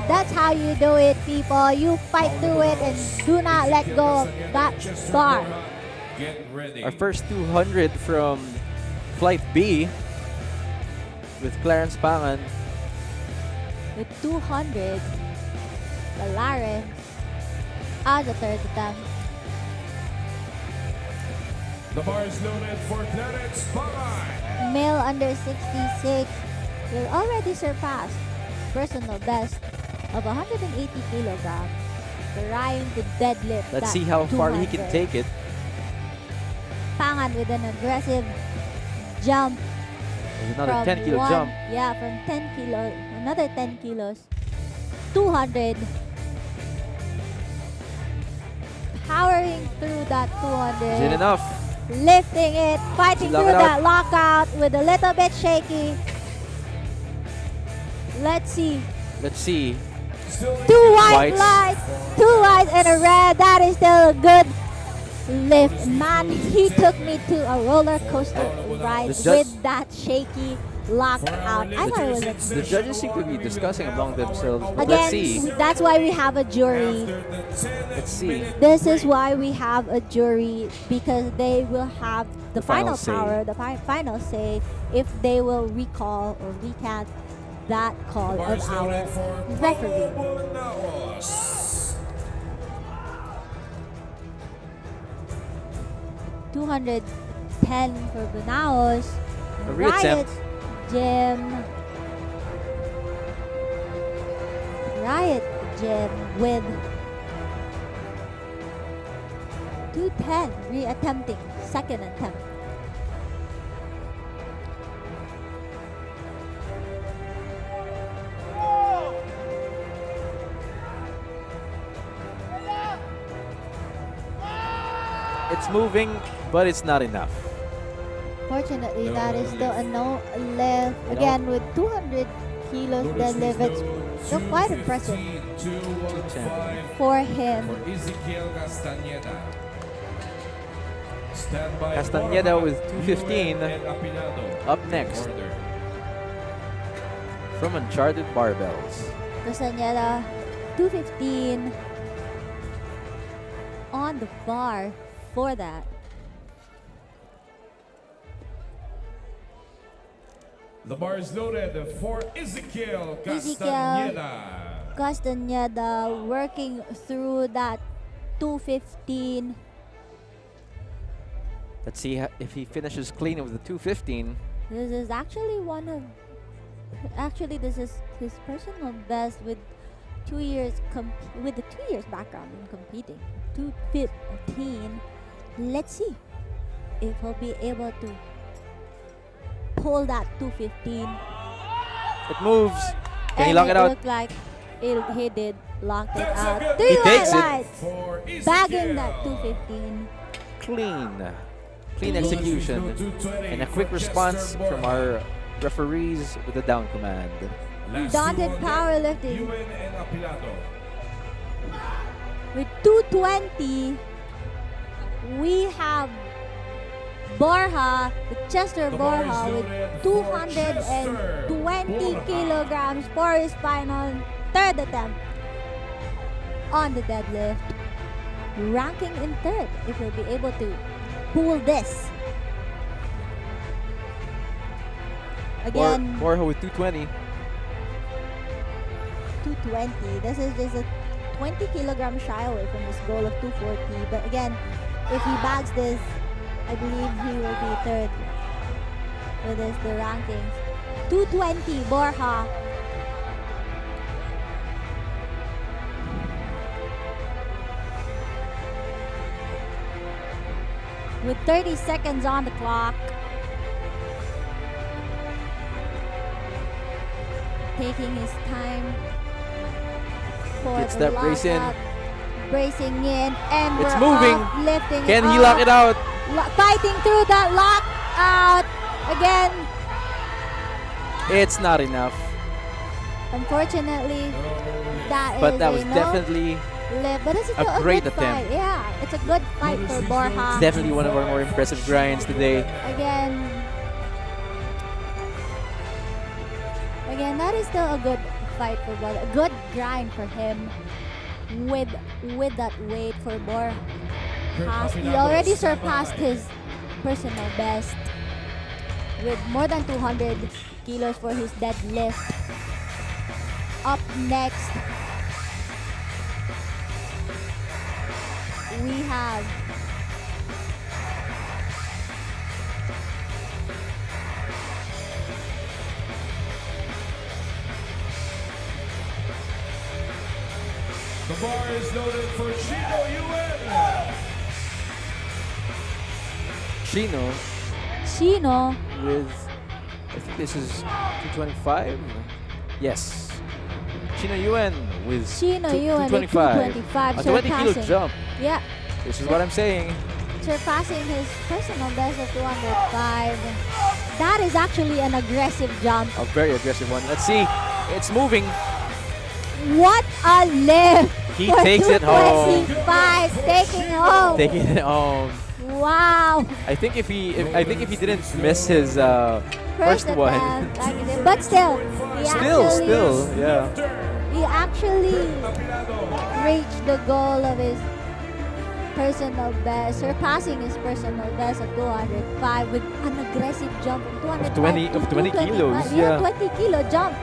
That's how you do it, people. You fight through it and do not let go of that bar. Get ready. Our first 200 from Flight B with Clarence Pangan. With 200, the Lawrence as a third attempt. The bar is loaded for Clarence Pangan. Male under 66 will already surpass personal best of 180 kilograms, trying to deadlift. Let's that see how far he can 200. take it. Pangan with an aggressive jump. There's another From 10 kilo one- jump. Yeah, from 10 kilos, another 10 kilos. 200. Powering through that 200. Is it enough? Lifting it, fighting Lock through it out. that lockout with a little bit shaky. Let's see. Let's see. Two white Whites. lights, two whites and a red. That is still a good lift. Man, he took me to a roller coaster ride The judge- with that shaky lockout. I thought it was a The judges seem to be discussing among themselves. But Again, let's see. that's why we have a jury. Let's see. This is why we have a jury, because they will have the final final say. power, the final say, if they will recall or recant that call Bar of is our loaded for referee. Paulo Banaos. 210 for Banaos. A reattempt. Riot Gym with 210 reattempting second attempt. It's moving, but it's not enough. Fortunately, that is still a no lift. Again, with 200 kilos deadlift, it's still quite impressive 215 for him. for Ezekiel Castañeda. Stand by Castañeda Borja, with 215. Yuen, and Apilado. Up next Order. from Uncharted Barbells. Castañeda, 215 on the bar for that. The bar is loaded for Ezekiel Ezekiel. Castañeda. Castañeda working through that 215. Let's see if he finishes clean with the 215. This is actually this is his personal best with 2 years with the 2 years background in competing. 215. Let's see if he'll be able to pull that 215. It moves. Can he And lock it out? looked like he did lock it That's a out. good- Three He white takes it. lights, For Ezekiel. bagging that 215. Clean execution, and a quick response from our referees with a down command. Last Daunted 200, powerlifting. Yuen and Apilado. With 220, we have Borja, with Chester The bar is Borja, with loaded for 220 Chester kilograms for his final third attempt on the deadlift. Ranking in third, if he'll be able to pull this. Again, Borja with 220. 220. This is just a 20 kilograms shy away from his goal of 240. But again, if he bags this, I believe he will be third with the rankings. 220, Borja. With 30 seconds on the clock. Taking his time for Gets the that brace in. lockout. Bracing in, and It's we're moving. off, lifting Can it he off. lock it out? Fighting through that lockout again. It's not enough. Unfortunately, that But is that a was no definitely lift. But it's still a great good attempt. fight. Yeah, it's a good fight for Borja. definitely one of our more impressive grinds today. Again, that is still a good fight for Borja. A good grind for him with that weight for Borja. He already surpassed his personal best with more than 200 kilos for his deadlift. Up next, we have The bar is loaded for Chino Yuen. Chino with, I think this is 225. Yes. Chino Yuen with Chino Yuen with 225, A 20 kilo surpassing. jump. Yeah, This is what I'm saying. surpassing his personal best of 205. That is actually an aggressive jump. A very aggressive one. Let's see. It's moving. What a lift! He for takes it home. 225, taking home. Taking it home. Wow. I think if he didn't miss his first one, attempt, but still, yeah. he actually reached the goal of his personal best, surpassing his personal best of 205 with an aggressive jump from 205 to 20 kilos, 225. yeah. 20 kilo jump.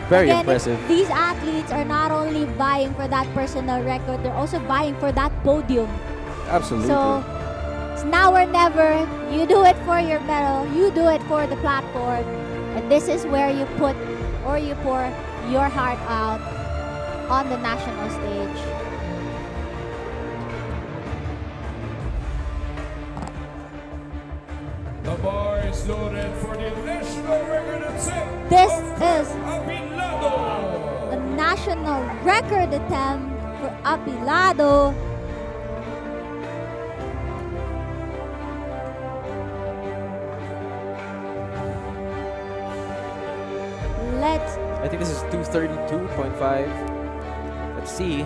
Very Again, impressive. These athletes are not only vying for that personal record, they're also vying for that podium. Absolutely. So, it's now or never. You do it for your medal. You do it for the platform. And this is where you put or you pour your heart out on the national stage. The bar is loaded for the national record attempt. This is Apilado. a national record attempt for Apilado. I think this is 232.5. Let's see. The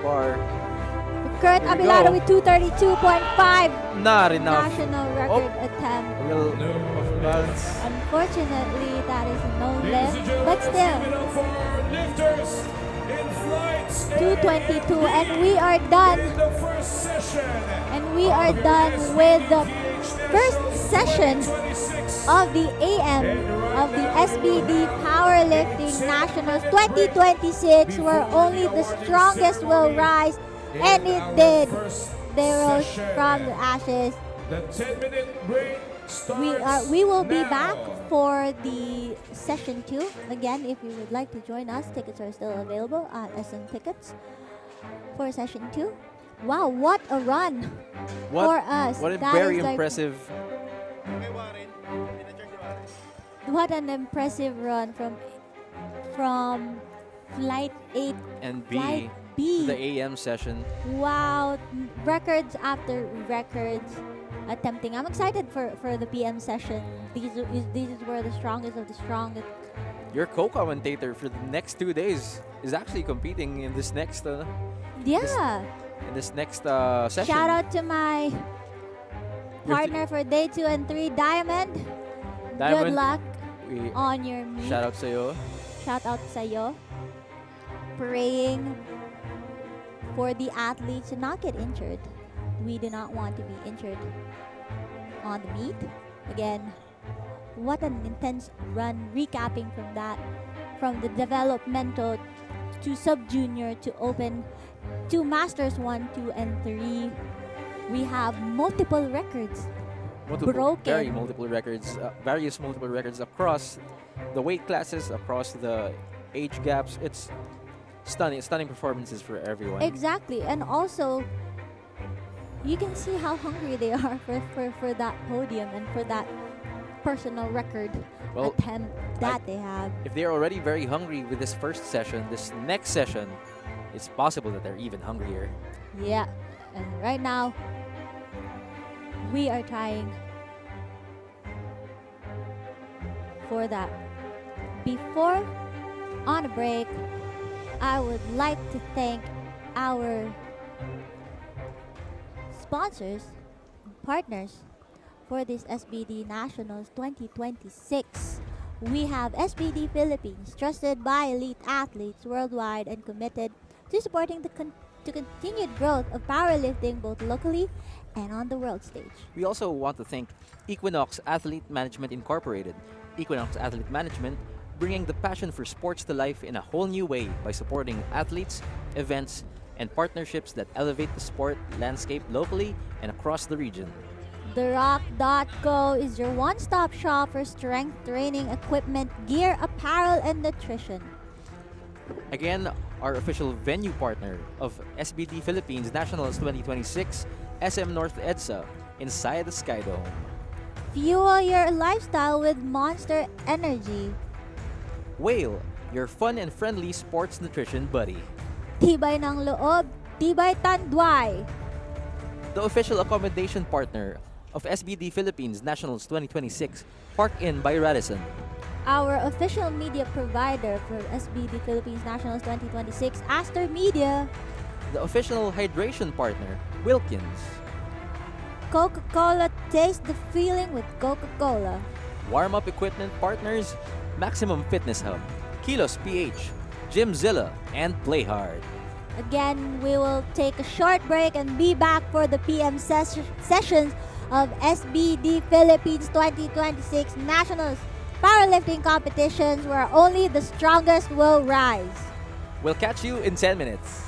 bar. Kurt Here we Apilado go. with 232.5 Not enough. national record attempt. A little off balance. Unfortunately, that is a no Ladies lift, and gentlemen, but let's still, give it up for our lifters in flights 222, and we are done. in the first session. And we are done with the first session 26. of the AM of the SBD Powerlifting Nationals 2026, where only the strongest will rise, and it did. They rose from the ashes. The 10-minute break starts We will be now. back for the session 2. Again, if you would like to join us, tickets are still available at SM Tickets for session 2. Wow, what a run for us. What a That very is like- impressive. What an impressive run from flight 8 And flight B B. to the AM session. Wow, records after records attempting. I'm excited for the PM session. These were the strongest of the strongest. Your co-commentator for the next 2 days is actually competing in this next Yeah. session. Shout out to my partner for day 2 and 3, Diamond. Good Diamond, luck we on your meet. shout out sa'yo. Shout out sa'yo. Praying for the athletes to not get injured. We do not want to be injured on the meet. Again, what an intense run. Recapping from that, from the developmental to sub-junior to open to Masters 1, 2, and 3. We have multiple records. Broken. Various multiple records across the weight classes, across the age gaps. It's stunning performances for everyone. Exactly. And also, you can see how hungry they are for that podium and for that personal record Well, attempt that they have. If they're already very hungry with this first session, this next session, it's possible that they're even hungrier. Yeah. And right now, we are trying for that. Before on a break, I would like to thank our sponsors and partners for this SBD Nationals 2026. We have SBD Philippines, trusted by elite athletes worldwide and committed to supporting the continued growth of powerlifting both locally and on the world stage. We also want to thank Equinox Athlete Management Incorporated. Equinox Athlete Management bringing the passion for sports to life in a whole new way by supporting athletes, events, and partnerships that elevate the sport landscape locally and across the region. TheRock.co is your one-stop shop for strength training equipment, gear, apparel, and nutrition. Again, our official venue partner of SBD Philippines Nationals 2026, SM North EDSA, inside the Sky Dome. Fuel your lifestyle with Monster Energy. Whale, your fun and friendly sports nutrition buddy. Tibay ng loob, tibay tandway. The official accommodation partner of SBD Philippines Nationals 2026, Park Inn by Radisson. Our official media provider for SBD Philippines Nationals 2026, Aster Media. The official hydration partner, Wilkins. Coca-Cola, taste the feeling with Coca-Cola. Warm-up equipment partners, Maximum Fitness Hub, Kilos PH, Gymzilla, and Play Hard. Again, we will take a short break and be back for the PM sessions of SBD Philippines 2026 Nationals powerlifting competitions where only the strongest will rise. We'll catch you in 10 minutes.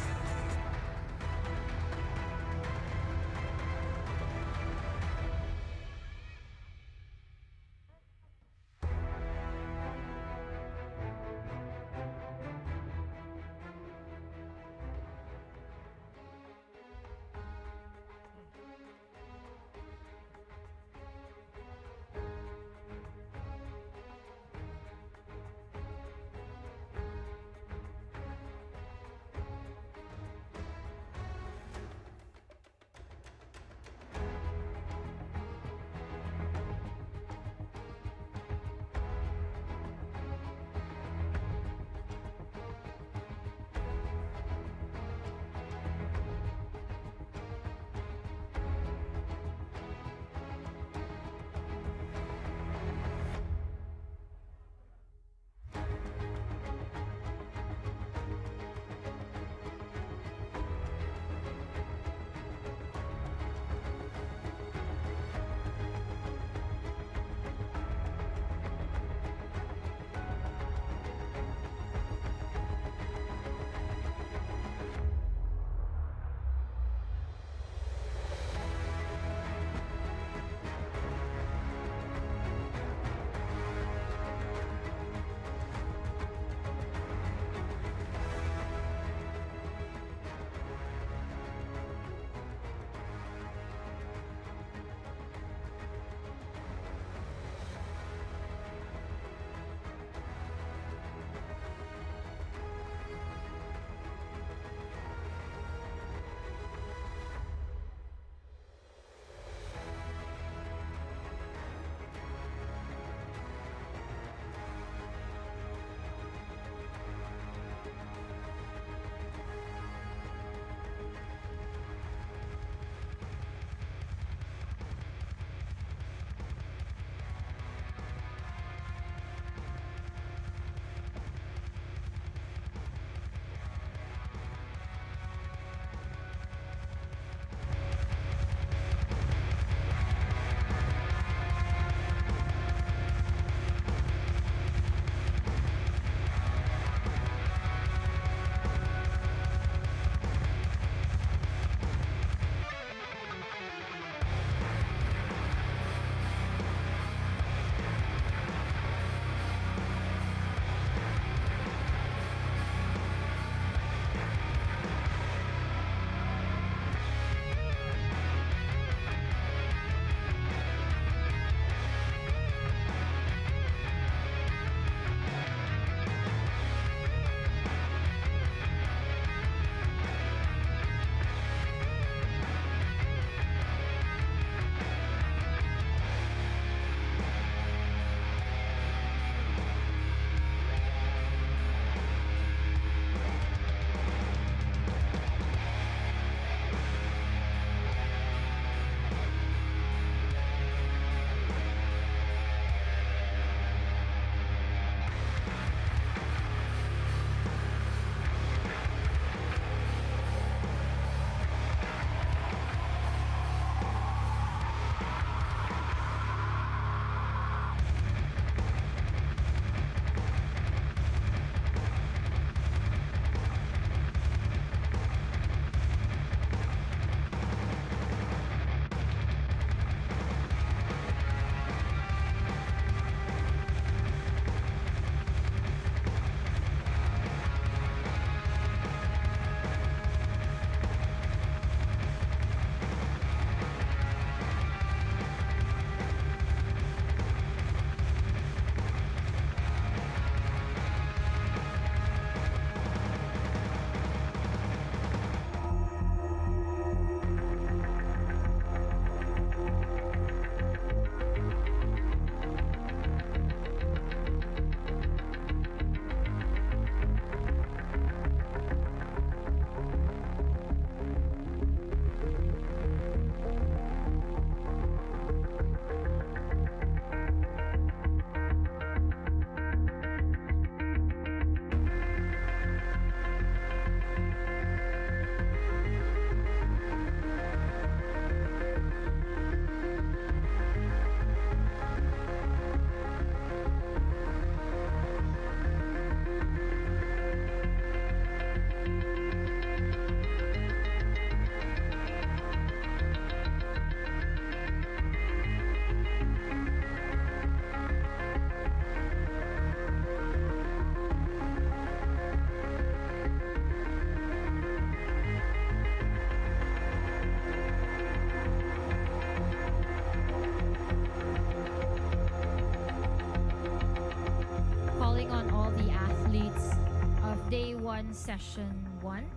on session 1.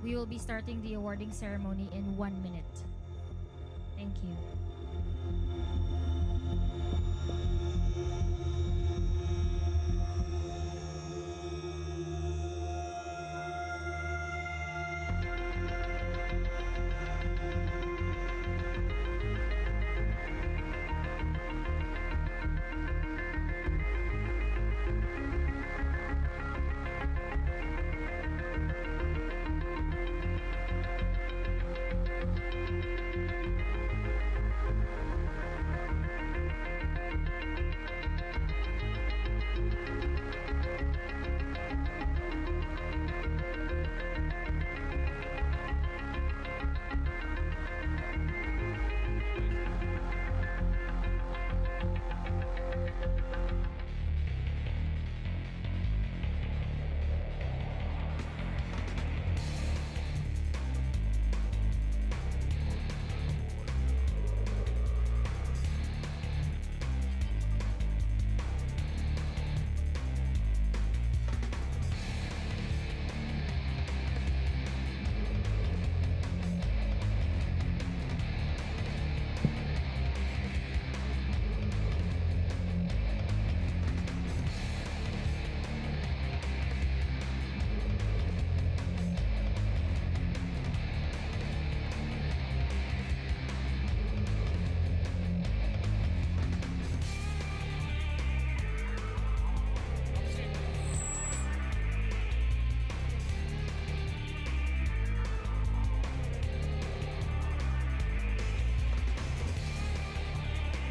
We will be starting the awarding ceremony in 1 minute. Thank you.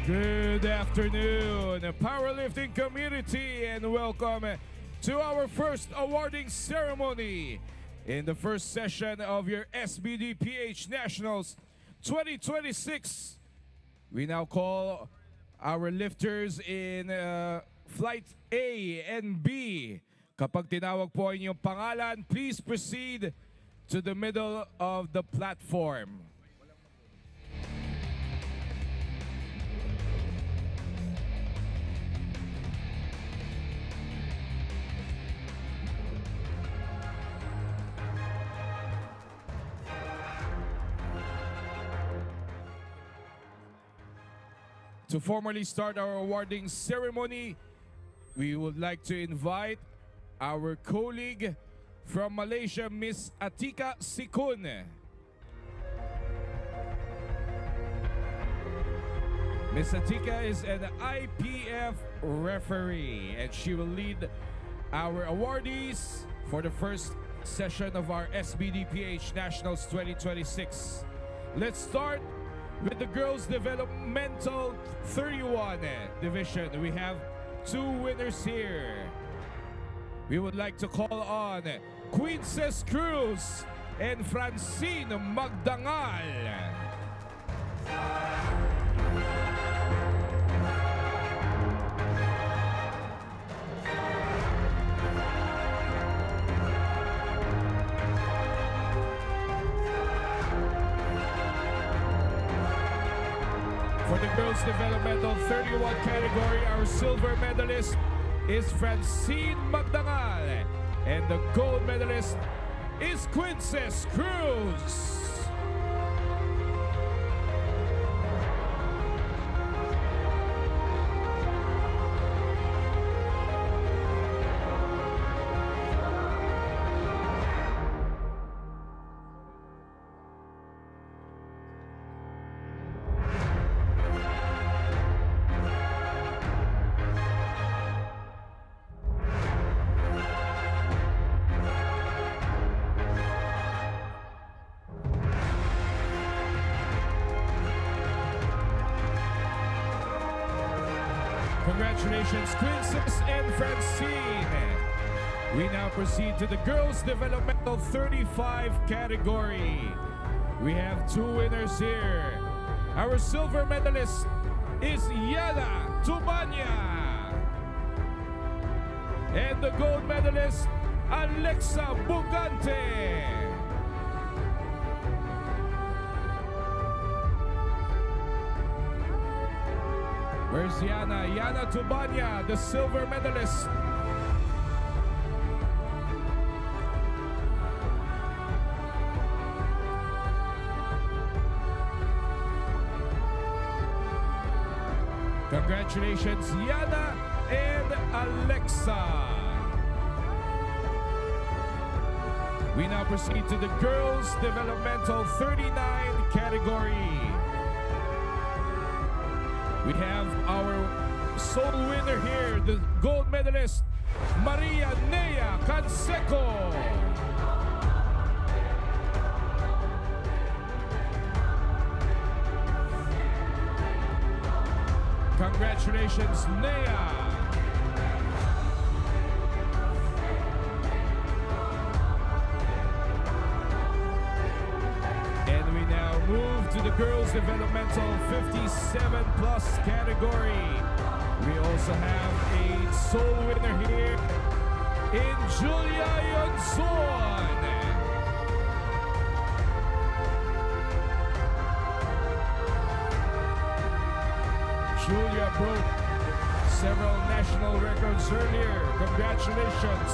Good afternoon, powerlifting community, and welcome to our first awarding ceremony in the first session of your SBD PH Nationals 2026. We now call our lifters in flight A and B. Kapag tinawag po inyong pangalan, please proceed to the middle of the platform. To formally start our awarding ceremony, we would like to invite our colleague from Malaysia, Miss Atika Sikun. Miss Atika is an IPF referee, and she will lead our awardees for the first session of our SBD PH Nationals 2026. Let's start with the girls developmental 31 division. We have 2 winners here. We would like to call on Princess Cruz and Francine Magdangal. For the girls developmental 31 category, our silver medalist is Francine Magdangal, and the gold medalist is Princess Cruz. Congratulations, Princess and Francine. We now proceed to the girls developmental 35 category. We have 2 winners here. Our silver medalist is Yana Tubanya, and the gold medalist Alexa Bugante. Where's Yana? Yana Tubanya, the silver medalist. Congratulations, Yana and Alexa. We now proceed to the girls developmental 39 category. We have our sole winner here, the gold medalist, Maria Nea Canseco. Congratulations, Nea. And we now move to the girls developmental 57 plus category. We also have a sole winner here in Julia Yonson. Julia broke several national records earlier. Congratulations.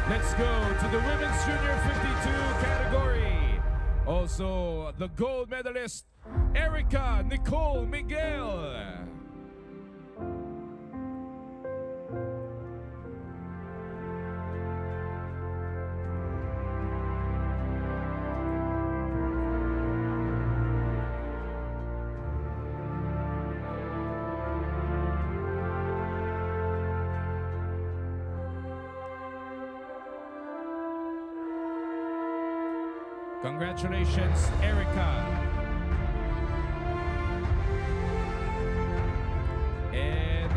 Let's go to the women's junior 52 category. Also, the gold medalist, Erica Nicole Miguel. Congratulations, Erica. And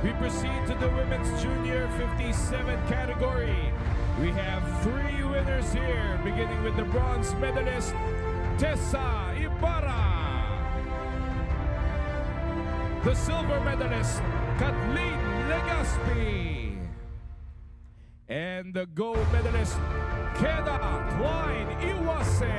we proceed to the women's junior 57 category. We have 3 winners here, beginning with the bronze medalist, Tessa Ibarra. The silver medalist, Kathleen Legaspi. And the gold medalist, Keda Klein Iwase.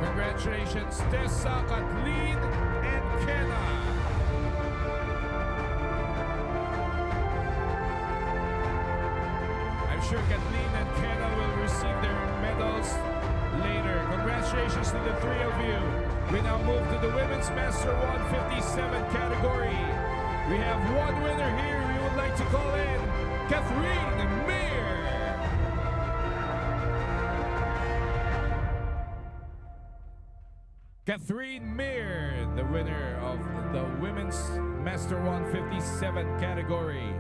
Congratulations, Tessa, Kathleen, and Keda. I'm sure Kathleen and Kenna will receive their medals later. Congratulations to the 3 of you. We now move to the Women's Master 157 category. We have 1 winner here we would like to call in, Catherine Meir. Catherine Meir, the winner of the Women's Master 157 category.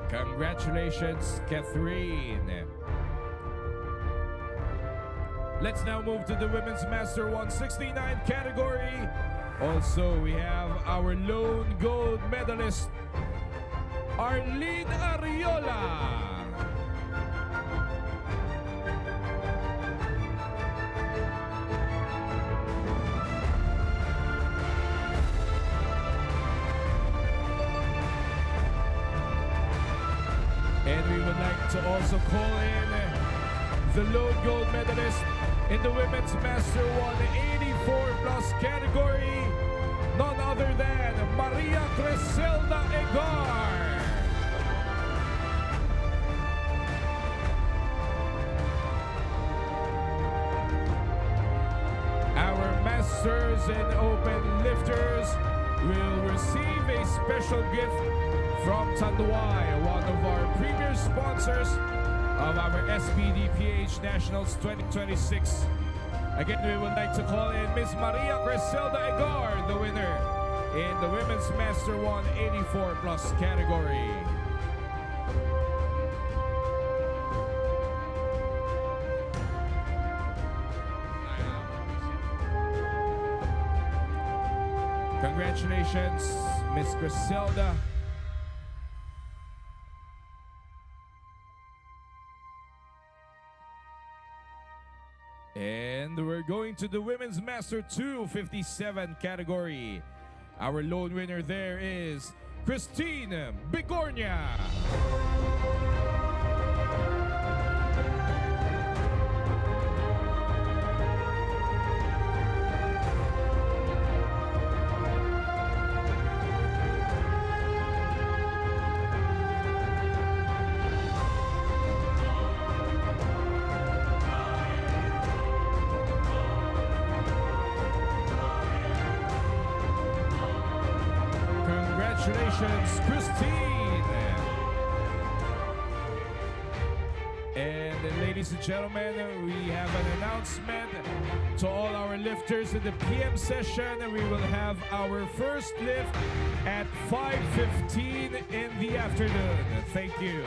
Congratulations, Catherine. Let's now move to the Women's Master 169 category. Also, we have our lone gold medalist, Arlene Ariola. And we would like to also call in the lone gold medalist in the Women's Master 184 plus category, none other than Maria Creselda Egar. Our masters and open lifters will receive a special gift from Tanduay, one of our premier sponsors of our SBD PH Nationals 2026. Again, we would like to call in Miss Maria Creselda Egar, the winner in the Women's Master 184 plus category. Congratulations, Miss Creselda. And we're going to the Women's Master 257 category. Our lone winner there is Christine Bigornia. Congratulations, Christine! And ladies and gentlemen, we have an announcement to all our lifters in the PM session. We will have our first lift at 5:15 in the afternoon. Thank you.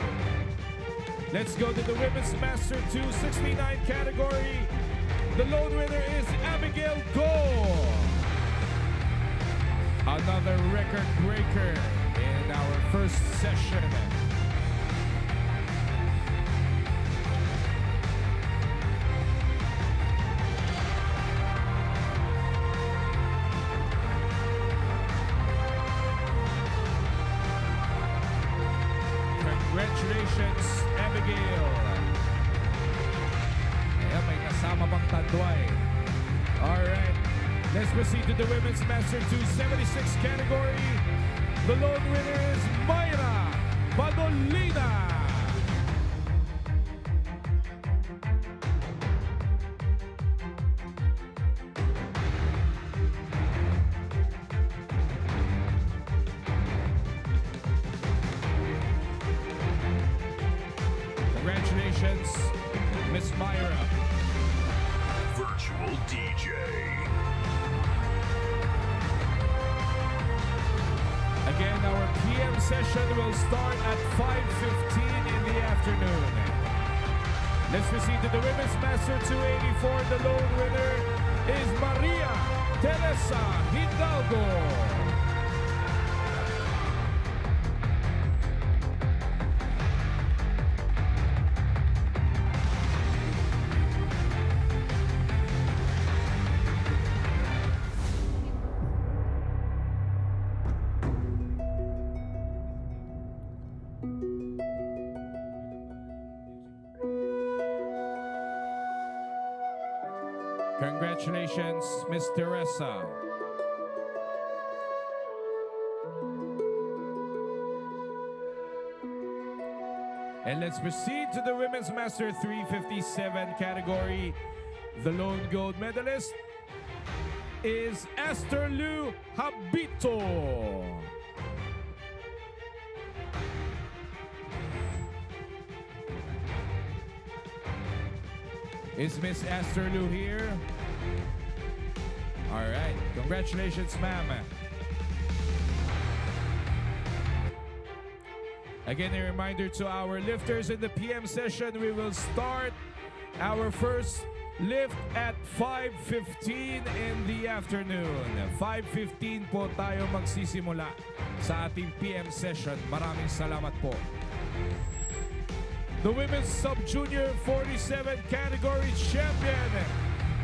Let's go to the Women's Master 269 category. The lone winner is Abigail Go. Another record breaker in our first session. Congratulations, Abigail. Ayan, may kasama pang tandway. Alright. Let's proceed to the Women's Master 276 category. The lone winner is Mayra Padolina. Congratulations, Miss Mayra. Virtual DJ. Again, our PM session will start at 5:15 in the afternoon. Let's proceed to the Women's Master 284. The lone winner is Maria Teresa Hidalgo. Congratulations, Miss Teresa. And let's proceed to the Women's Master 357 category. The lone gold medalist is Esther Lu Habito. Is Miss Esther Lu here? All right. Congratulations, ma'am. Again, a reminder to our lifters in the PM session, we will start our first lift at 5:15 in the afternoon. 5:15 po tayo magsisimula sa ating PM session. Maraming salamat po. The Women's Sub-Junior 47 category champion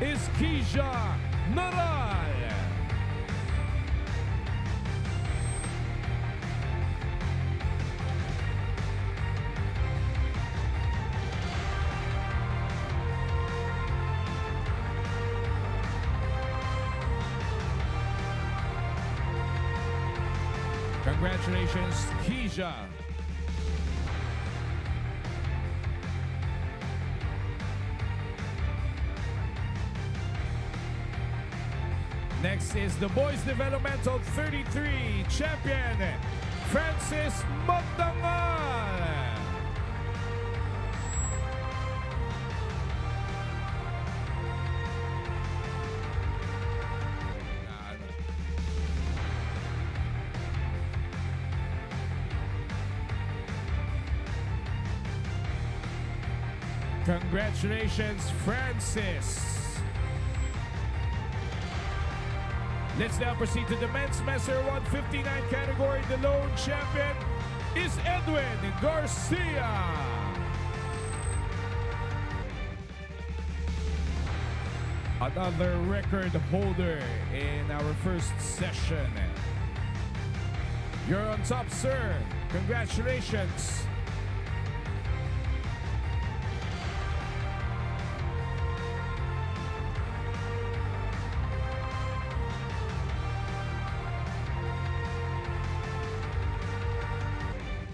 is Keisha Naral. Congratulations, Keisha. Next is the Boys Developmental 33 champion, Francis Magdangal. Congratulations, Francis. Let's now proceed to the Men's Master 159 category. The lone champion is Edwin Garcia. another record holder in our first session. You're on top, sir. Congratulations.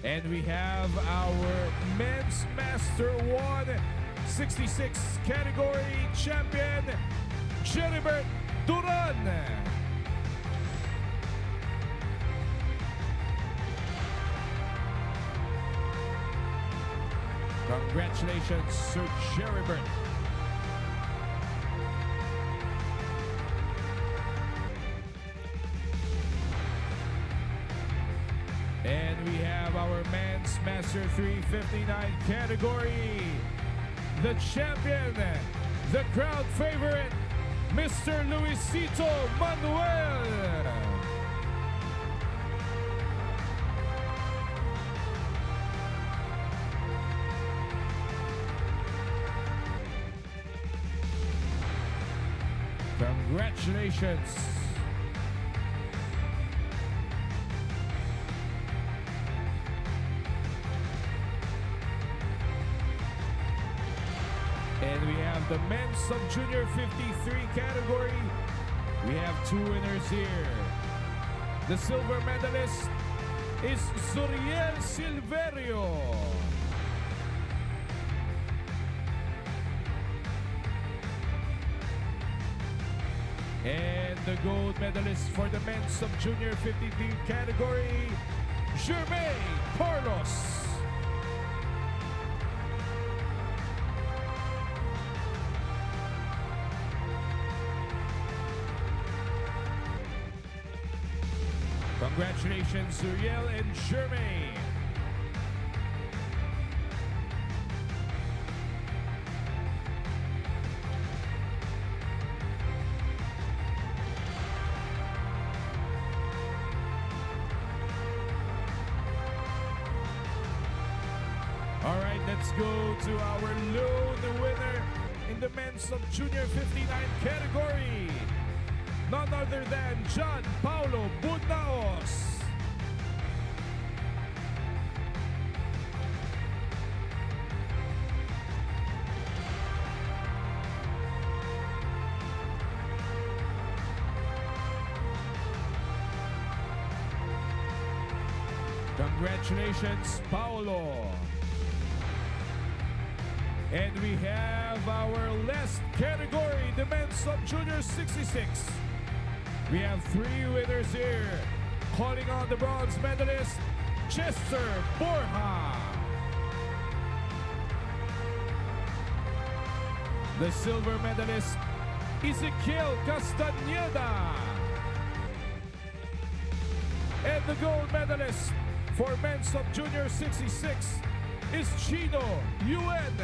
And we have our Men's Master 166 category champion, Jeribert Duran. Congratulations, Sir Jeribert. And we have our Men's Master 359 category, the champion, the crowd favorite, Mr. Luisito Manuel. Congratulations. And we have the men's sub-junior 53 category. We have two winners here. The silver medalist is Zuriel Silverio. And the gold medalist for the men's sub-junior 53 category, Jermaine Carlos. Congratulations, Zuriel and Jermaine. All right, let's go to our lone winner in the men's sub-junior 59 category. None other than John Paulo Bunaos. Congratulations, Paulo. And we have our last category, the men's sub-junior 66. We have three winners here. Calling on the bronze medalist, Chester Borja. The silver medalist, Ezequiel Castañeda. And the gold medalist for men's sub-junior 66 is Chino Yuen.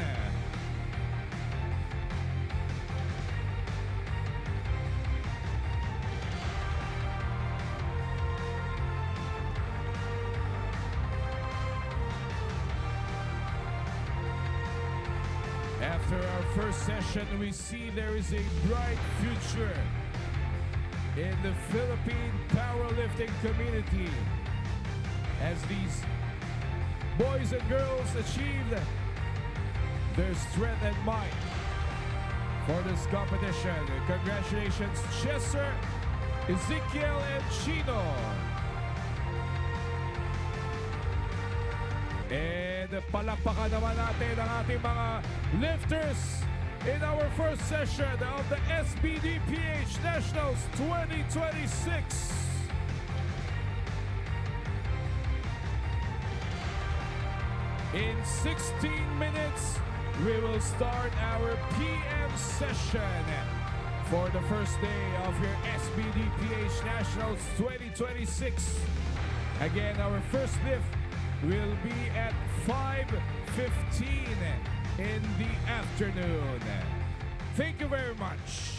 After our first session, we see there is a bright future in the Philippine powerlifting community as these boys and girls achieve their strength and might for this competition. Congratulations, Chester, Ezekiel, and Chino. And palakpakan naman natin ang ating mga lifters in our first session of the SBD PH Nationals 2026. In 16 minutes, we will start our PM session for the first day of your SBD PH Nationals 2026. Again, our first lift will be at 5:15 in the afternoon. Thank you very much.